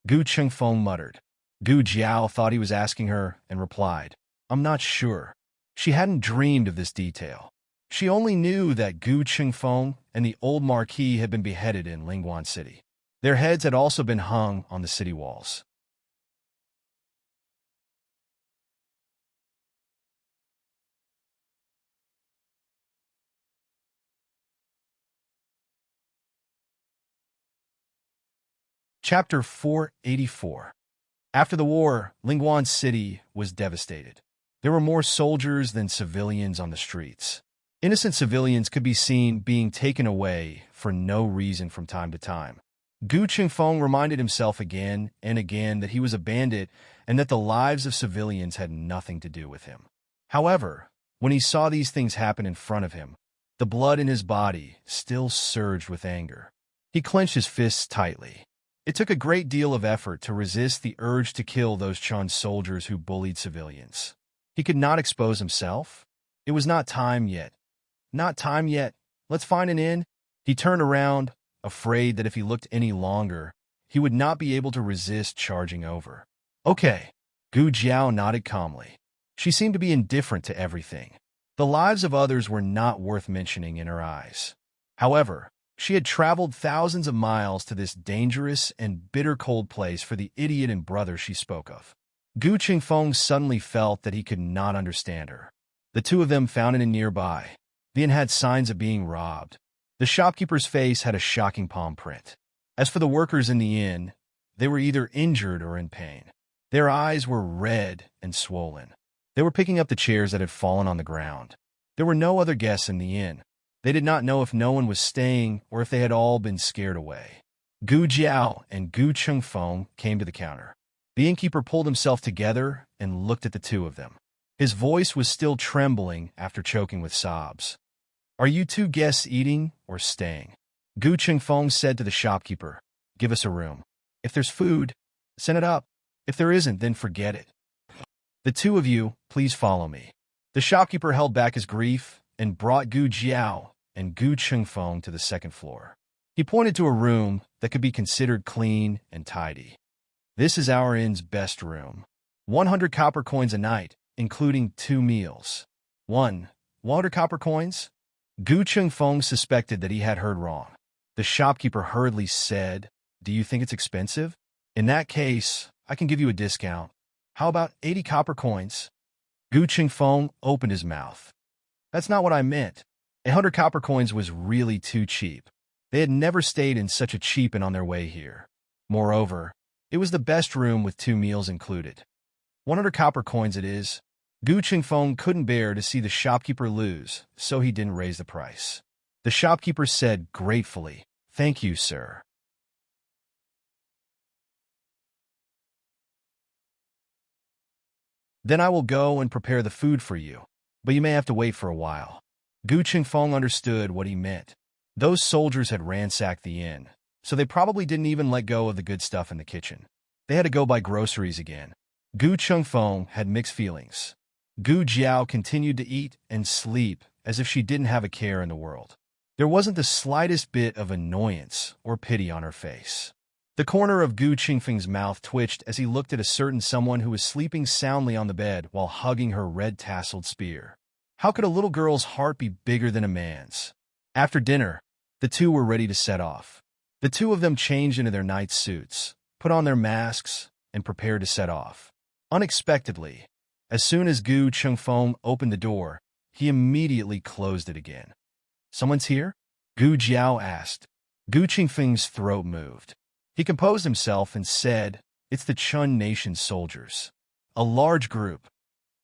Gu Chengfeng muttered. Gu Jiao thought he was asking her and replied, I'm not sure. She hadn't dreamed of this detail. She only knew that Gu Chengfeng and the old marquis had been beheaded in Lingwan City. Their heads had also been hung on the city walls. Chapter 484. After the war, Lingwan City was devastated. There were more soldiers than civilians on the streets. Innocent civilians could be seen being taken away for no reason from time to time. Gu Qingfeng reminded himself again and again that he was a bandit and that the lives of civilians had nothing to do with him. However, when he saw these things happen in front of him, the blood in his body still surged with anger. He clenched his fists tightly. It took a great deal of effort to resist the urge to kill those Chun soldiers who bullied civilians. He could not expose himself. It was not time yet. Not time yet. Let's find an inn. He turned around, afraid that if he looked any longer, he would not be able to resist charging over. Okay. Gu Jiao nodded calmly. She seemed to be indifferent to everything. The lives of others were not worth mentioning in her eyes. However, she had traveled thousands of miles to this dangerous and bitter cold place for the idiot and brother she spoke of. Gu Qingfeng suddenly felt that he could not understand her. The two of them found an inn nearby. The inn had signs of being robbed. The shopkeeper's face had a shocking palm print. As for the workers in the inn, they were either injured or in pain. Their eyes were red and swollen. They were picking up the chairs that had fallen on the ground. There were no other guests in the inn. They did not know if no one was staying or if they had all been scared away. Gu Jiao and Gu Chengfeng came to the counter. The innkeeper pulled himself together and looked at the two of them. His voice was still trembling after choking with sobs. Are you two guests eating or staying? Gu Chengfeng said to the shopkeeper, Give us a room. If there's food, send it up. If there isn't, then forget it. The two of you, please follow me. The shopkeeper held back his grief and brought Gu Jiao and Gu Chengfeng to the second floor. He pointed to a room that could be considered clean and tidy. This is our inn's best room. 100 copper coins a night, including 2 meals. 100 copper coins? Gu Chengfeng suspected that he had heard wrong. The shopkeeper hurriedly said, Do you think it's expensive? In that case, I can give you a discount. How about 80 copper coins? Gu Chengfeng opened his mouth. That's not what I meant. 100 copper coins was really too cheap. They had never stayed in such a cheap inn on their way here. Moreover, it was the best room with 2 meals included. 100 copper coins it is. Gu Chengfeng couldn't bear to see the shopkeeper lose, so he didn't raise the price. The shopkeeper said gratefully, Thank you, sir. Then I will go and prepare the food for you, but you may have to wait for a while. Gu Chengfeng understood what he meant. Those soldiers had ransacked the inn, so they probably didn't even let go of the good stuff in the kitchen. They had to go buy groceries again. Gu Chengfeng had mixed feelings. Gu Jiao continued to eat and sleep as if she didn't have a care in the world. There wasn't the slightest bit of annoyance or pity on her face. The corner of Gu Qingfeng's mouth twitched as he looked at a certain someone who was sleeping soundly on the bed while hugging her red-tasseled spear. How could a little girl's heart be bigger than a man's? After dinner, the two were ready to set off. The two of them changed into their night suits, put on their masks, and prepared to set off. Unexpectedly, as soon as Gu Chengfeng opened the door, he immediately closed it again. "Someone's here?" Gu Jiao asked. Gu Qingfeng's throat moved. He composed himself and said, "It's the Chun Nation soldiers." A large group.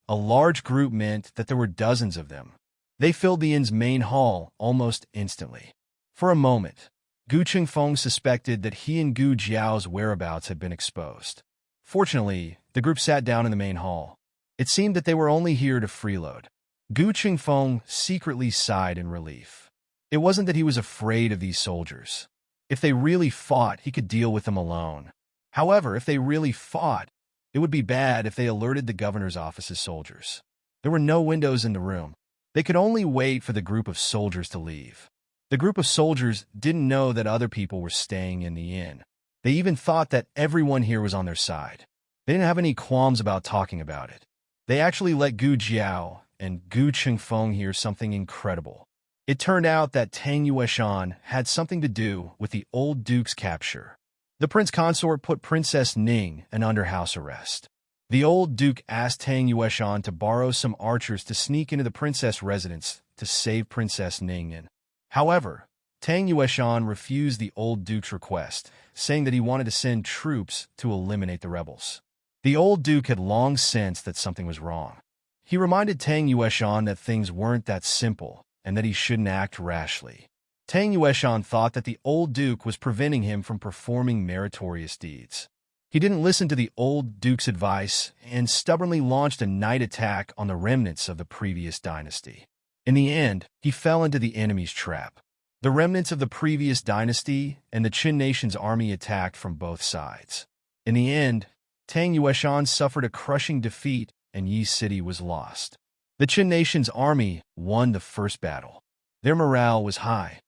A large group meant that there were dozens of them. They filled the inn's main hall almost instantly. For a moment, Gu Qingfeng suspected that he and Gu Jiao's whereabouts had been exposed. Fortunately, the group sat down in the main hall. It seemed that they were only here to freeload. Gu Qingfeng secretly sighed in relief. It wasn't that he was afraid of these soldiers. If they really fought, he could deal with them alone. However, if they really fought, it would be bad if they alerted the governor's office's soldiers. There were no windows in the room. They could only wait for the group of soldiers to leave. The group of soldiers didn't know that other people were staying in the inn. They even thought that everyone here was on their side. They didn't have any qualms about talking about it. They actually let Gu Jiao and Gu Qingfeng hear something incredible. It turned out that Tang Yueshan had something to do with the old duke's capture. The prince consort put Princess Ning under house arrest. The old duke asked Tang Yueshan to borrow some archers to sneak into the princess residence to save Princess Ning. However, Tang Yueshan refused the old duke's request, saying that he wanted to send troops to eliminate the rebels. The old duke had long sensed that something was wrong. He reminded Tang Yueshan that things weren't that simple and that he shouldn't act rashly. Tang Yueshan thought that the old duke was preventing him from performing meritorious deeds. He didn't listen to the old duke's advice and stubbornly launched a night attack on the remnants of the previous dynasty. In the end, he fell into the enemy's trap. The remnants of the previous dynasty and the Qin Nation's army attacked from both sides. In the end, Tang Yueshan suffered a crushing defeat and Yi City was lost. The Qin Nation's army won the first battle. Their morale was high.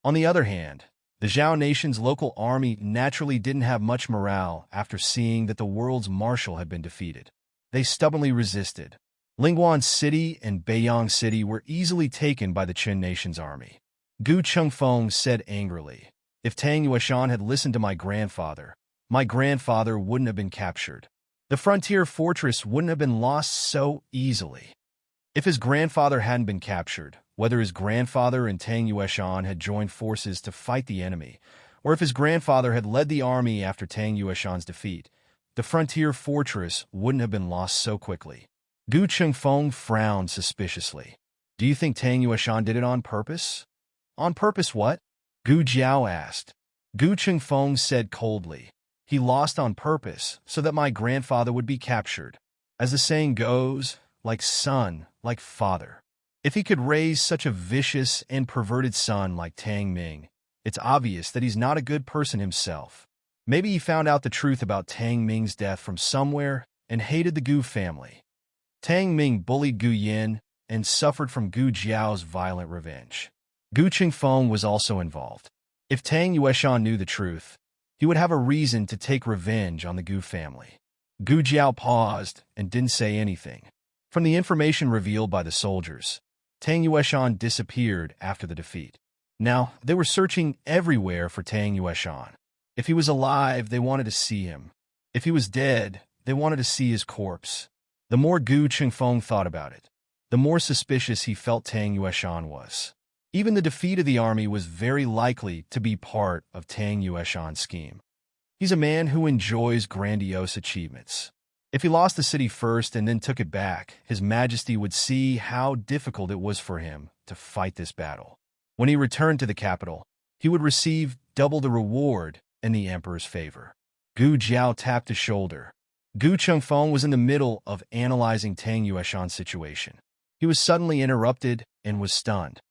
On the other hand, the Zhao Nation's local army naturally didn't have much morale after seeing that the world's marshal had been defeated. They stubbornly resisted. Lingguan City and Beiyang City were easily taken by the Qin Nation's army. Gu Chengfeng said angrily, "If Tang Yueshan had listened to my grandfather wouldn't have been captured. The frontier fortress wouldn't have been lost so easily." If his grandfather hadn't been captured, whether his grandfather and Tang Yueshan had joined forces to fight the enemy, or if his grandfather had led the army after Tang Yueshan's defeat, the frontier fortress wouldn't have been lost so quickly. Gu Chengfeng frowned suspiciously. "Do you think Tang Yueshan did it on purpose?" "On purpose what?" Gu Jiao asked. Gu Chengfeng said coldly, "He lost on purpose so that my grandfather would be captured. As the saying goes, like son, like father. If he could raise such a vicious and perverted son like Tang Ming, it's obvious that he's not a good person himself. Maybe he found out the truth about Tang Ming's death from somewhere and hated the Gu family. Tang Ming bullied Gu Yin and suffered from Gu Jiao's violent revenge. Gu Qingfeng was also involved. If Tang Yueshan knew the truth, he would have a reason to take revenge on the Gu family." Gu Jiao paused and didn't say anything. From the information revealed by the soldiers, Tang Yueshan disappeared after the defeat. Now, they were searching everywhere for Tang Yueshan. If he was alive, they wanted to see him. If he was dead, they wanted to see his corpse. The more Gu Chengfeng thought about it, the more suspicious he felt Tang Yueshan was. Even the defeat of the army was very likely to be part of Tang Yueshan's scheme. He's a man who enjoys grandiose achievements. If he lost the city first and then took it back, His Majesty would see how difficult it was for him to fight this battle. When he returned to the capital, he would receive double the reward in the emperor's favor. Gu Jiao tapped his shoulder. Gu Chengfeng was in the middle of analyzing Tang Yueshan's situation. He was suddenly interrupted and was stunned.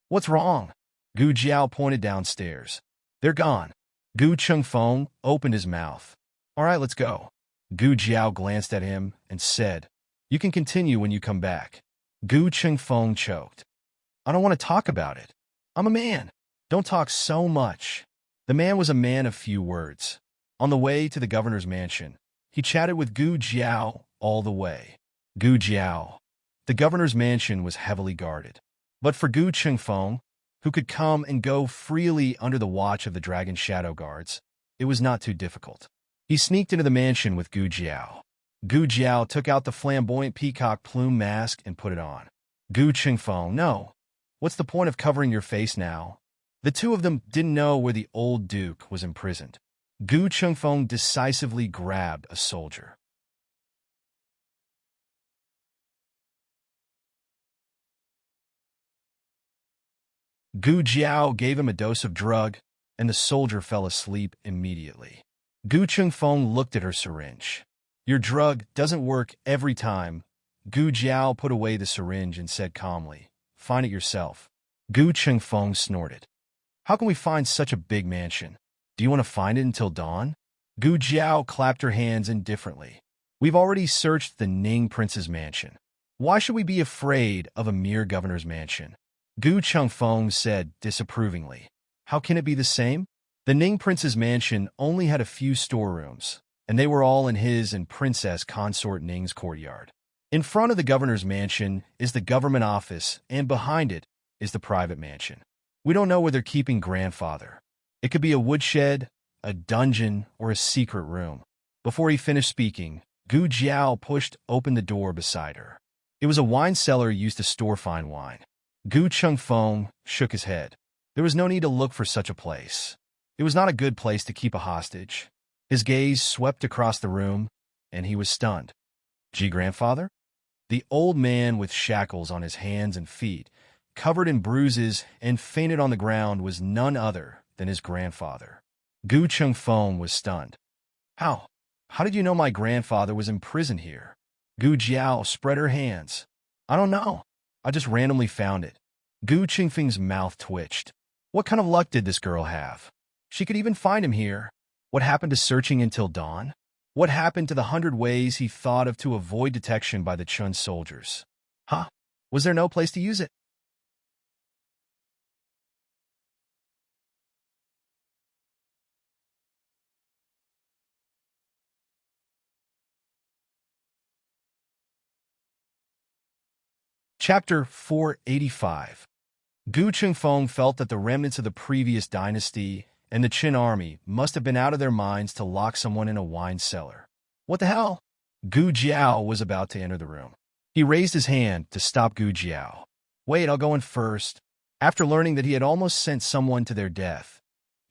"What's wrong?" Gu Jiao pointed downstairs. "They're gone." Gu Chengfeng opened his mouth. "All right, let's go." Gu Jiao glanced at him and said, "You can continue when you come back." Gu Chengfeng choked. "I don't want to talk about it. I'm a man. Don't talk so much." The man was a man of few words. On the way to the governor's mansion, he chatted with Gu Jiao all the way. Gu Jiao. The governor's mansion was heavily guarded. But for Gu Chengfeng, who could come and go freely under the watch of the Dragon Shadow Guards, it was not too difficult. He sneaked into the mansion with Gu Jiao. Gu Jiao took out the flamboyant peacock plume mask and put it on. Gu Chengfeng, "No. What's the point of covering your face now?" The two of them didn't know where the old duke was imprisoned. Gu Chengfeng decisively grabbed a soldier. Gu Jiao gave him a dose of drug, and the soldier fell asleep immediately. Gu Chengfeng looked at her syringe. "Your drug doesn't work every time." Gu Jiao put away the syringe and said calmly, "Find it yourself." Gu Chengfeng snorted. "How can we find such a big mansion? Do you want to find it until dawn?" Gu Jiao clapped her hands indifferently. "We've already searched the Ning prince's mansion. Why should we be afraid of a mere governor's mansion?" Gu Chengfeng said disapprovingly. "How can it be the same? The Ning prince's mansion only had a few storerooms, and they were all in his and Princess Consort Ning's courtyard. In front of the governor's mansion is the government office, and behind it is the private mansion. We don't know where they're keeping grandfather. It could be a woodshed, a dungeon, or a secret room." Before he finished speaking, Gu Jiao pushed open the door beside her. It was a wine cellar used to store fine wine. Gu Chengfeng shook his head. There was no need to look for such a place. It was not a good place to keep a hostage. His gaze swept across the room, and he was stunned. Grandfather? The old man with shackles on his hands and feet, covered in bruises and fainted on the ground, was none other than his grandfather. Gu Chengfeng was stunned. How? How did you know my grandfather was imprisoned here?" Gu Jiao spread her hands. "I don't know. I just randomly found it." Gu Chengfeng's mouth twitched. What kind of luck did this girl have? She could even find him here. What happened to searching until dawn? What happened to the 100 ways he thought of to avoid detection by the Chun soldiers? Huh? Was there no place to use it? Chapter 485. Gu Chengfeng felt that the remnants of the previous dynasty and the Qin army must have been out of their minds to lock someone in a wine cellar. What the hell? Gu Jiao was about to enter the room. He raised his hand to stop Gu Jiao. "Wait, I'll go in first." After learning that he had almost sent someone to their death,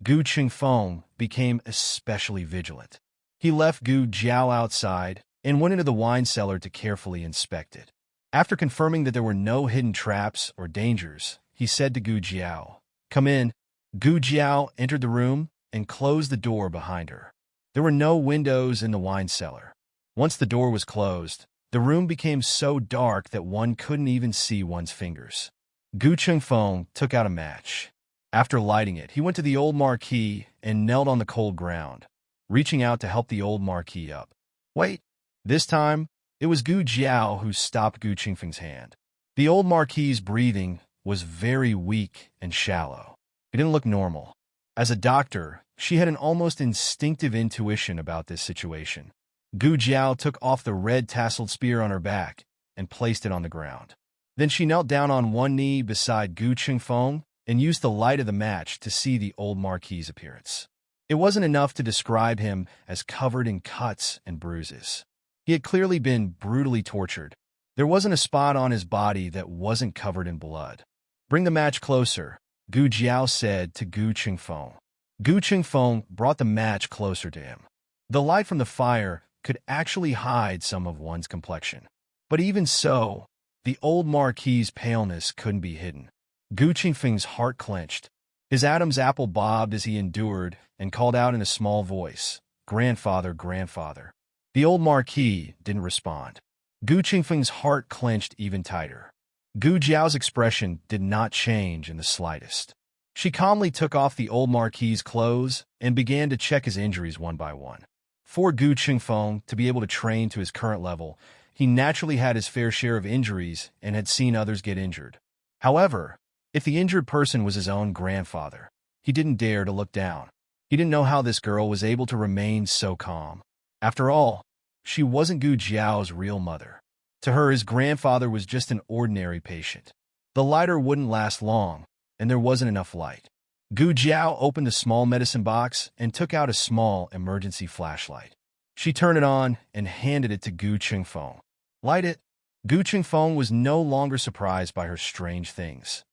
Gu Chengfeng became especially vigilant. He left Gu Jiao outside and went into the wine cellar to carefully inspect it. After confirming that there were no hidden traps or dangers, he said to Gu Jiao, "Come in." Gu Jiao entered the room and closed the door behind her. There were no windows in the wine cellar. Once the door was closed, the room became so dark that one couldn't even see one's fingers. Gu Chengfeng took out a match. After lighting it, he went to the old marquee and knelt on the cold ground, reaching out to help the old marquee up. Wait. This time, it was Gu Jiao who stopped Gu Chengfeng's hand. The old marquis's breathing was very weak and shallow. It didn't look normal. As a doctor, she had an almost instinctive intuition about this situation. Gu Jiao took off the red tasseled spear on her back and placed it on the ground. Then she knelt down on one knee beside Gu Chengfeng and used the light of the match to see the old marquis's appearance. It wasn't enough to describe him as covered in cuts and bruises. He had clearly been brutally tortured. There wasn't a spot on his body that wasn't covered in blood. "Bring the match closer," Gu Jiao said to Gu Chengfeng. Gu Chengfeng brought the match closer to him. The light from the fire could actually hide some of one's complexion. But even so, the old marquis's paleness couldn't be hidden. Gu Chengfeng's heart clenched. His Adam's apple bobbed as he endured and called out in a small voice, "Grandfather, grandfather." The old marquis didn't respond. Gu Chengfeng's heart clenched even tighter. Gu Jiao's expression did not change in the slightest. She calmly took off the old Marquis's clothes and began to check his injuries one by one. For Gu Qingfeng to be able to train to his current level, he naturally had his fair share of injuries and had seen others get injured. However, if the injured person was his own grandfather, he didn't dare to look down. He didn't know how this girl was able to remain so calm. After all, she wasn't Gu Jiao's real mother. To her, his grandfather was just an ordinary patient. The lighter wouldn't last long, and there wasn't enough light. Gu Jiao opened a small medicine box and took out a small emergency flashlight. She turned it on and handed it to Gu Qingfeng. Light it. Gu Qingfeng was no longer surprised by her strange things.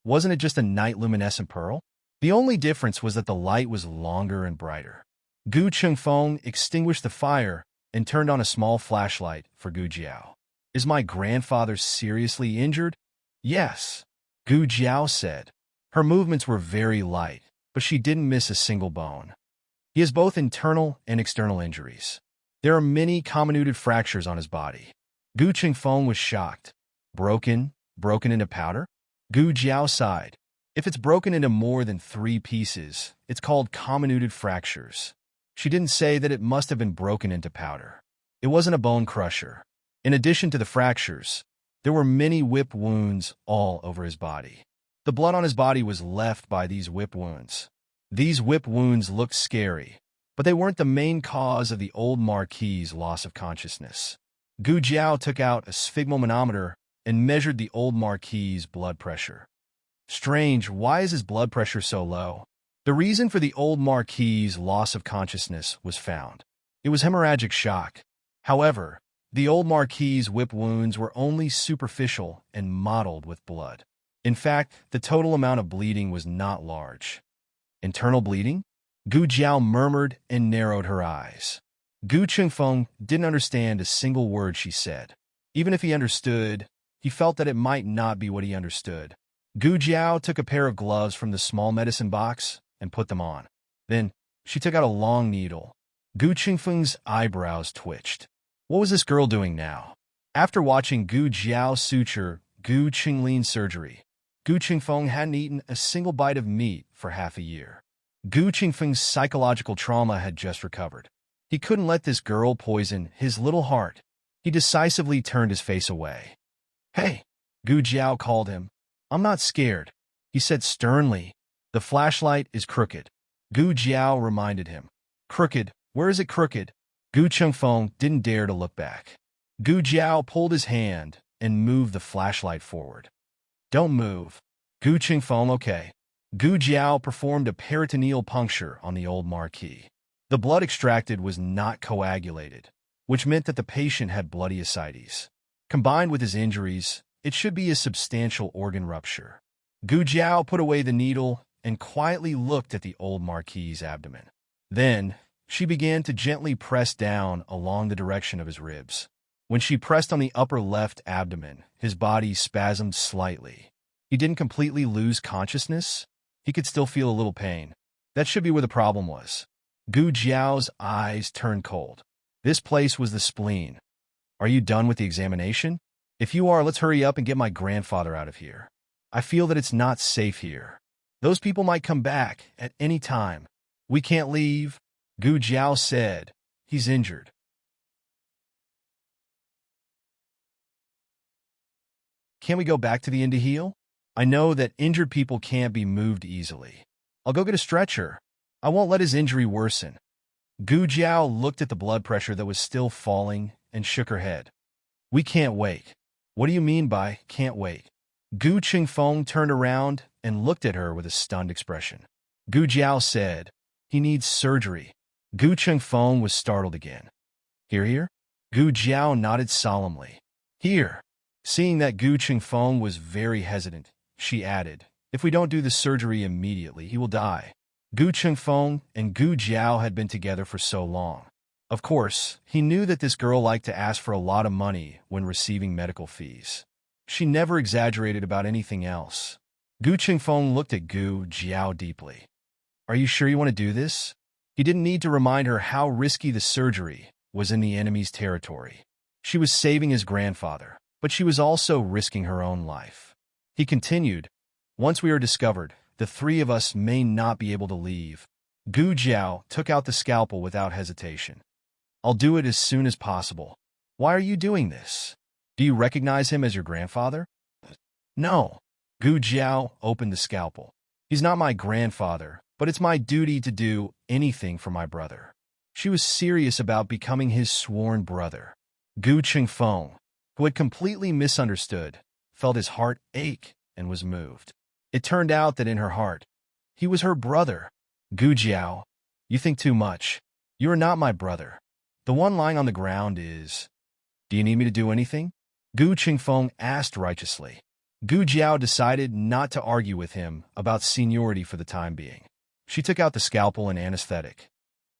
Wasn't it just a night luminescent pearl? The only difference was that the light was longer and brighter. Gu Qingfeng extinguished the fire and turned on a small flashlight for Gu Jiao. Is my grandfather seriously injured? Yes, Gu Jiao said. Her movements were very light, but she didn't miss a single bone. He has both internal and external injuries. There are many comminuted fractures on his body. Gu Qingfeng was shocked. Broken into powder? Gu Jiao sighed. If it's broken into more than 3 pieces, it's called comminuted fractures. She didn't say that it must have been broken into powder. It wasn't a bone crusher. In addition to the fractures, there were many whip wounds all over his body. The blood on his body was left by these whip wounds. These whip wounds looked scary, but they weren't the main cause of the old Marquis's loss of consciousness. Gu Jiao took out a sphygmomanometer and measured the old Marquis's blood pressure. Strange, why is his blood pressure so low? The reason for the old Marquis's loss of consciousness was found. It was hemorrhagic shock. However, the old Marquis's whip wounds were only superficial and mottled with blood. In fact, the total amount of bleeding was not large. Internal bleeding? Gu Jiao murmured and narrowed her eyes. Gu Qingfeng didn't understand a single word she said. Even if he understood, he felt that it might not be what he understood. Gu Jiao took a pair of gloves from the small medicine box and put them on. Then, she took out a long needle. Gu Qingfeng's eyebrows twitched. What was this girl doing now? After watching Gu Jiao suture Gu Qinglin's surgery, Gu Qingfeng hadn't eaten a single bite of meat for half a year. Gu Qingfeng's psychological trauma had just recovered. He couldn't let this girl poison his little heart. He decisively turned his face away. Hey, Gu Jiao called him. I'm not scared, he said sternly. The flashlight is crooked. Gu Jiao reminded him. Crooked? Where is it crooked? Gu Qingfeng didn't dare to look back. Gu Jiao pulled his hand and moved the flashlight forward. Don't move. Gu Qingfeng, okay. Gu Jiao performed a peritoneal puncture on the old Marquis. The blood extracted was not coagulated, which meant that the patient had bloody ascites. Combined with his injuries, it should be a substantial organ rupture. Gu Jiao put away the needle and quietly looked at the old Marquis's abdomen. Then, she began to gently press down along the direction of his ribs. When she pressed on the upper left abdomen, his body spasmed slightly. He didn't completely lose consciousness. He could still feel a little pain. That should be where the problem was. Gu Jiao's eyes turned cold. This place was the spleen. Are you done with the examination? If you are, let's hurry up and get my grandfather out of here. I feel that it's not safe here. Those people might come back at any time. We can't leave, Gu Jiao said. He's injured. Can't we go back to the inn to heal? I know that injured people can't be moved easily. I'll go get a stretcher. I won't let his injury worsen. Gu Jiao looked at the blood pressure that was still falling and shook her head. We can't wait. What do you mean by can't wait? Gu Qingfeng turned around and looked at her with a stunned expression. Gu Jiao said, he needs surgery. Gu Qingfeng was startled again. Here? Gu Jiao nodded solemnly. Here. Seeing that Gu Qingfeng was very hesitant, she added, if we don't do the surgery immediately, he will die. Gu Qingfeng and Gu Jiao had been together for so long. Of course, he knew that this girl liked to ask for a lot of money when receiving medical fees. She never exaggerated about anything else. Gu Qingfeng looked at Gu Jiao deeply. Are you sure you want to do this? He didn't need to remind her how risky the surgery was in the enemy's territory. She was saving his grandfather, but she was also risking her own life. He continued, "Once we are discovered, the three of us may not be able to leave." Gu Jiao took out the scalpel without hesitation. "I'll do it as soon as possible." "Why are you doing this? Do you recognize him as your grandfather?" "No." Gu Jiao opened the scalpel. "He's not my grandfather, but it's my duty to do anything for my brother." She was serious about becoming his sworn brother. Gu Qingfeng, who had completely misunderstood, felt his heart ache and was moved. It turned out that in her heart, he was her brother. "Gu Jiao, you think too much. You are not my brother. The one lying on the ground is." "Do you need me to do anything?" Gu Qingfeng asked righteously. Gu Jiao decided not to argue with him about seniority for the time being. She took out the scalpel and anesthetic.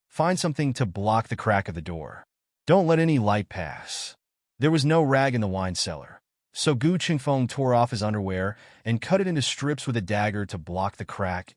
"Find something to block the crack of the door. Don't let any light pass." There was no rag in the wine cellar, so Gu Qingfeng tore off his underwear and cut it into strips with a dagger to block the crack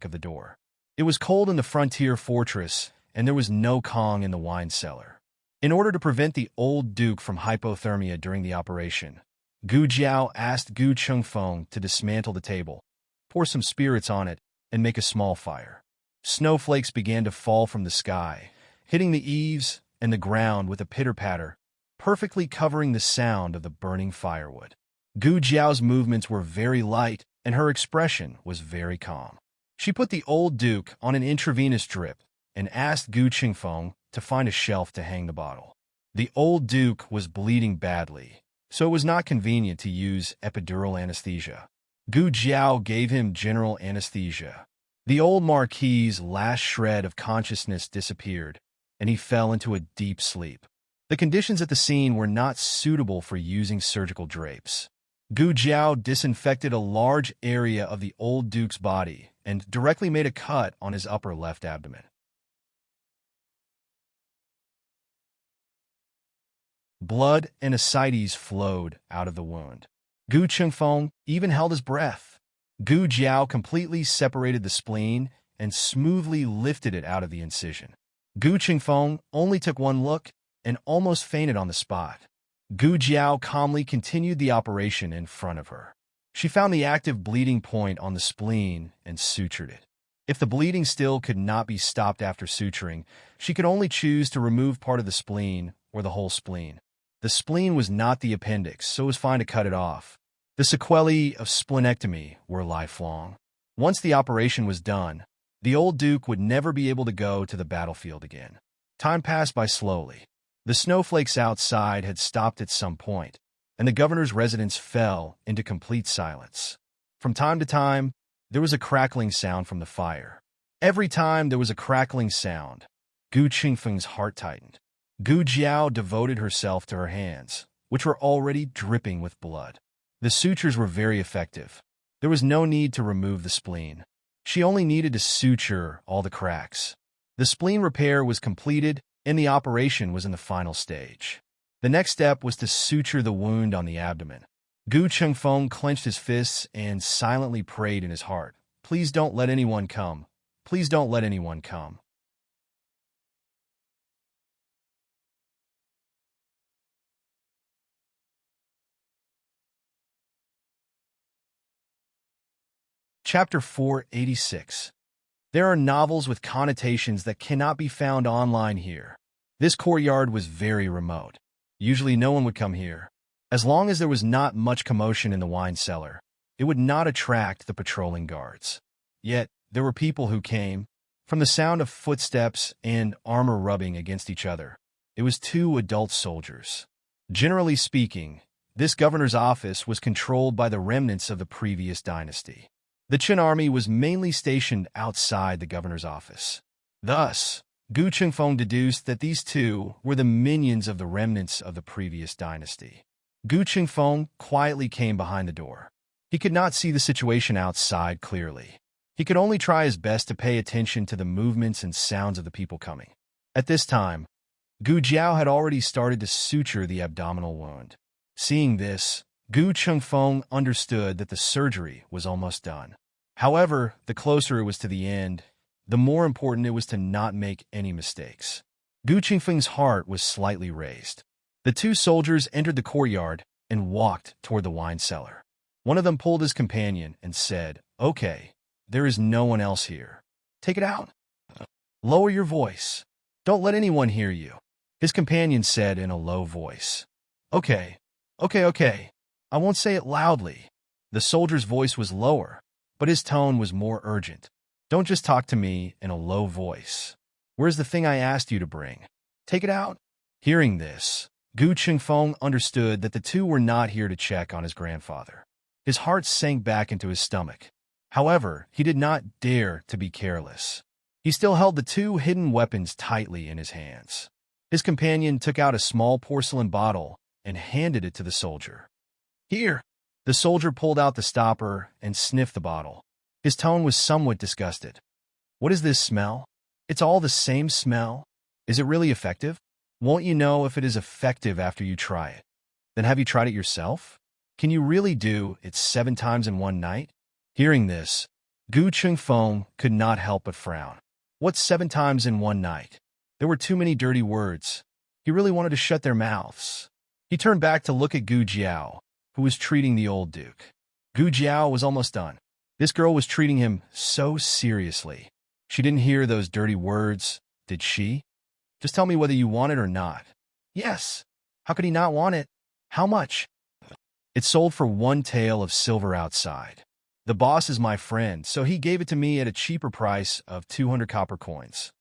of the door. It was cold in the frontier fortress, and there was no Kong in the wine cellar. In order to prevent the old duke from hypothermia during the operation, Gu Jiao asked Gu Qingfeng to dismantle the table, pour some spirits on it, and make a small fire. Snowflakes began to fall from the sky, hitting the eaves and the ground with a pitter-patter, perfectly covering the sound of the burning firewood. Gu Jiao's movements were very light, and her expression was very calm. She put the old duke on an intravenous drip and asked Gu Qingfeng to find a shelf to hang the bottle. The old duke was bleeding badly, so it was not convenient to use epidural anesthesia. Gu Jiao gave him general anesthesia. The old marquis's last shred of consciousness disappeared, and he fell into a deep sleep. The conditions at the scene were not suitable for using surgical drapes. Gu Jiao disinfected a large area of the old duke's body and directly made a cut on his upper left abdomen. Blood and ascites flowed out of the wound. Gu Qingfeng even held his breath. Gu Jiao completely separated the spleen and smoothly lifted it out of the incision. Gu Qingfeng only took one look and almost fainted on the spot. Gu Jiao calmly continued the operation in front of her. She found the active bleeding point on the spleen and sutured it. If the bleeding still could not be stopped after suturing, she could only choose to remove part of the spleen or the whole spleen. The spleen was not the appendix, so it was fine to cut it off. The sequelae of splenectomy were lifelong. Once the operation was done, the old duke would never be able to go to the battlefield again. Time passed by slowly. The snowflakes outside had stopped at some point, and the governor's residence fell into complete silence. From time to time, there was a crackling sound from the fire. Every time there was a crackling sound, Gu Qingfeng's heart tightened. Gu Jiao devoted herself to her hands, which were already dripping with blood. The sutures were very effective. There was no need to remove the spleen. She only needed to suture all the cracks. The spleen repair was completed, and the operation was in the final stage. The next step was to suture the wound on the abdomen. Gu Qingfeng clenched his fists and silently prayed in his heart, "Please don't let anyone come. Please don't let anyone come." Chapter 486. There are novels with connotations that cannot be found online here. This courtyard was very remote. Usually no one would come here. As long as there was not much commotion in the wine cellar, it would not attract the patrolling guards. Yet, there were people who came. From the sound of footsteps and armor rubbing against each other, it was two adult soldiers. Generally speaking, this governor's office was controlled by the remnants of the previous dynasty. The Qin army was mainly stationed outside the governor's office. Thus, Gu Qingfeng deduced that these two were the minions of the remnants of the previous dynasty. Gu Qingfeng quietly came behind the door. He could not see the situation outside clearly. He could only try his best to pay attention to the movements and sounds of the people coming. At this time, Gu Jiao had already started to suture the abdominal wound. Seeing this, Gu Qingfeng understood that the surgery was almost done. However, the closer it was to the end, the more important it was to not make any mistakes. Gu Qingfeng's heart was slightly raised. The two soldiers entered the courtyard and walked toward the wine cellar. One of them pulled his companion and said, "Okay, there is no one else here. Take it out. Lower your voice. Don't let anyone hear you," his companion said in a low voice. Okay. I won't say it loudly." The soldier's voice was lower, but his tone was more urgent. "Don't just talk to me in a low voice. Where's the thing I asked you to bring? Take it out." Hearing this, Gu Qingfeng understood that the two were not here to check on his grandfather. His heart sank back into his stomach. However, he did not dare to be careless. He still held the two hidden weapons tightly in his hands. His companion took out a small porcelain bottle and handed it to the soldier. "Here." The soldier pulled out the stopper and sniffed the bottle. His tone was somewhat disgusted. "What is this smell? It's all the same smell. Is it really effective? Won't you know if it is effective after you try it? Then have you tried it yourself? Can you really do it 7 times in one night?" Hearing this, Gu Qingfeng could not help but frown. What's 7 times in one night? There were too many dirty words. He really wanted to shut their mouths. He turned back to look at Gu Jiao, who was treating the old duke. Gu Jiao was almost done. This girl was treating him so seriously. She didn't hear those dirty words, did she? "Just tell me whether you want it or not." "Yes." How could he not want it? "How much?" "It sold for 1 tael of silver outside. The boss is my friend, so he gave it to me at a cheaper price of 200 copper coins.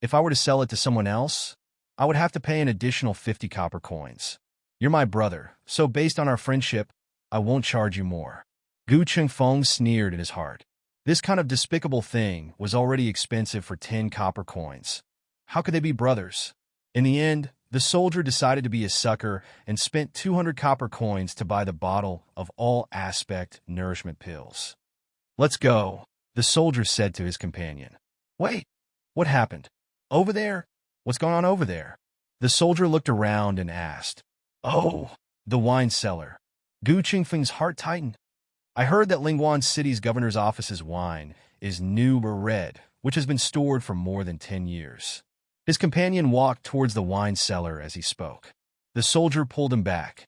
If I were to sell it to someone else, I would have to pay an additional 50 copper coins. You're my brother, so based on our friendship, I won't charge you more." Gu Qingfeng sneered in his heart. This kind of despicable thing was already expensive for 10 copper coins. How could they be brothers? In the end, the soldier decided to be a sucker and spent 200 copper coins to buy the bottle of all-aspect nourishment pills. "Let's go," the soldier said to his companion. "Wait, what happened? Over there? What's going on over there?" The soldier looked around and asked. "Oh, the wine cellar." Gu Qingfeng's heart tightened. "I heard that Lingguan City's governor's office's wine is new or red, which has been stored for more than 10 years. His companion walked towards the wine cellar as he spoke. The soldier pulled him back.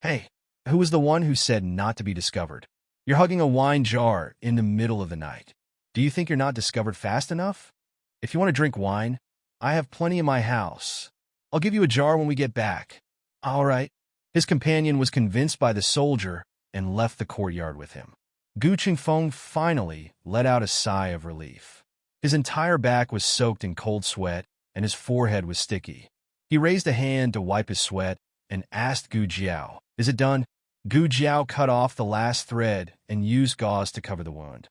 "Hey, who was the one who said not to be discovered? You're hugging a wine jar in the middle of the night. Do you think you're not discovered fast enough? If you want to drink wine, I have plenty in my house. I'll give you a jar when we get back." "All right." His companion was convinced by the soldier and left the courtyard with him. Gu Qingfeng finally let out a sigh of relief. His entire back was soaked in cold sweat, and his forehead was sticky. He raised a hand to wipe his sweat and asked Gu Jiao, "Is it done?" Gu Jiao cut off the last thread and used gauze to cover the wound.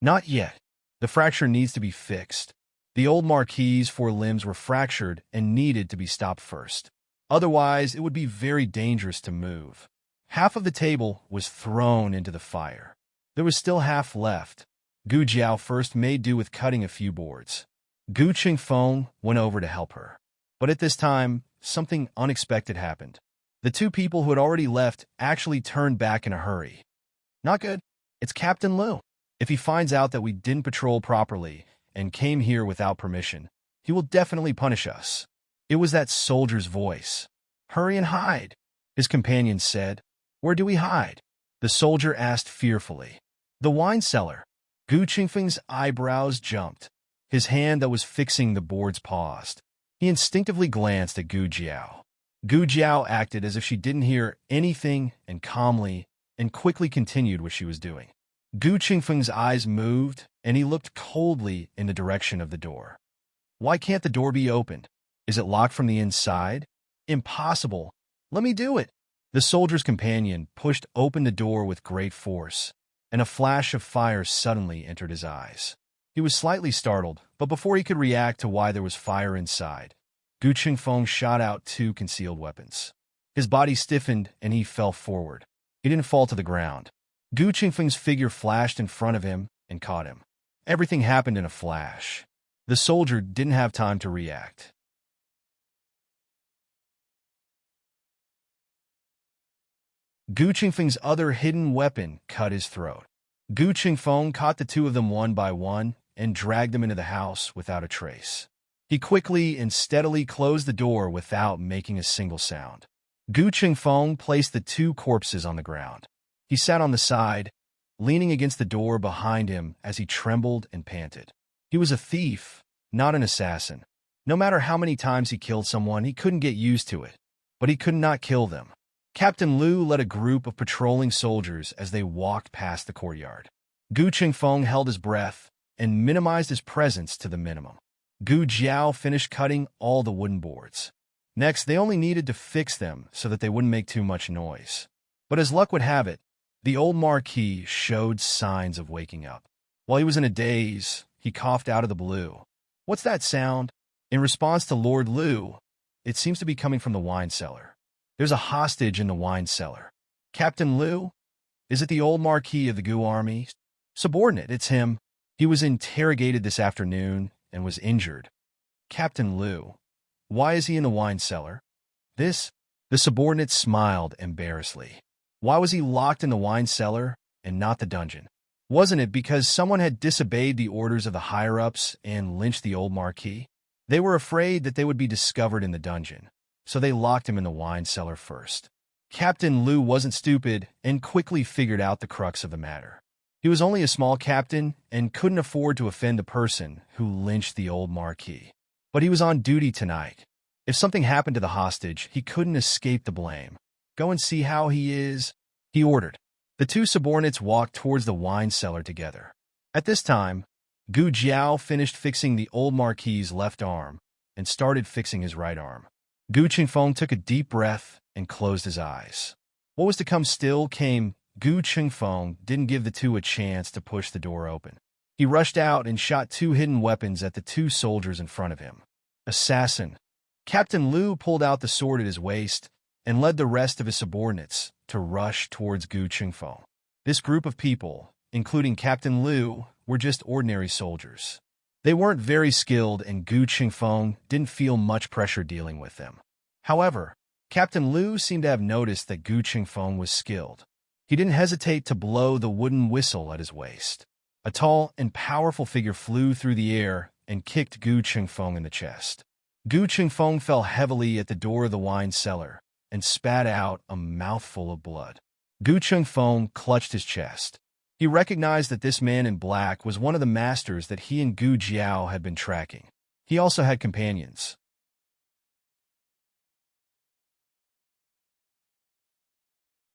"Not yet. The fracture needs to be fixed. The old marquis's 4 limbs were fractured and needed to be stopped first. Otherwise, it would be very dangerous to move." Half of the table was thrown into the fire. There was still half left. Gu Jiao first made do with cutting a few boards. Gu Qingfeng went over to help her. But at this time, something unexpected happened. The 2 people who had already left actually turned back in a hurry. "Not good. It's Captain Liu. If he finds out that we didn't patrol properly and came here without permission, he will definitely punish us." It was that soldier's voice. "Hurry and hide," his companion said. "Where do we hide?" The soldier asked fearfully. "The wine cellar." Gu Qingfeng's eyebrows jumped. His hand that was fixing the boards paused. He instinctively glanced at Gu Jiao. Gu Jiao acted as if she didn't hear anything and calmly and quickly continued what she was doing. Gu Qingfeng's eyes moved, and he looked coldly in the direction of the door. "Why can't the door be opened? Is it locked from the inside?" "Impossible. Let me do it." The soldier's companion pushed open the door with great force, and a flash of fire suddenly entered his eyes. He was slightly startled, but before he could react to why there was fire inside, Gu Qingfeng shot out 2 concealed weapons. His body stiffened and he fell forward. He didn't fall to the ground. Gu Qingfeng's figure flashed in front of him and caught him. Everything happened in a flash. The soldier didn't have time to react. Gu Qingfeng's other hidden weapon cut his throat. Gu Qingfeng caught the two of them one by one and dragged them into the house without a trace. He quickly and steadily closed the door without making a single sound. Gu Qingfeng placed the two corpses on the ground. He sat on the side, leaning against the door behind him as he trembled and panted. He was a thief, not an assassin. No matter how many times he killed someone, he couldn't get used to it. But he could not kill them. Captain Liu led a group of patrolling soldiers as they walked past the courtyard. Gu Qingfeng held his breath and minimized his presence to the minimum. Gu Jiao finished cutting all the wooden boards. Next, they only needed to fix them so that they wouldn't make too much noise. But as luck would have it, the old Marquis showed signs of waking up. While he was in a daze, he coughed out of the blue. "What's that sound?" In response to Lord Liu, "It seems to be coming from the wine cellar. There's a hostage in the wine cellar." "Captain Liu? Is it the old Marquis of the Gu army?" "Subordinate, it's him. He was interrogated this afternoon and was injured." "Captain Liu, why is he in the wine cellar?" "This?" The subordinate smiled embarrassedly. Why was he locked in the wine cellar and not the dungeon? Wasn't it because someone had disobeyed the orders of the higher-ups and lynched the old Marquis? They were afraid that they would be discovered in the dungeon, so they locked him in the wine cellar first. Captain Liu wasn't stupid and quickly figured out the crux of the matter. He was only a small captain and couldn't afford to offend the person who lynched the old Marquis. But he was on duty tonight. If something happened to the hostage, he couldn't escape the blame. "Go and see how he is," he ordered. The two subordinates walked towards the wine cellar together. At this time, Gu Jiao finished fixing the old Marquis's left arm and started fixing his right arm. Gu Qingfeng took a deep breath and closed his eyes. What was to come still came. Gu Qingfeng didn't give the two a chance to push the door open. He rushed out and shot two hidden weapons at the two soldiers in front of him. "Assassin!" Captain Liu pulled out the sword at his waist and led the rest of his subordinates to rush towards Gu Qingfeng. This group of people, including Captain Liu, were just ordinary soldiers. They weren't very skilled, and Gu Qingfeng didn't feel much pressure dealing with them. However, Captain Liu seemed to have noticed that Gu Qingfeng was skilled. He didn't hesitate to blow the wooden whistle at his waist. A tall and powerful figure flew through the air and kicked Gu Qingfeng in the chest. Gu Qingfeng fell heavily at the door of the wine cellar and spat out a mouthful of blood. Gu Qingfeng clutched his chest. He recognized that this man in black was one of the masters that he and Gu Jiao had been tracking. He also had companions.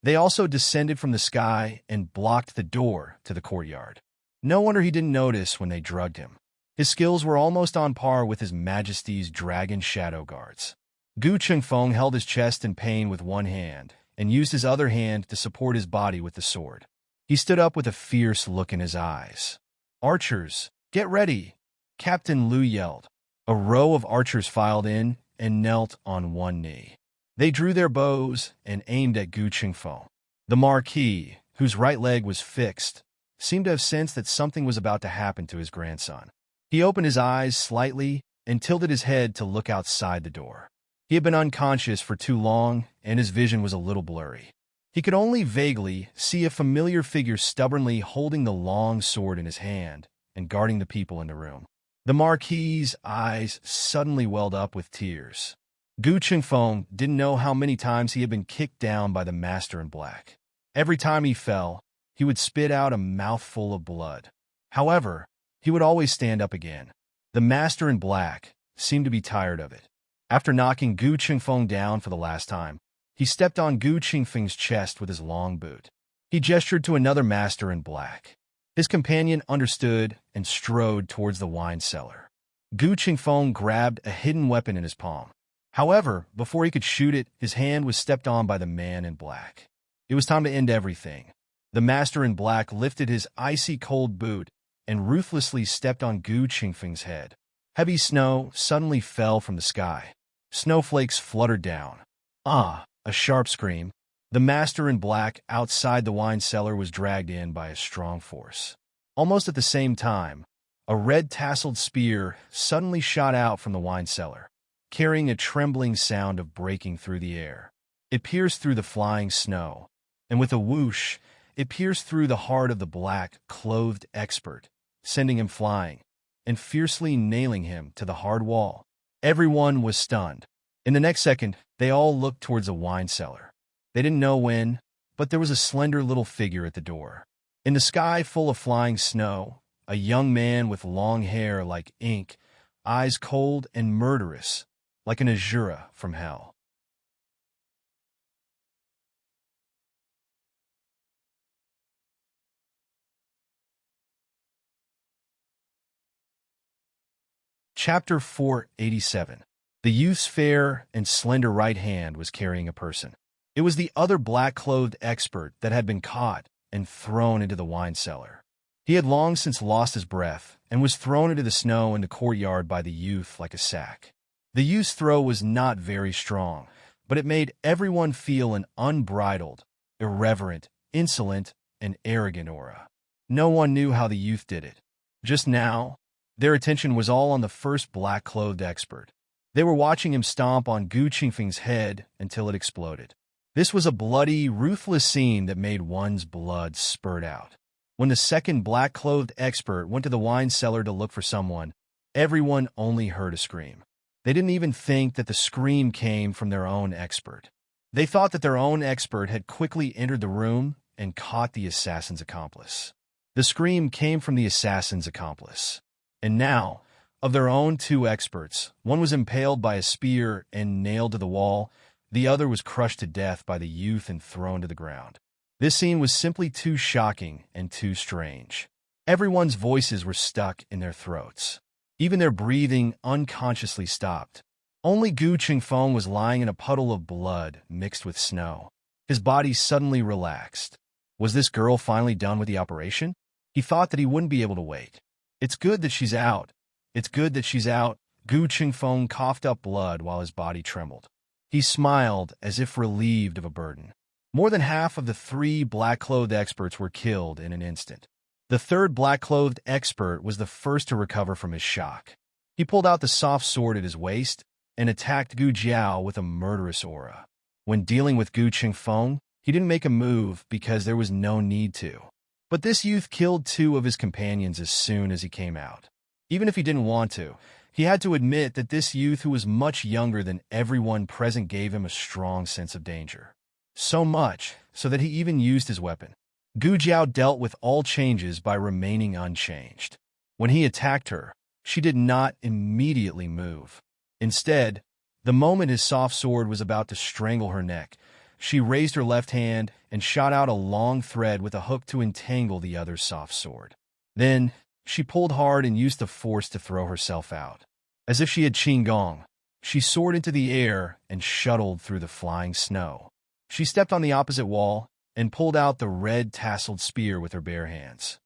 They also descended from the sky and blocked the door to the courtyard. No wonder he didn't notice when they drugged him. His skills were almost on par with His Majesty's Dragon Shadow Guards. Gu Qingfeng held his chest in pain with one hand and used his other hand to support his body with the sword. He stood up with a fierce look in his eyes. "Archers, get ready!" Captain Liu yelled. A row of archers filed in and knelt on one knee. They drew their bows and aimed at Gu Qingfeng. The Marquis, whose right leg was fixed, seemed to have sensed that something was about to happen to his grandson. He opened his eyes slightly and tilted his head to look outside the door. He had been unconscious for too long, and his vision was a little blurry. He could only vaguely see a familiar figure stubbornly holding the long sword in his hand and guarding the people in the room. The Marquis's eyes suddenly welled up with tears. Gu Qingfeng didn't know how many times he had been kicked down by the Master in Black. Every time he fell, he would spit out a mouthful of blood. However, he would always stand up again. The Master in Black seemed to be tired of it. After knocking Gu Qingfeng down for the last time, he stepped on Gu Qingfeng's chest with his long boot. He gestured to another Master in Black. His companion understood and strode towards the wine cellar. Gu Qingfeng grabbed a hidden weapon in his palm. However, before he could shoot it, his hand was stepped on by the man in black. It was time to end everything. The Master in Black lifted his icy-cold boot and ruthlessly stepped on Gu Qingfeng's head. Heavy snow suddenly fell from the sky. Snowflakes fluttered down. "Ah!" A sharp scream. The Master in Black outside the wine cellar was dragged in by a strong force. Almost at the same time, a red-tasseled spear suddenly shot out from the wine cellar, carrying a trembling sound of breaking through the air. It pierced through the flying snow and with a whoosh, it pierced through the heart of the black-clothed expert, sending him flying, and fiercely nailing him to the hard wall. Everyone was stunned. In the next second, they all looked towards a wine cellar. They didn't know when, but there was a slender little figure at the door. In the sky full of flying snow, a young man with long hair like ink, eyes cold and murderous, like an azura from hell. Chapter 487. The youth's fair and slender right hand was carrying a person. It was the other black-clothed expert that had been caught and thrown into the wine cellar. He had long since lost his breath and was thrown into the snow in the courtyard by the youth like a sack. The youth's throw was not very strong, but it made everyone feel an unbridled, irreverent, insolent, and arrogant aura. No one knew how the youth did it. Just now, their attention was all on the first black-clothed expert. They were watching him stomp on Gu Qingfeng's head until it exploded. This was a bloody, ruthless scene that made one's blood spurt out. When the second black-clothed expert went to the wine cellar to look for someone, everyone only heard a scream. They didn't even think that the scream came from their own expert. They thought that their own expert had quickly entered the room and caught the assassin's accomplice. The scream came from the assassin's accomplice. And now, of their own two experts, one was impaled by a spear and nailed to the wall, the other was crushed to death by the youth and thrown to the ground. This scene was simply too shocking and too strange. Everyone's voices were stuck in their throats. Even their breathing unconsciously stopped. Only Gu Qingfeng was lying in a puddle of blood mixed with snow. His body suddenly relaxed. Was this girl finally done with the operation? He thought that he wouldn't be able to wait. It's good that she's out. It's good that she's out. Gu Qingfeng coughed up blood while his body trembled. He smiled as if relieved of a burden. More than half of the three black-clothed experts were killed in an instant. The third black-clothed expert was the first to recover from his shock. He pulled out the soft sword at his waist and attacked Gu Jiao with a murderous aura. When dealing with Gu Qingfeng, he didn't make a move because there was no need to. But this youth killed two of his companions as soon as he came out. Even if he didn't want to, he had to admit that this youth who was much younger than everyone present gave him a strong sense of danger. So much, so that he even used his weapon. Gu Jiao dealt with all changes by remaining unchanged. When he attacked her, she did not immediately move. Instead, the moment his soft sword was about to strangle her neck, she raised her left hand and shot out a long thread with a hook to entangle the other's soft sword. Then, she pulled hard and used the force to throw herself out. As if she had qigong, she soared into the air and shuttled through the flying snow. She stepped on the opposite wall and pulled out the red tasseled spear with her bare hands.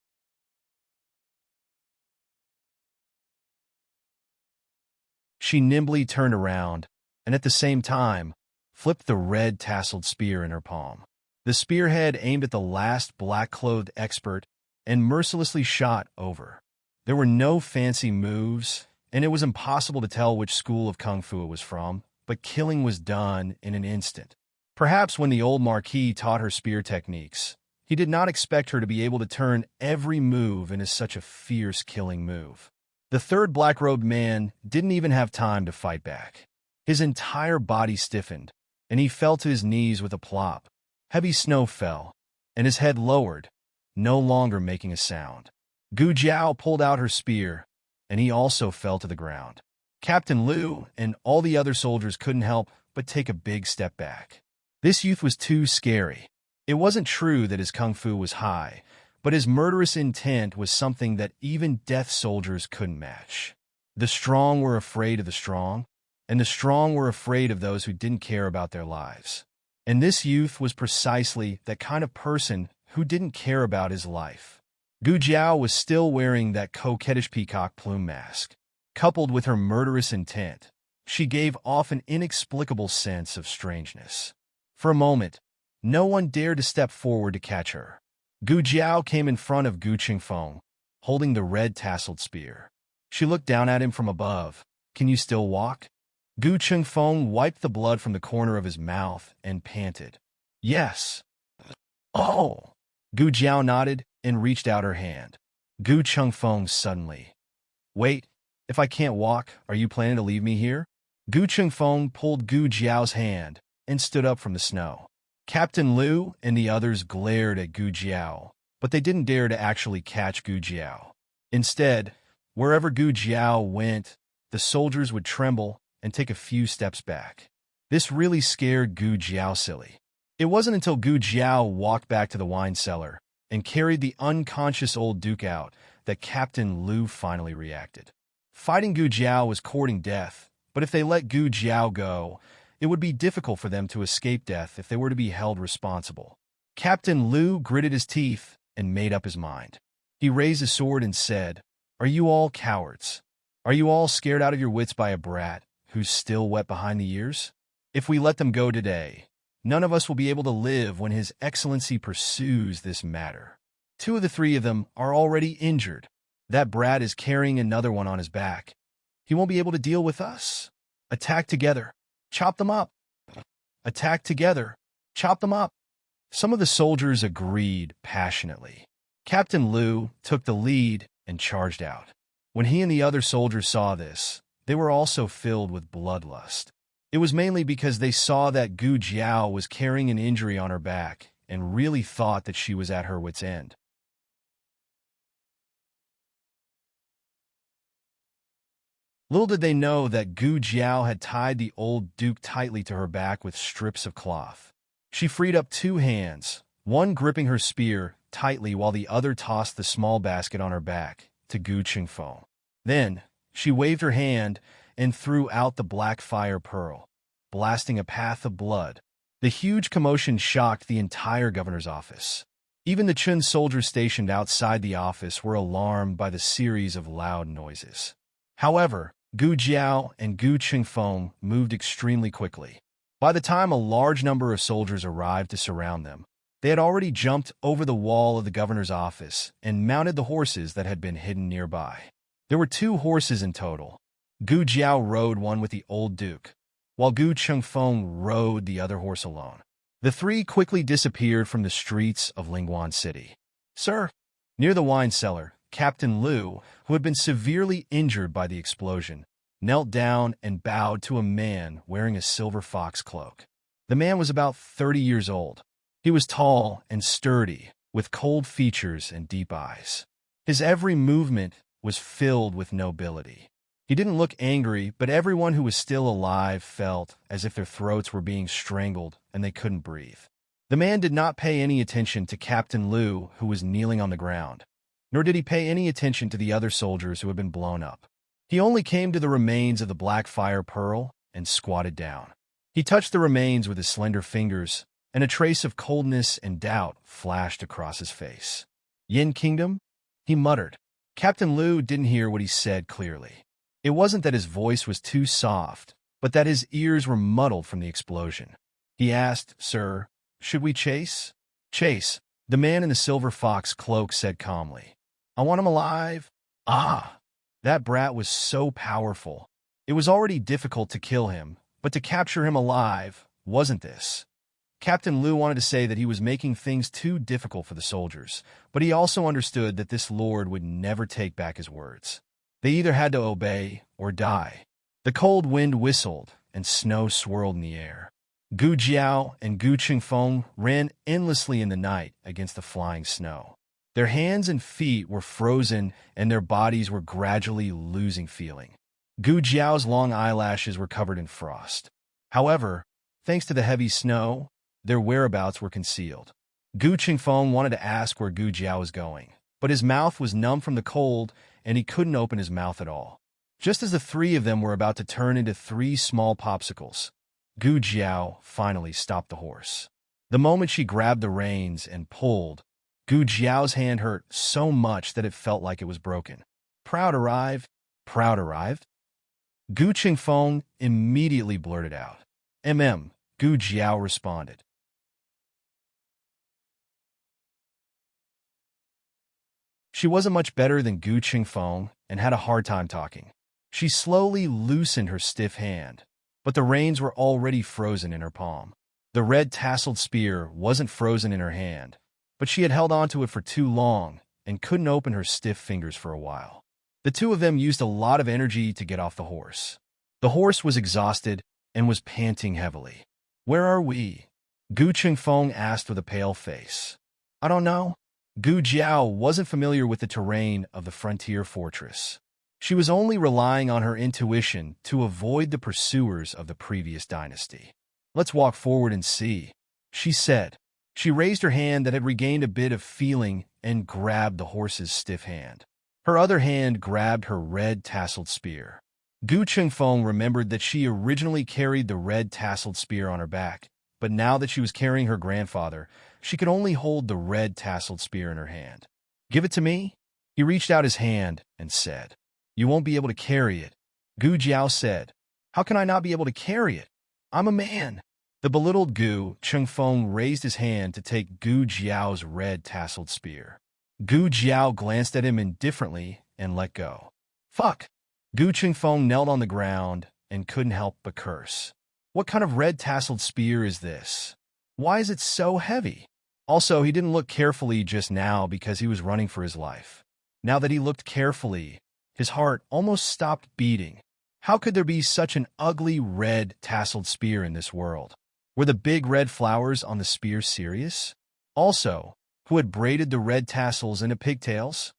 She nimbly turned around, and at the same time, flipped the red tasseled spear in her palm. The spearhead aimed at the last black-clothed expert and mercilessly shot over. There were no fancy moves, and it was impossible to tell which school of kung fu it was from, but killing was done in an instant. Perhaps when the old Marquis taught her spear techniques, he did not expect her to be able to turn every move into such a fierce killing move. The third black-robed man didn't even have time to fight back. His entire body stiffened, and he fell to his knees with a plop. Heavy snow fell, and his head lowered, no longer making a sound. Gu Jiao pulled out her spear, and he also fell to the ground. Captain Liu and all the other soldiers couldn't help but take a big step back. This youth was too scary. It wasn't true that his kung fu was high, but his murderous intent was something that even death soldiers couldn't match. The strong were afraid of the strong, and the strong were afraid of those who didn't care about their lives. And this youth was precisely that kind of person who didn't care about his life. Gu Jiao was still wearing that coquettish peacock plume mask. Coupled with her murderous intent, she gave off an inexplicable sense of strangeness. For a moment, no one dared to step forward to catch her. Gu Jiao came in front of Gu Qingfeng, holding the red tasseled spear. She looked down at him from above. "Can you still walk?" Gu Qingfeng wiped the blood from the corner of his mouth and panted. "Yes." Oh! Gu Jiao nodded and reached out her hand. Gu Chengfeng suddenly. Wait, if I can't walk, are you planning to leave me here? Gu Chengfeng pulled Gu Jiao's hand and stood up from the snow. Captain Liu and the others glared at Gu Jiao, but they didn't dare to actually catch Gu Jiao. Instead, wherever Gu Jiao went, the soldiers would tremble and take a few steps back. This really scared Gu Jiao silly. It wasn't until Gu Jiao walked back to the wine cellar and carried the unconscious old duke out that Captain Liu finally reacted. Fighting Gu Jiao was courting death, but if they let Gu Jiao go, it would be difficult for them to escape death if they were to be held responsible. Captain Liu gritted his teeth and made up his mind. He raised his sword and said, "Are you all cowards? Are you all scared out of your wits by a brat who's still wet behind the ears? If we let them go today, none of us will be able to live when His Excellency pursues this matter. 2 of the 3 of them are already injured. That brat is carrying another one on his back. He won't be able to deal with us. Attack together. Chop them up. Attack together. Chop them up." Some of the soldiers agreed passionately. Captain Liu took the lead and charged out. When he and the other soldiers saw this, they were also filled with bloodlust. It was mainly because they saw that Gu Jiao was carrying an injury on her back and really thought that she was at her wit's end. Little did they know that Gu Jiao had tied the old duke tightly to her back with strips of cloth. She freed up 2 hands, one gripping her spear tightly while the other tossed the small basket on her back to Gu Chengfeng. Then, she waved her hand and threw out the black fire pearl, blasting a path of blood. The huge commotion shocked the entire governor's office. Even the Chun soldiers stationed outside the office were alarmed by the series of loud noises. However, Gu Jiao and Gu Chengfeng moved extremely quickly. By the time a large number of soldiers arrived to surround them, they had already jumped over the wall of the governor's office and mounted the horses that had been hidden nearby. There were 2 horses in total. Gu Jiao rode one with the old duke, while Gu Chengfeng rode the other horse alone. The 3 quickly disappeared from the streets of Lingguan City. "Sir!" Near the wine cellar, Captain Liu, who had been severely injured by the explosion, knelt down and bowed to a man wearing a silver fox cloak. The man was about 30 years old. He was tall and sturdy, with cold features and deep eyes. His every movement was filled with nobility. He didn't look angry, but everyone who was still alive felt as if their throats were being strangled and they couldn't breathe. The man did not pay any attention to Captain Liu, who was kneeling on the ground, nor did he pay any attention to the other soldiers who had been blown up. He only came to the remains of the black fire pearl and squatted down. He touched the remains with his slender fingers, and a trace of coldness and doubt flashed across his face. "Yin Kingdom?" he muttered. Captain Liu didn't hear what he said clearly. It wasn't that his voice was too soft, but that his ears were muddled from the explosion. He asked, "Sir, should we chase?" "Chase," the man in the silver fox cloak said calmly. "I want him alive." "Ah!" That brat was so powerful. It was already difficult to kill him, but to capture him alive, wasn't this? Captain Liu wanted to say that he was making things too difficult for the soldiers, but he also understood that this lord would never take back his words. They either had to obey or die. The cold wind whistled, and snow swirled in the air. Gu Jiao and Gu Chengfeng ran endlessly in the night against the flying snow. Their hands and feet were frozen, and their bodies were gradually losing feeling. Gu Jiao's long eyelashes were covered in frost. However, thanks to the heavy snow, their whereabouts were concealed. Gu Chengfeng wanted to ask where Gu Jiao was going, but his mouth was numb from the cold, and he couldn't open his mouth at all. Just as the 3 of them were about to turn into 3 small popsicles, Gu Jiao finally stopped the horse. The moment she grabbed the reins and pulled, Gu Jiao's hand hurt so much that it felt like it was broken. "Proud arrived? Proud arrived?" Gu Chengfeng immediately blurted out. Gu Jiao responded. She wasn't much better than Gu Chengfeng and had a hard time talking. She slowly loosened her stiff hand, but the reins were already frozen in her palm. The red tasseled spear wasn't frozen in her hand, but she had held onto it for too long and couldn't open her stiff fingers for a while. The two of them used a lot of energy to get off the horse. The horse was exhausted and was panting heavily. "Where are we?" Gu Qingfeng asked with a pale face. "I don't know." Gu Jiao wasn't familiar with the terrain of the frontier fortress. She was only relying on her intuition to avoid the pursuers of the previous dynasty. "Let's walk forward and see," she said. She raised her hand that had regained a bit of feeling and grabbed the horse's stiff hand. Her other hand grabbed her red tasseled spear. Gu Qingfeng remembered that she originally carried the red tasseled spear on her back, but now that she was carrying her grandfather, she could only hold the red tasseled spear in her hand. "Give it to me?" He reached out his hand and said. "You won't be able to carry it," Gu Jiao said. "How can I not be able to carry it? I'm a man." The belittled Gu Qingfeng raised his hand to take Gu Jiao's red tasseled spear. Gu Jiao glanced at him indifferently and let go. "Fuck!" Gu Qingfeng knelt on the ground and couldn't help but curse. What kind of red tasseled spear is this? Why is it so heavy? Also, he didn't look carefully just now because he was running for his life. Now that he looked carefully, his heart almost stopped beating. How could there be such an ugly red tasseled spear in this world? Were the big red flowers on the spear serious? Also, who had braided the red tassels into pigtails?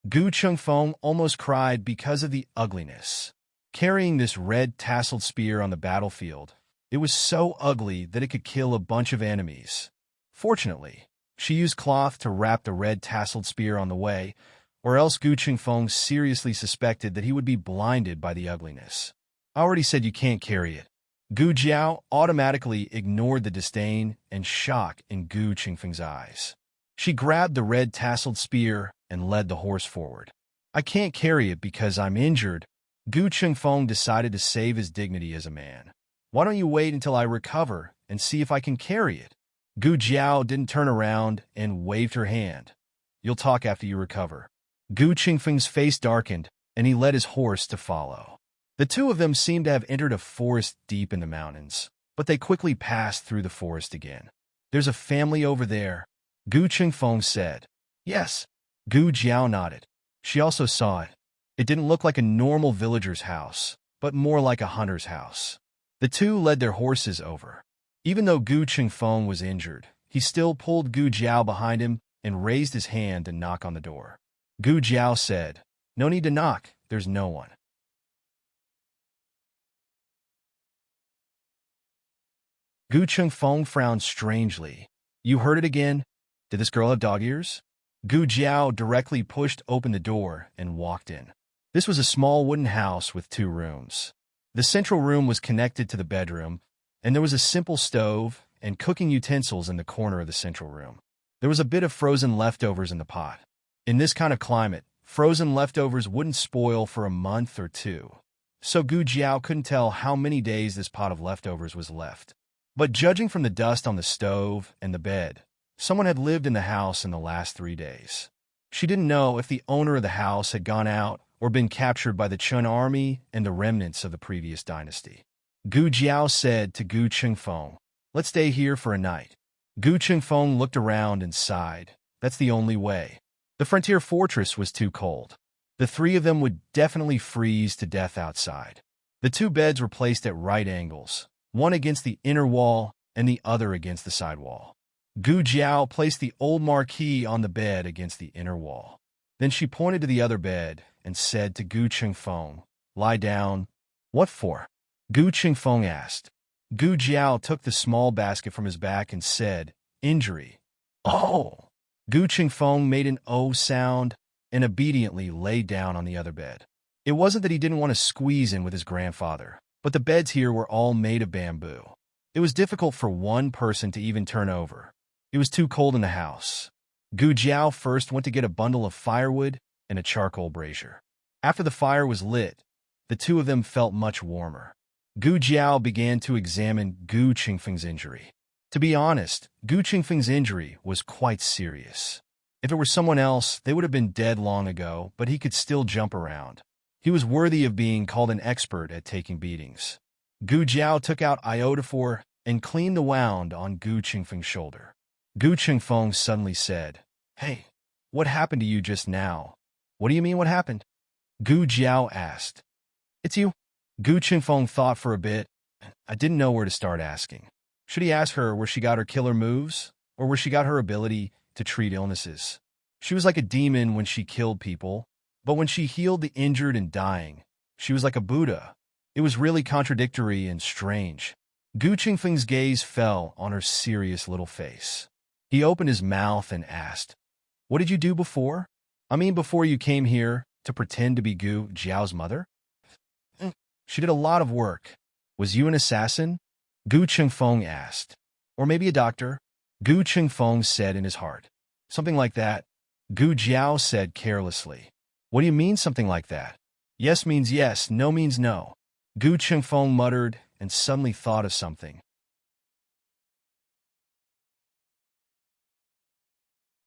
Gu Qingfeng almost cried because of the ugliness. Carrying this red tasseled spear on the battlefield, it was so ugly that it could kill a bunch of enemies. Fortunately, she used cloth to wrap the red tasseled spear on the way, or else Gu Qingfeng seriously suspected that he would be blinded by the ugliness. "I already said you can't carry it." Gu Jiao automatically ignored the disdain and shock in Gu Qingfeng's eyes. She grabbed the red tasseled spear and led the horse forward. "I can't carry it because I'm injured." Gu Qingfeng decided to save his dignity as a man. "Why don't you wait until I recover and see if I can carry it?" Gu Jiao didn't turn around and waved her hand. "You'll talk after you recover." Gu Qingfeng's face darkened, and he led his horse to follow. The two of them seemed to have entered a forest deep in the mountains, but they quickly passed through the forest again. "There's a family over there," Gu Qingfeng said. "Yes." Gu Jiao nodded. She also saw it. It didn't look like a normal villager's house, but more like a hunter's house. The two led their horses over. Even though Gu Qingfeng was injured, he still pulled Gu Jiao behind him and raised his hand to knock on the door. Gu Jiao said, "No need to knock, there's no one." Gu Qingfeng frowned strangely. "You heard it again? Did this girl have dog ears?" Gu Jiao directly pushed open the door and walked in. This was a small wooden house with 2 rooms. The central room was connected to the bedroom, and there was a simple stove and cooking utensils in the corner of the central room. There was a bit of frozen leftovers in the pot. In this kind of climate, frozen leftovers wouldn't spoil for a month or 2, so Gu Jiao couldn't tell how many days this pot of leftovers was left. But judging from the dust on the stove and the bed, someone had lived in the house in the last 3 days. She didn't know if the owner of the house had gone out or been captured by the Chun army and the remnants of the previous dynasty. Gu Jiao said to Gu Qingfeng, "Let's stay here for a night." Gu Qingfeng looked around and sighed. That's the only way. The frontier fortress was too cold. The 3 of them would definitely freeze to death outside. The 2 beds were placed at right angles, one against the inner wall and the other against the side wall. Gu Jiao placed the old marquee on the bed against the inner wall. Then she pointed to the other bed and said to Gu Qingfeng, "Lie down." "What for?" Gu Qingfeng asked. Gu Jiao took the small basket from his back and said, "Injury." "Oh!" Gu Qingfeng made an "oh" sound and obediently lay down on the other bed. It wasn't that he didn't want to squeeze in with his grandfather, but the beds here were all made of bamboo. It was difficult for one person to even turn over. It was too cold in the house. Gu Jiao first went to get a bundle of firewood and a charcoal brazier. After the fire was lit, the 2 of them felt much warmer. Gu Jiao began to examine Gu Qingfeng's injury. To be honest, Gu Qingfeng's injury was quite serious. If it were someone else, they would have been dead long ago, but he could still jump around. He was worthy of being called an expert at taking beatings. Gu Jiao took out iodophor and cleaned the wound on Gu Qingfeng's shoulder. Gu Qingfeng suddenly said, "Hey, what happened to you just now?" "What do you mean what happened?" Gu Jiao asked. "It's you." Gu Qingfeng thought for a bit. I didn't know where to start asking. Should he ask her where she got her killer moves, or where she got her ability to treat illnesses? She was like a demon when she killed people, but when she healed the injured and dying, she was like a Buddha. It was really contradictory and strange. Gu Qingfeng's gaze fell on her serious little face. He opened his mouth and asked, "What did you do before? I mean, before you came here to pretend to be Gu Jiao's mother?" "She did a lot of work." "Was you an assassin?" Gu Qingfeng asked. "Or maybe a doctor?" Gu Qingfeng said in his heart. "Something like that." Gu Jiao said carelessly. "What do you mean something like that?" "Yes means yes, no means no." Gu Qingfeng muttered and suddenly thought of something.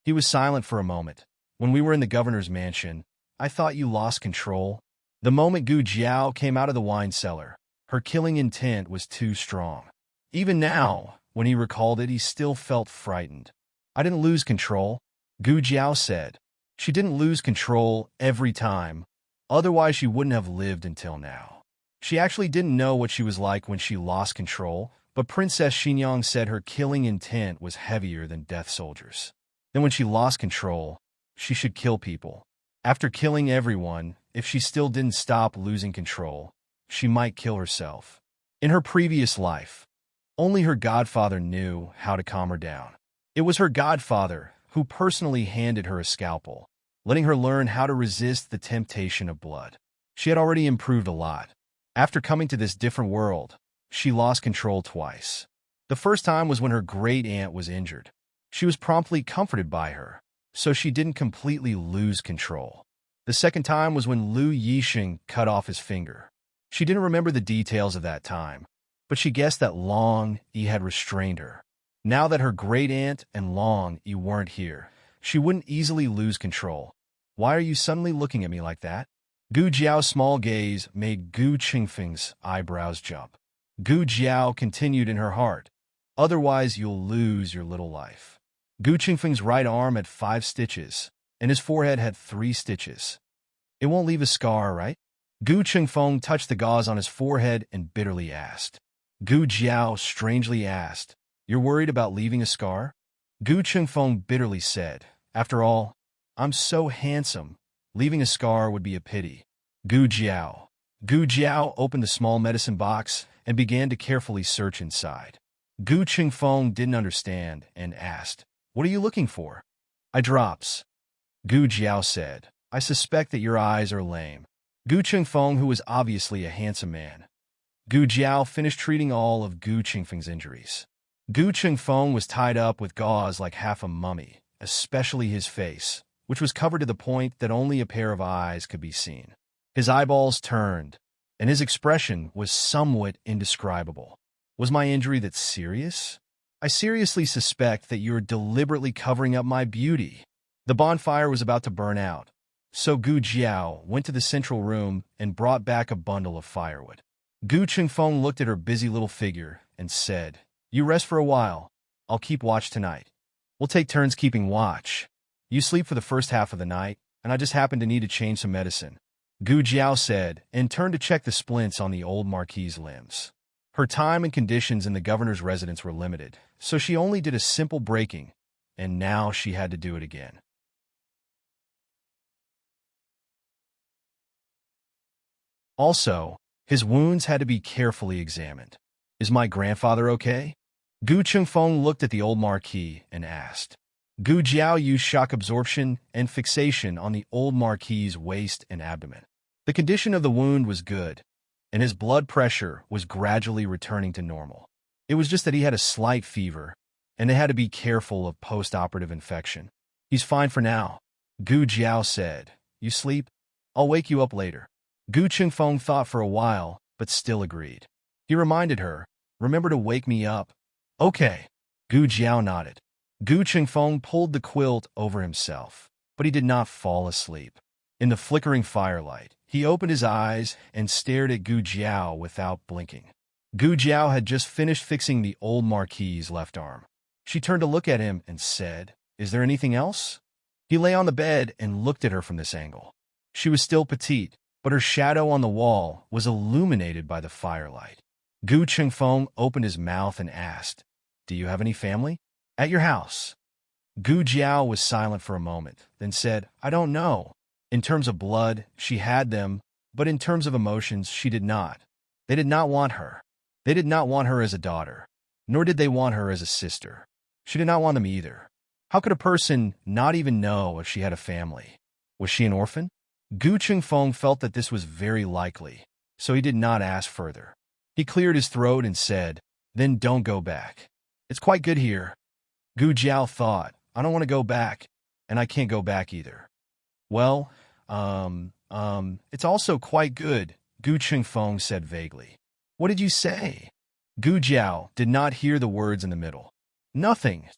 He was silent for a moment. "When we were in the governor's mansion, I thought you lost control." The moment Gu Jiao came out of the wine cellar, her killing intent was too strong. Even now, when he recalled it, he still felt frightened. "I didn't lose control," Gu Jiao said. "She didn't lose control every time, otherwise she wouldn't have lived until now." She actually didn't know what she was like when she lost control, but Princess Xingyang said her killing intent was heavier than death soldiers. Then when she lost control, she should kill people. After killing everyone, if she still didn't stop losing control, she might kill herself. In her previous life, only her godfather knew how to calm her down. It was her godfather who personally handed her a scalpel, letting her learn how to resist the temptation of blood. She had already improved a lot. After coming to this different world, she lost control twice. The first time was when her great-aunt was injured. She was promptly comforted by her, so she didn't completely lose control. The second time was when Lu Yixing cut off his finger. She didn't remember the details of that time, but she guessed that Long Yi had restrained her. Now that her great-aunt and Long Yi weren't here, she wouldn't easily lose control. "Why are you suddenly looking at me like that?" Gu Jiao's small gaze made Gu Qingfeng's eyebrows jump. Gu Jiao continued in her heart, "Otherwise you'll lose your little life." Gu Qingfeng's right arm had 5 stitches, and his forehead had 3 stitches. "It won't leave a scar, right?" Gu Qingfeng touched the gauze on his forehead and bitterly asked. Gu Jiao strangely asked, "You're worried about leaving a scar?" Gu Qingfeng bitterly said, "After all, I'm so handsome. Leaving a scar would be a pity." Gu Jiao. Gu Jiao opened the small medicine box and began to carefully search inside. Gu Qingfeng didn't understand and asked, "What are you looking for?" "Eye drops." Gu Jiao said, "I suspect that your eyes are lame." Gu Qingfeng, who was obviously a handsome man. Gu Jiao finished treating all of Gu Qingfeng's injuries. Gu Qingfeng was tied up with gauze like half a mummy, especially his face, which was covered to the point that only a pair of eyes could be seen. His eyeballs turned, and his expression was somewhat indescribable. "Was my injury that serious? I seriously suspect that you're deliberately covering up my beauty." The bonfire was about to burn out, so Gu Jiao went to the central room and brought back a bundle of firewood. Gu Qingfeng looked at her busy little figure and said, "You rest for a while. I'll keep watch tonight. We'll take turns keeping watch. You sleep for the first half of the night, and I just happen to need to change some medicine." Gu Jiao said, and turned to check the splints on the old marquis's limbs. Her time and conditions in the governor's residence were limited, so she only did a simple breaking, and now she had to do it again. Also, his wounds had to be carefully examined. "Is my grandfather okay?" Gu Qingfeng looked at the old marquis and asked. Gu Jiao used shock absorption and fixation on the old marquis's waist and abdomen. The condition of the wound was good, and his blood pressure was gradually returning to normal. It was just that he had a slight fever, and they had to be careful of post-operative infection. "He's fine for now," Gu Jiao said. "You sleep? I'll wake you up later." Gu Qingfeng thought for a while, but still agreed. He reminded her, "Remember to wake me up." "Okay." Gu Jiao nodded. Gu Qingfeng pulled the quilt over himself, but he did not fall asleep. In the flickering firelight, he opened his eyes and stared at Gu Jiao without blinking. Gu Jiao had just finished fixing the old marquis's left arm. She turned to look at him and said, "Is there anything else?" He lay on the bed and looked at her from this angle. She was still petite, but her shadow on the wall was illuminated by the firelight. Gu Chengfeng opened his mouth and asked, "Do you have any family?" "At your house." Gu Jiao was silent for a moment, then said, "I don't know. In terms of blood, she had them, but in terms of emotions, she did not. They did not want her. They did not want her as a daughter, nor did they want her as a sister. She did not want them either. How could a person not even know if she had a family? Was she an orphan?" Gu Chengfeng felt that this was very likely, so he did not ask further. He cleared his throat and said, "Then don't go back. It's quite good here." Gu Jiao thought, "I don't want to go back, and I can't go back either." "Well, it's also quite good," Gu Chengfeng said vaguely. "What did you say?" Gu Jiao did not hear the words in the middle. "Nothing."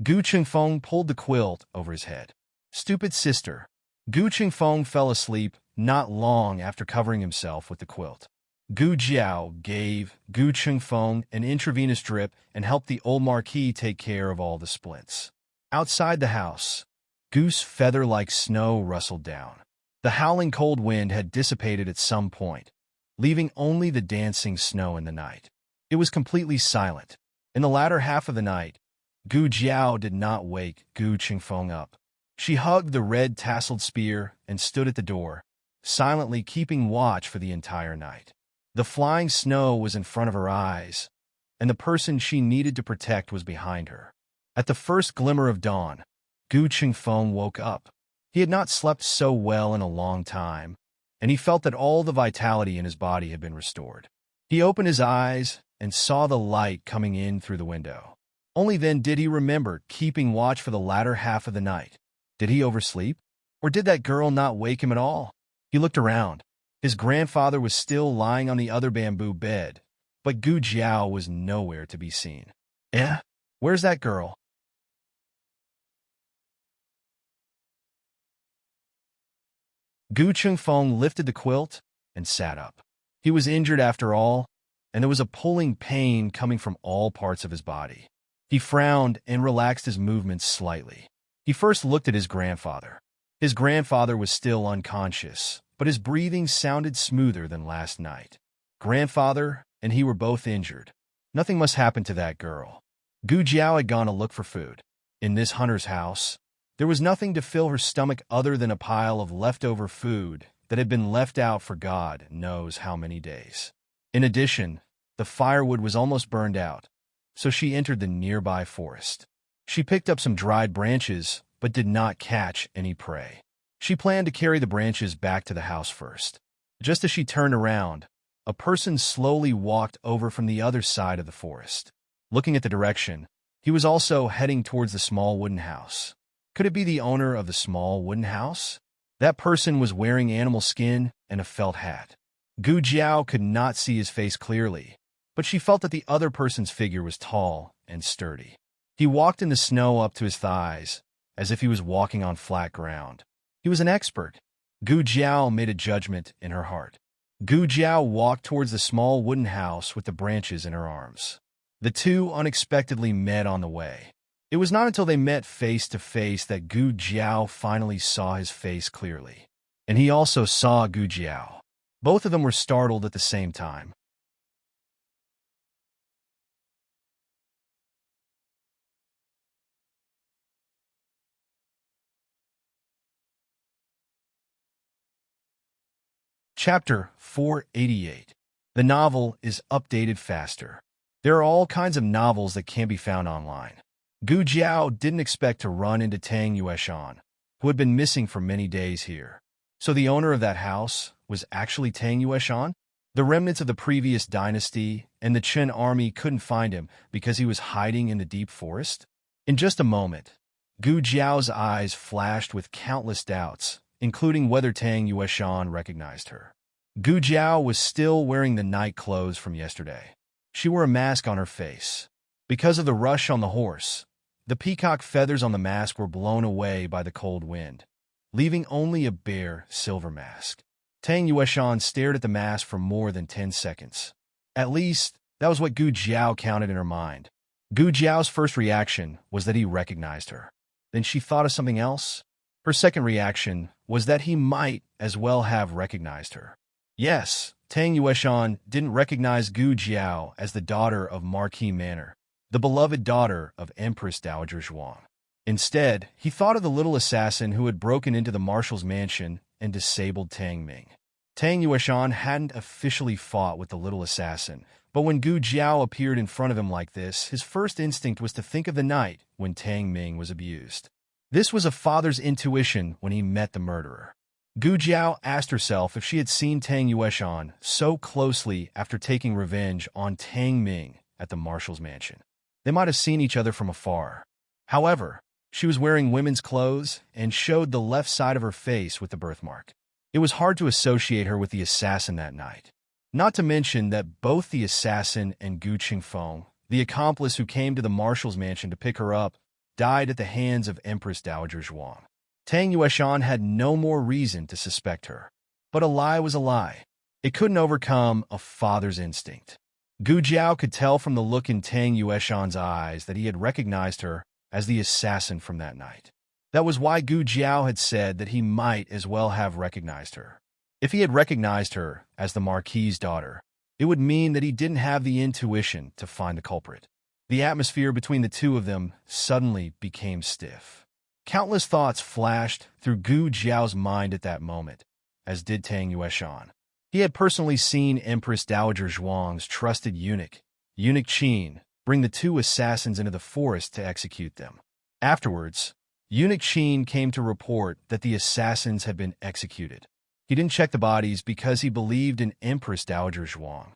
Gu Chengfeng pulled the quilt over his head. "Stupid sister." Gu Chengfeng fell asleep not long after covering himself with the quilt. Gu Jiao gave Gu Chengfeng an intravenous drip and helped the old marquis take care of all the splints. Outside the house, goose feather like snow rustled down. The howling cold wind had dissipated at some point, leaving only the dancing snow in the night. It was completely silent. In the latter half of the night, Gu Jiao did not wake Gu Chengfeng up. She hugged the red tasseled spear and stood at the door, silently keeping watch for the entire night. The flying snow was in front of her eyes, and the person she needed to protect was behind her. At the first glimmer of dawn, Gu Chengfeng woke up. He had not slept so well in a long time, and he felt that all the vitality in his body had been restored. He opened his eyes and saw the light coming in through the window. Only then did he remember keeping watch for the latter half of the night. Did he oversleep? Or did that girl not wake him at all? He looked around. His grandfather was still lying on the other bamboo bed, but Gu Jiao was nowhere to be seen. "Eh? Where's that girl?" Gu Chengfeng lifted the quilt and sat up. He was injured after all, and there was a pulling pain coming from all parts of his body. He frowned and relaxed his movements slightly. He first looked at his grandfather. His grandfather was still unconscious, but his breathing sounded smoother than last night. Grandfather and he were both injured. Nothing must happen to that girl. Gu Jiao had gone to look for food. In this hunter's house, there was nothing to fill her stomach other than a pile of leftover food that had been left out for God knows how many days. In addition, the firewood was almost burned out, so she entered the nearby forest. She picked up some dried branches, but did not catch any prey. She planned to carry the branches back to the house first. Just as she turned around, a person slowly walked over from the other side of the forest. Looking at the direction, he was also heading towards the small wooden house. Could it be the owner of the small wooden house? That person was wearing animal skin and a felt hat. Gu Jiao could not see his face clearly, but she felt that the other person's figure was tall and sturdy. He walked in the snow up to his thighs, as if he was walking on flat ground. He was an expert. Gu Jiao made a judgment in her heart. Gu Jiao walked towards the small wooden house with the branches in her arms. The two unexpectedly met on the way. It was not until they met face to face that Gu Jiao finally saw his face clearly. And he also saw Gu Jiao. Both of them were startled at the same time. Chapter 488. The novel is updated faster. There are all kinds of novels that can be found online. Gu Jiao didn't expect to run into Tang Yueshan, who had been missing for many days here. So the owner of that house was actually Tang Yueshan? The remnants of the previous dynasty and the Chen army couldn't find him because he was hiding in the deep forest? In just a moment, Gu Jiao's eyes flashed with countless doubts, including whether Tang Yueshan recognized her. Gu Jiao was still wearing the night clothes from yesterday. She wore a mask on her face. Because of the rush on the horse, the peacock feathers on the mask were blown away by the cold wind, leaving only a bare silver mask. Tang Yueshan stared at the mask for more than 10 seconds. At least, that was what Gu Jiao counted in her mind. Gu Jiao's first reaction was that he recognized her. Then she thought of something else. Her second reaction was that he might as well have recognized her. Yes, Tang Yueshan didn't recognize Gu Jiao as the daughter of Marquis Manor, the beloved daughter of Empress Dowager Zhuang. Instead, he thought of the little assassin who had broken into the marshal's mansion and disabled Tang Ming. Tang Yueshan hadn't officially fought with the little assassin, but when Gu Jiao appeared in front of him like this, his first instinct was to think of the night when Tang Ming was abused. This was a father's intuition when he met the murderer. Gu Jiao asked herself if she had seen Tang Yueshan so closely after taking revenge on Tang Ming at the marshal's mansion. They might have seen each other from afar. However, she was wearing women's clothes and showed the left side of her face with the birthmark. It was hard to associate her with the assassin that night. Not to mention that both the assassin and Gu Qingfeng, the accomplice who came to the marshal's mansion to pick her up, died at the hands of Empress Dowager Zhuang. Tang Yueshan had no more reason to suspect her. But a lie was a lie. It couldn't overcome a father's instinct. Gu Jiao could tell from the look in Tang Yueshan's eyes that he had recognized her as the assassin from that night. That was why Gu Jiao had said that he might as well have recognized her. If he had recognized her as the Marquis's daughter, it would mean that he didn't have the intuition to find the culprit. The atmosphere between the two of them suddenly became stiff. Countless thoughts flashed through Gu Jiao's mind at that moment, as did Tang Yueshan. He had personally seen Empress Dowager Zhuang's trusted eunuch Qin, bring the two assassins into the forest to execute them. Afterwards, Eunuch Qin came to report that the assassins had been executed. He didn't check the bodies because he believed in Empress Dowager Zhuang.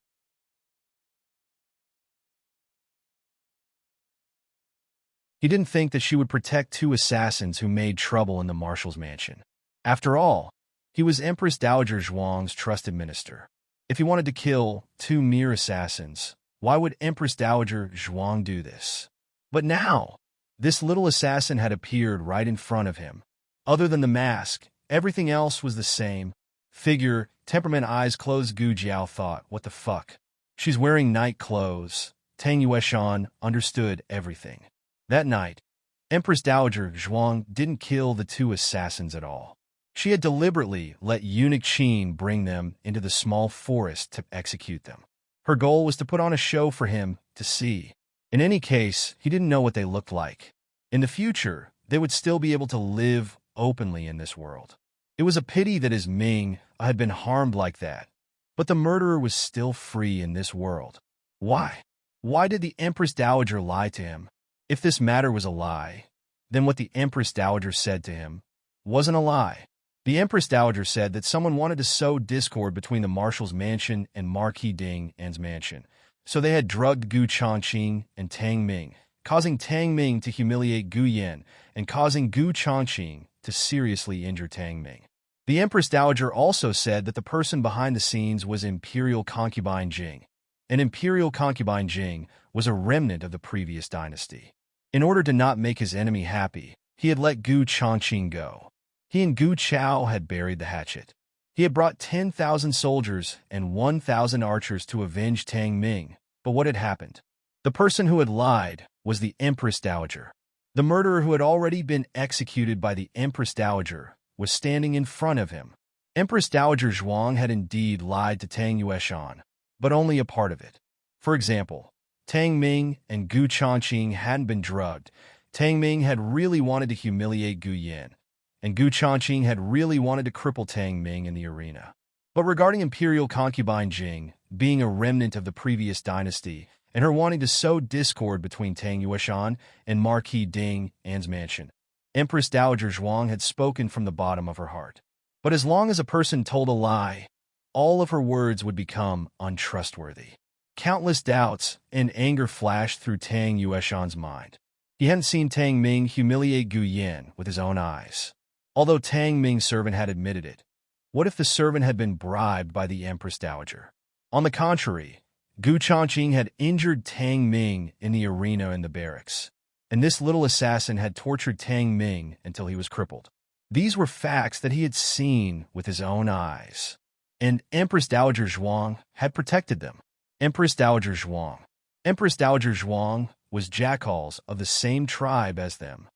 He didn't think that she would protect two assassins who made trouble in the marshal's mansion. After all, he was Empress Dowager Zhuang's trusted minister. If he wanted to kill two mere assassins, why would Empress Dowager Zhuang do this? But now, this little assassin had appeared right in front of him. Other than the mask, everything else was the same. Figure, temperament, eyes closed. Gu Jiao thought, what the fuck? She's wearing night clothes. Tang Yueshan understood everything. That night, Empress Dowager Zhuang didn't kill the two assassins at all. She had deliberately let Eunuch Qin bring them into the small forest to execute them. Her goal was to put on a show for him to see. In any case, he didn't know what they looked like. In the future, they would still be able to live openly in this world. It was a pity that his Ming had been harmed like that, but the murderer was still free in this world. Why? Why did the Empress Dowager lie to him? If this matter was a lie, then what the Empress Dowager said to him wasn't a lie. The Empress Dowager said that someone wanted to sow discord between the marshal's mansion and Marquis Ding An's mansion, so they had drugged Gu Changqing and Tang Ming, causing Tang Ming to humiliate Gu Yan and causing Gu Changqing to seriously injure Tang Ming. The Empress Dowager also said that the person behind the scenes was Imperial Concubine Jing. An Imperial Concubine Jing was a remnant of the previous dynasty. In order to not make his enemy happy, he had let Gu Changqing go. He and Gu Chao had buried the hatchet. He had brought 10,000 soldiers and 1,000 archers to avenge Tang Ming, but what had happened? The person who had lied was the Empress Dowager. The murderer who had already been executed by the Empress Dowager was standing in front of him. Empress Dowager Zhuang had indeed lied to Tang Yueshan, but only a part of it. For example, Tang Ming and Gu Changqing hadn't been drugged. Tang Ming had really wanted to humiliate Gu Yan, and Gu Changqing had really wanted to cripple Tang Ming in the arena. But regarding Imperial Concubine Jing being a remnant of the previous dynasty and her wanting to sow discord between Tang Yueshan and Marquis Ding An's mansion, Empress Dowager Zhuang had spoken from the bottom of her heart. But as long as a person told a lie, all of her words would become untrustworthy. Countless doubts and anger flashed through Tang Yueshan's mind. He hadn't seen Tang Ming humiliate Gu Yan with his own eyes. Although Tang Ming's servant had admitted it, what if the servant had been bribed by the Empress Dowager? On the contrary, Gu Changqing had injured Tang Ming in the arena in the barracks, and this little assassin had tortured Tang Ming until he was crippled. These were facts that he had seen with his own eyes, and Empress Dowager Zhuang had protected them. Empress Dowager Zhuang. Empress Dowager Zhuang was jackals of the same tribe as them.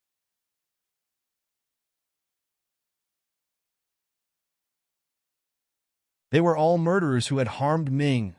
They were all murderers who had harmed Ming.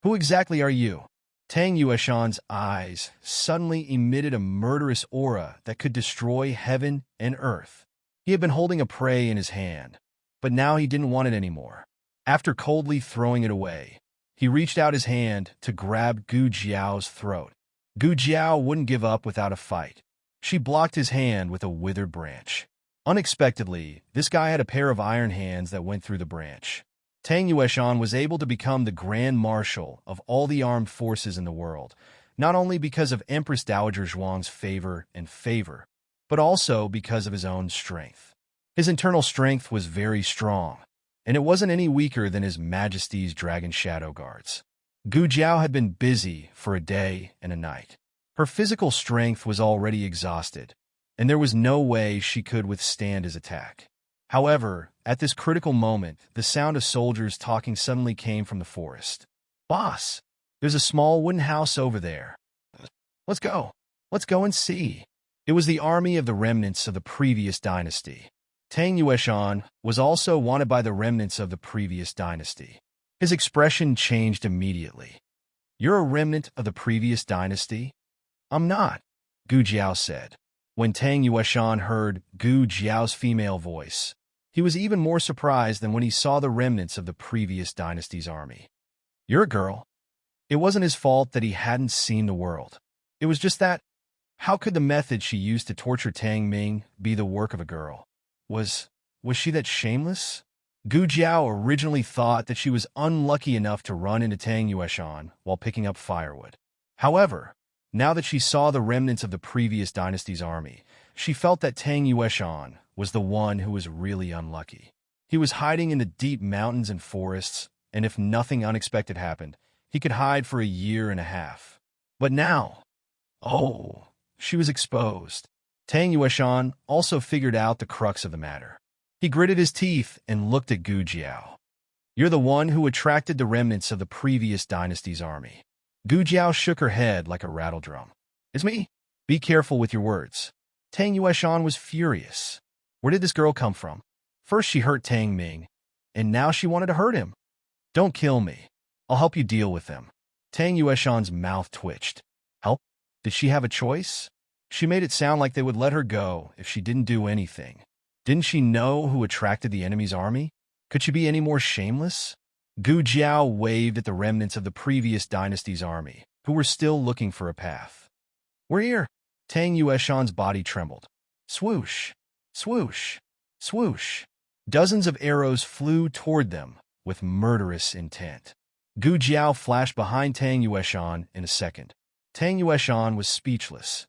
Who exactly are you? Tang Yueshan's eyes suddenly emitted a murderous aura that could destroy heaven and earth. He had been holding a prey in his hand, but now he didn't want it anymore. After coldly throwing it away, he reached out his hand to grab Gu Jiao's throat. Gu Jiao wouldn't give up without a fight. She blocked his hand with a withered branch. Unexpectedly, this guy had a pair of iron hands that went through the branch. Tang Yueshan was able to become the Grand Marshal of all the armed forces in the world, not only because of Empress Dowager Zhuang's favor, but also because of his own strength. His internal strength was very strong, and it wasn't any weaker than His Majesty's Dragon Shadow Guards. Gu Jiao had been busy for a day and a night. Her physical strength was already exhausted, and there was no way she could withstand his attack. However, at this critical moment, the sound of soldiers talking suddenly came from the forest. "Boss, there's a small wooden house over there. Let's go. Let's go and see." It was the army of the remnants of the previous dynasty. Tang Yueshan was also wanted by the remnants of the previous dynasty. His expression changed immediately. "You're a remnant of the previous dynasty?" "I'm not," Gu Jiao said. When Tang Yueshan heard Gu Jiao's female voice, he was even more surprised than when he saw the remnants of the previous dynasty's army. "You're a girl." It wasn't his fault that he hadn't seen the world. It was just that, how could the method she used to torture Tang Ming be the work of a girl? Was she that shameless? Gu Jiao originally thought that she was unlucky enough to run into Tang Yueshan while picking up firewood. However, now that she saw the remnants of the previous dynasty's army, she felt that Tang Yueshan was the one who was really unlucky. He was hiding in the deep mountains and forests, and if nothing unexpected happened, he could hide for a year and a half. But now, she was exposed. Tang Yueshan also figured out the crux of the matter. He gritted his teeth and looked at Gu Jiao. "You're the one who attracted the remnants of the previous dynasty's army." Gu Jiao shook her head like a rattledrum. "It's me. Be careful with your words." Tang Yueshan was furious. Where did this girl come from? First she hurt Tang Ming, and now she wanted to hurt him. "Don't kill me. I'll help you deal with them." Tang Yueshan's mouth twitched. "Help? Did she have a choice?" She made it sound like they would let her go if she didn't do anything. Didn't she know who attracted the enemy's army? Could she be any more shameless? Gu Jiao waved at the remnants of the previous dynasty's army, who were still looking for a path. "We're here." Tang Yueshan's body trembled. Swoosh, swoosh, swoosh. Dozens of arrows flew toward them with murderous intent. Gu Jiao flashed behind Tang Yueshan in a second. Tang Yueshan was speechless.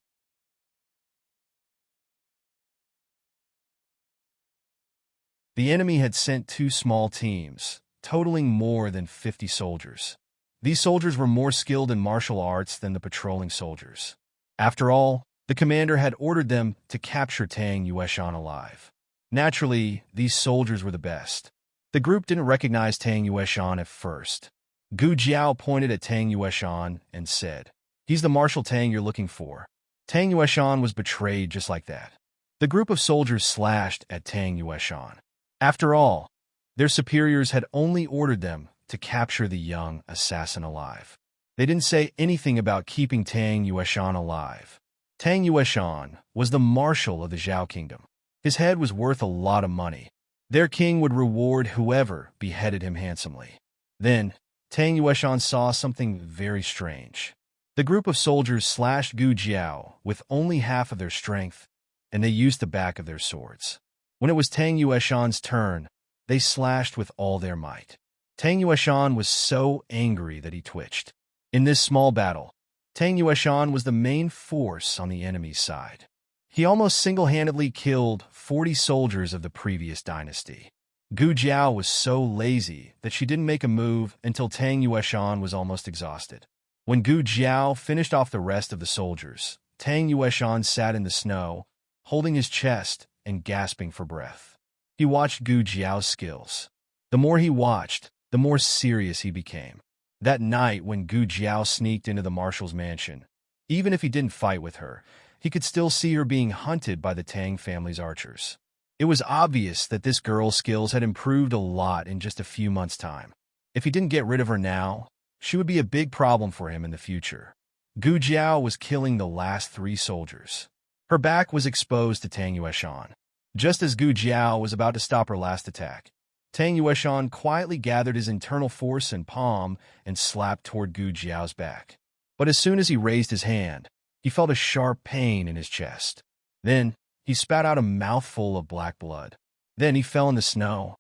The enemy had sent 2 small teams, totaling more than 50 soldiers. These soldiers were more skilled in martial arts than the patrolling soldiers. After all, the commander had ordered them to capture Tang Yueshan alive. Naturally, these soldiers were the best. The group didn't recognize Tang Yueshan at first. Gu Jiao pointed at Tang Yueshan and said, "He's the Marshal Tang you're looking for." Tang Yueshan was betrayed just like that. The group of soldiers slashed at Tang Yueshan. After all, their superiors had only ordered them to capture the young assassin alive. They didn't say anything about keeping Tang Yueshan alive. Tang Yueshan was the marshal of the Zhao Kingdom. His head was worth a lot of money. Their king would reward whoever beheaded him handsomely. Then, Tang Yueshan saw something very strange. The group of soldiers slashed Gu Jiao with only half of their strength, and they used the back of their swords. When it was Tang Yueshan's turn, they slashed with all their might. Tang Yueshan was so angry that he twitched. In this small battle, Tang Yueshan was the main force on the enemy's side. He almost single-handedly killed 40 soldiers of the previous dynasty. Gu Jiao was so lazy that she didn't make a move until Tang Yueshan was almost exhausted. When Gu Jiao finished off the rest of the soldiers, Tang Yueshan sat in the snow, holding his chest and gasping for breath. He watched Gu Jiao's skills. The more he watched, the more serious he became. That night when Gu Jiao sneaked into the marshal's mansion, Even if he didn't fight with her, he could still see her being hunted by the Tang family's archers. It was obvious that this girl's skills had improved a lot in just a few months' time. If he didn't get rid of her now, she would be a big problem for him in the future. Gu Jiao was killing the last 3 soldiers. Her back was exposed to Tang Yueshan. Just as Gu Jiao was about to stop her last attack, Tang Yueshan quietly gathered his internal force and palm and slapped toward Gu Jiao's back. But as soon as he raised his hand, he felt a sharp pain in his chest. Then, he spat out a mouthful of black blood. Then he fell in the snow.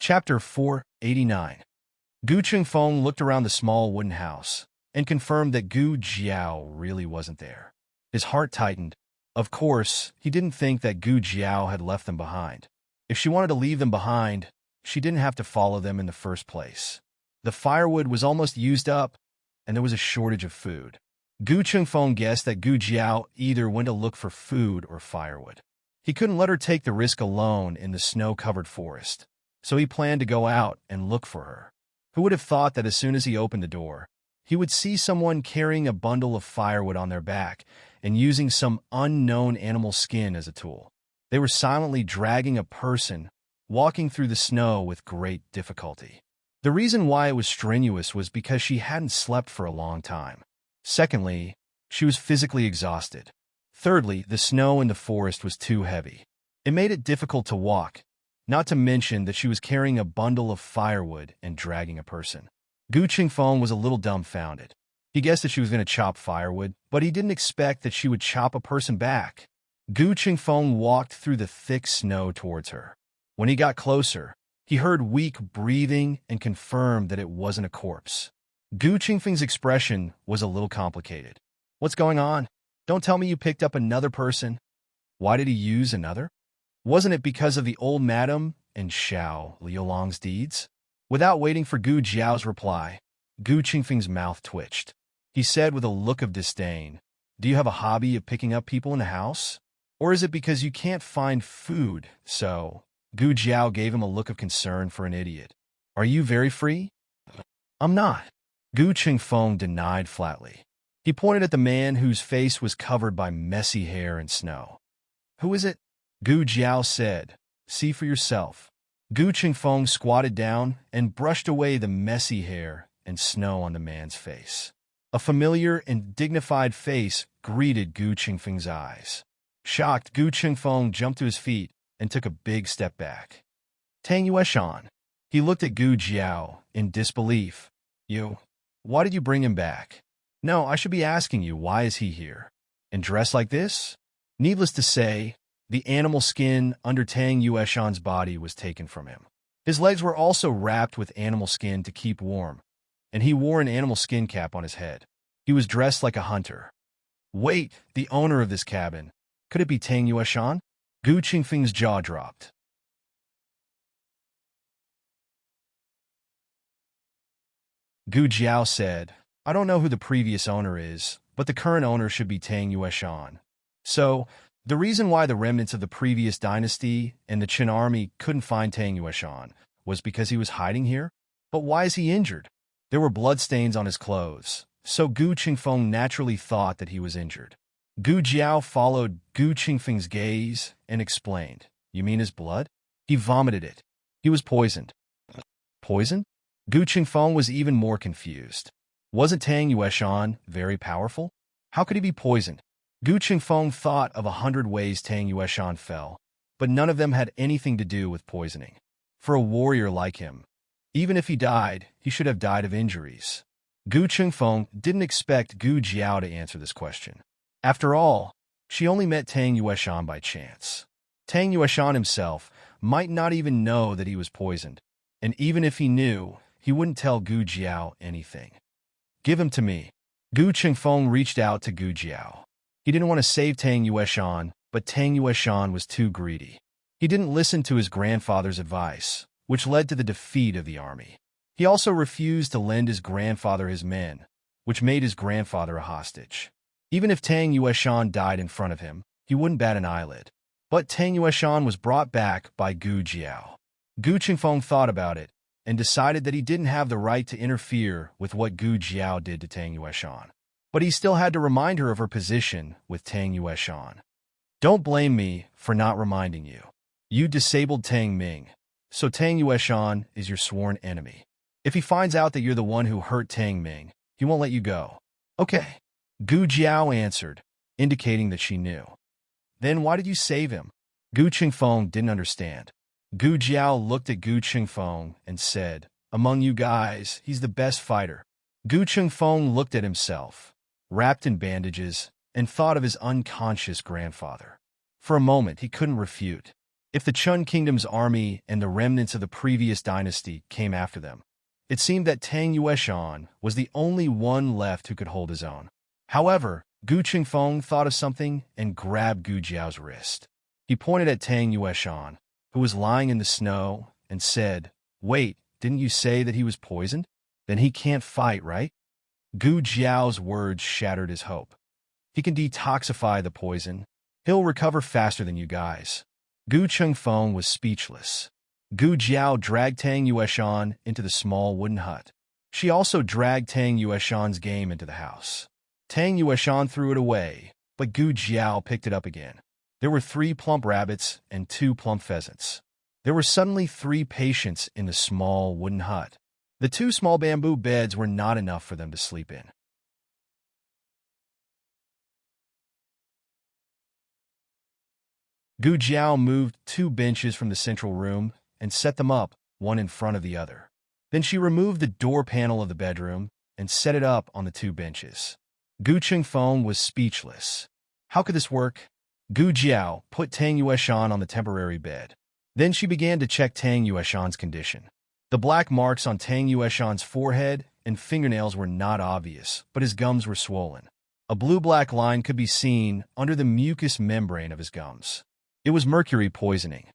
Chapter 489. Gu Qingfeng looked around the small wooden house and confirmed that Gu Jiao really wasn't there. His heart tightened. Of course, he didn't think that Gu Jiao had left them behind. If she wanted to leave them behind, she didn't have to follow them in the first place. The firewood was almost used up, and there was a shortage of food. Gu Qingfeng guessed that Gu Jiao either went to look for food or firewood. He couldn't let her take the risk alone in the snow-covered forest, so he planned to go out and look for her. Who would have thought that as soon as he opened the door, he would see someone carrying a bundle of firewood on their back and using some unknown animal skin as a tool. They were silently dragging a person, walking through the snow with great difficulty. The reason why it was strenuous was because she hadn't slept for a long time. Secondly, she was physically exhausted. Thirdly, the snow in the forest was too heavy. It made it difficult to walk, not to mention that she was carrying a bundle of firewood and dragging a person. Gu Qingfeng was a little dumbfounded. He guessed that she was going to chop firewood, but he didn't expect that she would chop a person back. Gu Qingfeng walked through the thick snow towards her. When he got closer, he heard weak breathing and confirmed that it wasn't a corpse. Gu Qingfeng's expression was a little complicated. What's going on? Don't tell me you picked up another person. Why did he use another? Wasn't it because of the old madam and Xiao Liulong's deeds? Without waiting for Gu Jiao's reply, Gu Qingfeng's mouth twitched. He said with a look of disdain, "Do you have a hobby of picking up people in the house? Or is it because you can't find food, so?" Gu Jiao gave him a look of concern for an idiot. "Are you very free?" "I'm not," Gu Qingfeng denied flatly. He pointed at the man whose face was covered by messy hair and snow. "Who is it?" Gu Jiao said. "See for yourself." Gu Qingfeng squatted down and brushed away the messy hair and snow on the man's face. A familiar and dignified face greeted Gu Qingfeng's eyes. Shocked, Gu Qingfeng jumped to his feet and took a big step back. "Tang Yueshan." He looked at Gu Jiao in disbelief. "You? Why did you bring him back?" "No, I should be asking you, why is he here? And dressed like this?" Needless to say, the animal skin under Tang Yueshan's body was taken from him. His legs were also wrapped with animal skin to keep warm, and he wore an animal skin cap on his head. He was dressed like a hunter. Wait, the owner of this cabin. Could it be Tang Yueshan? Gu Qingfeng's jaw dropped. Gu Jiao said, "I don't know who the previous owner is, but the current owner should be Tang Yueshan. So, the reason why the remnants of the previous dynasty and the Qin army couldn't find Tang Yueshan was because he was hiding here? But why is he injured?" There were bloodstains on his clothes, so Gu Qingfeng naturally thought that he was injured. Gu Jiao followed Gu Qingfeng's gaze and explained, "You mean his blood? He vomited it. He was poisoned." Poisoned? Gu Qingfeng was even more confused. Wasn't Tang Yueshan very powerful? How could he be poisoned? Gu Qingfeng thought of 100 ways Tang Yueshan fell, but none of them had anything to do with poisoning. For a warrior like him, even if he died, he should have died of injuries. Gu Qingfeng didn't expect Gu Jiao to answer this question. After all, she only met Tang Yueshan by chance. Tang Yueshan himself might not even know that he was poisoned, and even if he knew, he wouldn't tell Gu Jiao anything. "Give him to me." Gu Qingfeng reached out to Gu Jiao. He didn't want to save Tang Yueshan, but Tang Yueshan was too greedy. He didn't listen to his grandfather's advice, which led to the defeat of the army. He also refused to lend his grandfather his men, which made his grandfather a hostage. Even if Tang Yueshan died in front of him, he wouldn't bat an eyelid. But Tang Yueshan was brought back by Gu Jiao. Gu Qingfeng thought about it and decided that he didn't have the right to interfere with what Gu Jiao did to Tang Yueshan. But he still had to remind her of her position with Tang Yueshan. Don't blame me for not reminding you. You disabled Tang Ming, so Tang Yueshan is your sworn enemy. If he finds out that you're the one who hurt Tang Ming, he won't let you go. Okay. Gu Jiao answered, indicating that she knew. Then why did you save him? Gu Qingfeng didn't understand. Gu Jiao looked at Gu Qingfeng and said, among you guys, he's the best fighter. Gu Qingfeng looked at himself, wrapped in bandages, and thought of his unconscious grandfather. For a moment, he couldn't refute. If the Chun Kingdom's army and the remnants of the previous dynasty came after them, it seemed that Tang Yueshan was the only one left who could hold his own. However, Gu Qingfeng thought of something and grabbed Gu Jiao's wrist. He pointed at Tang Yueshan, who was lying in the snow, and said, wait, didn't you say that he was poisoned? Then he can't fight, right? Gu Jiao's words shattered his hope. He can detoxify the poison. He'll recover faster than you guys. Gu Qingfeng was speechless. Gu Jiao dragged Tang Yueshan into the small wooden hut. She also dragged Tang Yueshan's game into the house. Tang Yueshan threw it away, but Gu Jiao picked it up again. There were 3 plump rabbits and 2 plump pheasants. There were suddenly 3 patients in the small wooden hut. The 2 small bamboo beds were not enough for them to sleep in. Gu Jiao moved 2 benches from the central room and set them up, one in front of the other. Then she removed the door panel of the bedroom and set it up on the 2 benches. Gu Qingfeng was speechless. How could this work? Gu Jiao put Tang Yueshan on the temporary bed. Then she began to check Tang Yueshan's condition. The black marks on Tang Yueshan's forehead and fingernails were not obvious, but his gums were swollen. A blue-black line could be seen under the mucous membrane of his gums. It was mercury poisoning.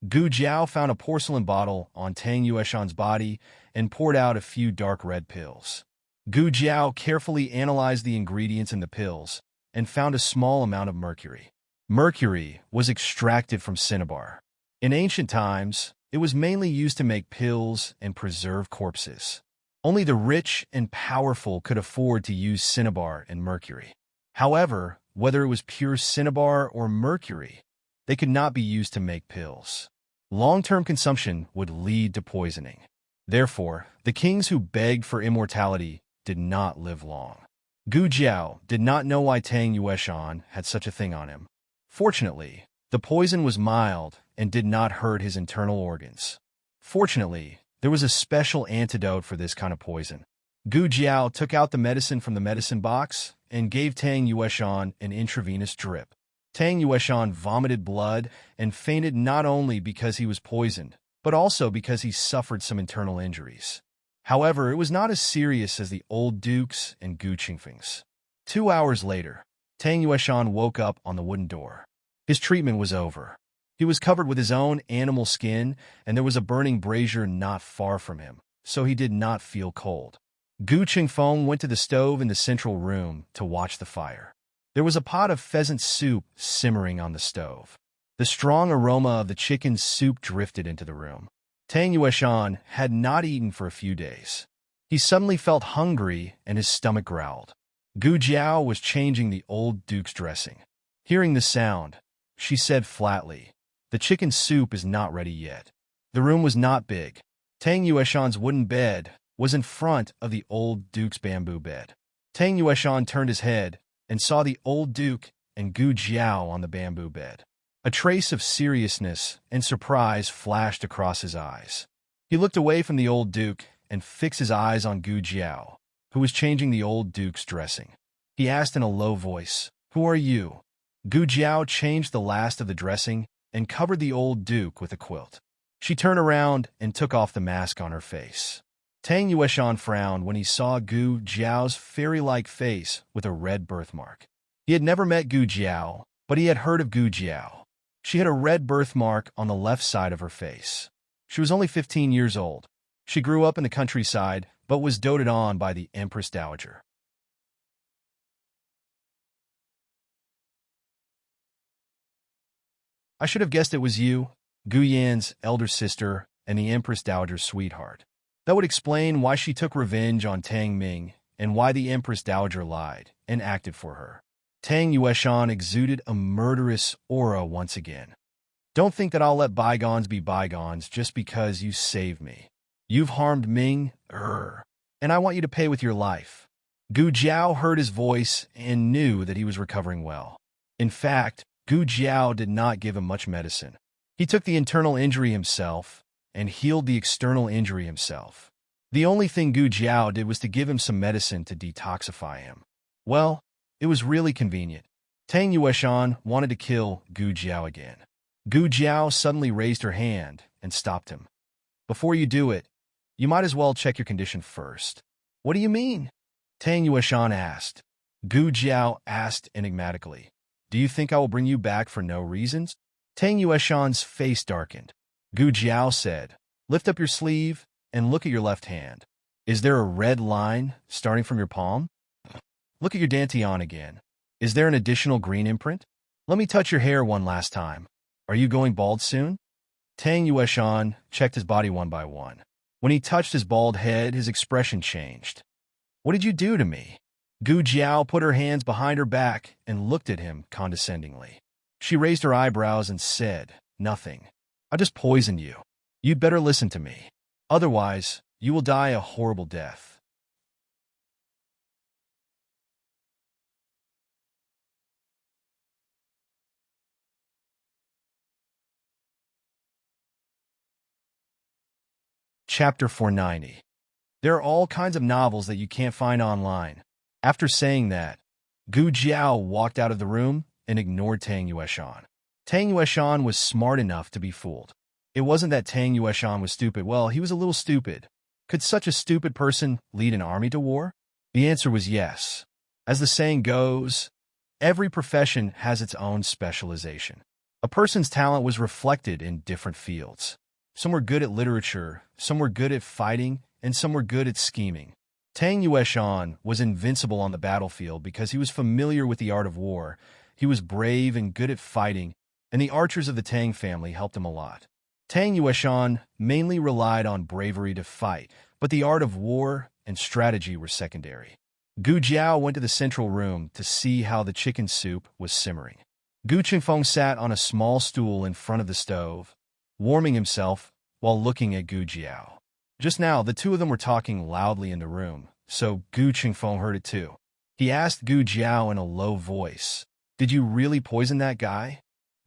Gu Jiao found a porcelain bottle on Tang Yueshan's body and poured out a few dark red pills. Gu Jiao carefully analyzed the ingredients in the pills and found a small amount of mercury. Mercury was extracted from cinnabar. In ancient times, it was mainly used to make pills and preserve corpses. Only the rich and powerful could afford to use cinnabar and mercury. However, whether it was pure cinnabar or mercury, they could not be used to make pills. Long-term consumption would lead to poisoning. Therefore, the kings who begged for immortality did not live long. Gu Jiao did not know why Tang Yueshan had such a thing on him. Fortunately, the poison was mild and did not hurt his internal organs. Fortunately, there was a special antidote for this kind of poison. Gu Jiao took out the medicine from the medicine box and gave Tang Yueshan an intravenous drip. Tang Yueshan vomited blood and fainted not only because he was poisoned, but also because he suffered some internal injuries. However, it was not as serious as the old dukes and Gu Qingfeng's. 2 hours later, Tang Yueshan woke up on the wooden door. His treatment was over. He was covered with his own animal skin, and there was a burning brazier not far from him, so he did not feel cold. Gu Qingfeng went to the stove in the central room to watch the fire. There was a pot of pheasant soup simmering on the stove. The strong aroma of the chicken's soup drifted into the room. Tang Yueshan had not eaten for a few days. He suddenly felt hungry and his stomach growled. Gu Jiao was changing the old duke's dressing. Hearing the sound, she said flatly, "The chicken soup is not ready yet." The room was not big. Tang Yueshan's wooden bed was in front of the old duke's bamboo bed. Tang Yueshan turned his head and saw the old duke and Gu Jiao on the bamboo bed. A trace of seriousness and surprise flashed across his eyes. He looked away from the old duke and fixed his eyes on Gu Jiao, who was changing the old duke's dressing. He asked in a low voice, "Who are you?" Gu Jiao changed the last of the dressing and covered the old duke with a quilt. She turned around and took off the mask on her face. Tang Yueshan frowned when he saw Gu Jiao's fairy-like face with a red birthmark. He had never met Gu Jiao, but he had heard of Gu Jiao. She had a red birthmark on the left side of her face. She was only 15 years old. She grew up in the countryside, but was doted on by the Empress Dowager. I should have guessed it was you, Gu Yan's elder sister and the Empress Dowager's sweetheart. That would explain why she took revenge on Tang Ming and why the Empress Dowager lied and acted for her. Tang Yueshan exuded a murderous aura once again. Don't think that I'll let bygones be bygones just because you saved me. You've harmed Ming, and I want you to pay with your life. Gu Jiao heard his voice and knew that he was recovering well. In fact, Gu Jiao did not give him much medicine. He took the internal injury himself and healed the external injury himself. The only thing Gu Jiao did was to give him some medicine to detoxify him. Well, it was really convenient. Tang Yueshan wanted to kill Gu Jiao again. Gu Jiao suddenly raised her hand and stopped him. Before you do it, you might as well check your condition first. What do you mean? Tang Yueshan asked. Gu Jiao asked enigmatically. Do you think I will bring you back for no reasons? Tang Yueshan's face darkened. Gu Jiao said, lift up your sleeve and look at your left hand. Is there a red line starting from your palm? Look at your dantian again. Is there an additional green imprint? Let me touch your hair one last time. Are you going bald soon? Tang Yueshan checked his body one by one. When he touched his bald head, his expression changed. What did you do to me? Gu Jiao put her hands behind her back and looked at him condescendingly. She raised her eyebrows and said, nothing. I just poisoned you. You'd better listen to me. Otherwise, you will die a horrible death. Chapter 490. There are all kinds of novels that you can't find online. After saying that, Gu Jiao walked out of the room and ignored Tang Yueshan. Tang Yueshan was smart enough to be fooled. It wasn't that Tang Yueshan was stupid. Well, he was a little stupid. Could such a stupid person lead an army to war? The answer was yes. As the saying goes, every profession has its own specialization. A person's talent was reflected in different fields. Some were good at literature, some were good at fighting, and some were good at scheming. Tang Yueshan was invincible on the battlefield because he was familiar with the art of war. He was brave and good at fighting, and the archers of the Tang family helped him a lot. Tang Yueshan mainly relied on bravery to fight, but the art of war and strategy were secondary. Gu Jiao went to the central room to see how the chicken soup was simmering. Gu Qingfeng sat on a small stool in front of the stove, warming himself while looking at Gu Jiao. Just now, the two of them were talking loudly in the room, so Gu Qingfeng heard it too. He asked Gu Jiao in a low voice, did you really poison that guy?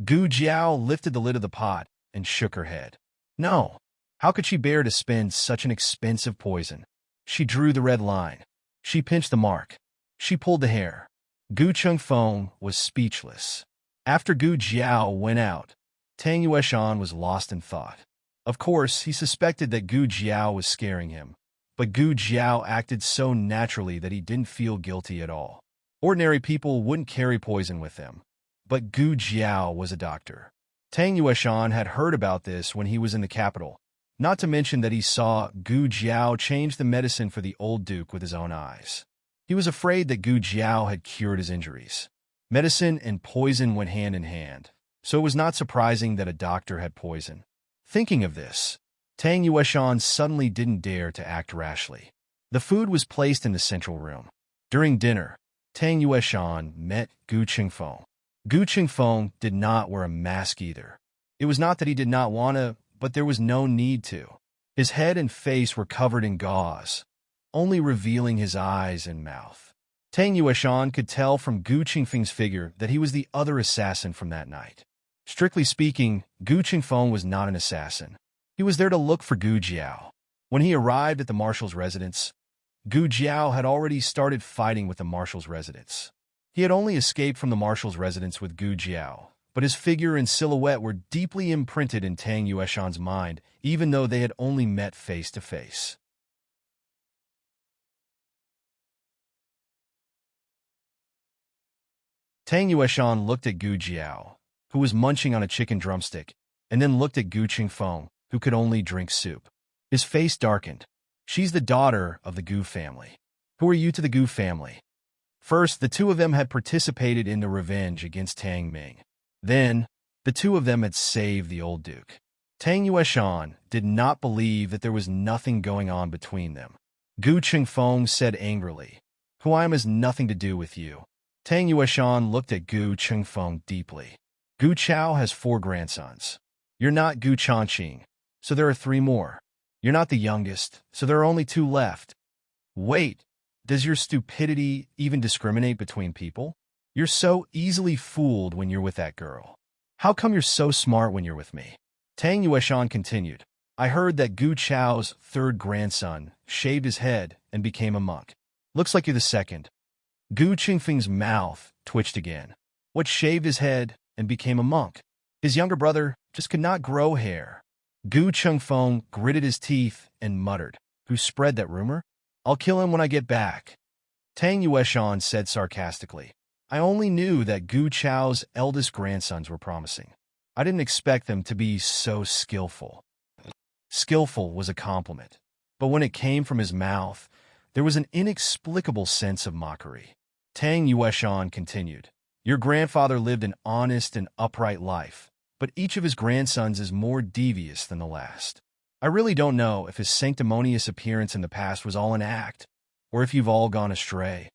Gu Jiao lifted the lid of the pot and shook her head. No. How could she bear to spend such an expensive poison? She drew the red line. She pinched the mark. She pulled the hair. Gu Qingfeng was speechless. After Gu Jiao went out, Tang Yueshan was lost in thought. Of course, he suspected that Gu Jiao was scaring him, but Gu Jiao acted so naturally that he didn't feel guilty at all. Ordinary people wouldn't carry poison with them, but Gu Jiao was a doctor. Tang Yueshan had heard about this when he was in the capital, not to mention that he saw Gu Jiao change the medicine for the old duke with his own eyes. He was afraid that Gu Jiao had cured his injuries. Medicine and poison went hand in hand, so it was not surprising that a doctor had poison. Thinking of this, Tang Yueshan suddenly didn't dare to act rashly. The food was placed in the central room. During dinner, Tang Yueshan met Gu Qingfeng. Gu Qingfeng did not wear a mask either. It was not that he did not want to, but there was no need to. His head and face were covered in gauze, only revealing his eyes and mouth. Tang Yueshan could tell from Gu Qingfeng's figure that he was the other assassin from that night. Strictly speaking, Gu Qingfeng was not an assassin. He was there to look for Gu Jiao. When he arrived at the marshal's residence, Gu Jiao had already started fighting with the marshal's residence. He had only escaped from the marshal's residence with Gu Jiao, but his figure and silhouette were deeply imprinted in Tang Yueshan's mind, even though they had only met face to face. Tang Yueshan looked at Gu Jiao, who was munching on a chicken drumstick, and then looked at Gu Qingfeng, who could only drink soup. His face darkened. She's the daughter of the Gu family. Who are you to the Gu family? First, the two of them had participated in the revenge against Tang Ming. Then, The two of them had saved the old duke. Tang Yueshan did not believe that there was nothing going on between them. Gu Qingfeng said angrily, "Who I am has nothing to do with you." Tang Yueshan looked at Gu Qingfeng deeply. Gu Chao has 4 grandsons. You're not Gu Changqing, so there are 3 more. You're not the youngest, so there are only 2 left. Wait, does your stupidity even discriminate between people? You're so easily fooled when you're with that girl. How come you're so smart when you're with me? Tang Yueshan continued. I heard that Gu Chao's 3rd grandson shaved his head and became a monk. Looks like you're the 2nd. Gu Qingfeng's mouth twitched again. What shaved his head and became a monk? His younger brother just could not grow hair. Gu Qingfeng gritted his teeth and muttered, "Who spread that rumor? I'll kill him when I get back." Tang Yueshan said sarcastically, I only knew that Gu Chao's eldest grandsons were promising. I didn't expect them to be so skillful. Skillful was a compliment, but when it came from his mouth, there was an inexplicable sense of mockery. Tang Yueshan continued, Your grandfather lived an honest and upright life, but each of his grandsons is more devious than the last. I really don't know if his sanctimonious appearance in the past was all an act, or if you've all gone astray.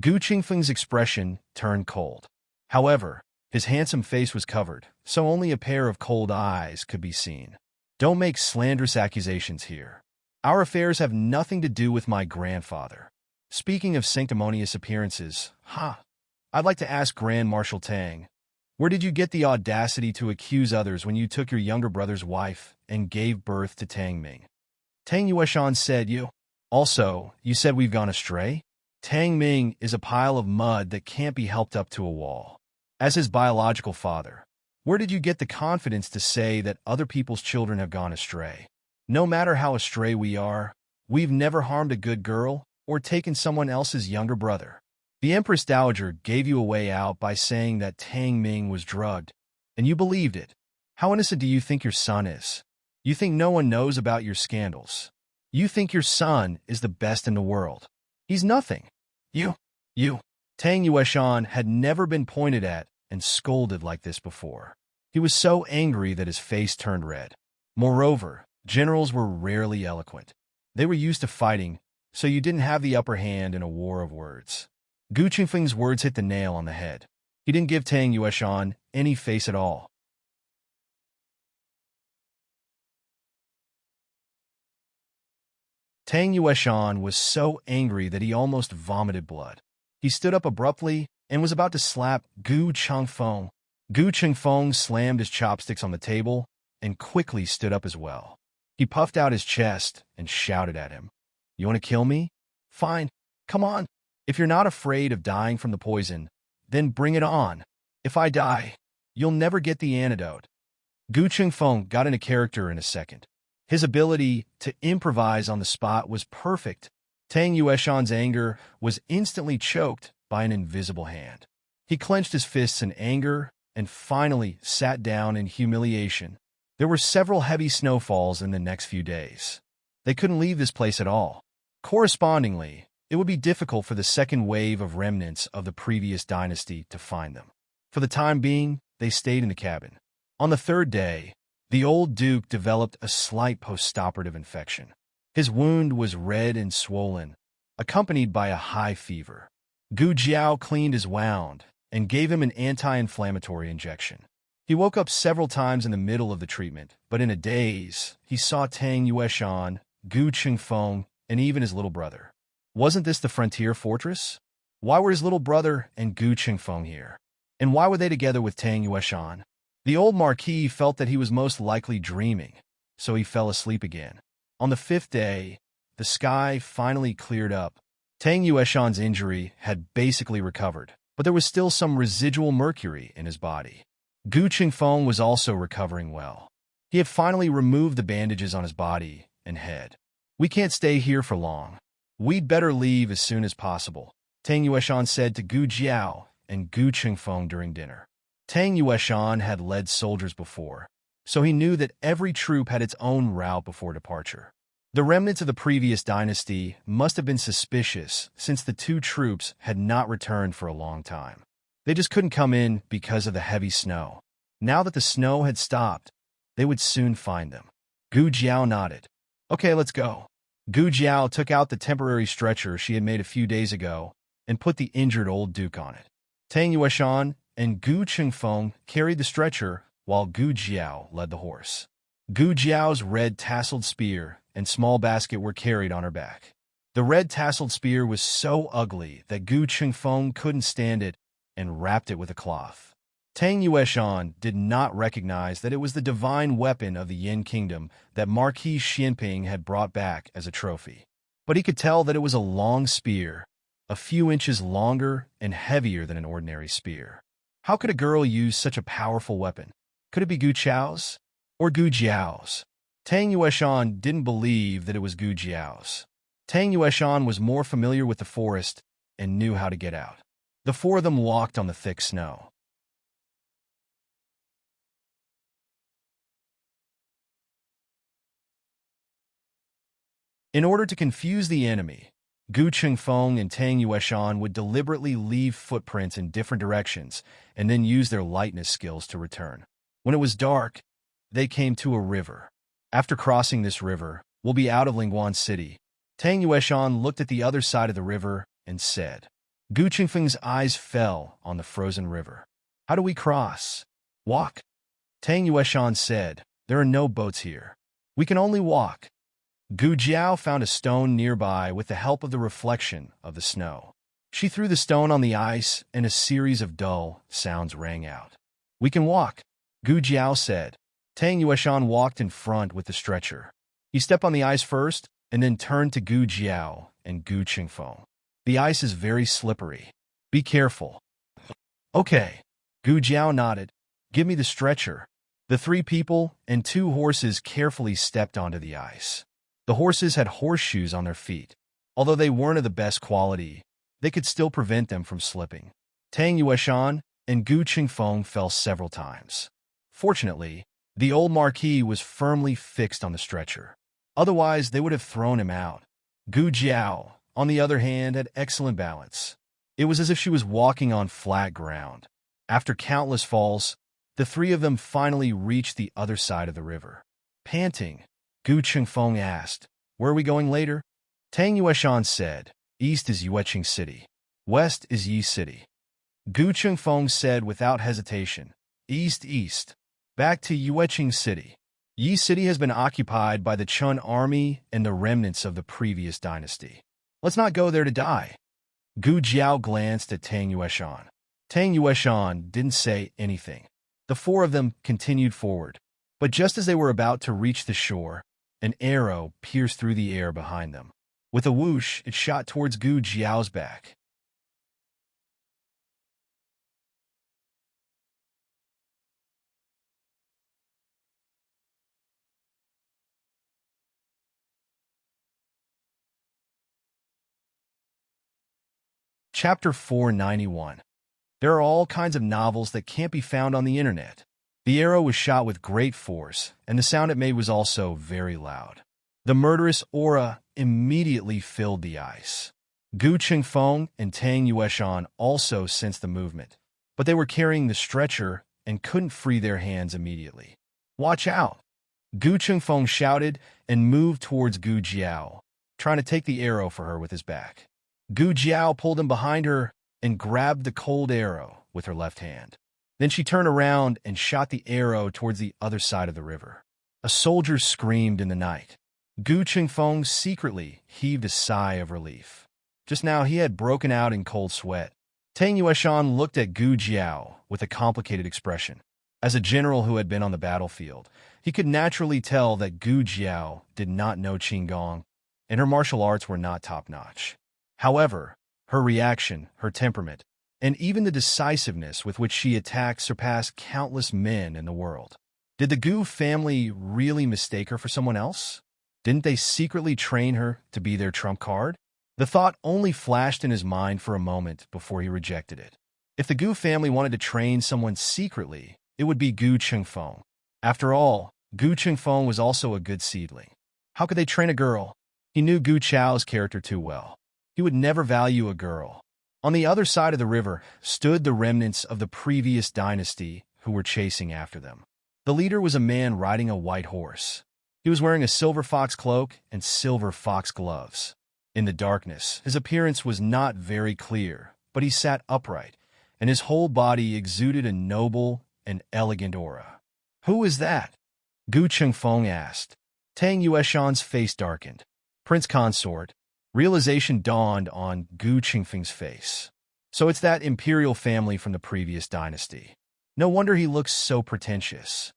Gu Qingfeng's expression turned cold. However, his handsome face was covered, so only a pair of cold eyes could be seen. Don't make slanderous accusations here. Our affairs have nothing to do with my grandfather. Speaking of sanctimonious appearances, I'd like to ask Grand Marshal Tang, where did you get the audacity to accuse others when you took your younger brother's wife and gave birth to Tang Ming? Tang Yueshan said you. Also, you said we've gone astray? Tang Ming is a pile of mud that can't be helped up to a wall. As his biological father, where did you get the confidence to say that other people's children have gone astray? No matter how astray we are, we've never harmed a good girl or taken someone else's younger brother. The Empress Dowager gave you a way out by saying that Tang Ming was drugged, and you believed it. How innocent do you think your son is? You think no one knows about your scandals. You think your son is the best in the world. He's nothing. You. Tang Yueshan had never been pointed at and scolded like this before. He was so angry that his face turned red. Moreover, generals were rarely eloquent. They were used to fighting, so you didn't have the upper hand in a war of words. Gu Qingfeng's words hit the nail on the head. He didn't give Tang Yueshan any face at all. Tang Yueshan was so angry that he almost vomited blood. He stood up abruptly and was about to slap Gu Qingfeng. Gu Qingfeng slammed his chopsticks on the table and quickly stood up as well. He puffed out his chest and shouted at him, You want to kill me? Fine, come on. If you're not afraid of dying from the poison, then bring it on. If I die, you'll never get the antidote. Gu Qingfeng got into character in a second. His ability to improvise on the spot was perfect. Tang Yueshan's anger was instantly choked by an invisible hand. He clenched his fists in anger and finally sat down in humiliation. There were several heavy snowfalls in the next few days. They couldn't leave this place at all. Correspondingly, it would be difficult for the second wave of remnants of the previous dynasty to find them. For the time being, they stayed in the cabin. On the 3rd day, the old duke developed a slight postoperative infection. His wound was red and swollen, accompanied by a high fever. Gu Jiao cleaned his wound and gave him an anti-inflammatory injection. He woke up several times in the middle of the treatment, but in a daze, he saw Tang Yueshan, Gu Qingfeng, and even his little brother. Wasn't this the frontier fortress? Why were his little brother and Gu Qingfeng here? And why were they together with Tang Yueshan? The old marquis felt that he was most likely dreaming, so he fell asleep again. On the 5th day, the sky finally cleared up. Tang Yueshan's injury had basically recovered, but there was still some residual mercury in his body. Gu Qingfeng was also recovering well. He had finally removed the bandages on his body and head. We can't stay here for long. We'd better leave as soon as possible, Tang Yueshan said to Gu Jiao and Gu Qingfeng during dinner. Tang Yueshan had led soldiers before, so he knew that every troop had its own route before departure. The remnants of the previous dynasty must have been suspicious since the 2 troops had not returned for a long time. They just couldn't come in because of the heavy snow. Now that the snow had stopped, they would soon find them. Gu Jiao nodded. Okay, let's go. Gu Jiao took out the temporary stretcher she had made a few days ago and put the injured old duke on it. Tang Yueshan and Gu Qingfeng carried the stretcher while Gu Jiao led the horse. Gu Jiao's red tasseled spear and small basket were carried on her back. The red tasseled spear was so ugly that Gu Qingfeng couldn't stand it and wrapped it with a cloth. Tang Yueshan did not recognize that it was the divine weapon of the Yin Kingdom that Marquis Xianping had brought back as a trophy. But he could tell that it was a long spear, a few inches longer and heavier than an ordinary spear. How could a girl use such a powerful weapon? Could it be Gu Qiao's? Or Gu Jiao's? Tang Yueshan didn't believe that it was Gu Jiao's. Tang Yueshan was more familiar with the forest and knew how to get out. The four of them walked on the thick snow. In order to confuse the enemy, Gu Qingfeng and Tang Yueshan would deliberately leave footprints in different directions and then use their lightness skills to return. When it was dark, they came to a river. After crossing this river, we'll be out of Lingguan City. Tang Yueshan looked at the other side of the river and said. Gu Qingfeng's eyes fell on the frozen river. How do we cross? Walk. Tang Yueshan said, there are no boats here. We can only walk. Gu Jiao found a stone nearby with the help of the reflection of the snow. She threw the stone on the ice and a series of dull sounds rang out. We can walk, Gu Jiao said. Tang Yueshan walked in front with the stretcher. He stepped on the ice first and then turned to Gu Jiao and Gu Qingfeng. The ice is very slippery. Be careful. Okay. Gu Jiao nodded. Give me the stretcher. The three people and two horses carefully stepped onto the ice. The horses had horseshoes on their feet. Although they weren't of the best quality, they could still prevent them from slipping. Tang Yueshan and Gu Qingfeng fell several times. Fortunately, the old marquis was firmly fixed on the stretcher. Otherwise, they would have thrown him out. Gu Jiao, on the other hand, had excellent balance. It was as if she was walking on flat ground. After countless falls, the three of them finally reached the other side of the river. Panting, Gu Qingfeng asked, where are we going later? Tang Yueshan said, east is Yueqing City. West is Yi City. Gu Qingfeng said without hesitation, east. Back to Yueqing City. Yi City has been occupied by the Chun army and the remnants of the previous dynasty. Let's not go there to die. Gu Jiao glanced at Tang Yueshan. Tang Yueshan didn't say anything. The four of them continued forward. But just as they were about to reach the shore, an arrow pierced through the air behind them. With a whoosh, it shot towards Gu Jiao's back. Chapter 491. There are all kinds of novels that can't be found on the internet. The arrow was shot with great force, and the sound it made was also very loud. The murderous aura immediately filled the ice. Gu Qingfeng and Tang Yueshan also sensed the movement, but they were carrying the stretcher and couldn't free their hands immediately. Watch out! Gu Qingfeng shouted and moved towards Gu Jiao, trying to take the arrow for her with his back. Gu Jiao pulled him behind her and grabbed the cold arrow with her left hand. Then she turned around and shot the arrow towards the other side of the river. A soldier screamed in the night. Gu Qingfeng secretly heaved a sigh of relief. Just now he had broken out in cold sweat. Tang Yueshan looked at Gu Jiao with a complicated expression. As a general who had been on the battlefield, he could naturally tell that Gu Jiao did not know Qinggong, and her martial arts were not top-notch. However, her reaction, her temperament, and even the decisiveness with which she attacked surpassed countless men in the world. Did the Gu family really mistake her for someone else? Didn't they secretly train her to be their trump card? The thought only flashed in his mind for a moment before he rejected it. If the Gu family wanted to train someone secretly, it would be Gu Qingfeng. After all, Gu Qingfeng was also a good seedling. How could they train a girl? He knew Gu Chao's character too well. He would never value a girl. On the other side of the river stood the remnants of the previous dynasty who were chasing after them. The leader was a man riding a white horse. He was wearing a silver fox cloak and silver fox gloves. In the darkness, his appearance was not very clear, but he sat upright, and his whole body exuded a noble and elegant aura. "Who is that?" Gu Chengfeng asked. Tang Yueshan's face darkened. "Prince Consort." Realization dawned on Gu Chengfeng's face. So it's that imperial family from the previous dynasty. No wonder he looks so pretentious.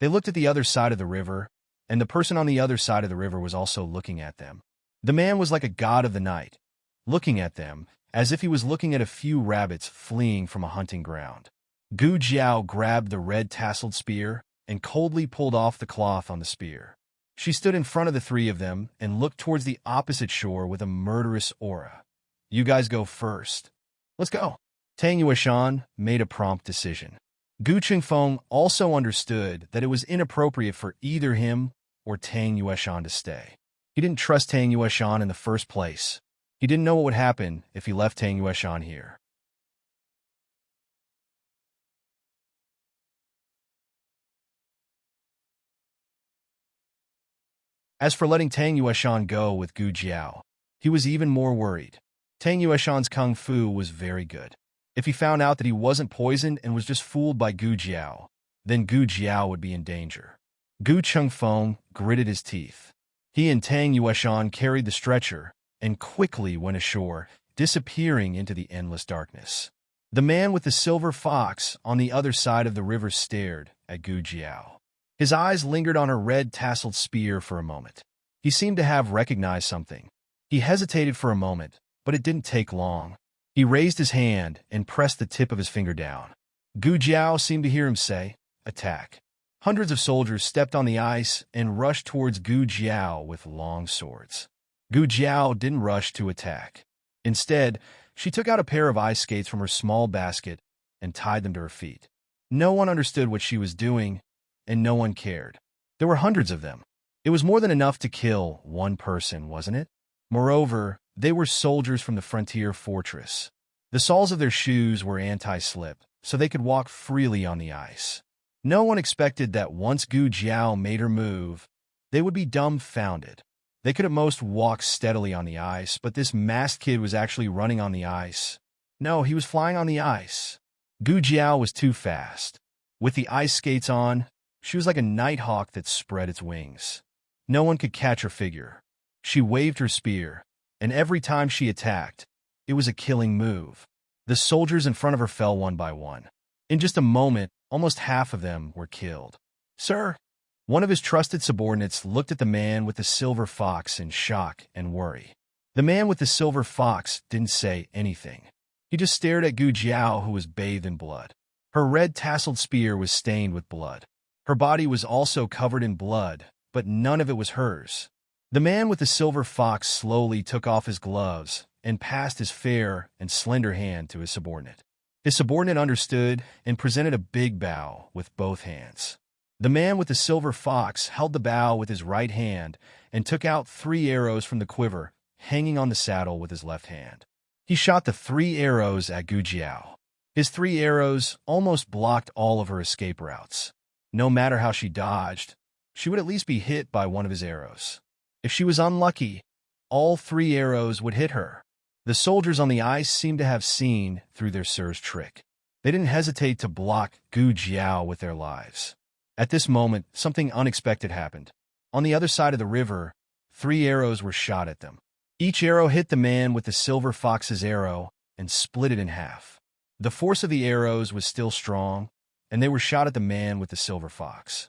They looked at the other side of the river, and the person on the other side of the river was also looking at them. The man was like a god of the night, looking at them as if he was looking at a few rabbits fleeing from a hunting ground. Gu Jiao grabbed the red-tasseled spear and coldly pulled off the cloth on the spear. She stood in front of the three of them and looked towards the opposite shore with a murderous aura. "You guys go first. Let's go." Tang Yueshan made a prompt decision. Gu Chengfeng also understood that it was inappropriate for either him or Tang Yueshan to stay. He didn't trust Tang Yueshan in the first place. He didn't know what would happen if he left Tang Yueshan here. As for letting Tang Yueshan go with Gu Jiao, he was even more worried. Tang Yueshan's kung fu was very good. If he found out that he wasn't poisoned and was just fooled by Gu Jiao, then Gu Jiao would be in danger. Gu Chengfeng gritted his teeth. He and Tang Yueshan carried the stretcher and quickly went ashore, disappearing into the endless darkness. The man with the silver fox on the other side of the river stared at Gu Jiao. His eyes lingered on her red-tasseled spear for a moment. He seemed to have recognized something. He hesitated for a moment, but it didn't take long. He raised his hand and pressed the tip of his finger down. Gu Jiao seemed to hear him say, "Attack." Hundreds of soldiers stepped on the ice and rushed towards Gu Jiao with long swords. Gu Jiao didn't rush to attack. Instead, she took out a pair of ice skates from her small basket and tied them to her feet. No one understood what she was doing, and no one cared. There were hundreds of them. It was more than enough to kill one person, wasn't it? Moreover, they were soldiers from the frontier fortress. The soles of their shoes were anti-slip, so they could walk freely on the ice. No one expected that once Gu Jiao made her move, they would be dumbfounded. They could at most walk steadily on the ice, but this masked kid was actually running on the ice. No, he was flying on the ice. Gu Jiao was too fast. With the ice skates on, she was like a nighthawk that spread its wings. No one could catch her figure. She waved her spear, and every time she attacked, it was a killing move. The soldiers in front of her fell one by one. In just a moment, almost half of them were killed. "Sir!" One of his trusted subordinates looked at the man with the silver fox in shock and worry. The man with the silver fox didn't say anything. He just stared at Gu Jiao, who was bathed in blood. Her red-tasseled spear was stained with blood. Her body was also covered in blood, but none of it was hers. The man with the silver fox slowly took off his gloves and passed his fair and slender hand to his subordinate. His subordinate understood and presented a big bow with both hands. The man with the silver fox held the bow with his right hand and took out 3 arrows from the quiver, hanging on the saddle with his left hand. He shot the 3 arrows at Gu Jiao. His 3 arrows almost blocked all of her escape routes. No matter how she dodged, she would at least be hit by one of his arrows. If she was unlucky, all 3 arrows would hit her. The soldiers on the ice seemed to have seen through their sir's trick. They didn't hesitate to block Gu Jiao with their lives. At this moment, something unexpected happened. On the other side of the river, 3 arrows were shot at them. Each arrow hit the man with the silver fox's arrow and split it in half. The force of the arrows was still strong, and they were shot at the man with the silver fox.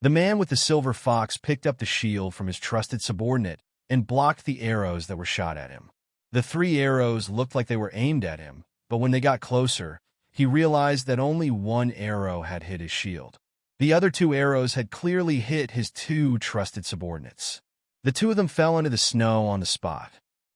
The man with the silver fox picked up the shield from his trusted subordinate and blocked the arrows that were shot at him. The 3 arrows looked like they were aimed at him, but when they got closer, he realized that only 1 arrow had hit his shield. The other 2 arrows had clearly hit his 2 trusted subordinates. The 2 of them fell into the snow on the spot.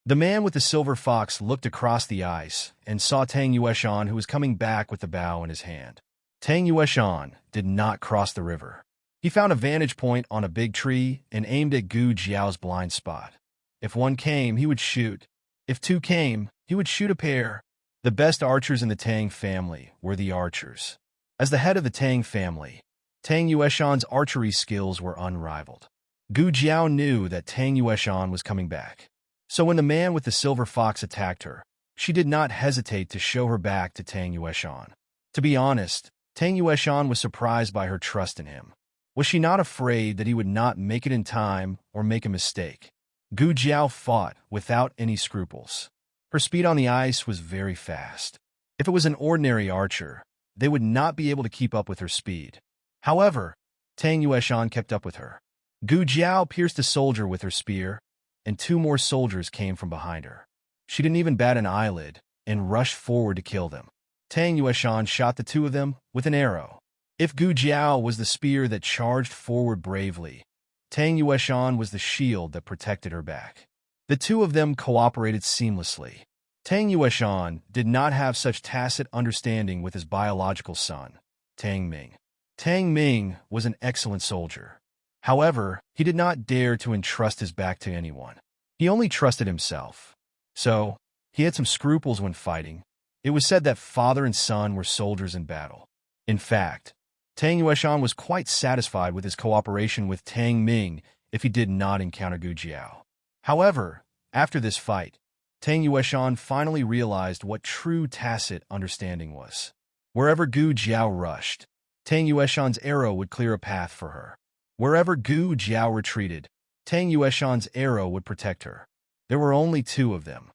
The man with the silver fox looked across the ice and saw Tang Yueshan, who was coming back with the bow in his hand. Tang Yueshan did not cross the river. He found a vantage point on a big tree and aimed at Gu Jiao's blind spot. If one came, he would shoot. If two came, he would shoot a pair. The best archers in the Tang family were the archers. As the head of the Tang family, Tang Yueshan's archery skills were unrivaled. Gu Jiao knew that Tang Yueshan was coming back. So when the man with the silver fox attacked her, she did not hesitate to show her back to Tang Yueshan. To be honest, Tang Yueshan was surprised by her trust in him. Was she not afraid that he would not make it in time or make a mistake? Gu Jiao fought without any scruples. Her speed on the ice was very fast. If it was an ordinary archer, they would not be able to keep up with her speed. However, Tang Yueshan kept up with her. Gu Jiao pierced a soldier with her spear, and two more soldiers came from behind her. She didn't even bat an eyelid and rushed forward to kill them. Tang Yueshan shot the two of them with an arrow. If Gu Jiao was the spear that charged forward bravely, Tang Yueshan was the shield that protected her back. The two of them cooperated seamlessly. Tang Yueshan did not have such tacit understanding with his biological son, Tang Ming. Tang Ming was an excellent soldier. However, he did not dare to entrust his back to anyone. He only trusted himself. So, he had some scruples when fighting. It was said that father and son were soldiers in battle. In fact, Tang Yueshan was quite satisfied with his cooperation with Tang Ming if he did not encounter Gu Jiao. However, after this fight, Tang Yueshan finally realized what true tacit understanding was. Wherever Gu Jiao rushed, Tang Yueshan's arrow would clear a path for her. Wherever Gu Jiao retreated, Tang Yueshan's arrow would protect her. There were only two of them,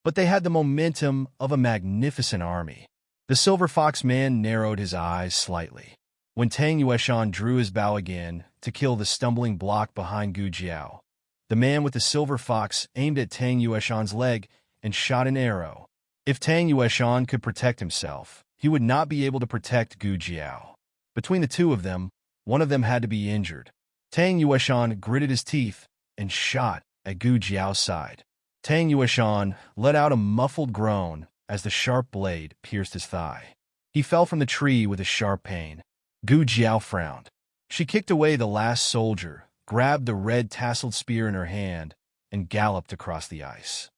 but they had the momentum of a magnificent army. The Silver Fox man narrowed his eyes slightly. When Tang Yueshan drew his bow again to kill the stumbling block behind Gu Jiao, the man with the silver fox aimed at Tang Yueshan's leg and shot an arrow. If Tang Yueshan could protect himself, he would not be able to protect Gu Jiao. Between the two of them, one of them had to be injured. Tang Yueshan gritted his teeth and shot at Gu Jiao's side. Tang Yueshan let out a muffled groan as the sharp blade pierced his thigh. He fell from the tree with a sharp pain. Gu Jiao frowned. She kicked away the last soldier, grabbed the red tasseled spear in her hand, and galloped across the ice.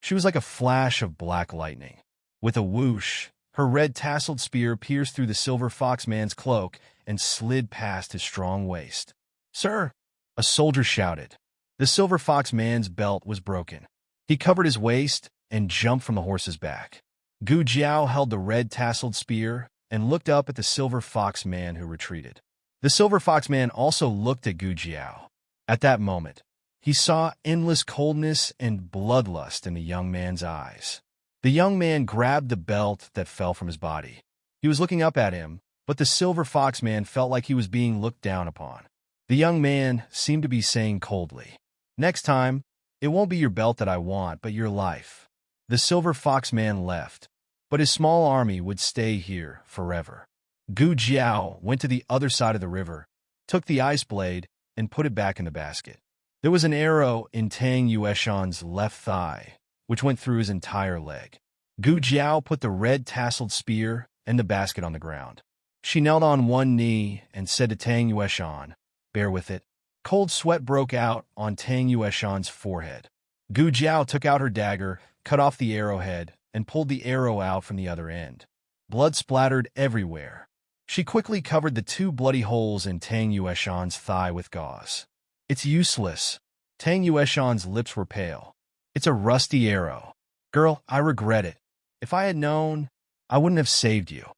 She was like a flash of black lightning. With a whoosh, her red tasseled spear pierced through the Silver Fox man's cloak and slid past his strong waist. "Sir!" a soldier shouted. The Silver Fox man's belt was broken. He covered his waist and jumped from the horse's back. Gu Jiao held the red tasseled spear and looked up at the Silver Fox man who retreated. The Silver Fox man also looked at Gu Jiao. At that moment, he saw endless coldness and bloodlust in the young man's eyes. The young man grabbed the belt that fell from his body. He was looking up at him, but the Silver Fox man felt like he was being looked down upon. The young man seemed to be saying coldly, "Next time, it won't be your belt that I want, but your life." The Silver Fox man left, but his small army would stay here forever. Gu Jiao went to the other side of the river, took the ice blade, and put it back in the basket. There was an arrow in Tang Yueshan's left thigh, which went through his entire leg. Gu Jiao put the red tasseled spear and the basket on the ground. She knelt on one knee and said to Tang Yueshan, "Bear with it." Cold sweat broke out on Tang Yueshan's forehead. Gu Jiao took out her dagger, cut off the arrowhead, and pulled the arrow out from the other end. Blood splattered everywhere. She quickly covered the two bloody holes in Tang Yueshan's thigh with gauze. "It's useless." Tang Yueshan's lips were pale. "It's a rusty arrow. Girl, I regret it. If I had known, I wouldn't have saved you."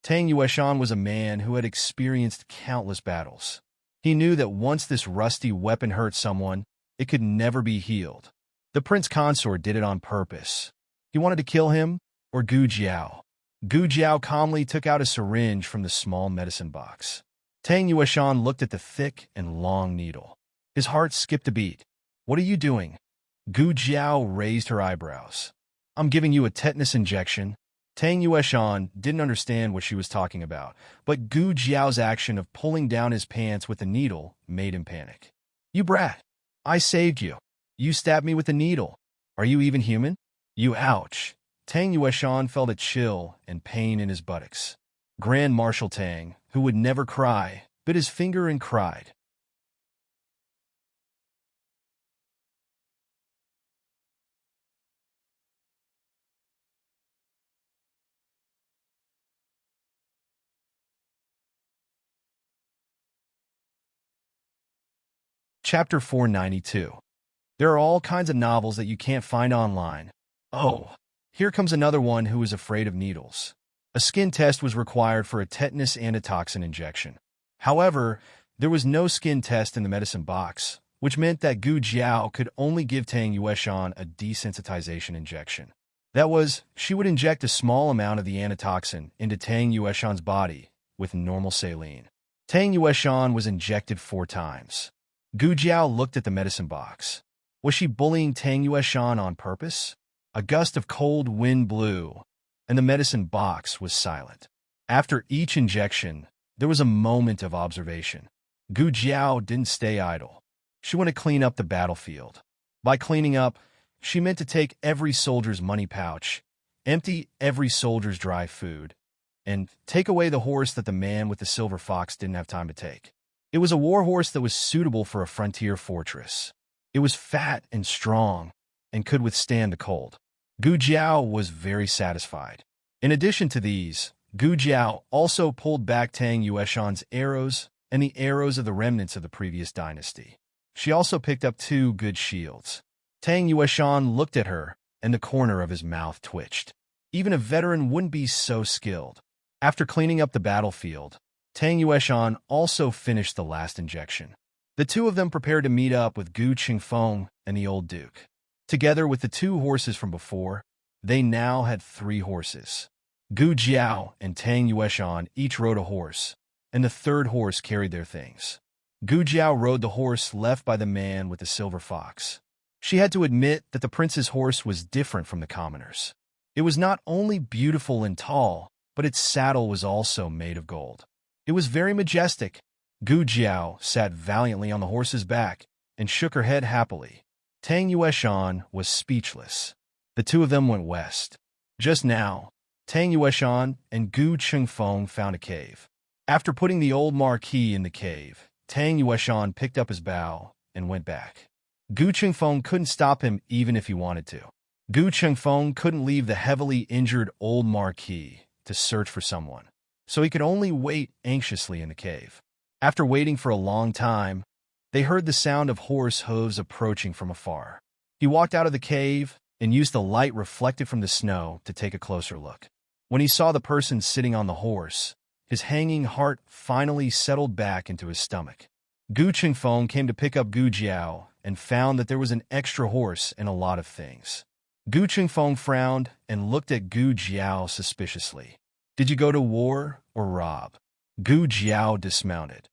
Tang Yueshan was a man who had experienced countless battles. He knew that once this rusty weapon hurt someone, it could never be healed. The prince consort did it on purpose. He wanted to kill him or Gu Jiao. Gu Jiao calmly took out a syringe from the small medicine box. Tang Yueshan looked at the thick and long needle. His heart skipped a beat. "What are you doing?" Gu Jiao raised her eyebrows. "I'm giving you a tetanus injection." Tang Yueshan didn't understand what she was talking about, but Gu Jiao's action of pulling down his pants with the needle made him panic. "You brat! I saved you. You stabbed me with a needle. Are you even human?" "You ouch!" Tang Yueshan felt a chill and pain in his buttocks. Grand Marshal Tang, who would never cry, bit his finger and cried. Chapter 492. There are all kinds of novels that you can't find online. Oh, here comes another one who is afraid of needles. A skin test was required for a tetanus antitoxin injection. However, there was no skin test in the medicine box, which meant that Gu Jiao could only give Tang Yueshan a desensitization injection. That was, she would inject a small amount of the antitoxin into Tang Yueshan's body with normal saline. Tang Yueshan was injected 4 times. Gu Jiao looked at the medicine box. Was she bullying Tang Yueshan on purpose? A gust of cold wind blew, and the medicine box was silent. After each injection, there was a moment of observation. Gu Jiao didn't stay idle. She went to clean up the battlefield. By cleaning up, she meant to take every soldier's money pouch, empty every soldier's dry food, and take away the horse that the man with the silver fox didn't have time to take. It was a war horse that was suitable for a frontier fortress. It was fat and strong and could withstand the cold. Gu Jiao was very satisfied. In addition to these, Gu Jiao also pulled back Tang Yueshan's arrows and the arrows of the remnants of the previous dynasty. She also picked up 2 good shields. Tang Yueshan looked at her, and the corner of his mouth twitched. Even a veteran wouldn't be so skilled. After cleaning up the battlefield, Tang Yueshan also finished the last injection. The 2 of them prepared to meet up with Gu Qingfeng and the old duke. Together with the 2 horses from before, they now had 3 horses. Gu Jiao and Tang Yueshan each rode a horse, and the 3rd horse carried their things. Gu Jiao rode the horse left by the man with the silver fox. She had to admit that the prince's horse was different from the commoners. It was not only beautiful and tall, but its saddle was also made of gold. It was very majestic. Gu Jiao sat valiantly on the horse's back and shook her head happily. Tang Yueshan was speechless. The 2 of them went west. Just now, Tang Yueshan and Gu Qingfeng found a cave. After putting the old marquis in the cave, Tang Yueshan picked up his bow and went back. Gu Qingfeng couldn't stop him even if he wanted to. Gu Qingfeng couldn't leave the heavily injured old marquis to search for someone, so he could only wait anxiously in the cave. After waiting for a long time, they heard the sound of horse hooves approaching from afar. He walked out of the cave and used the light reflected from the snow to take a closer look. When he saw the person sitting on the horse, his hanging heart finally settled back into his stomach. Gu Qingfeng came to pick up Gu Jiao and found that there was an extra horse and a lot of things. Gu Qingfeng frowned and looked at Gu Jiao suspiciously. Did you go to war or rob? Gu Jiao dismounted.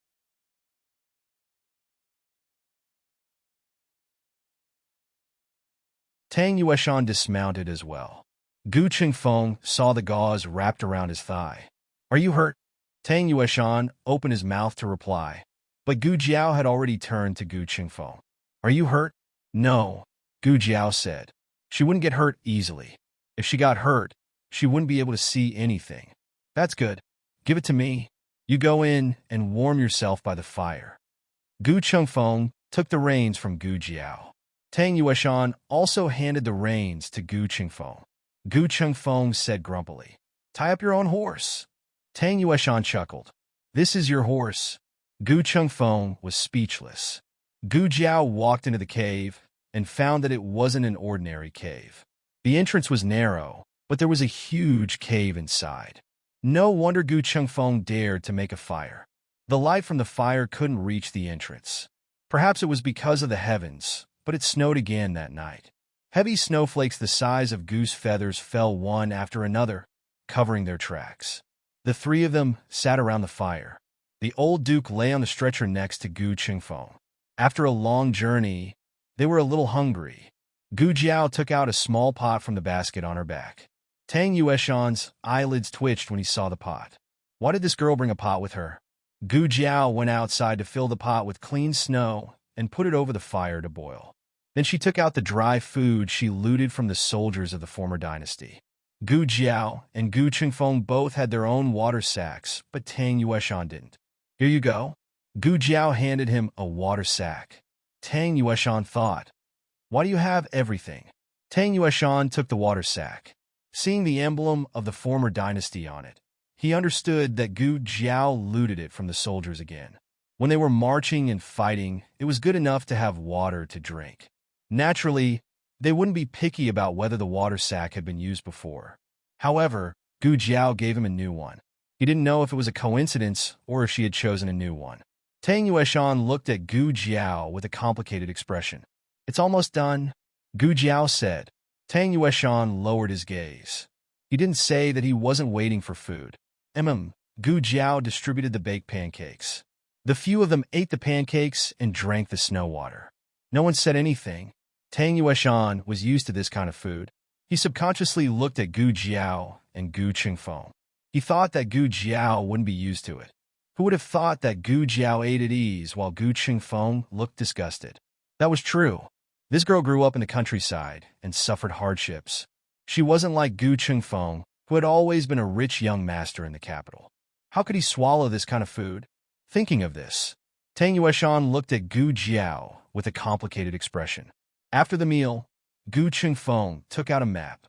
Tang Yueshan dismounted as well. Gu Qingfeng saw the gauze wrapped around his thigh. Are you hurt? Tang Yueshan opened his mouth to reply, but Gu Jiao had already turned to Gu Qingfeng. Are you hurt? No, Gu Jiao said. She wouldn't get hurt easily. If she got hurt, she wouldn't be able to see anything. That's good. Give it to me. You go in and warm yourself by the fire. Gu Qingfeng took the reins from Gu Jiao. Tang Yueshan also handed the reins to Gu Qingfeng. Gu Qingfeng said grumpily, "Tie up your own horse." Tang Yueshan chuckled. "This is your horse." Gu Qingfeng was speechless. Gu Jiao walked into the cave and found that it wasn't an ordinary cave. The entrance was narrow, but there was a huge cave inside. No wonder Gu Qingfeng dared to make a fire. The light from the fire couldn't reach the entrance. Perhaps it was because of the heavens, but it snowed again that night. Heavy snowflakes the size of goose feathers fell one after another, covering their tracks. The 3 of them sat around the fire. The old duke lay on the stretcher next to Gu Qingfeng. After a long journey, they were a little hungry. Gu Jiao took out a small pot from the basket on her back. Tang Yueshan's eyelids twitched when he saw the pot. Why did this girl bring a pot with her? Gu Jiao went outside to fill the pot with clean snow and put it over the fire to boil. Then she took out the dry food she looted from the soldiers of the former dynasty. Gu Jiao and Gu Qingfeng both had their own water sacks, but Tang Yueshan didn't. Here you go. Gu Jiao handed him a water sack. Tang Yueshan thought, why do you have everything? Tang Yueshan took the water sack. Seeing the emblem of the former dynasty on it, he understood that Gu Jiao looted it from the soldiers again. When they were marching and fighting, it was good enough to have water to drink. Naturally, they wouldn't be picky about whether the water sack had been used before. However, Gu Jiao gave him a new one. He didn't know if it was a coincidence or if she had chosen a new one. Tang Yueshan looked at Gu Jiao with a complicated expression. It's almost done, Gu Jiao said. Tang Yueshan lowered his gaze. He didn't say that he wasn't waiting for food. Gu Jiao distributed the baked pancakes. The few of them ate the pancakes and drank the snow water. No one said anything. Tang Yueshan was used to this kind of food. He subconsciously looked at Gu Jiao and Gu Qingfeng. He thought that Gu Jiao wouldn't be used to it. Who would have thought that Gu Jiao ate at ease while Gu Qingfeng looked disgusted? That was true. This girl grew up in the countryside and suffered hardships. She wasn't like Gu Qingfeng, who had always been a rich young master in the capital. How could he swallow this kind of food? Thinking of this, Tang Yueshan looked at Gu Jiao with a complicated expression. After the meal, Gu Qingfeng took out a map.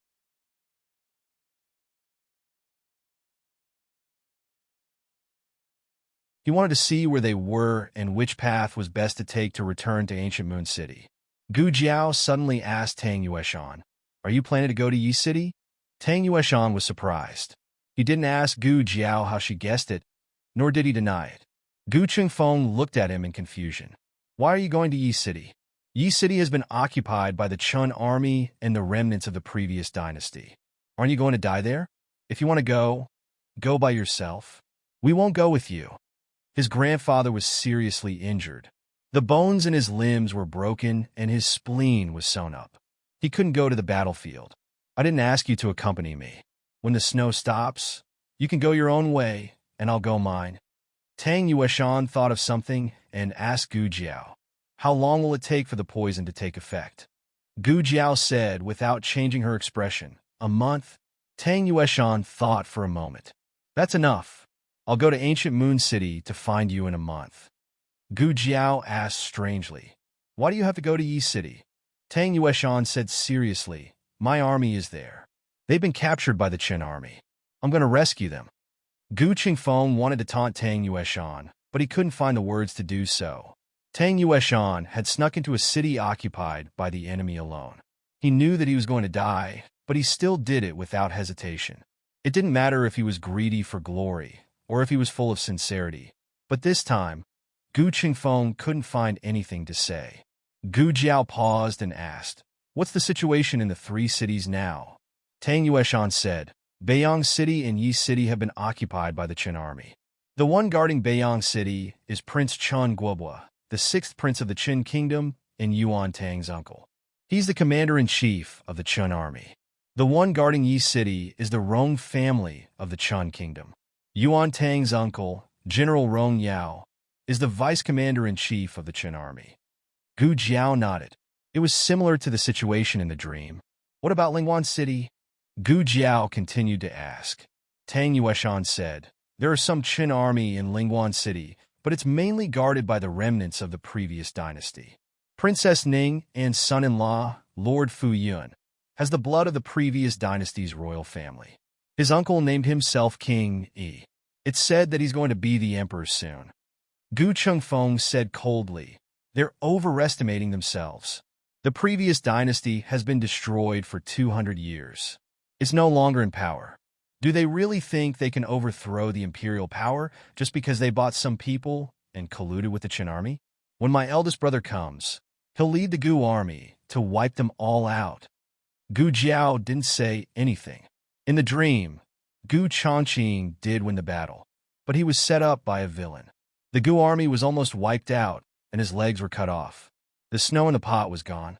He wanted to see where they were and which path was best to take to return to Ancient Moon City. Gu Jiao suddenly asked Tang Yueshan, "Are you planning to go to Yi City?" Tang Yueshan was surprised. He didn't ask Gu Jiao how she guessed it, nor did he deny it. Gu Qingfeng looked at him in confusion. "Why are you going to Yi City?" Yi City has been occupied by the Chun army and the remnants of the previous dynasty. Aren't you going to die there? If you want to go, go by yourself. We won't go with you. His grandfather was seriously injured. The bones in his limbs were broken and his spleen was sewn up. He couldn't go to the battlefield. I didn't ask you to accompany me. When the snow stops, you can go your own way and I'll go mine. Tang Yueshan thought of something and asked Gu Jiao, "How long will it take for the poison to take effect?" Gu Jiao said without changing her expression, "A month." Tang Yueshan thought for a moment. "That's enough. I'll go to Ancient Moon City to find you in a month." Gu Jiao asked strangely, "Why do you have to go to Yi City?" Tang Yueshan said seriously, "My army is there. They've been captured by the Qin army. I'm going to rescue them." Gu Qingfeng wanted to taunt Tang Yueshan, but he couldn't find the words to do so. Tang Yueshan had snuck into a city occupied by the enemy alone. He knew that he was going to die, but he still did it without hesitation. It didn't matter if he was greedy for glory or if he was full of sincerity. But this time, Gu Qingfeng couldn't find anything to say. Gu Jiao paused and asked, "What's the situation in the three cities now?" Tang Yueshan said, "Beiyang City and Yi City have been occupied by the Qin army. The one guarding Beiyang City is Prince Chun Guobua, the sixth prince of the Qin kingdom and Yuan Tang's uncle. He's the commander-in-chief of the Chun army. The one guarding Yi City is the Rong family of the Chun kingdom. Yuan Tang's uncle, General Rong Yao, is the vice-commander-in-chief of the Qin army." Gu Jiao nodded. It was similar to the situation in the dream. "What about Lingguan City?" Gu Jiao continued to ask. Tang Yueshan said, "There are some Qin army in Lingguan City, but it's mainly guarded by the remnants of the previous dynasty. Princess Ning and son-in-law, Lord Fu Yun, has the blood of the previous dynasty's royal family. His uncle named himself King Yi. It's said that he's going to be the emperor soon." Gu Qingfeng said coldly, "They're overestimating themselves. The previous dynasty has been destroyed for 200 years. It's no longer in power. Do they really think they can overthrow the imperial power just because they bought some people and colluded with the Qin army? When my eldest brother comes, he'll lead the Gu army to wipe them all out." Gu Jiao didn't say anything. In the dream, Gu Chongqing did win the battle, but he was set up by a villain. The Gu army was almost wiped out, and his legs were cut off. The snow in the pot was gone.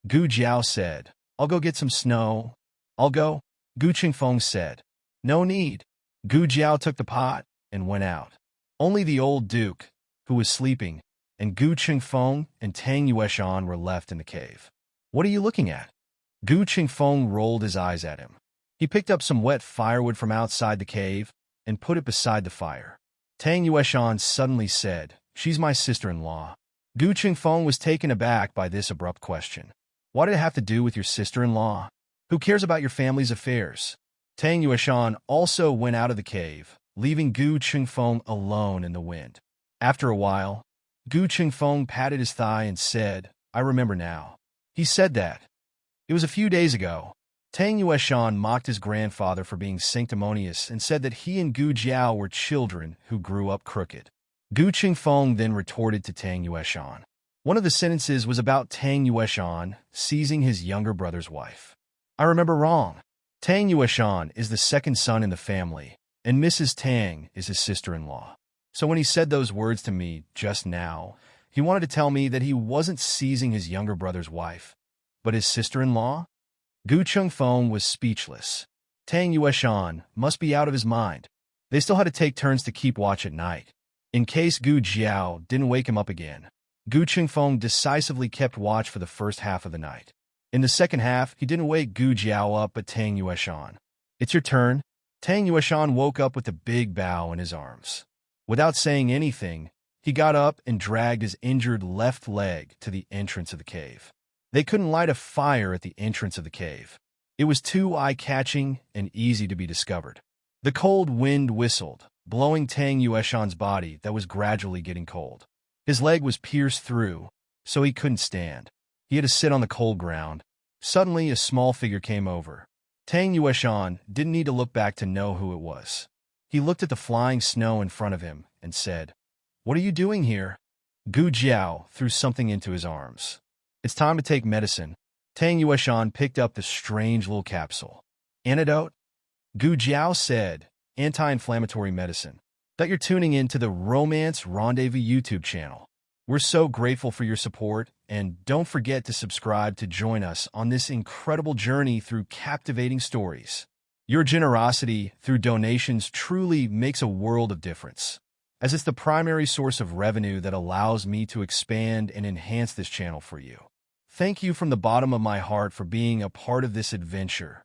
Gu Jiao said, "I'll go get some snow." "I'll go," Gu Qingfeng said. "No need." Gu Jiao took the pot and went out. Only the old duke, who was sleeping, and Gu Qingfeng and Tang Yueshan were left in the cave. "What are you looking at?" Gu Qingfeng rolled his eyes at him. He picked up some wet firewood from outside the cave and put it beside the fire. Tang Yueshan suddenly said, "She's my sister-in-law." Gu Qingfeng was taken aback by this abrupt question. "What did it have to do with your sister-in-law? Who cares about your family's affairs?" Tang Yueshan also went out of the cave, leaving Gu Qingfeng alone in the wind. After a while, Gu Qingfeng patted his thigh and said, "I remember now." He said that. It was a few days ago. Tang Yueshan mocked his grandfather for being sanctimonious and said that he and Gu Jiao were children who grew up crooked. Gu Qingfeng then retorted to Tang Yueshan. One of the sentences was about Tang Yueshan seizing his younger brother's wife. "I remember wrong. Tang Yueshan is the second son in the family, and Mrs. Tang is his sister-in-law. So when he said those words to me just now, he wanted to tell me that he wasn't seizing his younger brother's wife, but his sister-in-law?" Gu Qingfeng was speechless. Tang Yueshan must be out of his mind. They still had to take turns to keep watch at night. In case Gu Jiao didn't wake him up again, Gu Qingfeng decisively kept watch for the first half of the night. In the second half, he didn't wake Gu Jiao up but Tang Yueshan. "It's your turn." Tang Yueshan woke up with a big bow in his arms. Without saying anything, he got up and dragged his injured left leg to the entrance of the cave. They couldn't light a fire at the entrance of the cave. It was too eye-catching and easy to be discovered. The cold wind whistled, blowing Tang Yueshan's body that was gradually getting cold. His leg was pierced through, so he couldn't stand. He had to sit on the cold ground. Suddenly, a small figure came over. Tang Yueshan didn't need to look back to know who it was. He looked at the flying snow in front of him and said, "What are you doing here?" Gu Jiao threw something into his arms. "It's time to take medicine." Tang Yueshan picked up the strange little capsule. "Antidote?" Gu Jiao said, "Anti-inflammatory medicine." "That you're tuning in to the Romance Rendezvous YouTube channel. We're so grateful for your support, and don't forget to subscribe to join us on this incredible journey through captivating stories. Your generosity through donations truly makes a world of difference, as it's the primary source of revenue that allows me to expand and enhance this channel for you. Thank you from the bottom of my heart for being a part of this adventure,